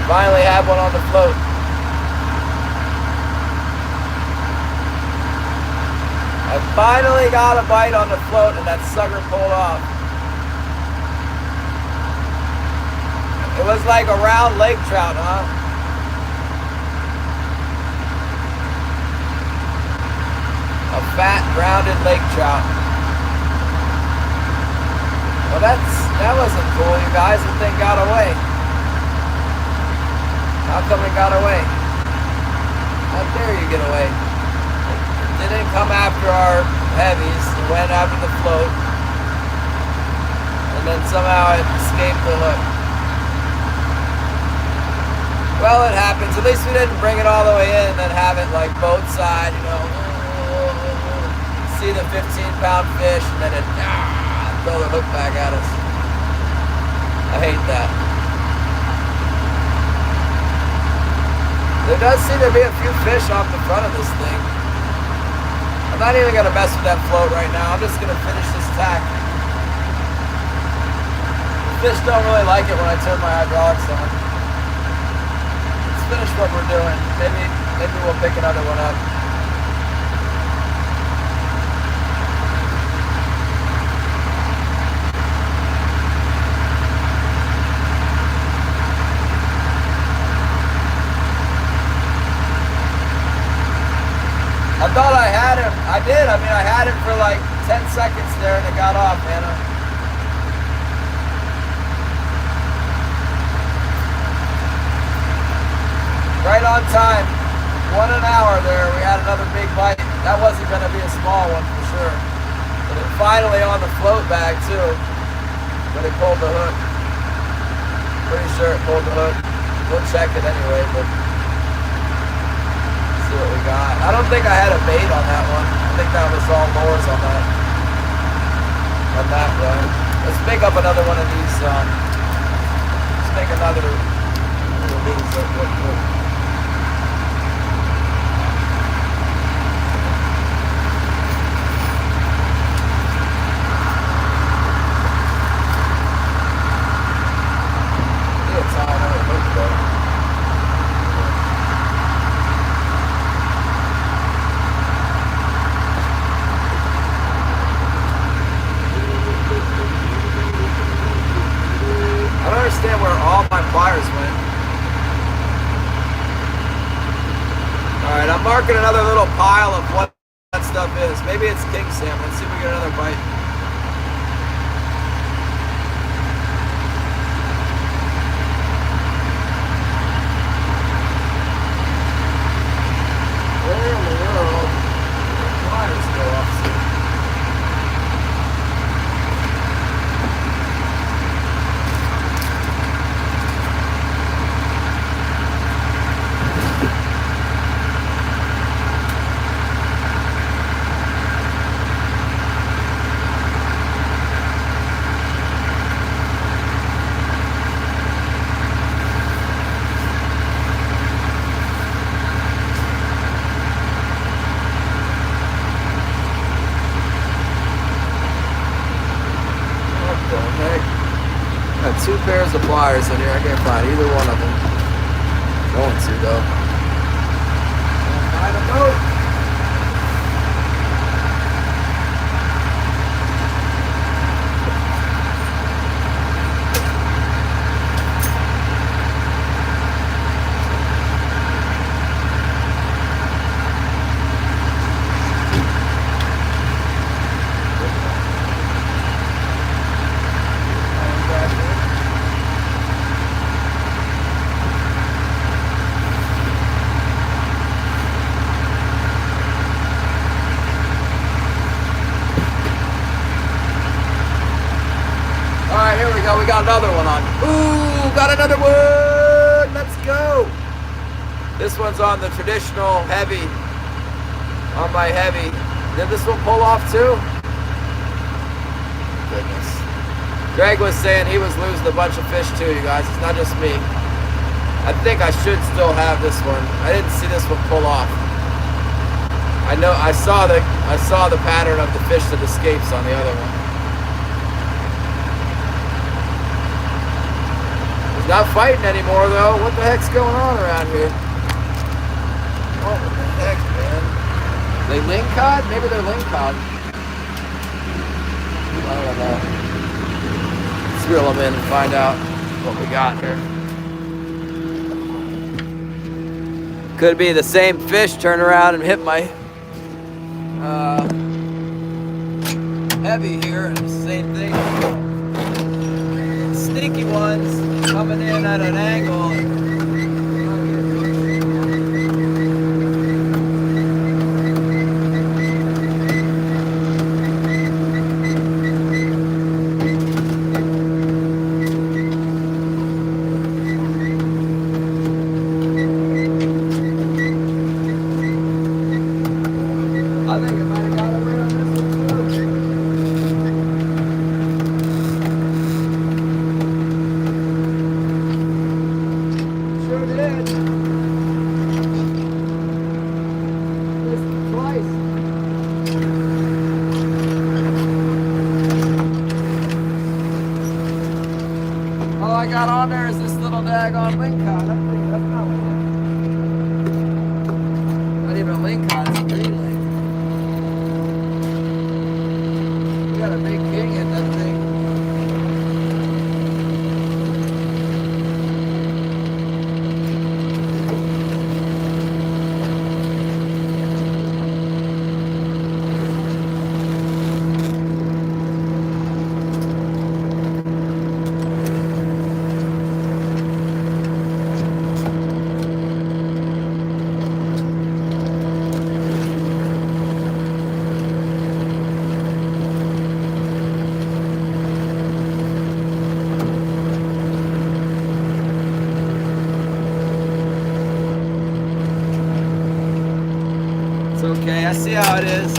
Finally had one on the float. I finally got a bite on the float and that sucker pulled off. It was like a round lake trout, huh? A fat, rounded lake trout. Well, that wasn't cool, you guys. The thing got away. How come it got away? How dare you get away? It didn't come after our heavies. It went after the float. And then somehow it escaped the hook. Well, it happens. At least we didn't bring it all the way in and then have it like boat side, you know. See the 15-pound fish and then it throw the hook back at us. I hate that. There does seem to be a few fish off the front of this thing. I'm not even going to mess with that float right now. I'm just going to finish this tack. The fish don't really like it when I turn my hydraulics on. Let's finish what we're doing. Maybe we'll pick another one up. I thought I had him. I did. I mean, I had him for like 10 seconds there and it got off, man. Right on time. 1 hour there. We had another big bite. That wasn't going to be a small one for sure. But it finally on the float bag too. But it pulled the hook. Pretty sure it pulled the hook. We'll check it anyway, but what we got. I don't think I had a bait on that one. I think that was all lures on that run. Let's pick up another one of these. Let's make another one of these. It's all over the hook though. Understand where all my pliers went. Alright, I'm marking another little pile of what that stuff is. Maybe it's king salmon. Let's see if we get another bite. Where in the world did the pliers go off to? Got 2 pairs of pliers in here. I can't find either one of them. Going to though. Find a boat. We got another one on. Ooh, got another one. Let's go. This one's on the traditional heavy. On my heavy. Did this one pull off too? Goodness. Greg was saying he was losing a bunch of fish too, you guys. It's not just me. I think I should still have this one. I didn't see this one pull off. I know I saw the pattern of the fish that escapes on the other one. Not fighting anymore though. What the heck's going on around here? Oh, what the heck, man? They ling cod? Maybe they're ling cod. I don't know. Let's reel them in and find out what we got here. Could be the same fish turn around and hit my heavy here, and it's the same thing. sneaky ones coming in at an angle. I think it might have got away on this one too. Sure did. Missed it twice. All I got on there is this little daggone link cod. That's not one. Not even a link cod, it's a green link. We got a big king in that thing. It's okay, I see how it is.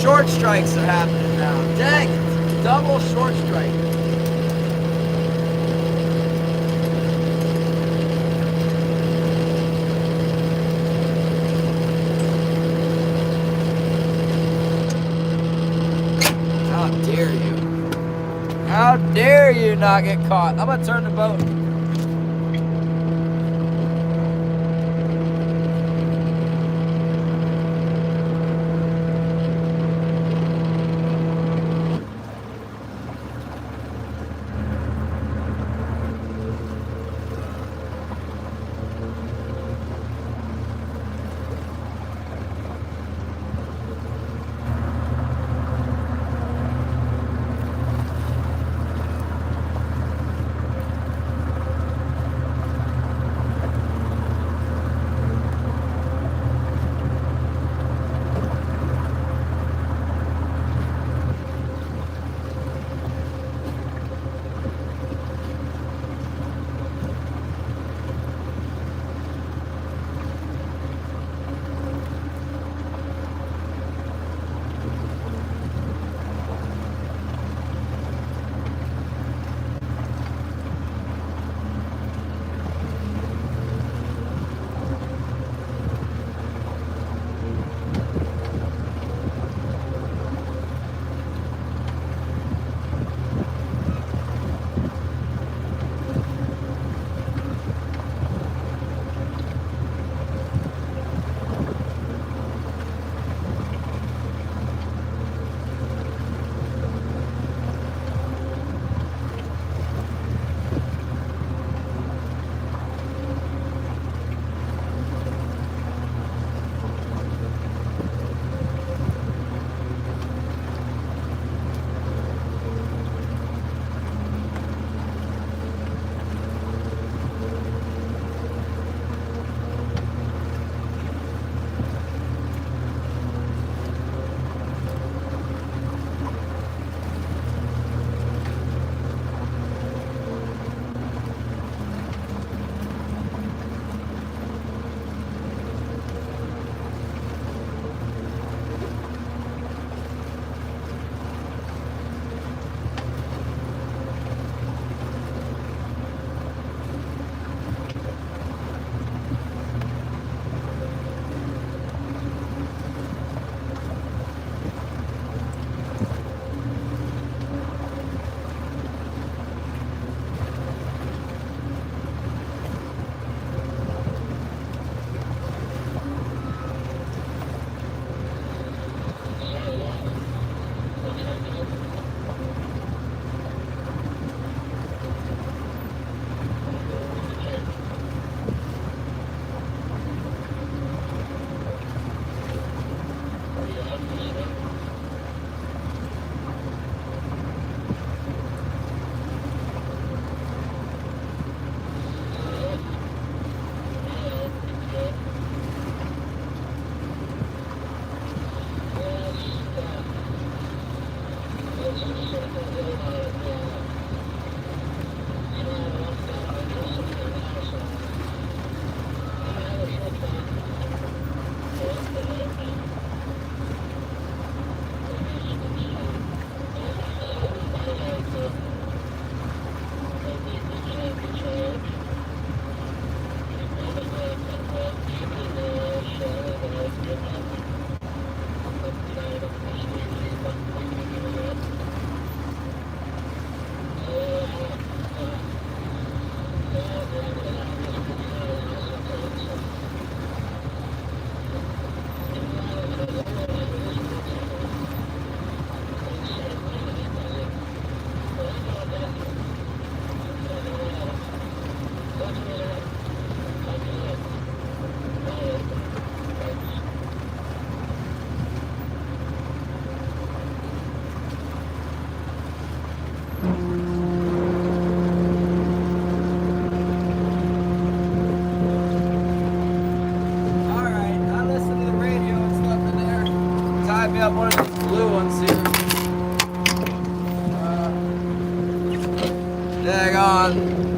Short strikes are happening now. Dang it. Double short strike. How dare you? How dare you not get caught? I'm gonna turn the boat.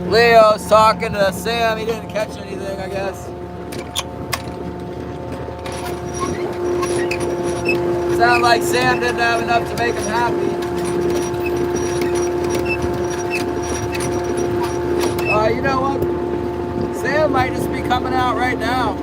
Leo's talking to Sam. He didn't catch anything, I guess. Sound like Sam didn't have enough to make him happy. You know what? Sam might just be coming out right now.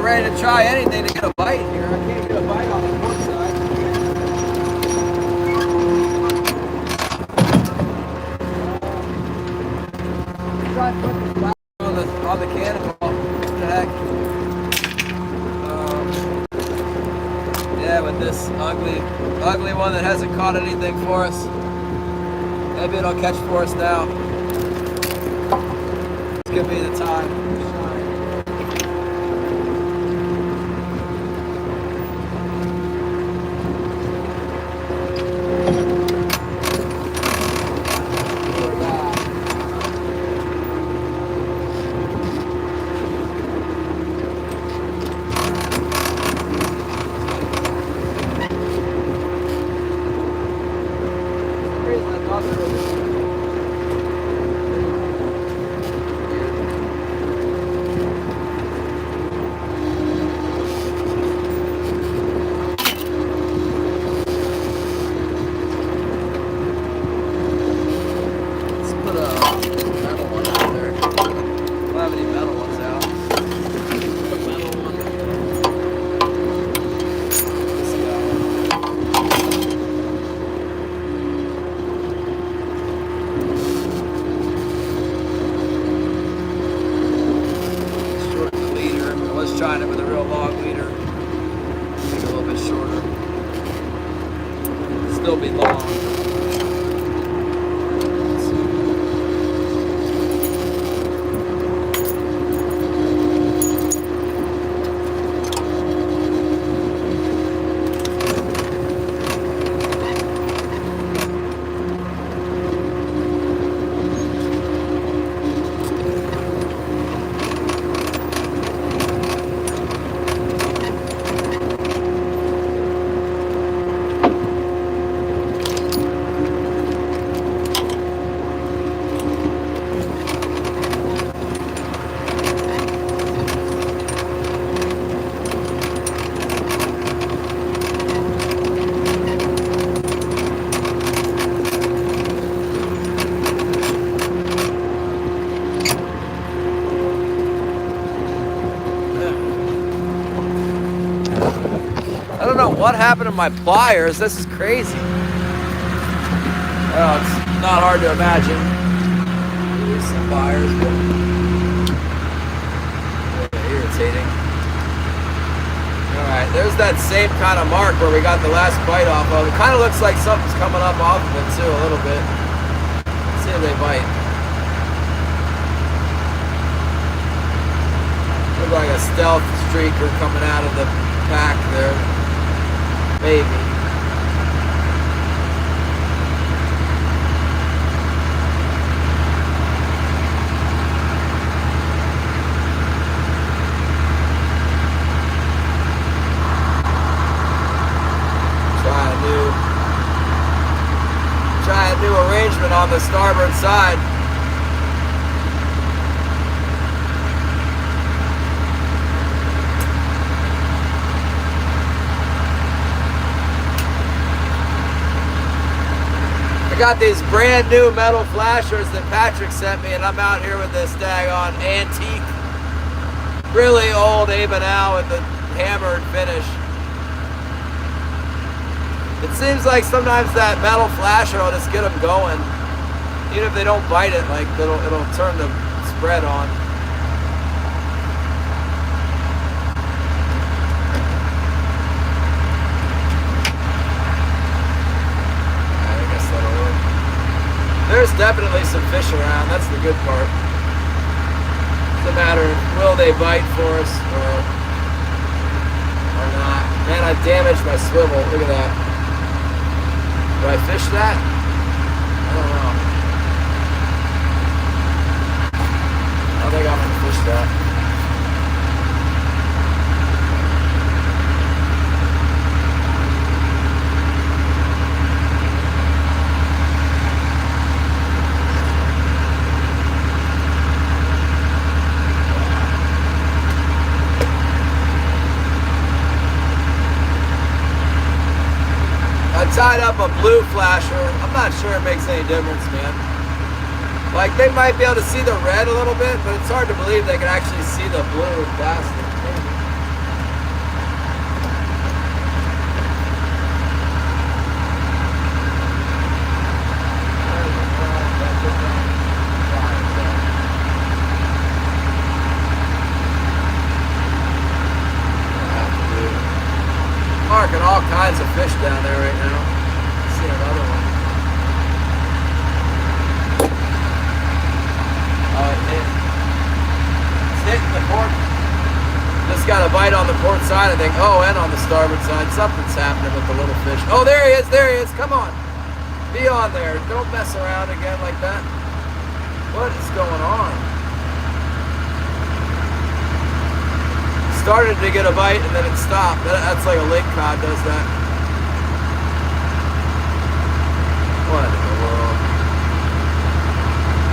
Ready to try anything to get a bite here. I can't get a bite on the port side. Try and put the flat on the cannonball. What the heck? Yeah, with this ugly one that hasn't caught anything for us. Maybe it'll catch for us now. This could be the time. Trying it with a real long leader. Make it a little bit shorter. Still be long. I don't know what happened to my pliers. This is crazy. Well, it's not hard to imagine. There's some pliers, but irritating. Alright, there's that same kind of mark where we got the last bite off of. It kind of looks like something's coming up off of it too, a little bit. Let's see if they bite. Looks like a stealth streaker coming out of the pack there. Maybe. Try a new arrangement on the starboard side. I got these brand new metal flashers that Patrick sent me, and I'm out here with this daggone antique, really old Abenau with the hammered finish. It seems like sometimes that metal flasher will just get them going. Even if they don't bite it, like it'll turn the spread on. I guess definitely some fish around. That's the good part. It's a matter of will they bite for us or not. Man, I damaged my swivel. Look at that. Do I fish that? I don't know. I think I'm gonna fish that. I tied up a blue flasher. I'm not sure it makes any difference, man. Like, they might be able to see the red a little bit, but it's hard to believe they can actually see the blue plastic. Marking all kinds of fish down there right now. See another one. Oh, it's hitting the port. Just got a bite on the port side, I think. Oh, and on the starboard side. Something's happening with the little fish. Oh, there he is. There he is. Come on. Be on there. Don't mess around again like that. What is going on? Started to get a bite and then it stopped. That's like a lake cod does that. What in the world?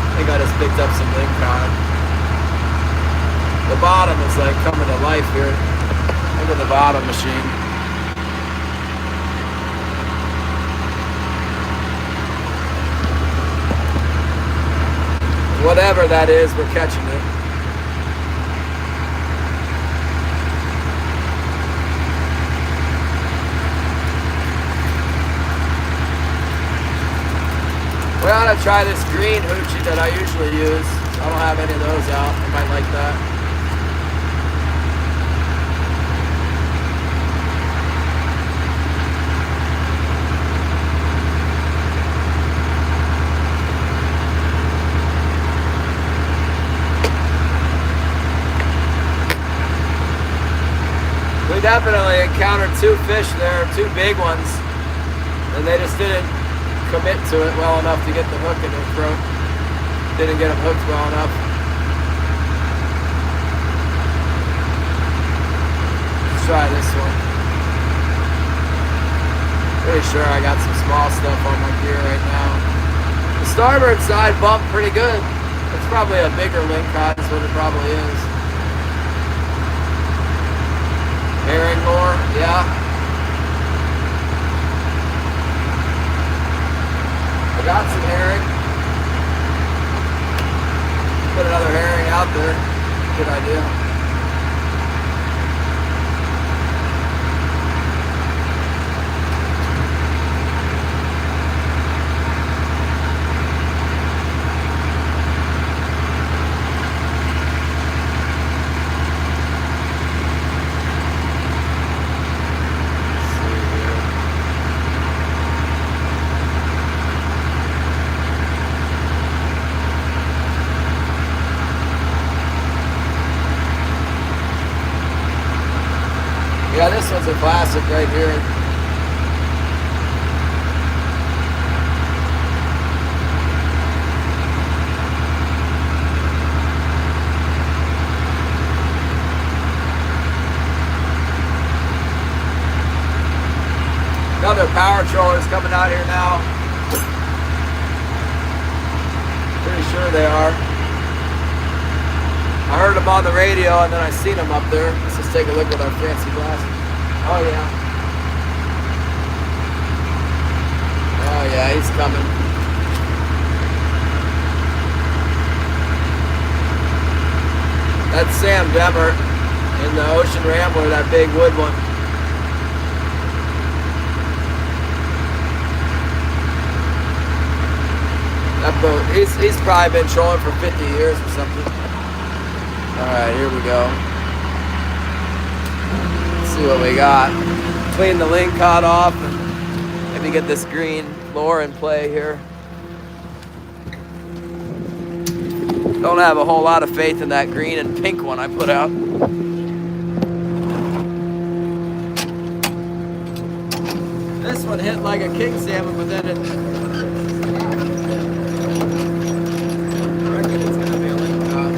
I think I just picked up some lake cod. The bottom is like coming to life here. Look at the bottom machine. Whatever that is, we're catching it. We ought to try this green hoochie that I usually use. I don't have any of those out. I might like that. We definitely encountered two fish there, two big ones, and they just didn't commit to it well enough to get the hook in their throat. Didn't get them hooked well enough. Let's try this one. Pretty sure I got some small stuff on my gear right now. The starboard side bumped pretty good. It's probably a bigger lingcod is what it probably is. Herring lure, yeah. I got some herring. Put another herring out there. Good idea. Yeah, this one's a classic right here. Another power troller's coming out here now. Pretty sure they are. I heard them on the radio and then I seen them up there. Let's just take a look with our fancy glasses. Oh yeah. Oh yeah, he's coming. That's Sam Demert in the Ocean Rambler, that big wood one. That boat, he's probably been trolling for 50 years or something. Alright, here we go. Let's see what we got. Clean the lingcod off and maybe get this green lure in play here. Don't have a whole lot of faith in that green and pink one I put out. This one hit like a king salmon, but then it... I reckon it's gonna be a link cod.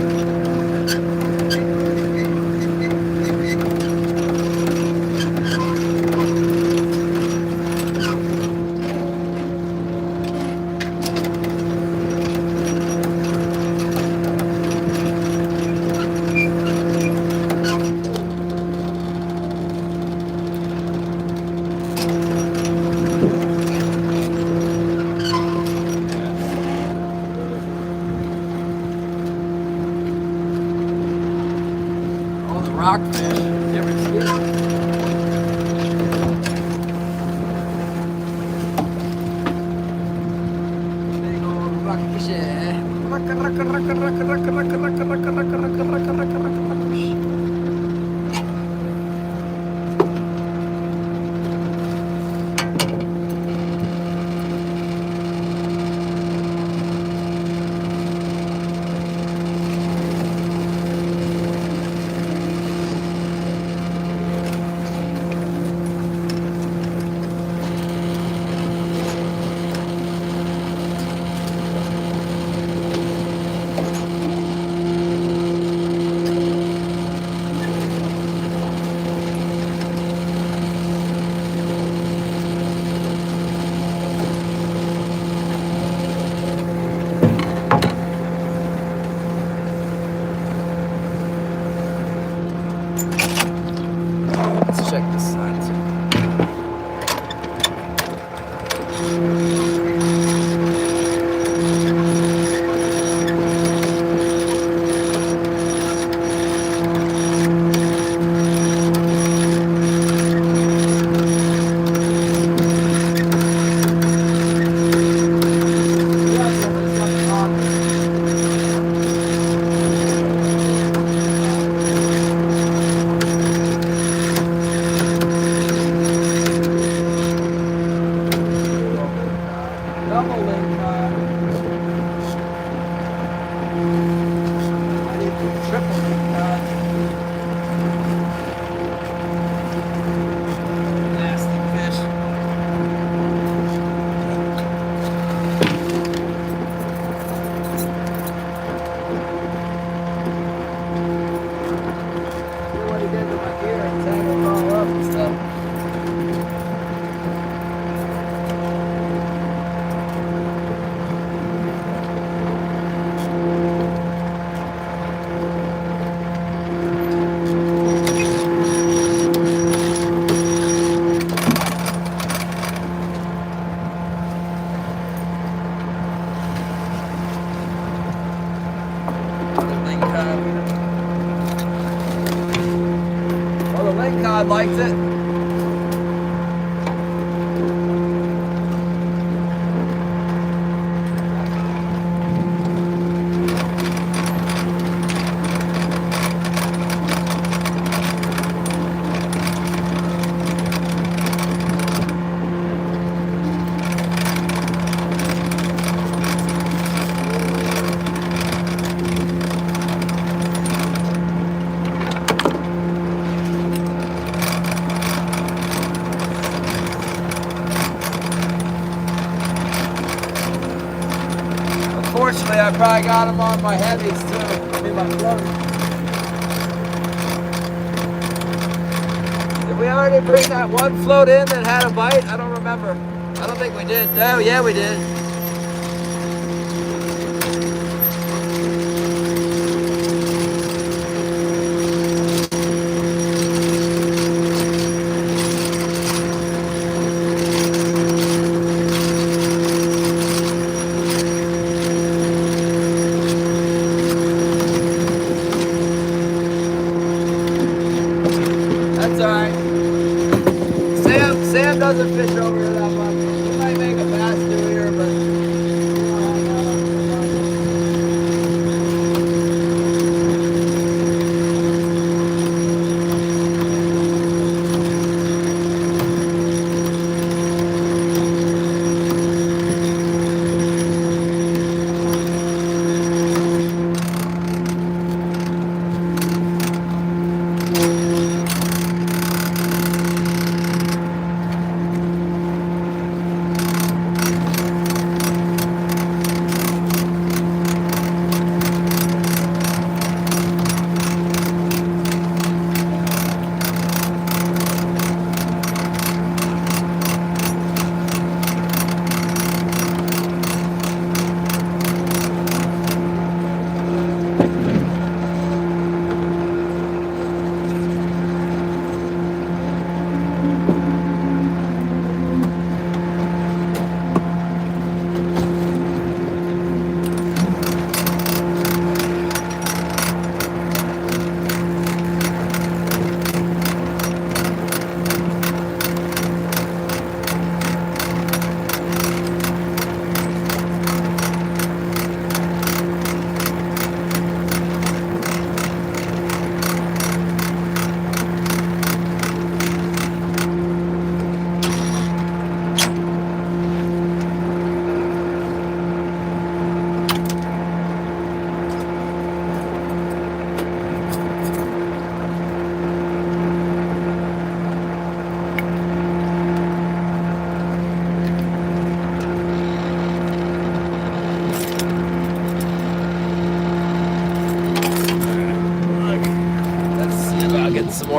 Rockfish, different species. Big old rockfish, yeah. Let's check this side too. Double link cod. Might even be triple link cod. Nasty fish. See what he did to my gear and tangled it all up and stuff. Well, the lake cod likes it. Unfortunately, I probably got them on my heavies too. I mean my float. Did we already bring that one float in that had a bite? I don't remember. I don't think we did. Oh, yeah, we did. That's alright. Sam doesn't fish over here that much. He might make a bass do here, but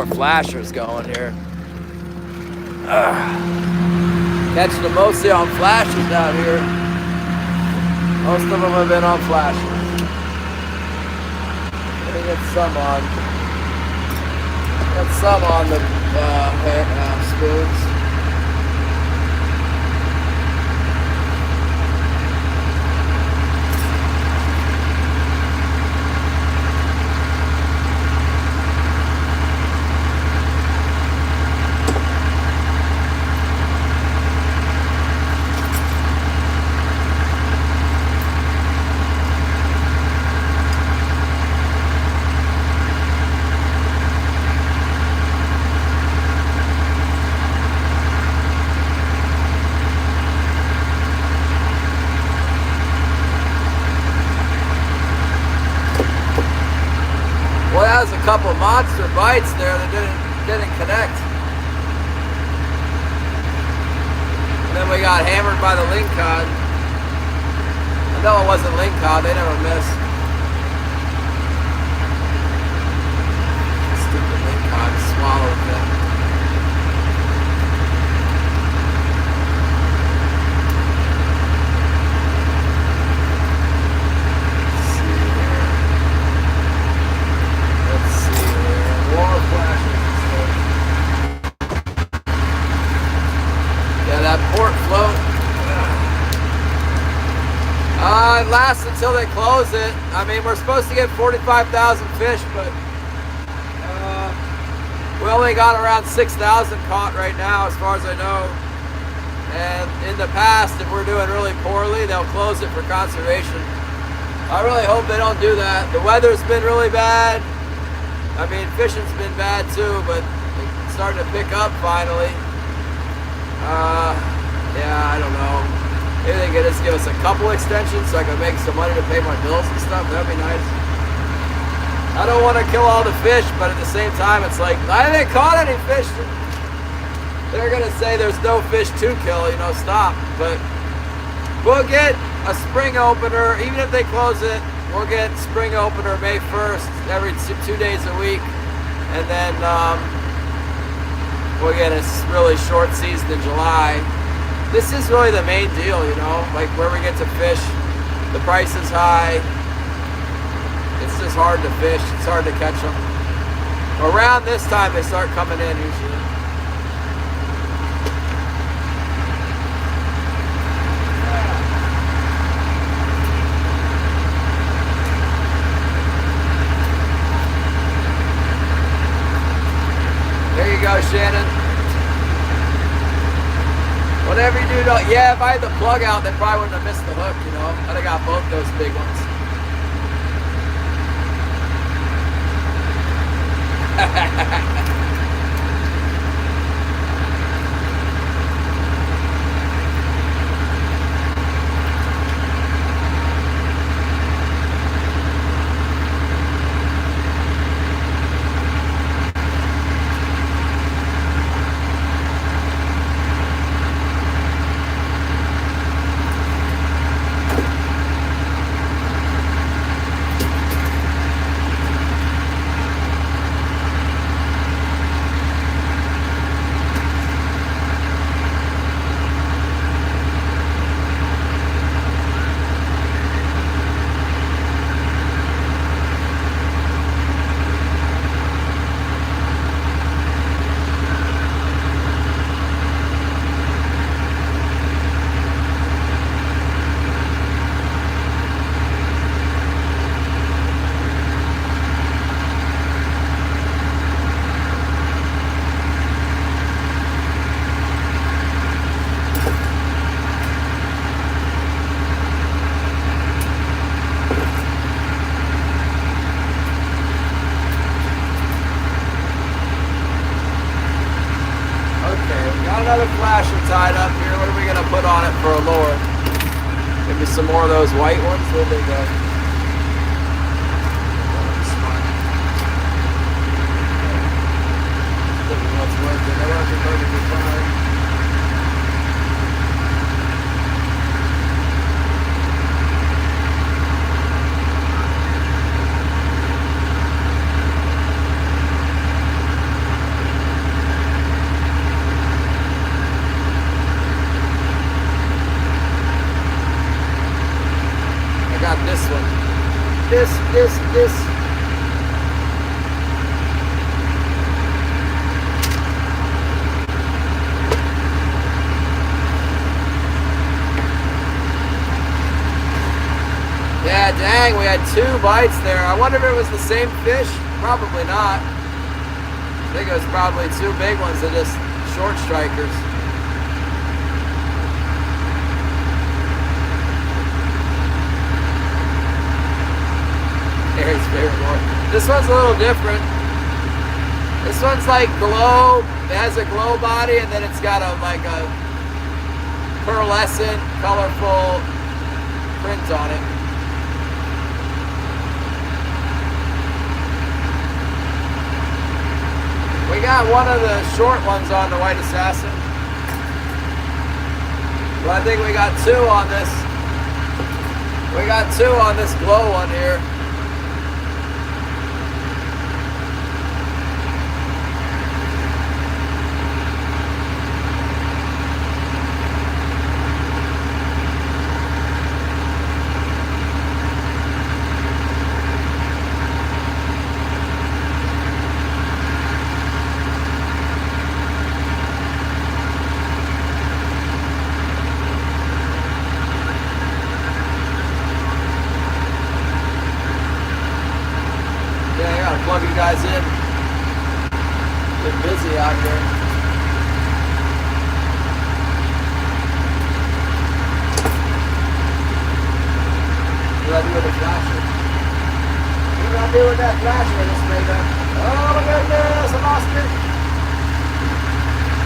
more flashers going here. Catching them mostly on flashes down here. Most of them have been on flashes. Let me get some on. Got some on the spoons. A couple monster bites there that didn't connect. And then we got hammered by the lingcod. I know it wasn't lingcod, they never miss. Stupid lingcod swallowed them. It lasts until they close it. I mean, we're supposed to get 45,000 fish, but we only got around 6,000 caught right now, as far as I know. And in the past, if we're doing really poorly, they'll close it for conservation. I really hope they don't do that. The weather's been really bad. I mean, fishing's been bad too, but it's starting to pick up finally. Yeah, I don't know. Maybe they could just give us a couple extensions so I can make some money to pay my bills and stuff. That'd be nice. I don't want to kill all the fish, but at the same time, it's like, I haven't caught any fish. They're going to say there's no fish to kill, you know, stop. But we'll get a spring opener, even if they close it, we'll get spring opener May 1st, every 2 days a week. And then we'll get a really short season in July. This is really the main deal, you know, like where we get to fish. The price is high. It's just hard to fish. It's hard to catch them. Around this time, they start coming in usually. There you go, Shannon. Whatever you do, yeah, if I had the plug out, they probably wouldn't have missed the hook, you know. I'd have got both those big ones. Another flasher tied up here. What are we gonna put on it for a lure? Maybe some more of those white ones. Where'd they go? What's working? They're working perfectly fine. grab this one. This. Yeah, dang, we had 2 bites there. I wonder if it was the same fish. Probably not. I think it was probably 2 big ones that just short strikers. Harry's favorite one. This one's a little different. This one's like glow. It has a glow body, and then it's got a pearlescent, colorful print on it. We got one of the short ones on the White Assassin. But I think we got 2 on this. We got 2 on this glow one here. Plug you guys in. Been busy out here. What do I do with the flasher? What do I do with that flasher I just made up? Oh my goodness, I lost it.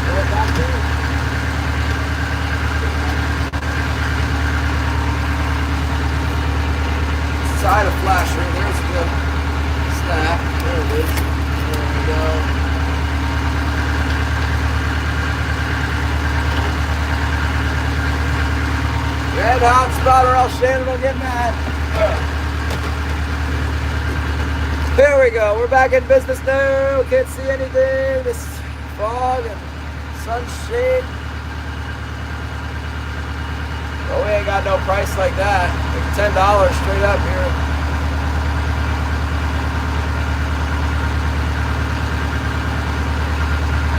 Throw it back there. Side of flasher, there's the snap. There it is. There we go. Red hot spot or else Shannon will get mad. There we go. We're back in business now. Can't see anything. This fog and sunshade. Oh, we ain't got no price like that. Like $10 straight up here.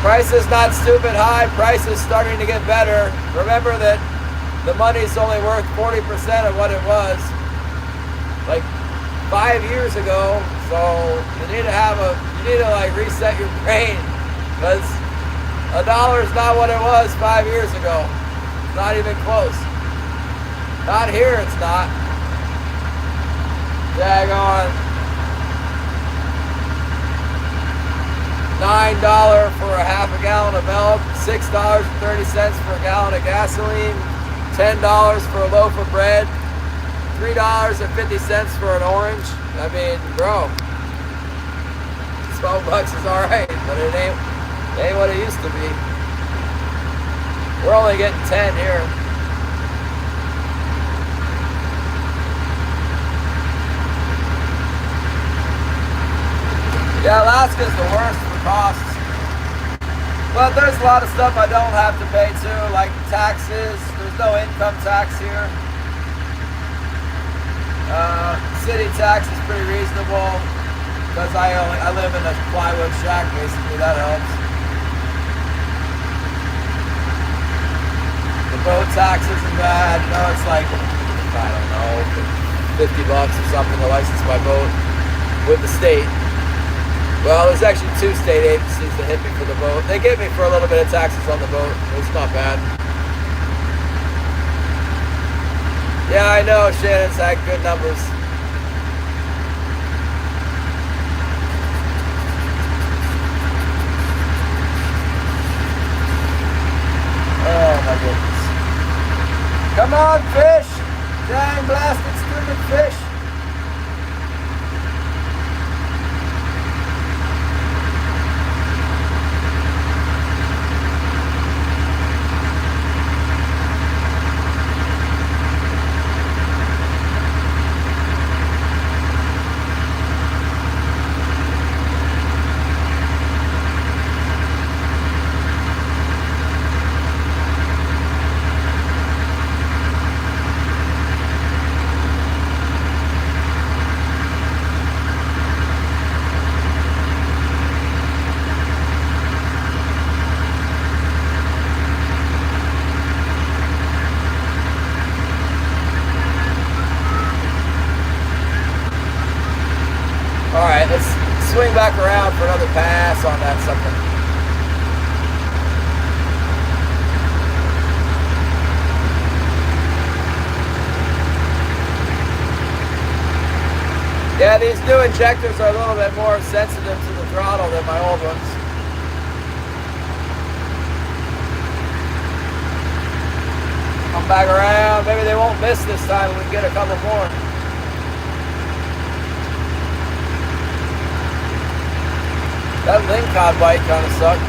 Price is not stupid high. Price is starting to get better. Remember that the money's only worth 40% of what it was like 5 years ago. So you need to like reset your brain, because $1 is not what it was 5 years ago. It's not even close. Not here, it's not. Jag on. $9 for a half a gallon of milk, $6.30 for a gallon of gasoline, $10 for a loaf of bread, $3.50 for an orange. I mean, bro, $12 is alright, but it ain't what it used to be. We're only getting 10 here. Yeah, Alaska's the worst for costs. But there's a lot of stuff I don't have to pay too, like taxes. There's no income tax here. City tax is pretty reasonable, because I live in a plywood shack basically. That helps. The boat tax isn't bad. No, it's like, I don't know, $50 or something to license my boat with the state. Well, there's actually 2 state agencies that hit me for the boat. They gave me for a little bit of taxes on the boat. It's not bad. Yeah, I know Shannon's had good numbers. Oh my goodness. Come on, fish! Dang blasted stupid fish! swing back around for another pass on that sucker. Yeah, these new injectors are a little bit more sensitive to the throttle than my old ones. Come back around. Maybe they won't miss this time. We can get a couple more. That Lincoln bite kind of sucked.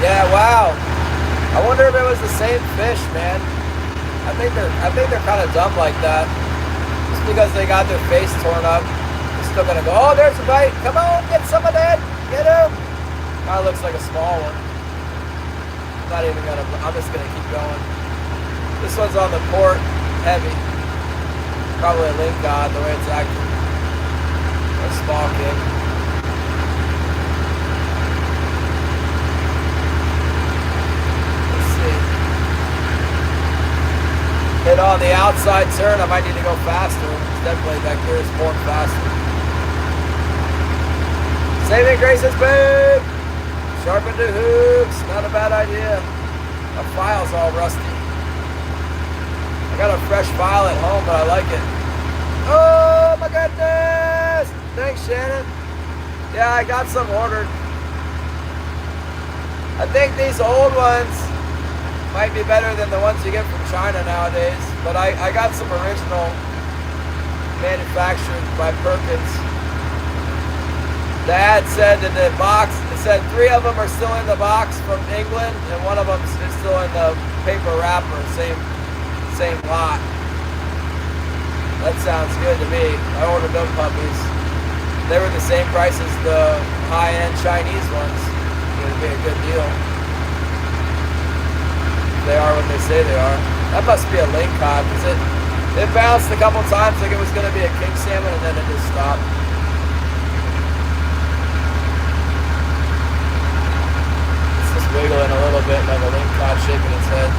Yeah, wow. I wonder if it was the same fish, man. I think they're kind of dumb like that. Just because they got their face torn up, they're still gonna go, oh, there's a bite. Come on, get some of that. Get him. Kind of looks like a small one. I'm just gonna keep going. This one's on the port, heavy. Probably a Lincoln, the way it's acting. A small kid. Hit on the outside turn, I might need to go faster. It's definitely that gear is more faster. Saving grace is big! Sharpen the hooks, not a bad idea. My file's all rusty. I got a fresh file at home, but I like it. Oh my goodness! Thanks, Shannon. Yeah, I got some ordered. I think these old ones might be better than the ones you get from China nowadays, but I got some original manufactured by Perkins. The ad said in the box, it said 3 of them are still in the box from England, and 1 of them is still in the paper wrapper, same lot. That sounds good to me. I ordered them puppies. They were the same price as the high-end Chinese ones. It would be a good deal. They are what they say they are. That must be a lake cod, because it bounced a couple times like it was going to be a king salmon, and then it just stopped. It's just wiggling a little bit like a lake cod shaking its head.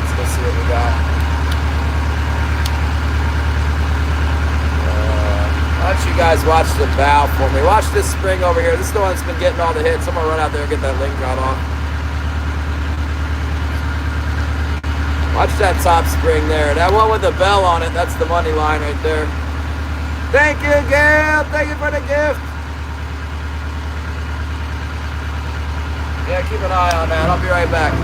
Let's go see what we got. Why don't you guys watch the bow for me? Watch this spring over here. This is the one that's been getting all the hits. I'm going to run out there and get that link cod off. Watch that top spring there. That one with the bell on it, that's the money line right there. Thank you, Gail. Thank you for the gift. Yeah, keep an eye on that. I'll be right back.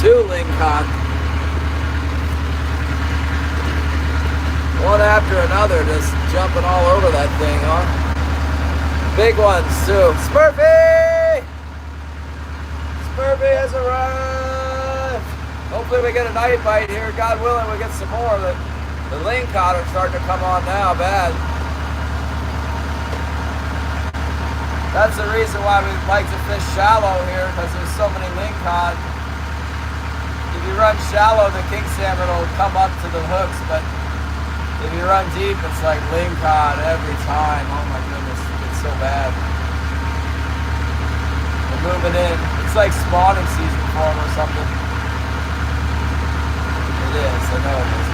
2 lingcod. One after another, just jumping all over that thing, huh? Big ones too. Smurfy! Smurfy has arrived! Hopefully we get a night bite here. God willing, we get some more. The lingcod are starting to come on now, bad. That's the reason why we like to fish shallow here, because there's so many lingcod. If you run shallow, the king salmon will come up to the hooks, but if you run deep, it's like lingcod every time. Oh my goodness, it's so bad. We're moving in. It's like spawning season for them or something. It is, I know it is.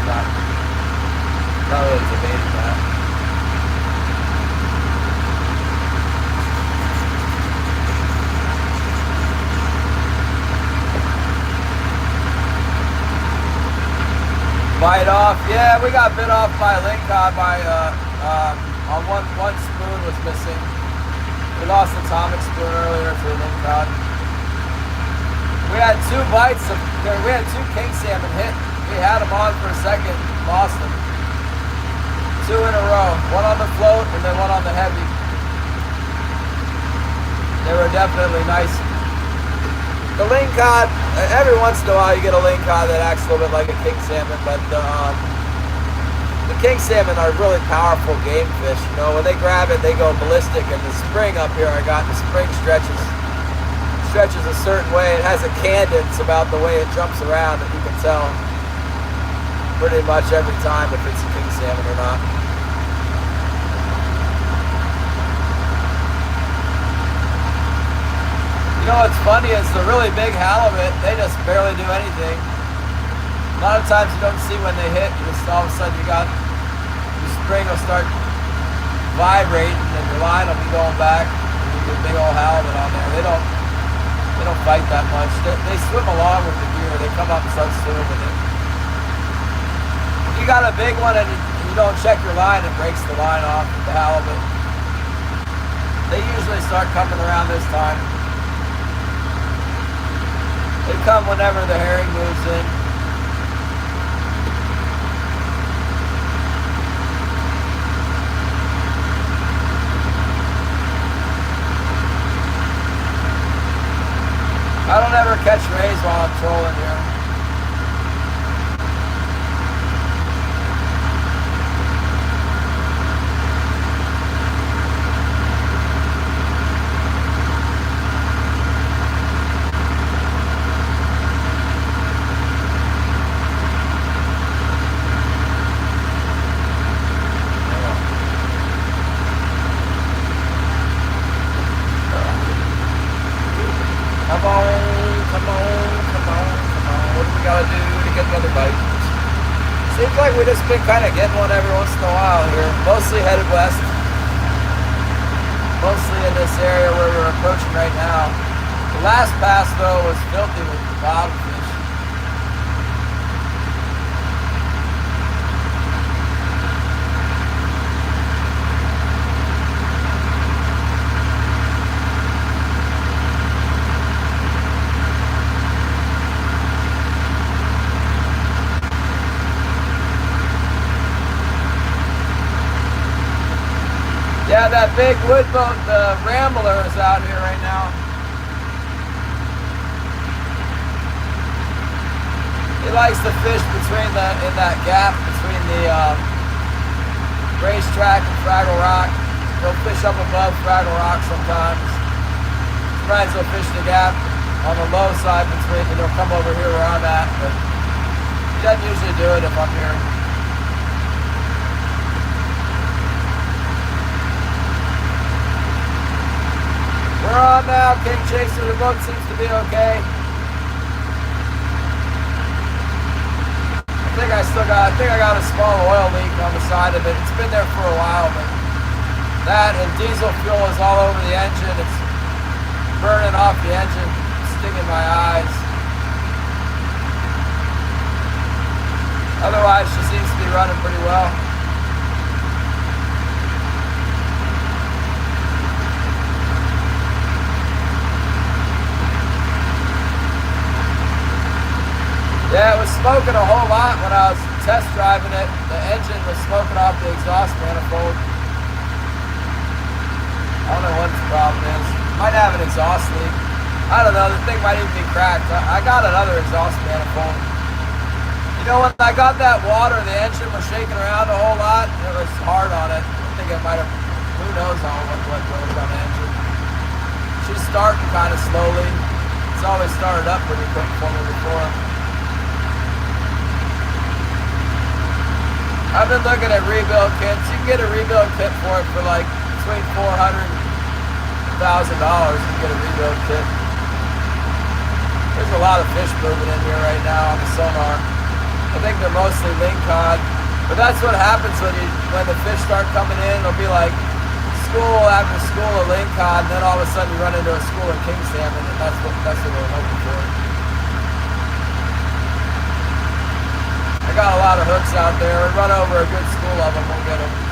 Not really debating that. Bite off, yeah, we got bit off by a lingcod by, on one spoon was missing. We lost the atomic spoon earlier to a lingcod. We had 2 bites we had 2 king salmon hit. We had them on for a second, lost them. 2 in a row, one on the float and then one on the heavy. They were definitely nice. The lingcod, every once in a while you get a lingcod that acts a little bit like a king salmon, but the king salmon are really powerful game fish. You know, when they grab it, they go ballistic. And the spring up here, the spring stretches a certain way. It has a cadence about the way it jumps around that you can tell pretty much every time if it's a king salmon or not. You know what's funny is the really big halibut, they just barely do anything. A lot of times you don't see when they hit, you just all of a sudden your spring will start vibrating and your line will be going back and you get a big old halibut on there. They don't fight that much. They swim along with the gear, they come up and start swimming with it. If you got a big one and you don't check your line, it breaks the line off with the halibut. They usually start coming around this time. They come whenever the herring moves in. I don't ever catch rays while I'm trolling here. Seems like we just been kind of getting one every once in a while here. Mostly headed west. Mostly in this area where we're approaching right now. The last pass though was filthy with bobfish. Yeah, that big wood boat, the Rambler, is out here right now. He likes to fish in that gap between the racetrack and Fraggle Rock. He'll fish up above Fraggle Rock sometimes. Sometimes he'll fish the gap on the low side between, and he'll come over here where I'm at, but he doesn't usually do it if I'm here. We're on now, King Chaser. The boat seems to be okay. I think I got a small oil leak on the side of it. It's been there for a while, but that and diesel fuel is all over the engine. It's burning off the engine, stinging my eyes. Otherwise, she seems to be running pretty well. smoking a whole lot when I was test driving it. The engine was smoking off the exhaust manifold. I don't know what the problem is. Might have an exhaust leak. I don't know, the thing might even be cracked. I got another exhaust manifold. You know, when I got that water, the engine was shaking around a whole lot. It was hard on it. I think it might have, who knows what goes on the engine. She's starting kind of slowly. It's always started up pretty quick for me before. I've been looking at rebuild kits. You can get a rebuild kit for it for like between $400 and $1,000. You can get a rebuild kit. There's a lot of fish moving in here right now on the sonar. I think they're mostly lingcod, but that's what happens when the fish start coming in. It'll be like school after school of lingcod, and then all of a sudden you run into a school of king salmon, and that's what we're looking for. I got a lot of hooks out there. We run over a good school of them, we'll get them.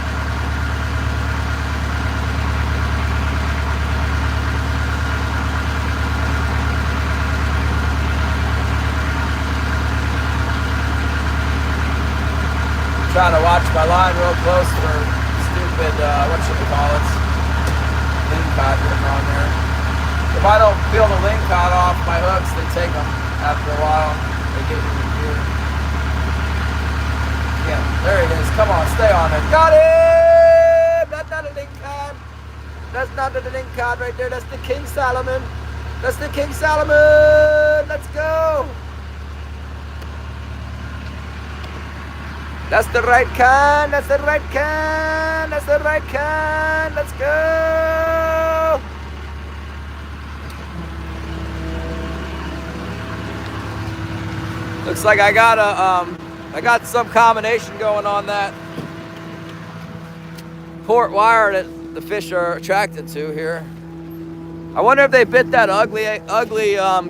Trying to watch my line real close for stupid, whatchamacallits, lingcod getting on there. If I don't peel the lingcod off my hooks, they take them after a while. They get in your gear. Yeah, there he is. Come on, stay on it. Got him! That's not a lingcod. That's not a lingcod right there. That's the king salmon. That's the king salmon. Let's go. That's the right kind, that's the right kind, that's the right kind, let's go! Looks like I got some combination going on that port wire that the fish are attracted to here. I wonder if they bit that ugly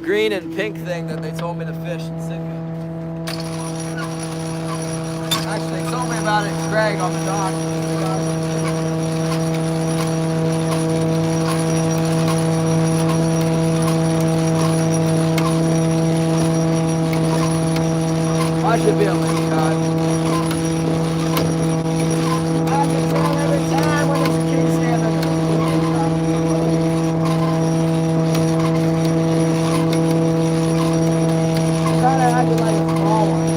green and pink thing that they told me to fish in Sitka. Actually, they told me about it in Craig on the dock. I should be a lingcod. I can tell every time when it's a king salmon. Kind of acting like a small one.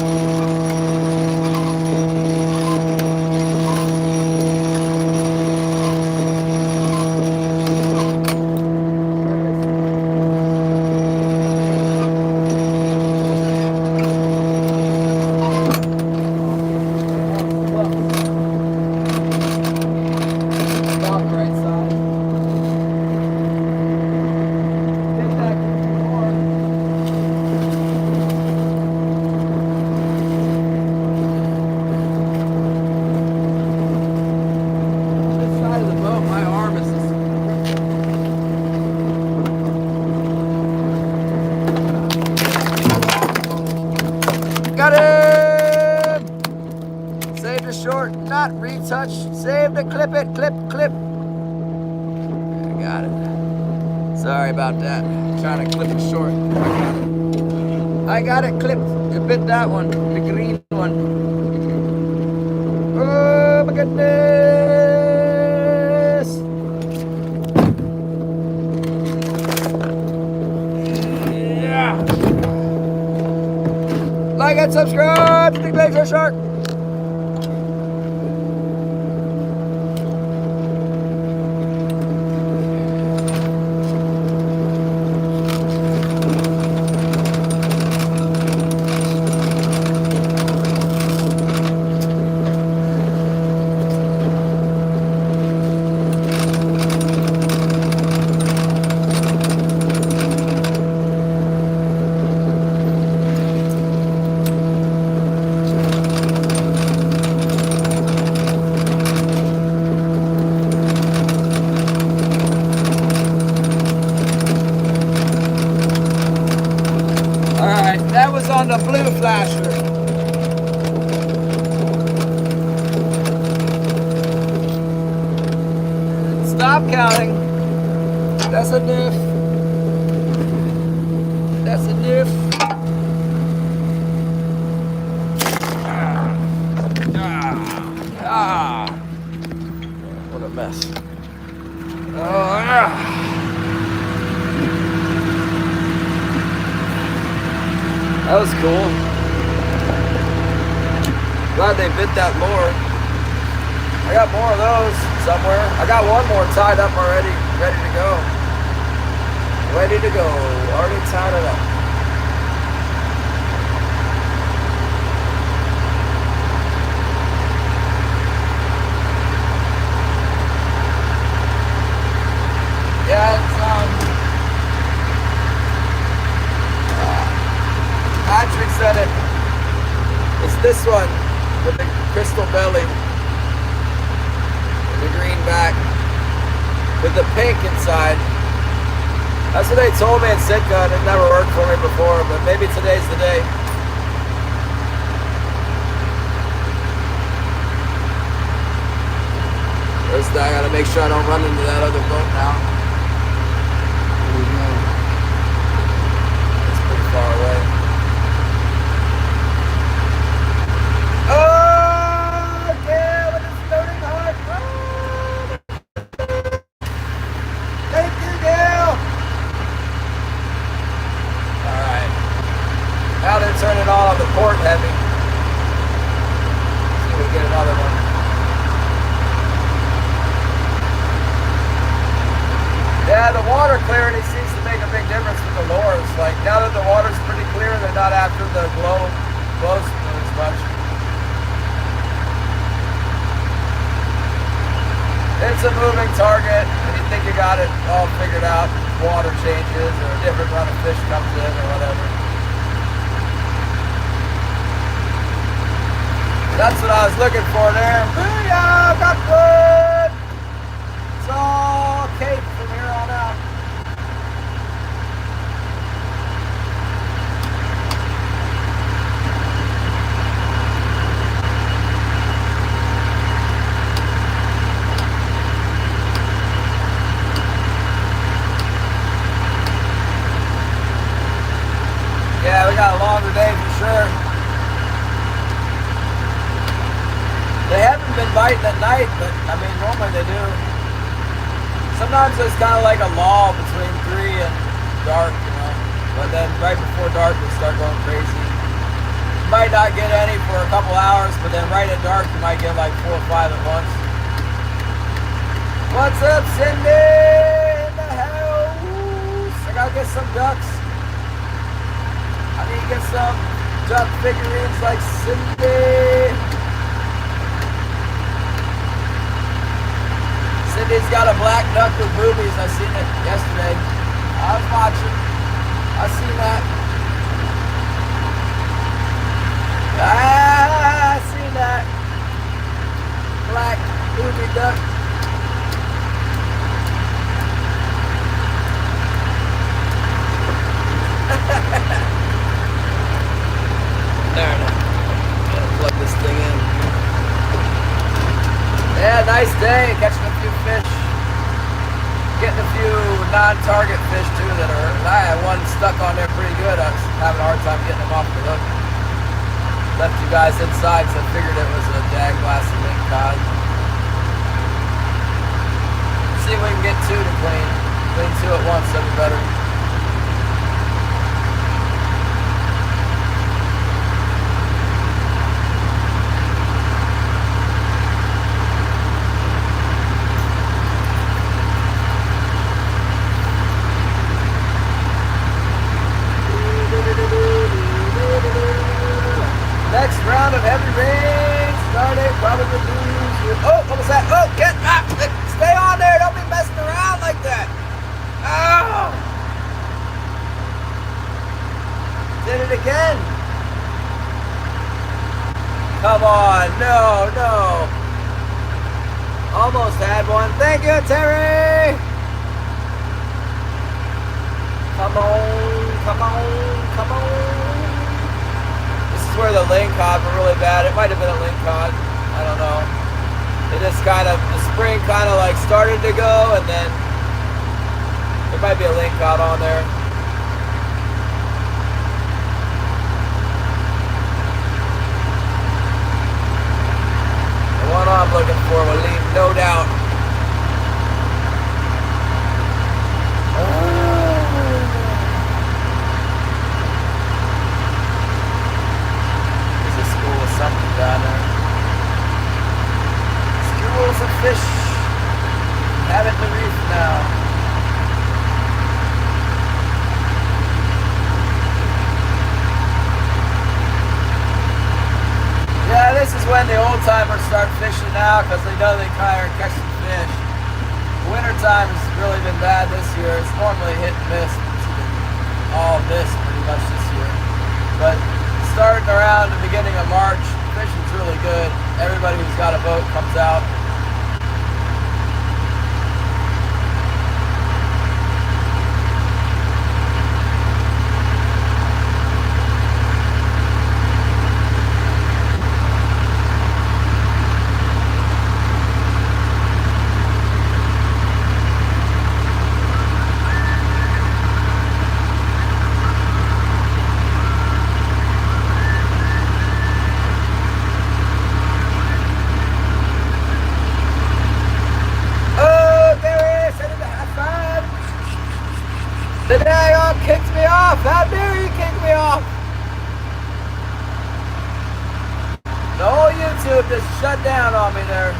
Got him! Save the short, not retouch. Save the clip it, clip. I got it. Sorry about that. Trying to clip it short. I got it clipped. It bit that one, the green one. Oh my goodness! Yeah! Like and subscribe to the GLACIER SHARK. That was on the blue flasher. Stop counting. That's a niff. That's a niff. That was cool. Glad they bit that lure. I got more of those somewhere. I got one more tied up already, ready to go. Ready to go. Already tied it up. Yeah, it's Patrick said it. It's this one with the crystal belly, the green back, with the pink inside. That's what they told me in Sitka, and it never worked for me before, but maybe today's the day. First, I gotta make sure I don't run into that other boat now. It's pretty far away. Oh, yeah, with the floating heart. Oh. Thank you, Gail. All right. Now they're turning on the port heavy. See if we get another one. Yeah, the water clarity seems to make a big difference with the lures. Like, now that the water's pretty clear, they're not after the glow as much. It's a moving target, and you think you got it all figured out. Water changes, or a different run of fish comes in, or whatever. That's what I was looking for there. Booyah! Got good! It's all Cape from here on out. Yeah, we got a longer day for sure. They haven't been biting at night, but I mean, normally they do. Sometimes there's kind of like a lull between 3 and dark, you know. But then right before dark, they start going crazy. You might not get any for a couple hours, but then right at dark, you might get like 4 or 5 at once. What's up, Cindy? In the house. I gotta get some ducks. I need to get some duck figurines like Cindy. Cindy's got a black duck with boobies. I seen it yesterday. I was watching. I seen that. I seen that. Black booby duck. There it is. Gotta plug this thing in. Yeah, nice day, catching a few fish. Getting a few non-target fish too that are hurt. I had one stuck on there pretty good. I was having a hard time getting them off the hook. Left you guys inside, so I figured it was a jag glass and link cod. See if we can get 2 to clean. Clean 2 at once, that'd be better. Next round of heavy rain started, probably lose. Oh, what was that? Oh, get up! Stay on there! Don't be messing around like that! Oh! Did it again! Come on, no! Almost had one. Thank you, Terry! Come on! Where the lingcod were really bad. It might have been a lingcod. I don't know. It just kind of, the spring kind of like started to go, and then there might be a lingcod on there. The one I'm looking for will leave no doubt. now because they know they kind of catch some fish. Wintertime has really been bad this year. It's normally hit and miss. It's been all miss pretty much this year. But starting around the beginning of March, fishing's really good. Everybody who's got a boat comes out. The dang kicked me off. How dare you kick me off? The whole YouTube just shut down on me there.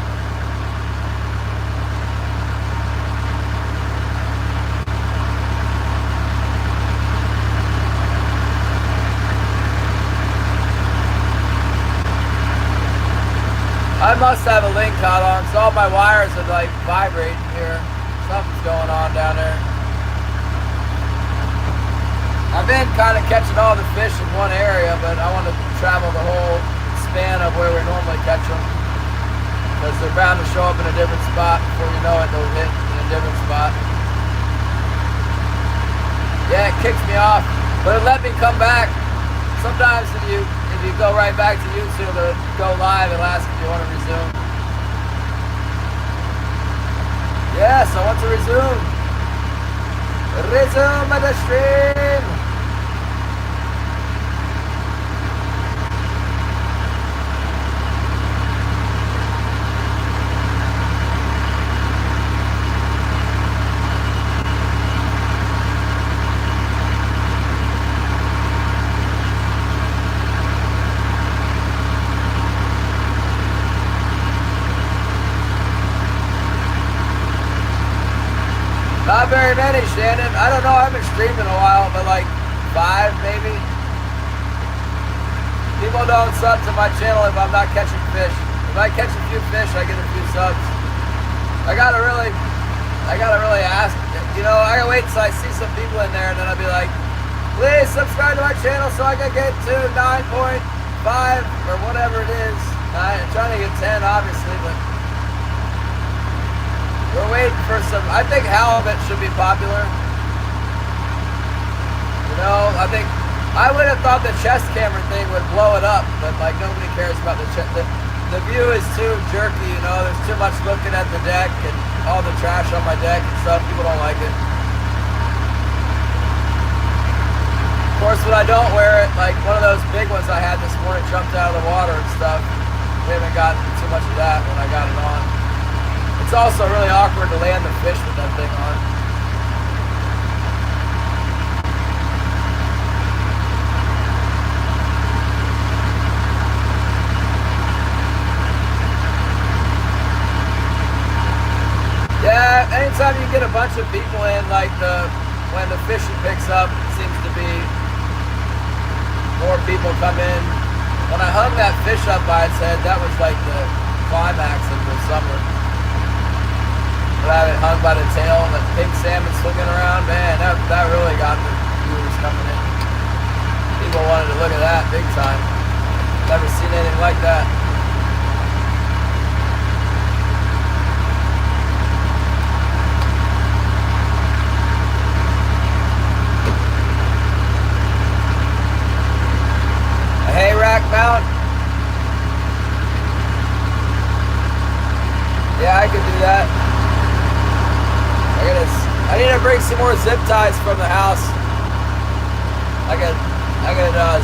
I must have a link caught on, so all my wires are like vibrating here. Something's going on down there. I've been kind of catching all the fish in one area, but I want to travel the whole span of where we normally catch them, because they're bound to show up in a different spot. Before you know it, they'll hit in a different spot. Yeah, it kicks me off, but it let me come back. Sometimes if you go right back to YouTube, it'll go live and ask if you want to resume. Yes, I want to resume. Resume the stream. Not very many, Shannon. I don't know. I haven't streamed in a while, but like 5 maybe. People don't sub to my channel if I'm not catching fish. If I catch a few fish, I get a few subs. I gotta really ask. You know, I gotta wait until I see some people in there, and then I'll be like, please subscribe to my channel so I can get to 9.5 or whatever it is. I'm trying to get 10, obviously, but. We're waiting for some. I think halibut should be popular. You know, I would have thought the chest camera thing would blow it up, but like nobody cares about the chest. The view is too jerky, you know. There's too much looking at the deck and all the trash on my deck and stuff. People don't like it. Of course, when I don't wear it, like one of those big ones I had this morning jumped out of the water and stuff. We haven't gotten too much of that when I got it on. It's also really awkward to land the fish with that thing on. Yeah, anytime you get a bunch of people in, like when the fishing picks up, it seems to be more people come in. When I hung that fish up by its head, that was like the climax of the summer. But I have it hung by the tail and the pink salmon swinging around, man, that really got the viewers coming in. People wanted to look at that big time. Never seen anything like that. A hay rack mount? Yeah, I could do that. I need to bring some more zip ties from the house. I could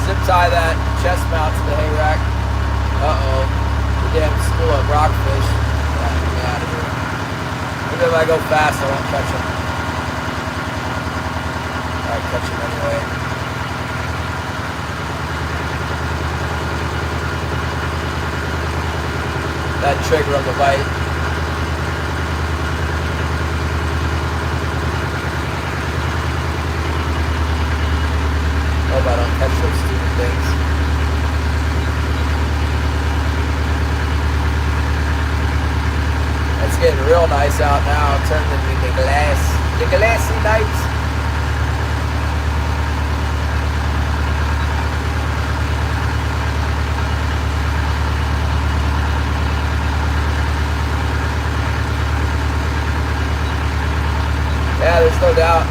zip tie that chest mount to the hay rack. Uh-oh. The damn school of rockfish. Get me out of here. Maybe if I go fast, I won't catch them. Alright, catch them anyway. That trigger of the bite. Hope I don't catch those stupid things. real nice out now. Turned into the glassy nights. Yeah, there's no doubt.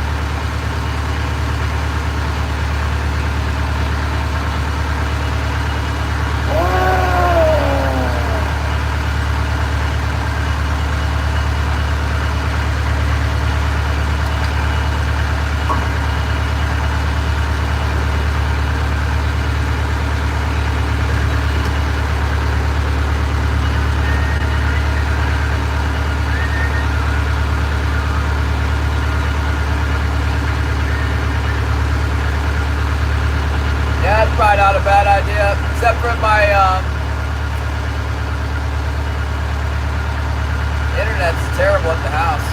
Probably not a bad idea, except for my internet's terrible at the house.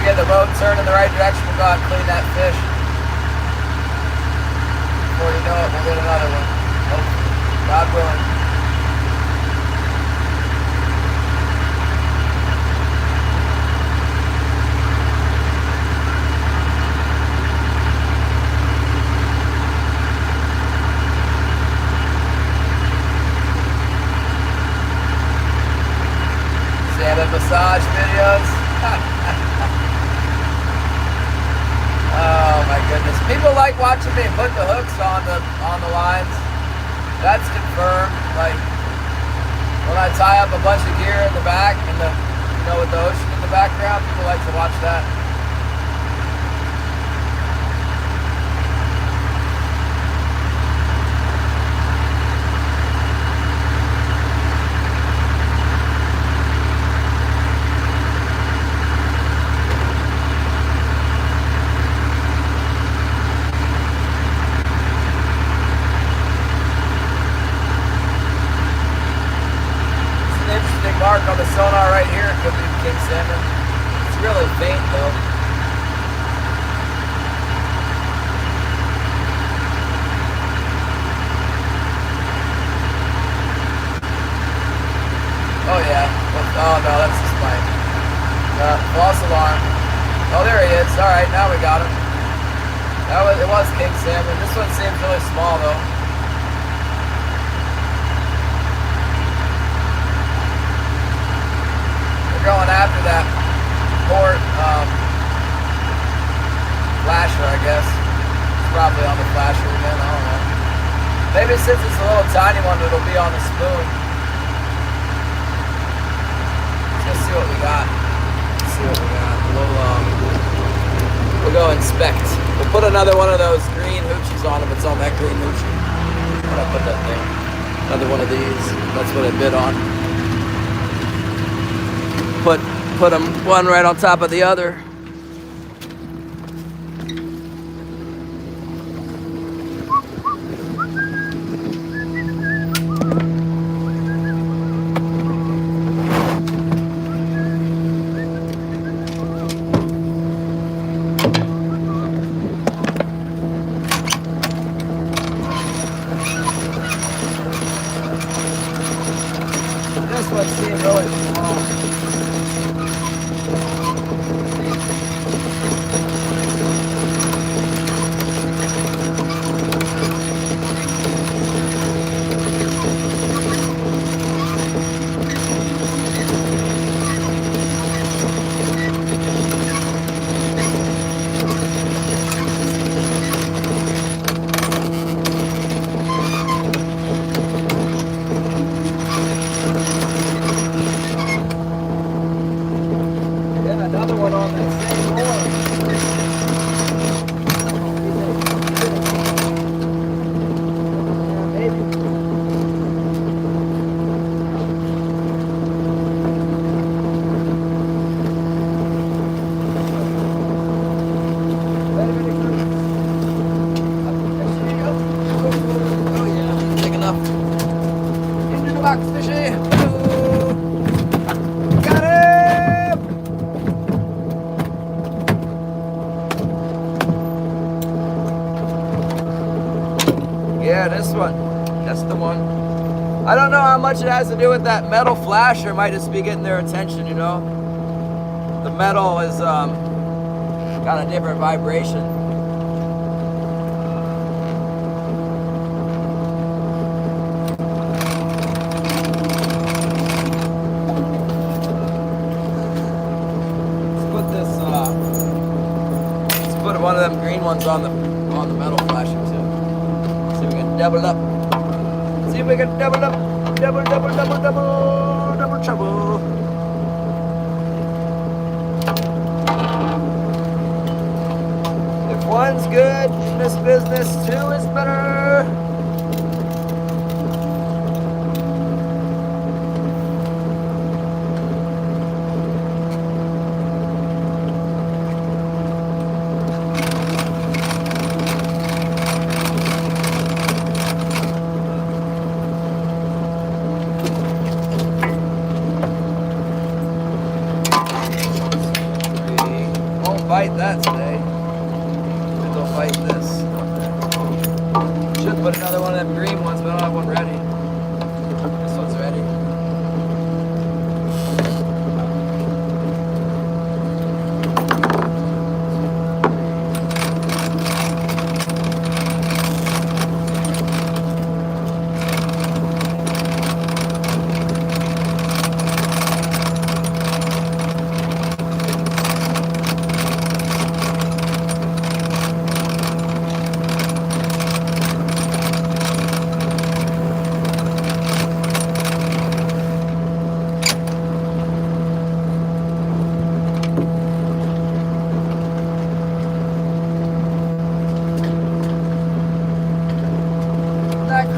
Get the boat turned in the right direction, we'll go out and clean that fish. Before you know it, we'll get another one. Hopefully, God willing. Salmon massage videos. Oh my goodness. People like watching me put the hooks on the lines. That's confirmed. Like when I tie up a bunch of gear in the back and with the ocean in the background, people like to watch that. Mark on the sonar right here, it could be king salmon. It's really faint though. Oh yeah. Oh no, that's the spike. False alarm. Oh, there he is. All right, now we got him. It was king salmon. This one seems really small though. Going after that port flasher, I guess. It's probably on the flasher again, I don't know. Maybe since it's a little tiny one, it'll be on the spoon. Let's see what we got. We'll go inspect. We'll put another one of those green hoochies on him. It's on that green hoochie. Where'd I put that thing? Another one of these. That's what I bid on. Put them one right on top of the other. This one seems really small. Oh, got him! Yeah, this one. That's the one. I don't know how much it has to do with that metal flasher. It might just be getting their attention, you know? The metal is got a different vibration. Let's put one of them green ones on the metal flasher too. See if we can double up. See if we can double up. Double trouble. If one's good in this business, two is better. Fight that today. We'll fight this. Should put another one of them green ones, but I don't have one ready. This one's ready.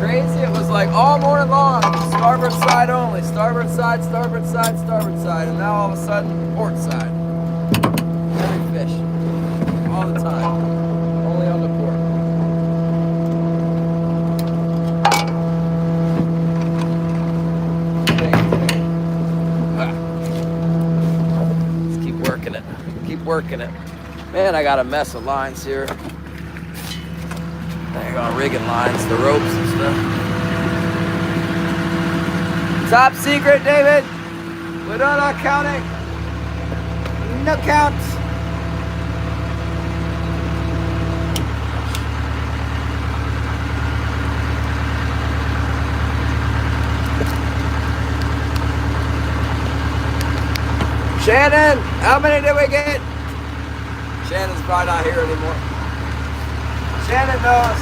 Crazy, it was like all morning long, starboard side only, starboard side, starboard side, starboard side, and now all of a sudden, port side. Every fish, all the time, only on the port. Let's keep working it, keep working it. Man, I got a mess of lines here. There you go, rigging lines, the ropes and stuff. Top secret, David. We're not counting. No counts. Shannon, how many did we get? Shannon's probably not here anymore. Shannon knows.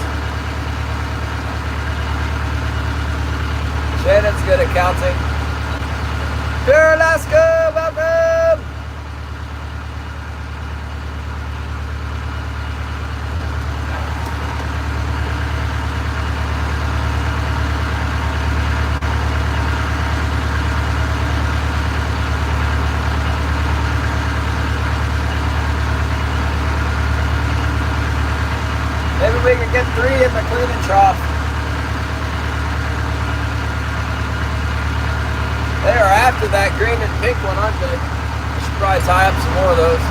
Shannon's good at counting. Pure Alaska, welcome! Maybe we can get 3 in the cleaning trough. They are after that green and pink one, aren't they? I should probably tie up some more of those.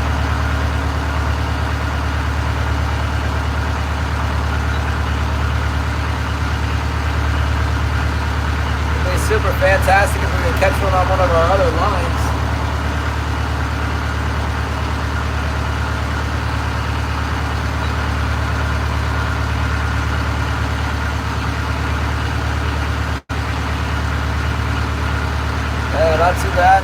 It'd be super fantastic if we could catch one on one of our other lines. Not too bad.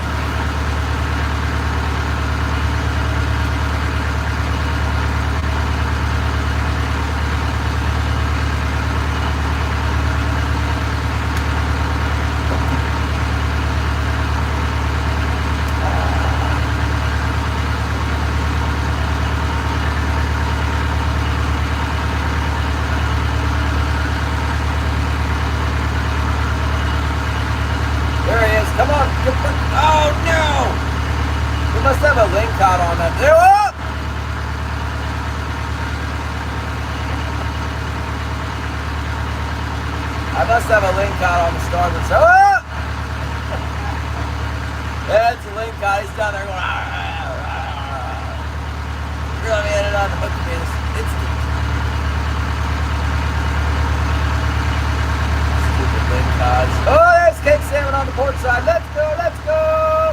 Come on, oh no! We must have a link caught on that. There, up! I must have a link caught on the starboard side. Oh! down there going, really had it on the hook to me this instant. Stupid lingcods. Oh, there's cake salmon on the port side. Let's go, let's go.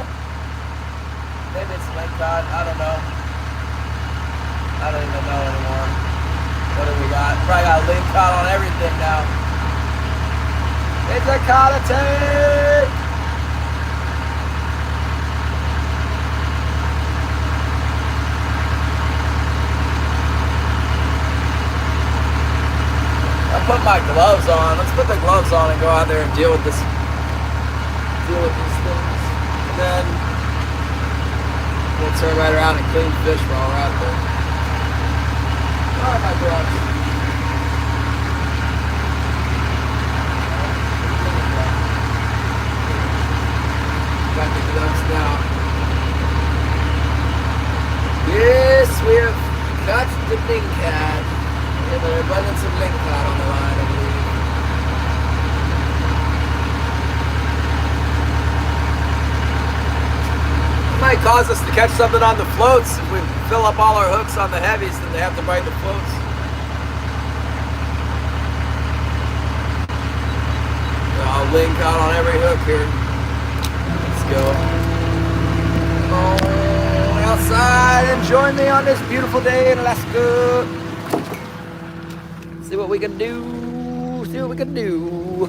Maybe it's lingcod. I don't know. I don't even know anymore. What do we got? Probably got a lingcod on everything now. It's a cod attack. I put my gloves on. Let's put the gloves on and go out there and deal with these things. And then we'll turn right around and clean fish while we're out there. All right, my gloves. Got the gloves now. Yes, we have got the lingcod. We have an abundance of lingcod on the line, I believe. It might cause us to catch something on the floats. If we fill up all our hooks on the heavies, then they have to bite the floats. I'll lingcod on every hook here. Let's go. Oh, outside and join me on this beautiful day in Alaska. See what we can do. See what we can do.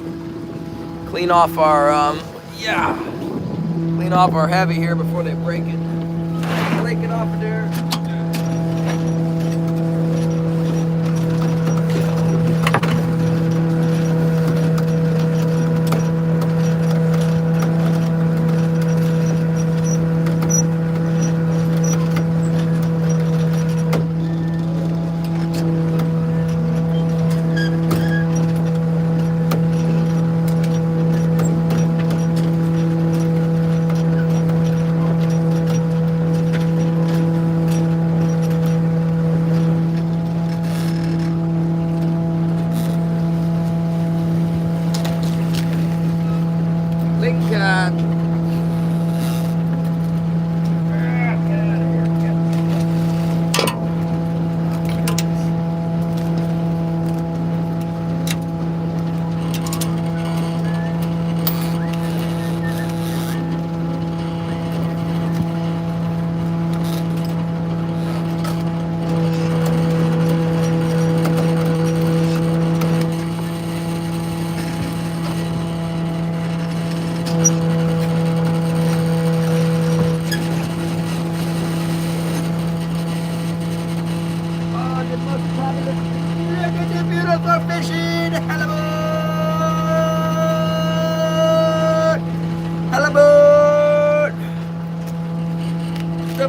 Clean off our clean off our heavy here before they break it. Break it off of there.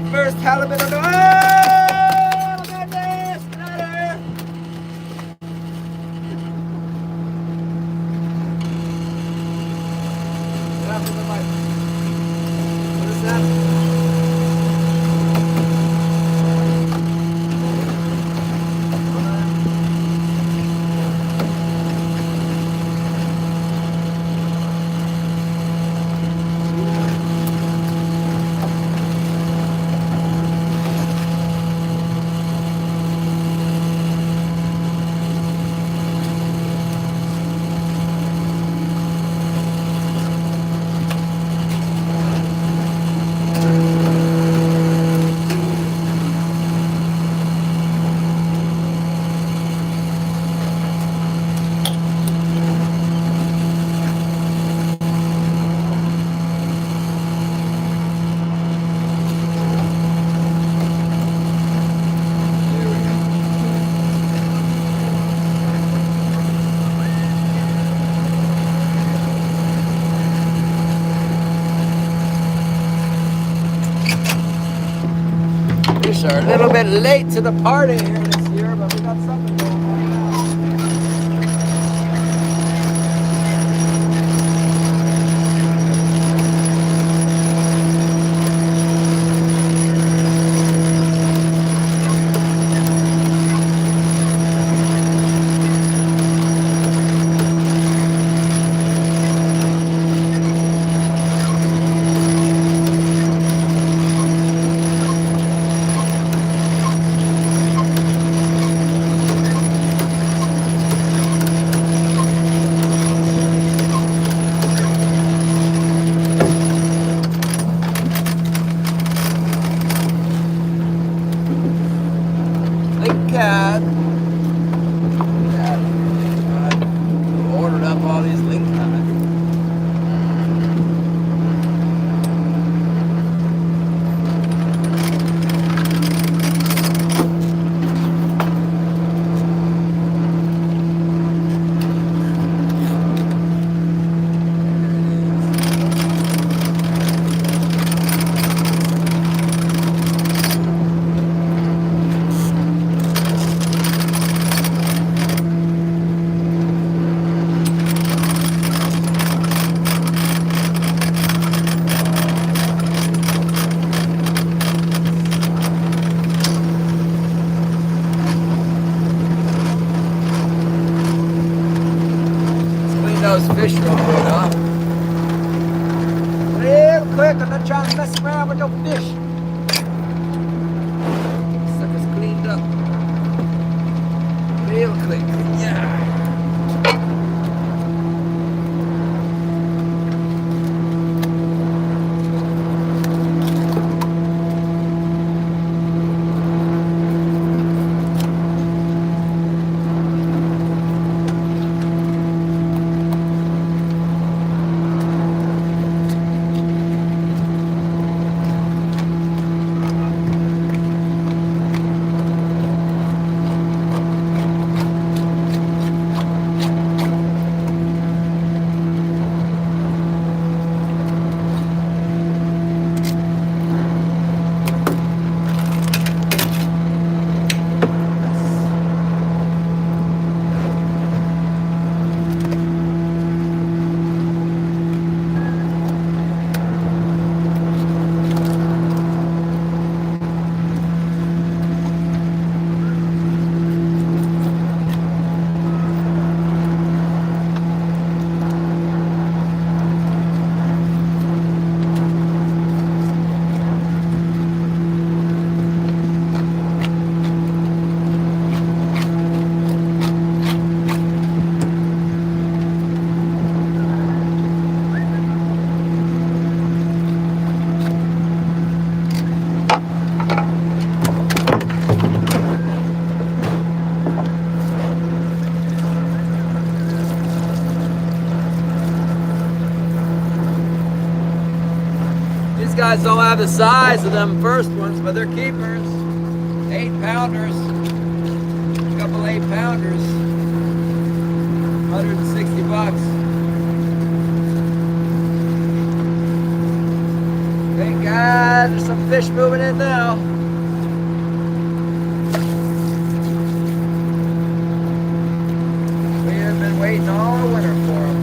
First halibut on the... Oh, look at this! Get out of here! Get out from the mic. What is that? Are a little bit late to the party here this year, but we got something going on now. quick. I'm not trying to mess around with no fish. Suckers cleaned up real quick. Yeah. These guys don't have the size of them first ones, but they're keepers. 8-pounders. A couple 8-pounders. 160 bucks. Thank God there's some fish moving in now. We have been waiting all winter for them.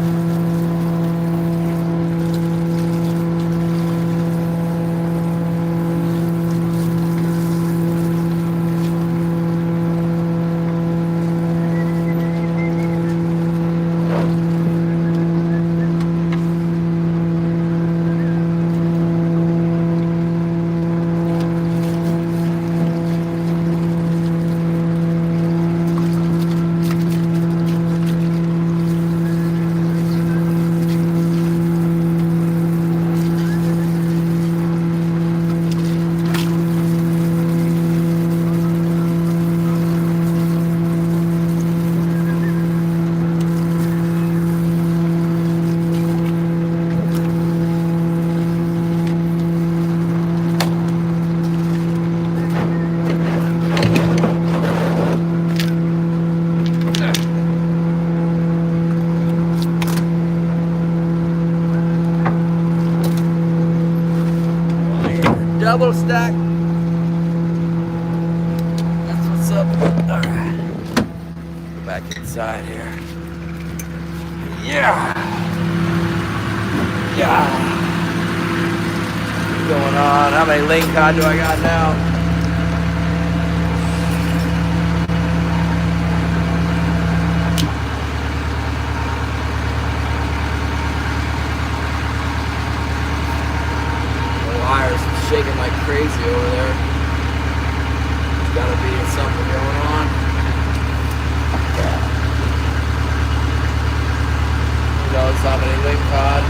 Double stack. That's what's up. All right. Go back inside here. Yeah. Yeah. What's going on? How many link cod do I got now? Shaking like crazy over there. There's gotta be something going on. Who knows how many link cod?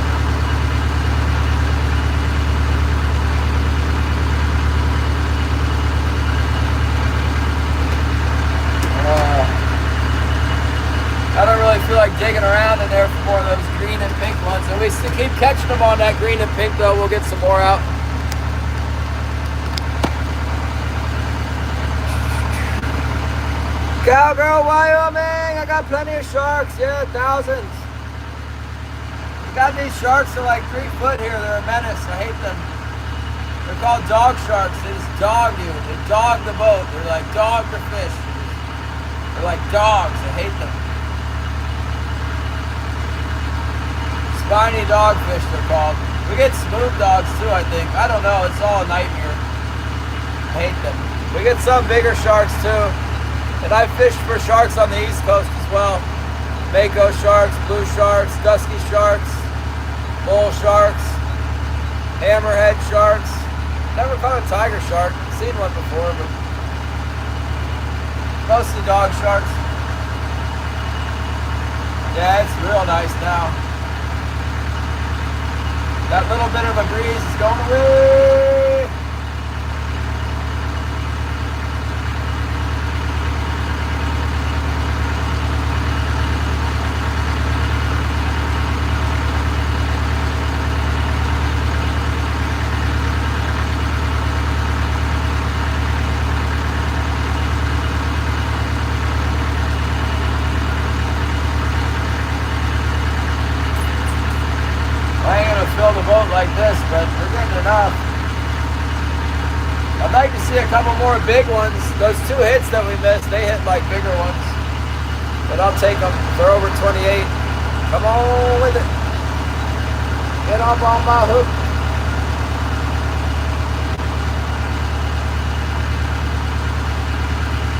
I don't really feel like digging around in there for more of those green and pink ones. And we still keep catching them on that green and pink though. We'll get some more out. Cowgirl, Wyoming, I got plenty of sharks, yeah, thousands. I got these sharks that are like 3 foot here, they're a menace, I hate them. They're called dog sharks, they just dog you, they dog the boat, they're like dog the fish. They're like dogs, I hate them. Spiny dogfish they're called. We get smooth dogs too, I think. I don't know, it's all a nightmare. I hate them. We get some bigger sharks too. And I fished for sharks on the East Coast as well. Mako sharks, blue sharks, dusky sharks, bull sharks, sharks. Never caught a tiger shark. Seen one before, but mostly dog sharks. Yeah, it's real nice now. That little bit of a breeze is going away. I ain't gonna fill the boat like this, but we're getting enough. I'd like to see a couple more big ones. Those 2 hits that we missed, they hit like bigger ones. But I'll take them. They're over 28. Come on with it. Get up on my hook.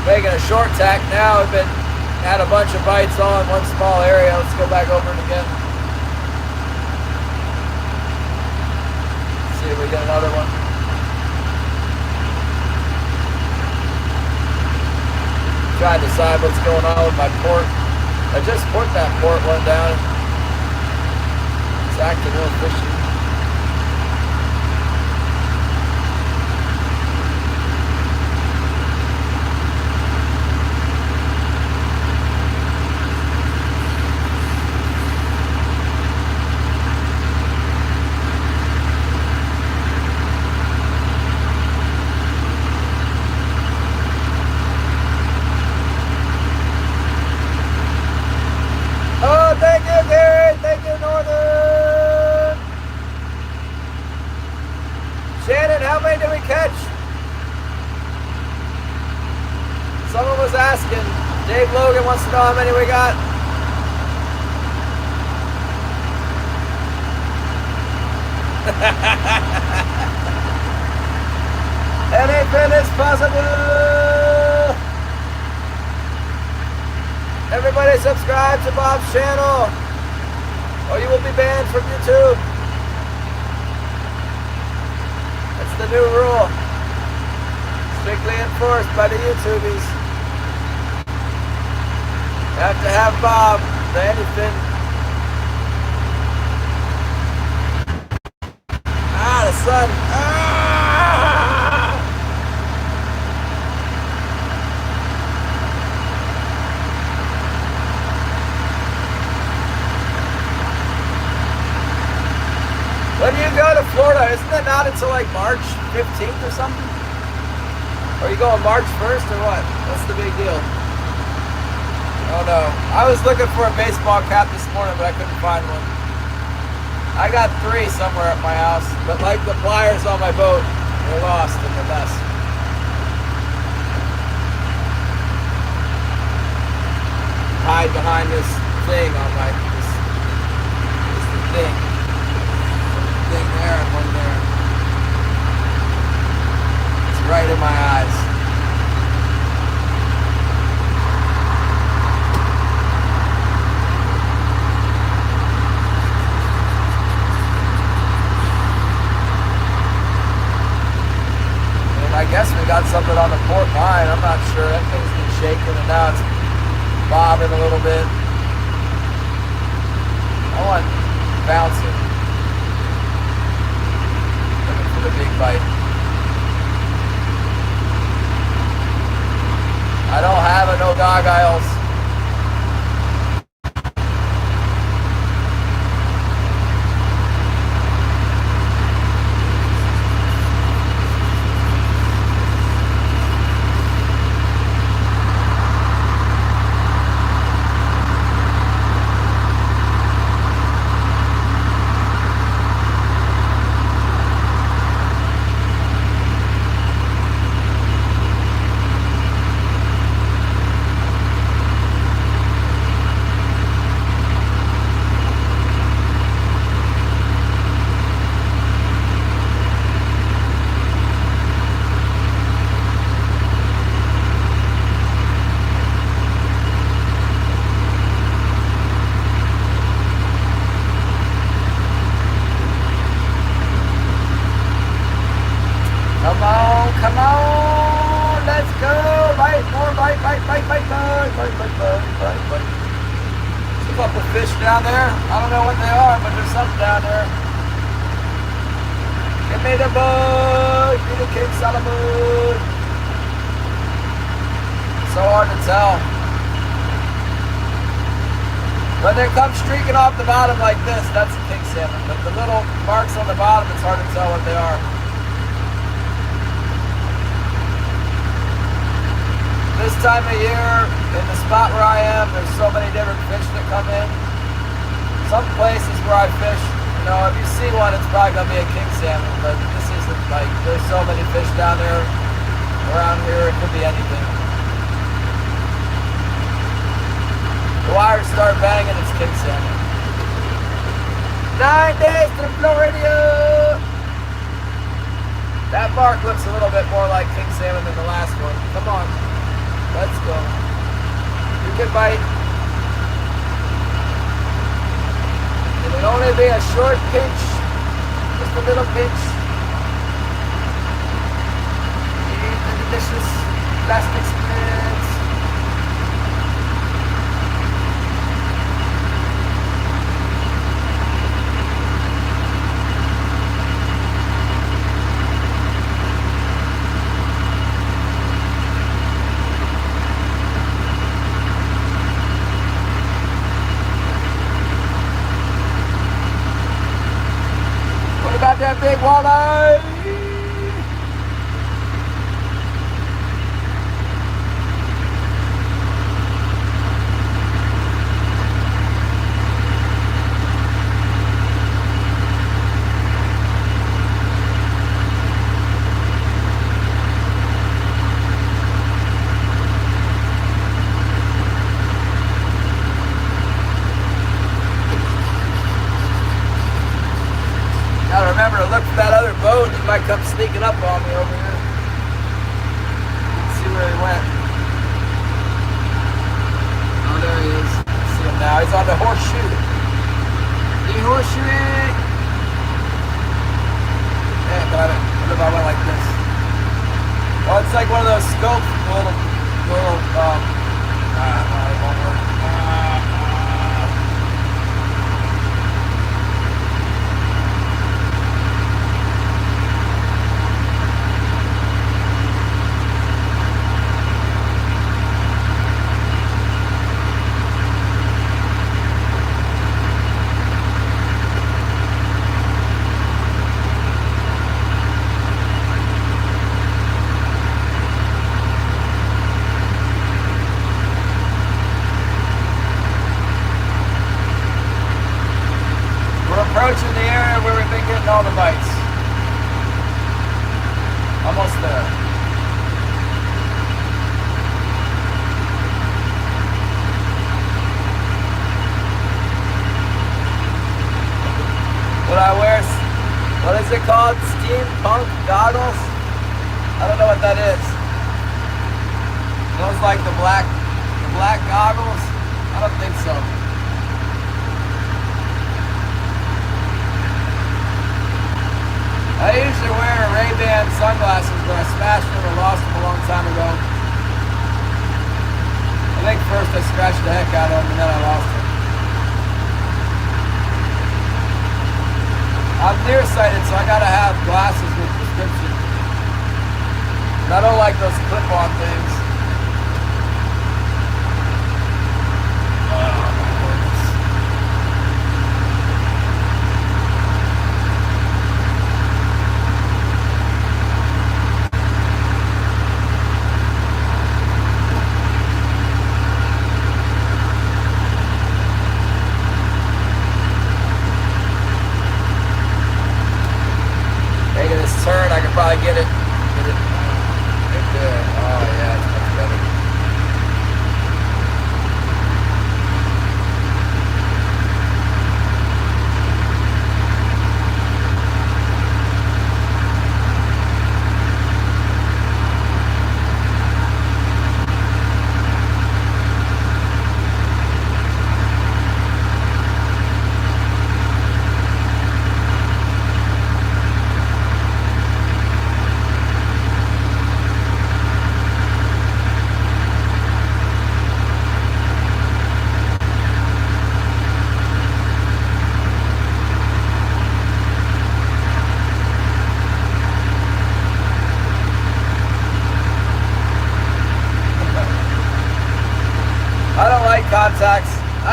Making a short tack now. We've had a bunch of bites on one small area. Let's go back over it again. See if we get another one. Trying to decide what's going on with my port. I just put that port one down. It's acting real fishy. Thank you, Gary. Thank you, Northern. Shannon, how many did we catch? Someone was asking. Dave Logan wants to know how many we got. Anything is possible. Everybody subscribe to Bob's channel, or you will be banned from YouTube. That's the new rule. Strictly enforced by the YouTubies. You have to have Bob for anything. The sun. When do you go to Florida? Isn't it not until like March 15th or something? Or you going March 1st or what? What's the big deal? Oh no. I was looking for a baseball cap this morning, but I couldn't find one. I got 3 somewhere at my house, but like the pliers on my boat, they're lost in the mess. Hide behind this thing on my, this thing. Thing there and one there. It's right in my eyes. And I guess we got something on the port line. I'm not sure. That thing's been shaking and now it's bobbing a little bit. I want bouncing. The big bite. I don't have it, no dog aisles. Come on, come on. Let's go. Bite, more bite, bite, bite, bite, bite, bite, bite, bite, bite, bite. There's a couple fish down there. I don't know what they are, but there's something down there. Give me the bug. Give me the King Solomon. So hard to tell. When they come streaking off the bottom like this, that's a king salmon. But the little marks on the bottom, it's hard to tell what they are. This time of year, in the spot where I am, there's so many different fish that come in. Some places where I fish, you know, if you see one, it's probably going to be a king salmon. But this isn't like, there's so many fish down there around here, it could be anything. The wires start banging, it's king salmon. 9 days to Florida. That mark looks a little bit more like king salmon than the last one. Come on, let's go. You can bite. It would only be a short pinch, just a little pinch. Eat the delicious plastic spirits. That big walleye. Gotta remember to look for that other boat. He might come sneaking up on me over here. Let's see where he went. Oh, there he is. See him now. He's on the horseshoe. The horseshoe. Yeah, got it. What if I went like this? Oh, it's like one of those scopes. Little, it won't work. Approaching the area where we've been getting all the bites. Almost there. What I wear, what is it called? Steampunk goggles? I don't know what that is. Those like the black goggles? I don't think so. I usually wear Ray-Ban sunglasses, but I smashed them or lost them a long time ago. I think first I scratched the heck out of them and then I lost them. I'm nearsighted, so I gotta have glasses with prescription. And I don't like those clip-on things. Turn, I could probably get it right there. Oh yeah, it's much better.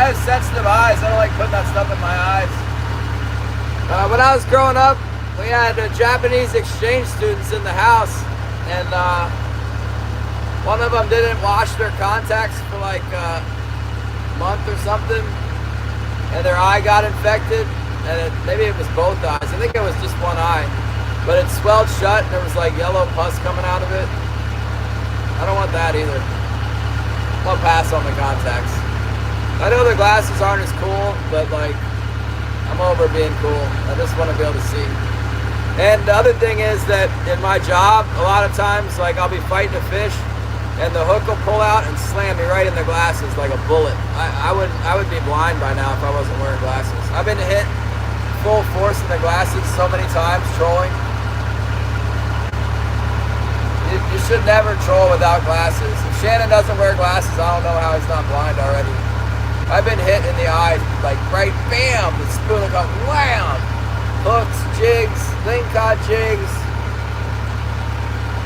I have sensitive eyes. I don't like putting that stuff in my eyes. When I was growing up, we had Japanese exchange students in the house, and one of them didn't wash their contacts for like a month or something, and their eye got infected, and maybe it was both eyes. I think it was just one eye, but it swelled shut, and there was like yellow pus coming out of it. I don't want that either. I'll pass on the contacts. I know the glasses aren't as cool, but like, I'm over being cool. I just want to be able to see. And the other thing is that in my job, a lot of times, like I'll be fighting a fish, and the hook will pull out and slam me right in the glasses like a bullet. I would be blind by now if I wasn't wearing glasses. I've been hit full force in the glasses so many times trolling. You should never troll without glasses. If Shannon doesn't wear glasses, I don't know how he's not blind already. I've been hit in the eye, like right, bam, the spoon will go wham! Hooks, jigs, lingcod jigs,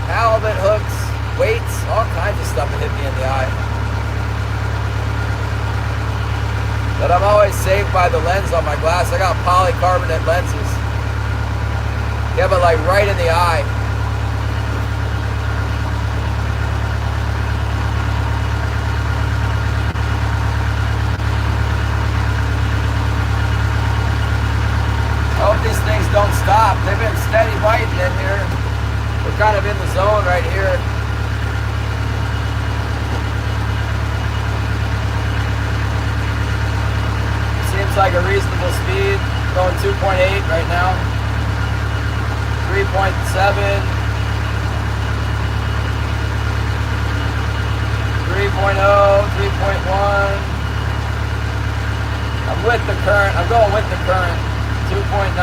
halibut hooks, weights, all kinds of stuff that hit me in the eye. But I'm always saved by the lens on my glass. I got polycarbonate lenses. Yeah, but like right in the eye. I hope these things don't stop. They've been steady biting in here. We're kind of in the zone right here. Seems like a reasonable speed. Going 2.8 right now. 3.7. 3.0, 3.1. I'm with the current. I'm going with the current. 2.9, 3.3,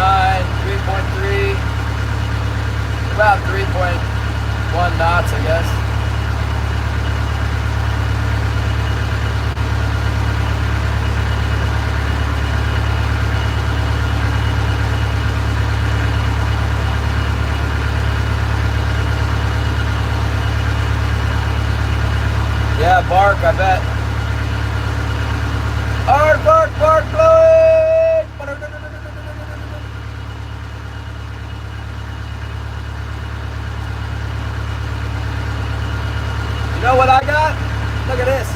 about 3.1 knots, I guess. Yeah, bark, I bet. Hard bark, bark, blowing! You know what I got? Look at this.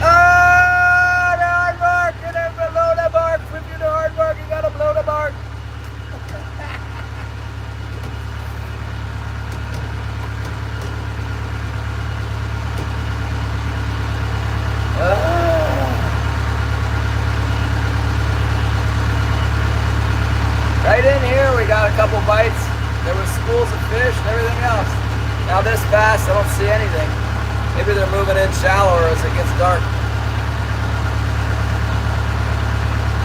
Ah, the hard bark. You never blow the bark. If you do hard bark, you gotta blow the bark. Right in here, we got a couple bites. There were schools of fish and everything else. Now this fast, I don't see anything. Maybe they're moving in shallower as it gets dark.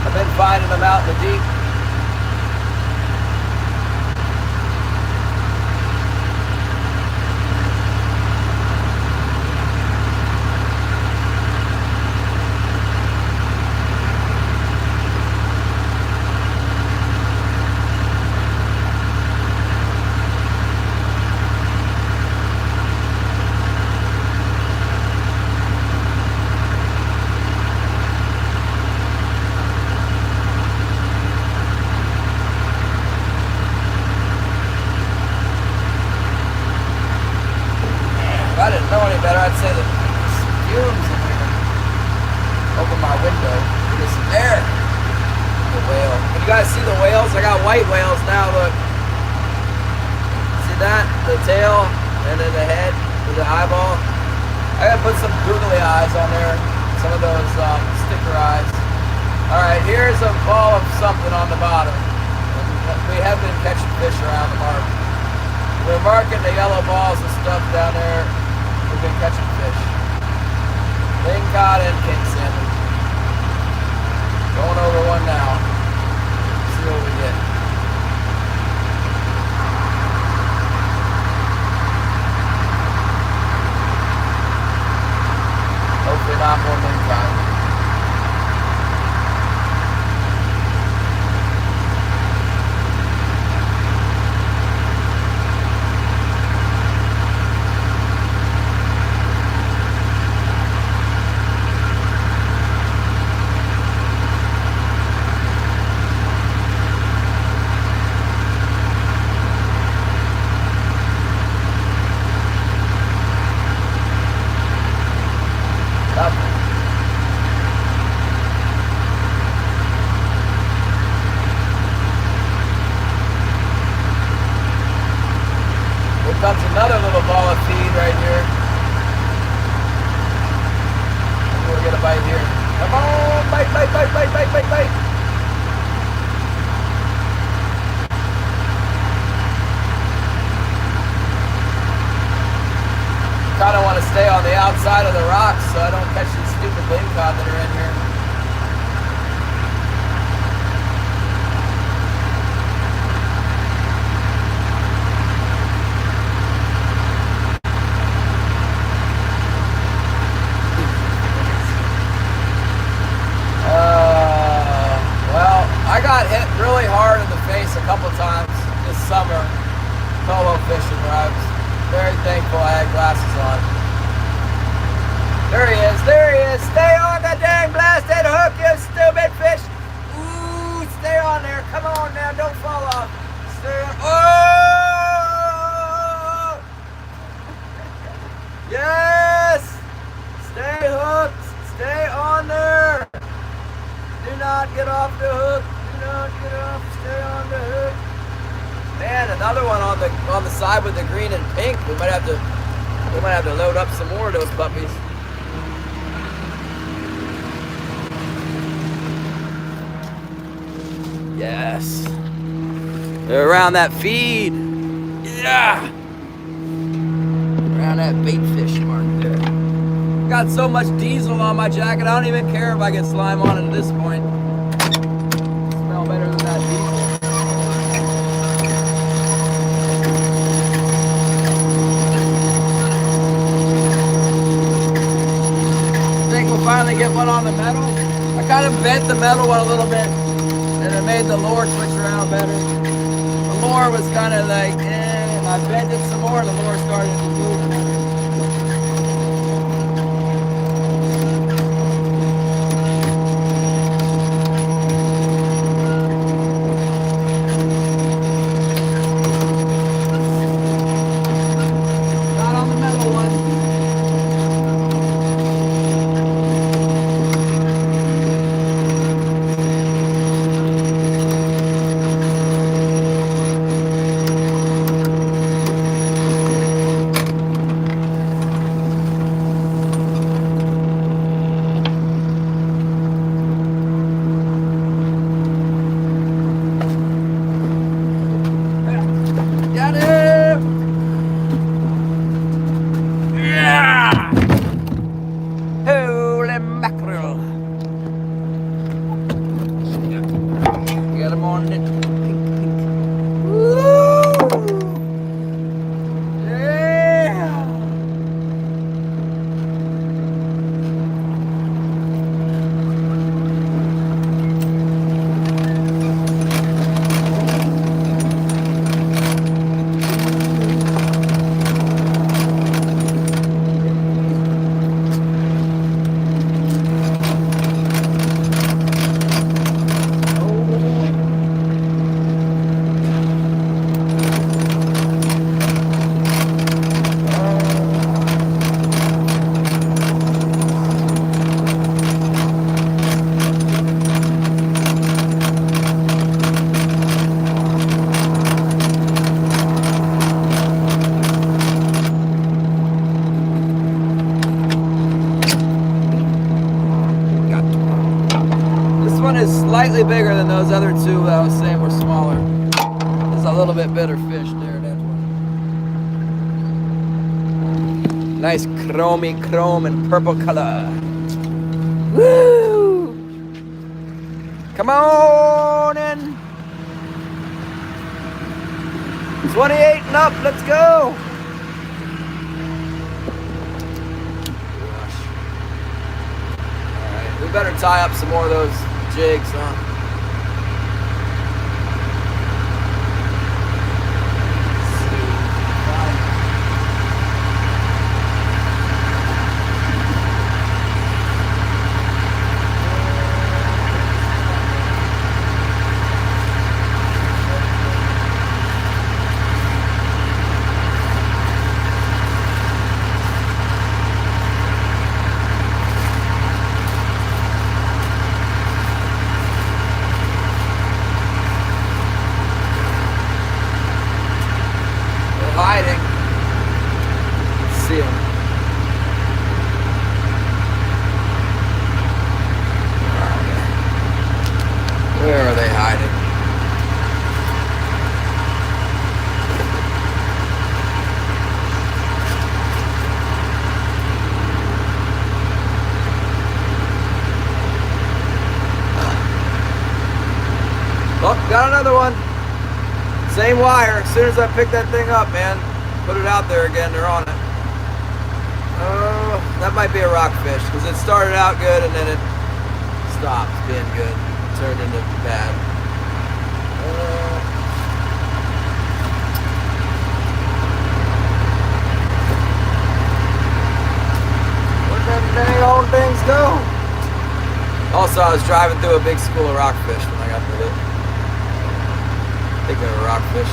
I've been finding them out in the deep. If I didn't know any better, I'd say that there's fumes in here. Open my window. There's some air. The whale. Can you guys see the whales? I got white whales now, look. See that? The tail, and then the head with the eyeball. I gotta put some googly eyes on there. Some of those sticker eyes. Alright, here's a ball of something on the bottom. We have been catching fish around the mark. We're marking the yellow balls and stuff down there. We've been catching fish. Lingcod and king salmon. Going over one now. See what we get. Hopefully not more lingcod. comes another little ball of feed right here. We'll get a bite here. Come on, bite, bite, bite, bite, bite, bite, bite. Kind of want to stay on the outside of the rocks so I don't catch these stupid lingcod that are in here. Well, I got hit really hard in the face a couple times this summer coho fishing where I was very thankful I had glasses on. There he is, there he is. Stay on the dang blasted hook, you stupid fish. Ooh, stay on there. Come on now, don't fall off. Stay on. Oh! Yes! Stay hooked. Stay on there. Do not get off the hook. Do not get off. Stay on the hook. Man, another one on the side with the green and pink. We might have to load up some more of those puppies. Yes. They're around that feed. Yeah. Around that bait fish mark there. Got so much diesel on my jacket, I don't even care if I get slime on it at this point. Smell better than that diesel. We'll finally get one on the metal. I kind of bent the metal one a little bit and it made the lure switch around better. The lure was kind of like, and I bent it some more and the lure started to move. Not on the metal one. Slightly bigger than those other two that I was saying were smaller. It's a little bit better fish there. That one. Nice chrome and purple color. Woo! Come on in. 28 and up. Let's go. All right, we better tie up some more of those jigs, huh? got another one. Same wire. As soon as I pick that thing up, man, put it out there again, they're on it. Oh, that might be a rockfish, because it started out good and then it stopped being good. Turned into bad. Where'd them dang old things go? Also, I was driving through a big school of rockfish when I got to it. I think they were rockfish.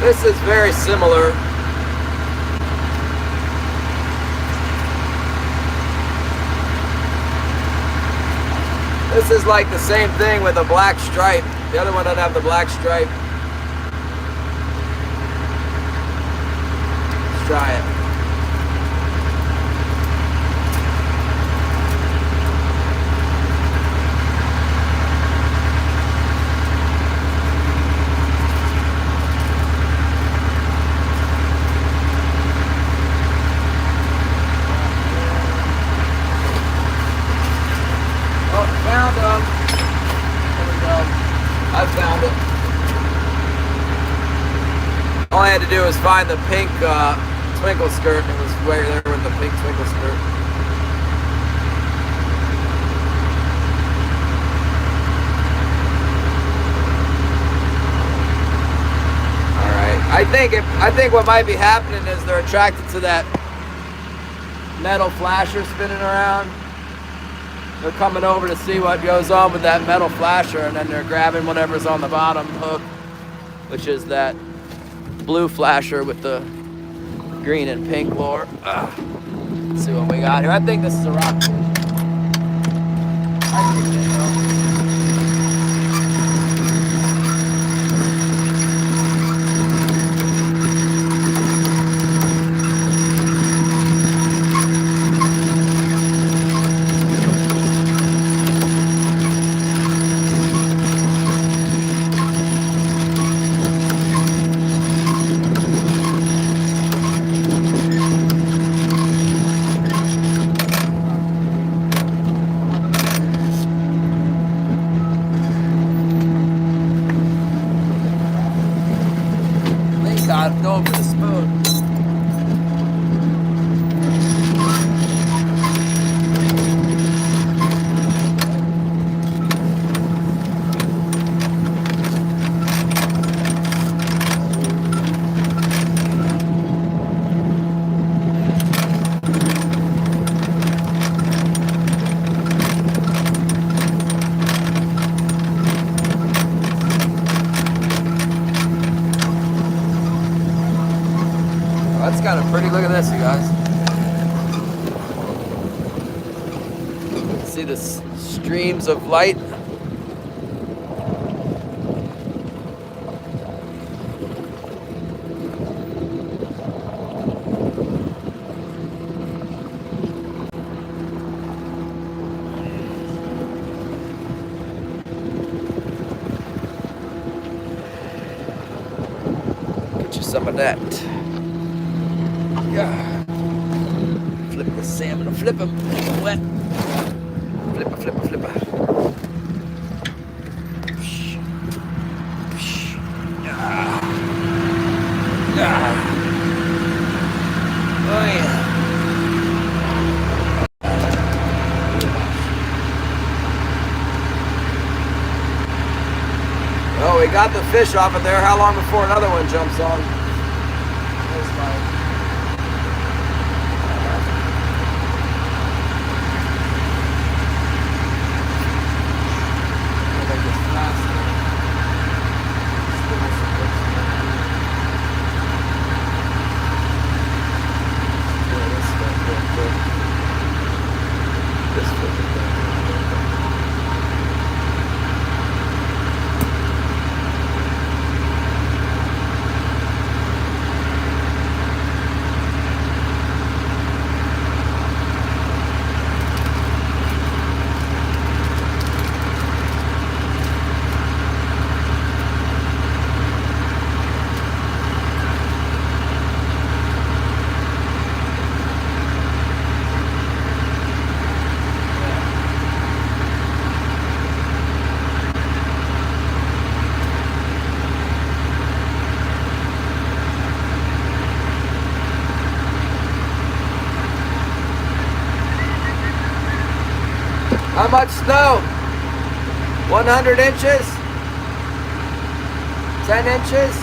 This is very similar. This is like the same thing with a black stripe. The other one doesn't have the black stripe. Let's try it. I found it. All I had to do was find the pink twinkle skirt, and it was right there with the pink twinkle skirt. All right. I think what might be happening is they're attracted to that metal flasher spinning around. They're coming over to see what goes on with that metal flasher, and then they're grabbing whatever's on the bottom hook, which is that blue flasher with the green and pink lure. Let's see what we got here. I think this is a rockfish. I think it is. Go over the spoon. That's kind of pretty. Look at this, you guys. See the streams of light? Get you some of that. Yeah. Flip the salmon, flip him, wet. Flipper, flipper, flipper. Oh yeah. Oh, we got the fish off of there. How long before another one jumps on? How much snow? 100 inches? 10 inches?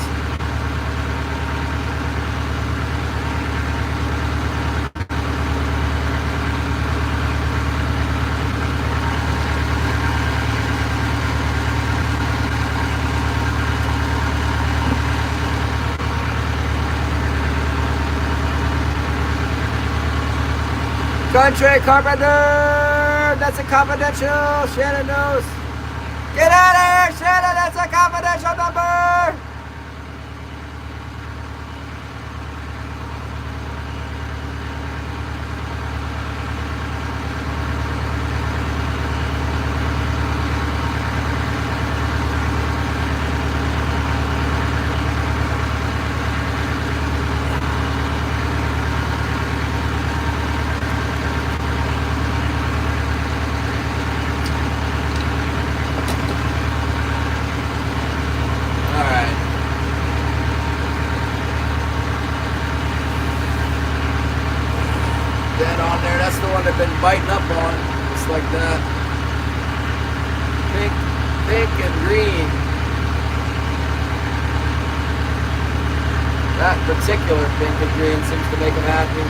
Country Carpenter! That's a confidential. Shannon knows. Get out of here, Shannon! That's a confidential number! That's the one they've been biting up on, just like that. Pink and green. That particular pink and green seems to make them happy.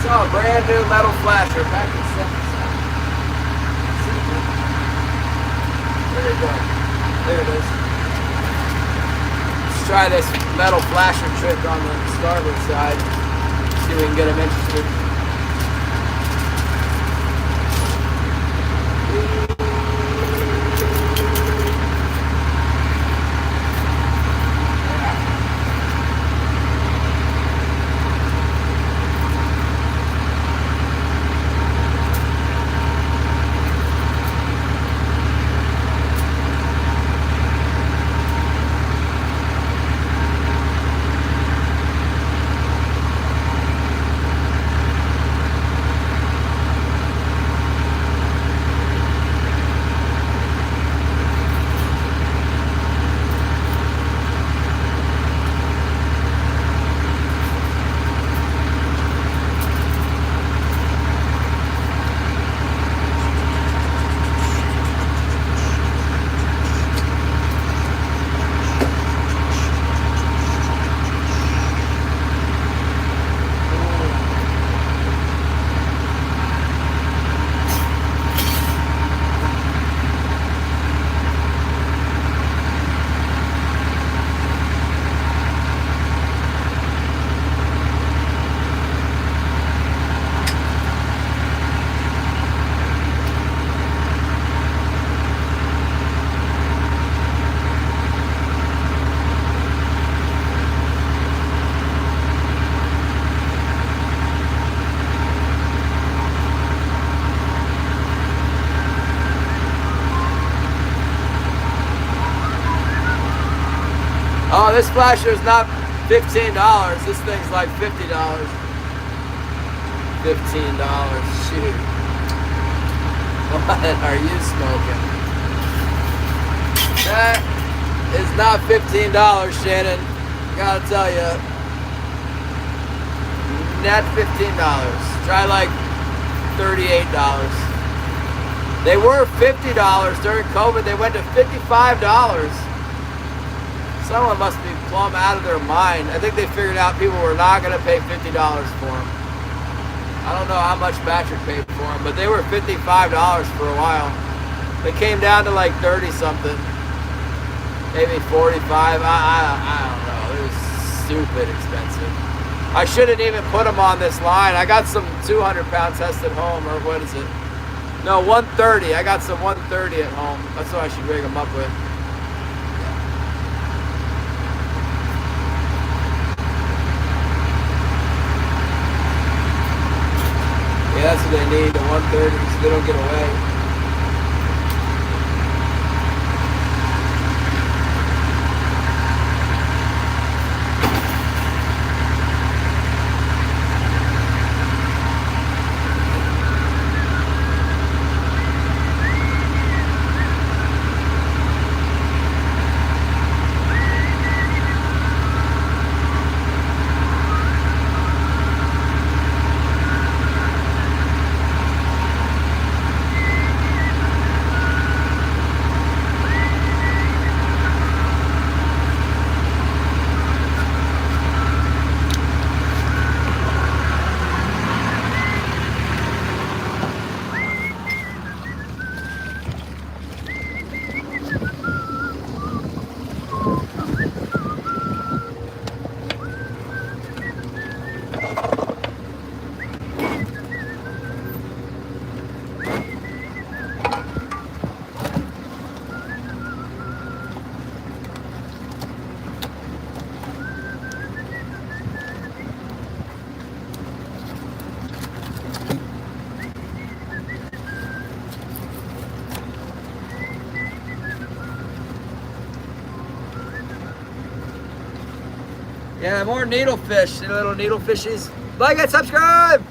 Saw a brand new metal flasher back in 77. There you go. There it is. Let's try this metal flasher trick on the starboard side. See if we can get them interested. Oh, this flasher is not $15. This thing's like $50. $15. Shoot. What are you smoking? That is not $15, Shannon. Gotta tell you. Not $15. Try like $38. They were $50 during COVID. They went to $55. Someone must be plumb out of their mind. I think they figured out people were not going to pay $50 for them. I don't know how much Patrick paid for them, but they were $55 for a while. They came down to like 30 something, maybe 45. I don't know. It was stupid expensive. I shouldn't even put them on this line. I got some 200-pound test at home, or what is it? No, 130. I got some 130 at home. That's what I should rig them up with. that's what they need, the 130, so they don't get away. Yeah, more needlefish, little needlefishies. Like and subscribe!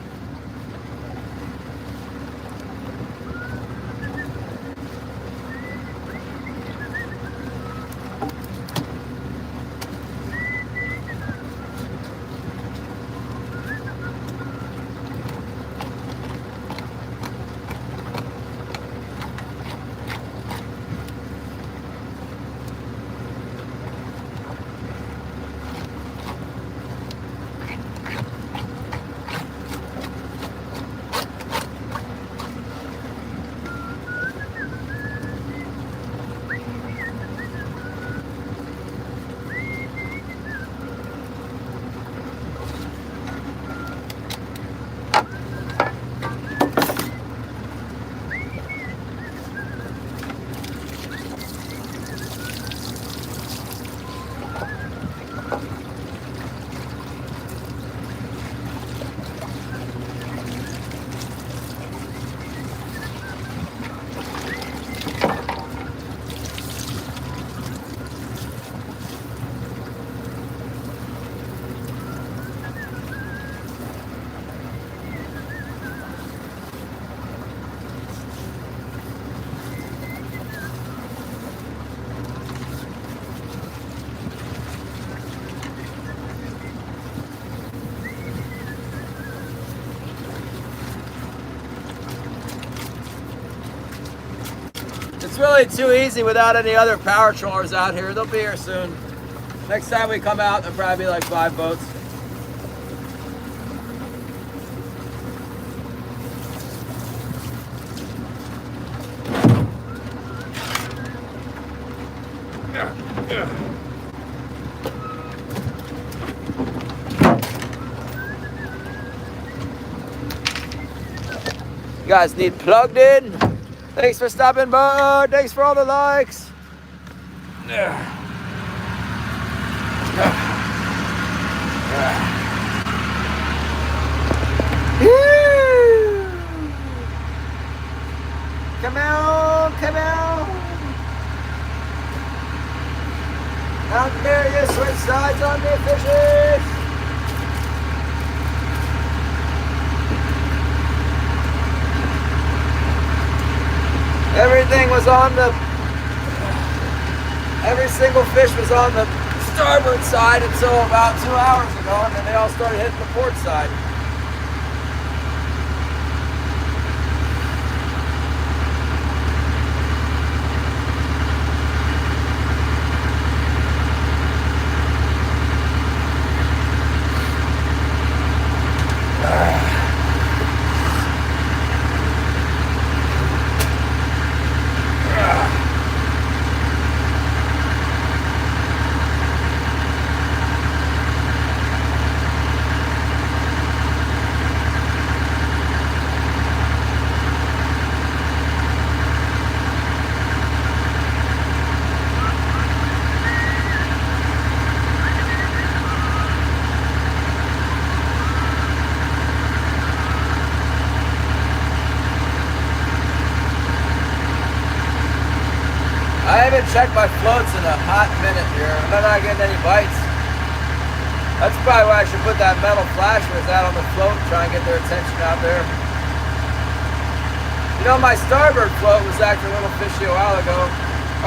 It's really too easy without any other power trawlers out here. They'll be here soon. Next time we come out, there'll probably be like 5 boats. You guys need plugged in? Thanks for stopping by. Thanks for all the likes. Come on, come on. Out there, you switch sides on me, fishes. Everything was on the, every single fish was on the starboard side until about 2 hours ago, and then they all started hitting the port side. check my floats in a hot minute here. I'm not getting any bites. That's probably why I should put that metal flashers out on the float and try and get their attention out there. You know, my starboard float was acting a little fishy a while ago.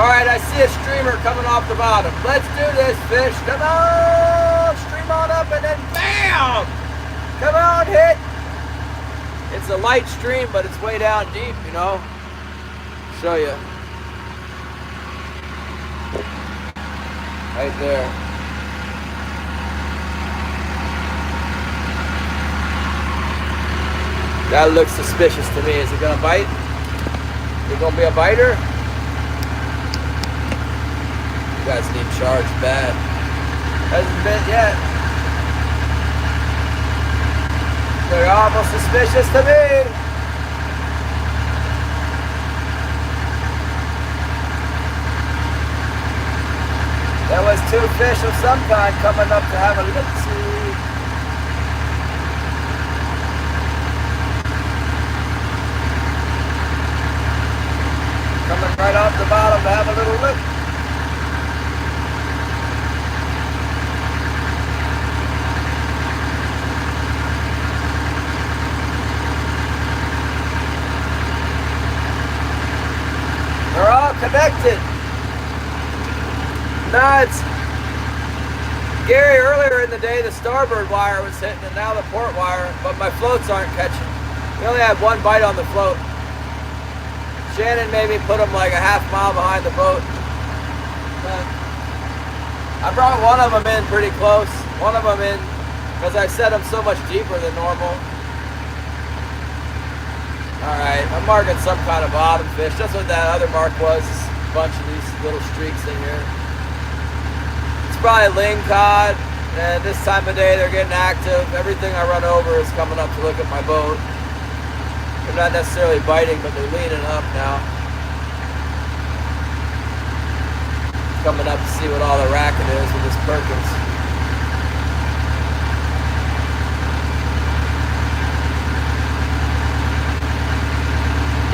All right, I see a streamer coming off the bottom. Let's do this, fish. Come on, stream on up and then bam! Come on, hit. It's a light stream, but it's way down deep, you know. Show you. Right there. That looks suspicious to me. Is it gonna bite? Is it gonna be a biter? You guys need charge bad. Hasn't bit yet. They're almost suspicious to me. There was two fish of some kind coming up to have a look-see. Coming right off the bottom to have a little look. They're all connected. No, it's Gary. Earlier in the day, the starboard wire was hitting, and now the port wire, but my floats aren't catching. We only had one bite on the float. Shannon maybe put them like a half mile behind the boat. I brought one of them in pretty close. One of them in, because I set them so much deeper than normal. Alright, I'm marking some kind of bottom fish. That's what that other mark was. A bunch of these little streaks in here. It's probably ling cod, and this time of day they're getting active. Everything I run over is coming up to look at my boat. They're not necessarily biting, but they're leaning up now. Coming up to see what all the racket is with this Perkins.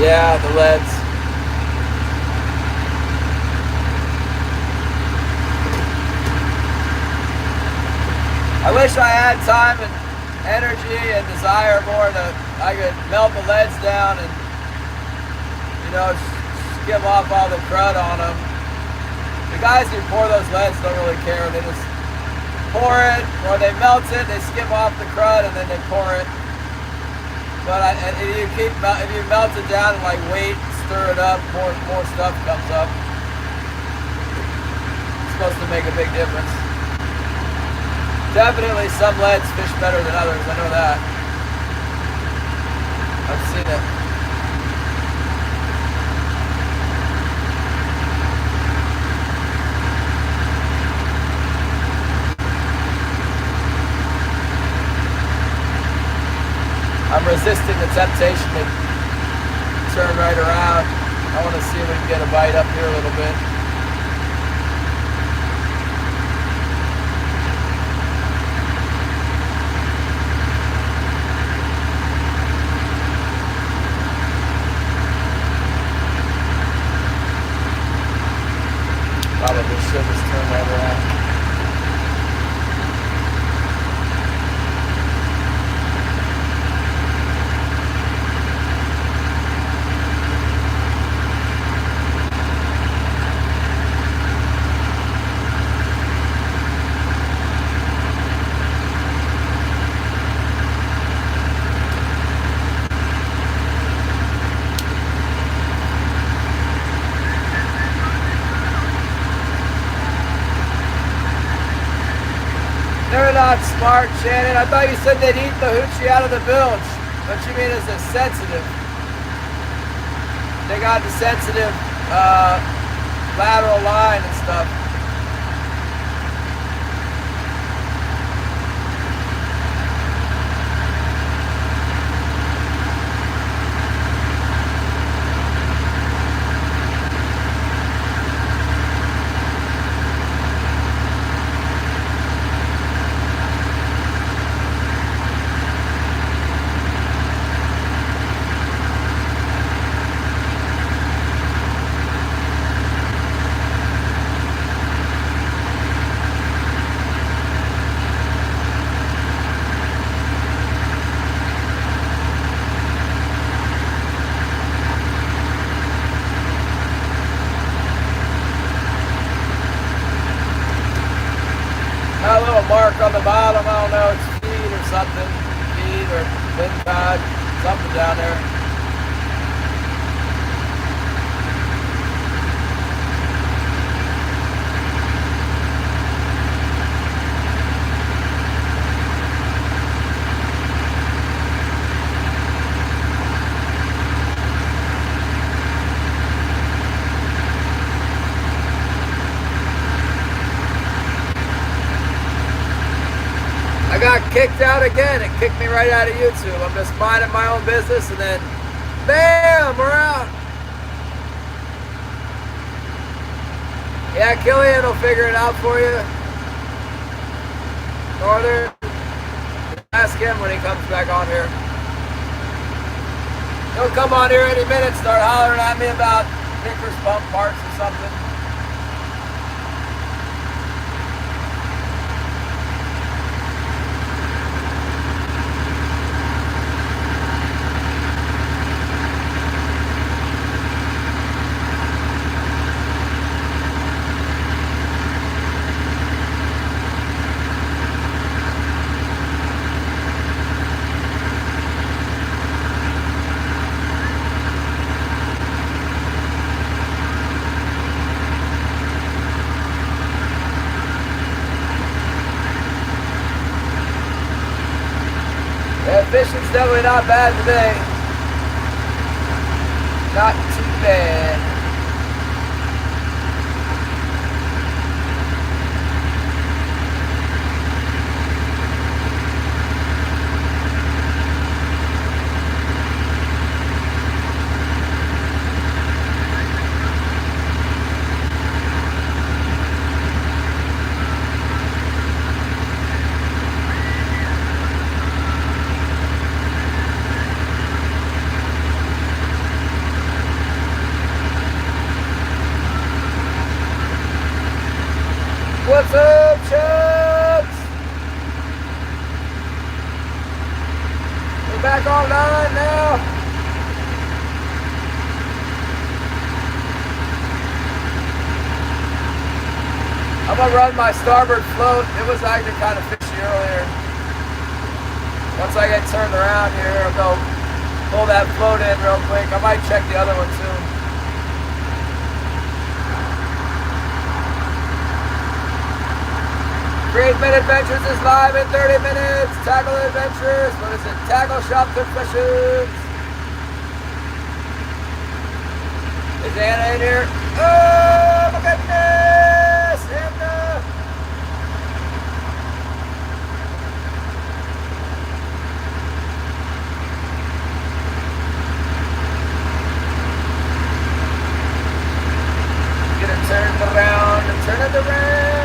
Yeah, the leads. I wish I had time and energy and desire more to, I could melt the leads down and, you know, skim off all the crud on them. The guys who pour those leads don't really care. They just pour it, or they melt it, they skim off the crud, and then they pour it. But if you melt it down and like wait, stir it up, more stuff comes up. It's supposed to make a big difference. Definitely some leads fish better than others, I know that. I've seen it. I'm resisting the temptation to turn right around. I want to see if we can get a bite up here a little bit. Probably should just turn right around. They're not smart, Shannon. I thought you said they'd eat the hoochie out of the bilge. What you mean is a sensitive. They got the sensitive lateral line and stuff. the bottom, I don't know, it's feed or something. Feed or thin cod, something down there. I got kicked out again. It kicked me right out of YouTube. I'm just minding my own business and then bam, we're out. Yeah, Killian will figure it out for you. Northern, ask him when he comes back on here. He'll come on here any minute, start hollering at me about Nicker's bump parts or something. Yeah, fishing's definitely not bad today. Not too bad. What's up, Chubbs? We're back online now. I'm gonna run my starboard float. It was actually kind of fishy earlier. Once I get turned around here, I'll go pull that float in real quick. I might check the other one too. Great Mid Adventures is live in 30 minutes. Tackle Adventures. What is it? Tackle Shop to Fishes. Is Anna in here? Oh my goodness! Anna! Get it turned around and turn it around.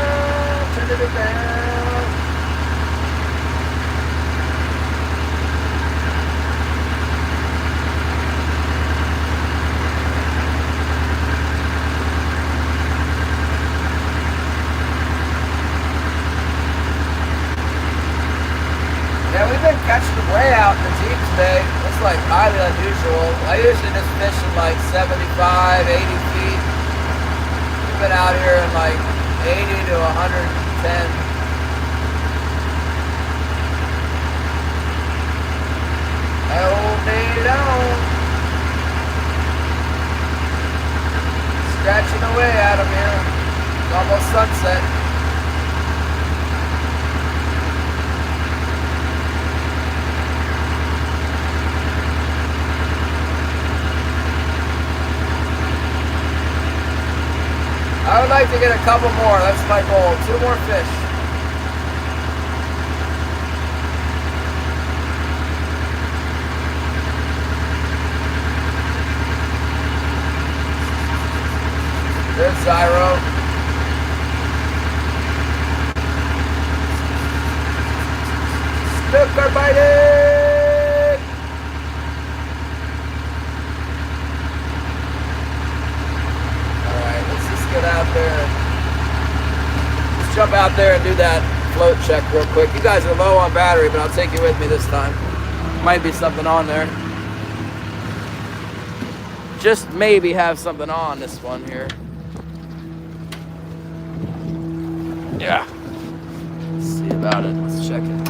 Turn it around. Yeah, we've been catching way out in the deep today. It's like highly unusual. I usually just fish in like 75, 80 feet. We've been out here in like 80 to 110. Hold me down. Scratching away at him here. It's almost sunset. I would like to get a couple more. That's my goal. 2 more fish. There's Zyro. Snooker biting! Alright, let's just get out there. Let's jump out there and do that float check real quick. You guys are low on battery, but I'll take you with me this time. Might be something on there. Just maybe have something on this one here. Yeah. Let's see about it. Let's check it.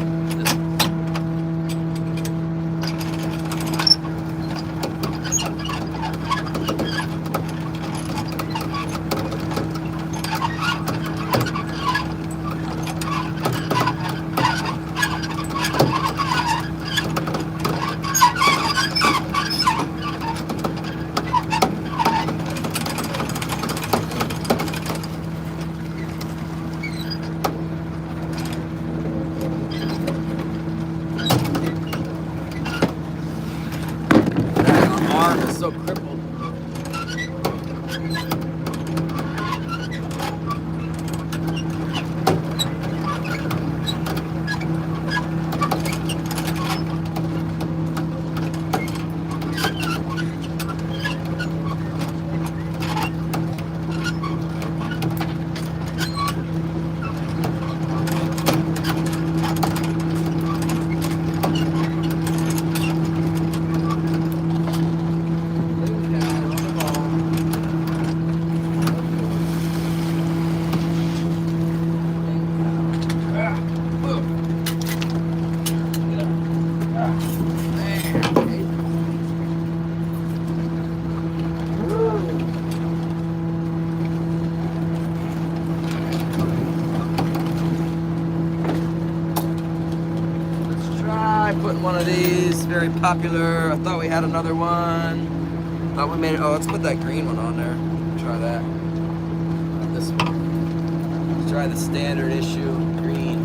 Arm is so crippled. Putting one of these, very popular. I thought we had another one. Thought we made it. Oh, let's put that green one on there. Try that. This one. Let's try the standard issue green.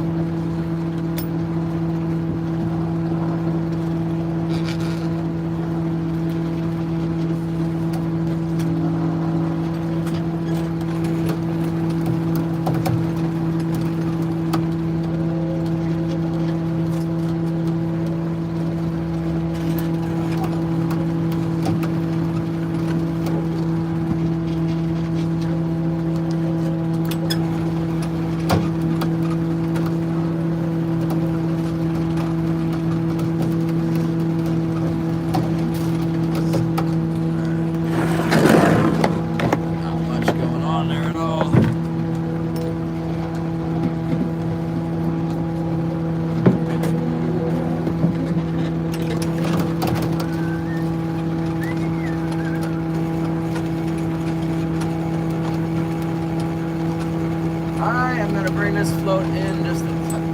I'm going to bring this float in just a touch.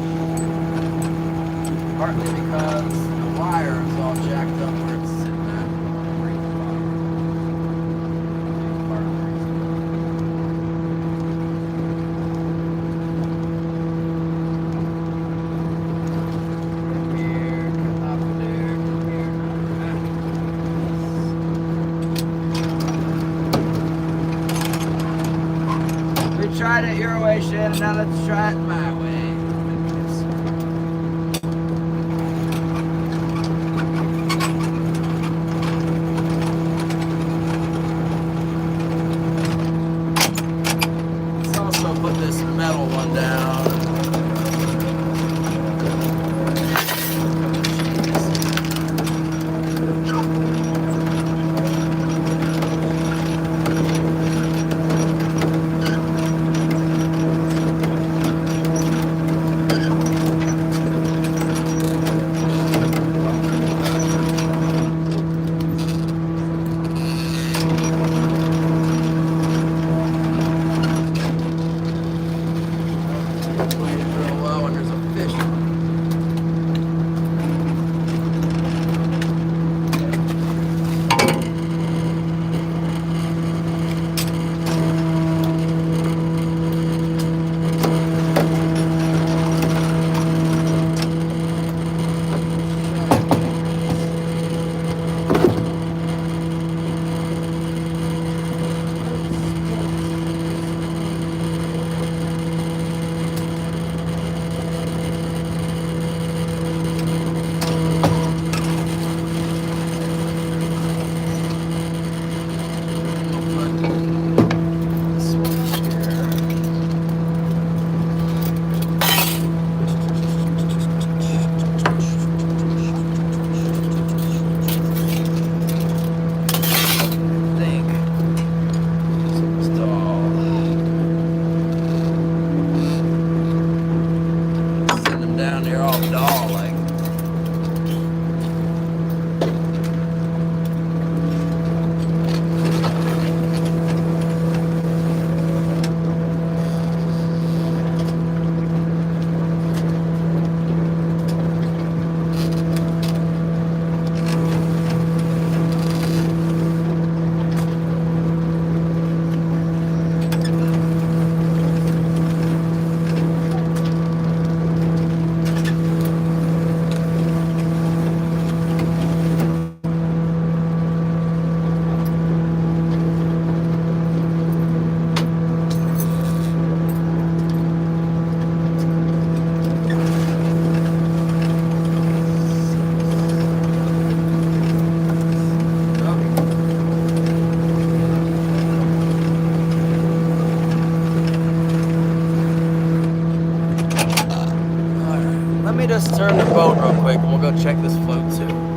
Partly because the wire is all jacked up where it's sitting at. Tried it your way, Shannon. Now let's try it my way. Let's also put this metal one down. there all dull like. Let me just turn the boat real quick and we'll go check this float too.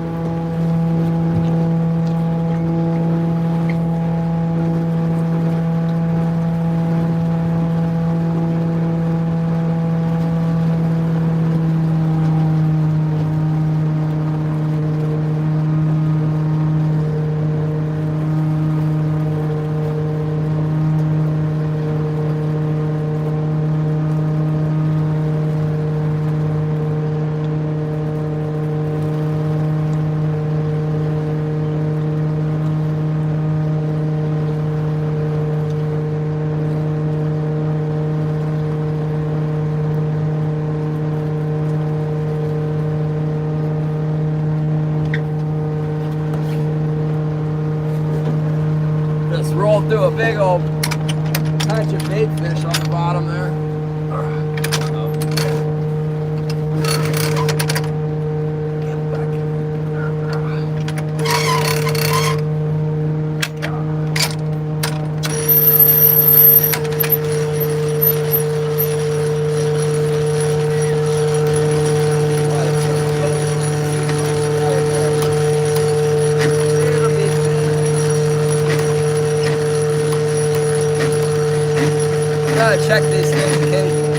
Just rolled through a big old patch of bait fish on the bottom there. Get back in. Gotta check these things occasionally.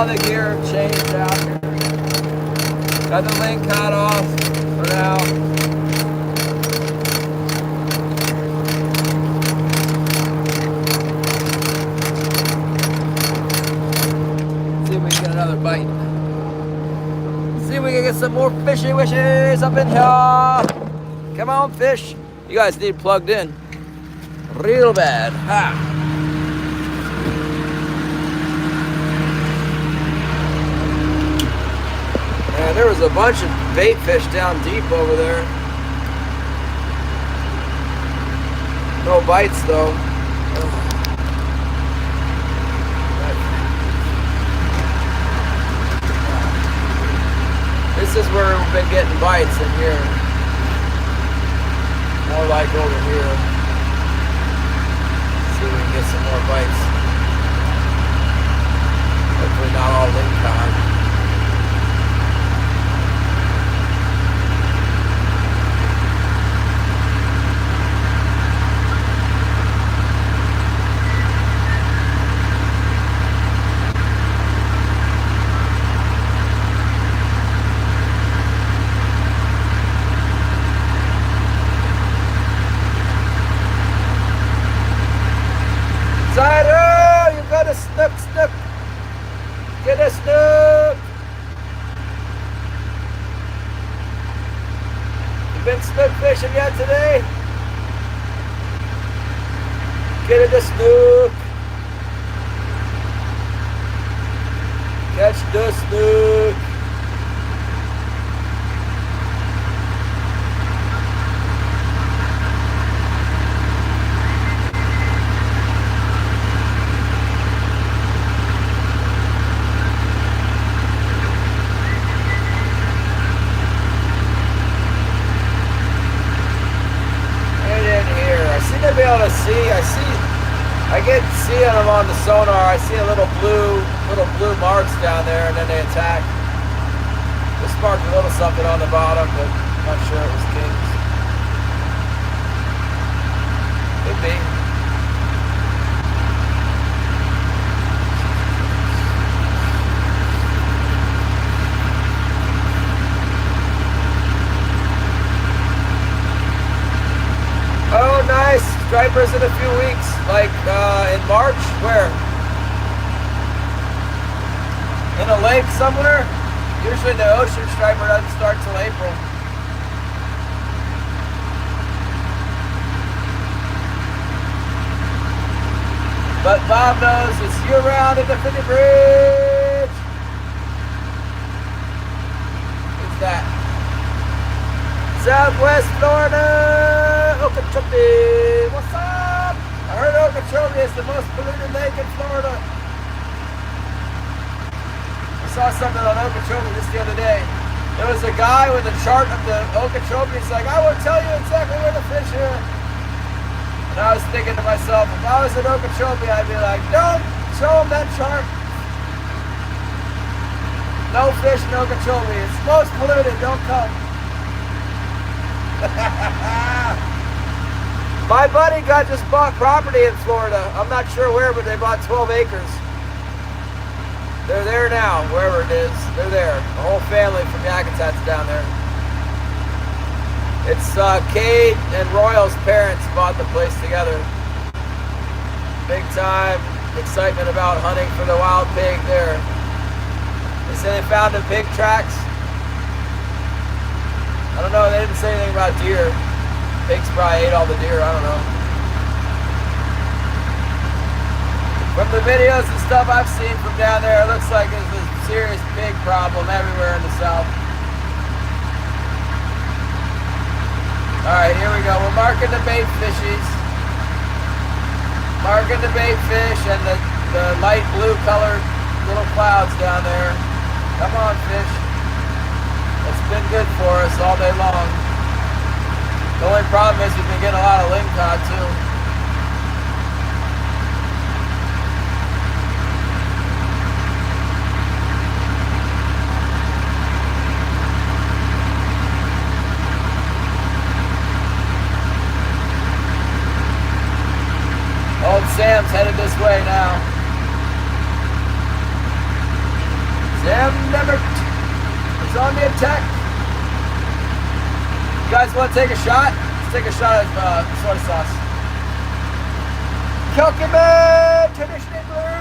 all the gear changed out here. Got the link cut off for now. See if we can get another bite. we can get some more fishy wishes up in here. Come on, fish. You guys need plugged in. Real bad. Ha. Man, there was a bunch of bait fish down deep over there. No bites though. This is where we've been getting bites in here. More like over here. See if we can get some more bites. Hopefully not all lingcod. Sider, you got a snook. Get a snook. You been snook fishing yet today? Get it a snook. Catch the snook. Be able to see. I get seeing them on the sonar. I see a little blue marks down there, and then they attack. This marked a little something on the bottom, but I'm not sure it was kings. Could be. Oh, nice. Stripers in a few weeks, like in March. Where? In a lake somewhere? Usually the ocean striper doesn't start till April. But Bob knows it's year-round at the Finney Bridge. Who's that? Southwest Florida, Okeechobee. What's up? I heard Okeechobee is the most polluted lake in Florida. I saw something on Okeechobee just the other day. There was a guy with a chart of the Okeechobee. He's like, I will tell you exactly where to fish here. And I was thinking to myself, if I was at Okeechobee, I'd be like, don't show him that chart. No fish in Okeechobee. It's most polluted. Don't come. My buddy just bought property in Florida. I'm not sure where, but they bought 12 acres. They're there now, wherever it is. They're there. The whole family from Yakutat's down there. It's Cade and Royal's parents bought the place together. Big time excitement about hunting for the wild pig there. They say they found the pig tracks. I don't know, they didn't say anything about deer. Pigs probably ate all the deer, I don't know. From the videos and stuff I've seen from down there, it looks like there's a serious pig problem everywhere in the south. Alright, here we go. We're marking the bait fishies. Marking the bait fish and the light blue colored little clouds down there. Come on, fish. It's been good for us all day long. The only problem is we've been getting a lot of lingcod too. Old Sam's headed this way now. Sam Lemmert is on the attack. You guys want to take a shot? Let's take a shot of soy sauce. Kalkiman, traditional blue.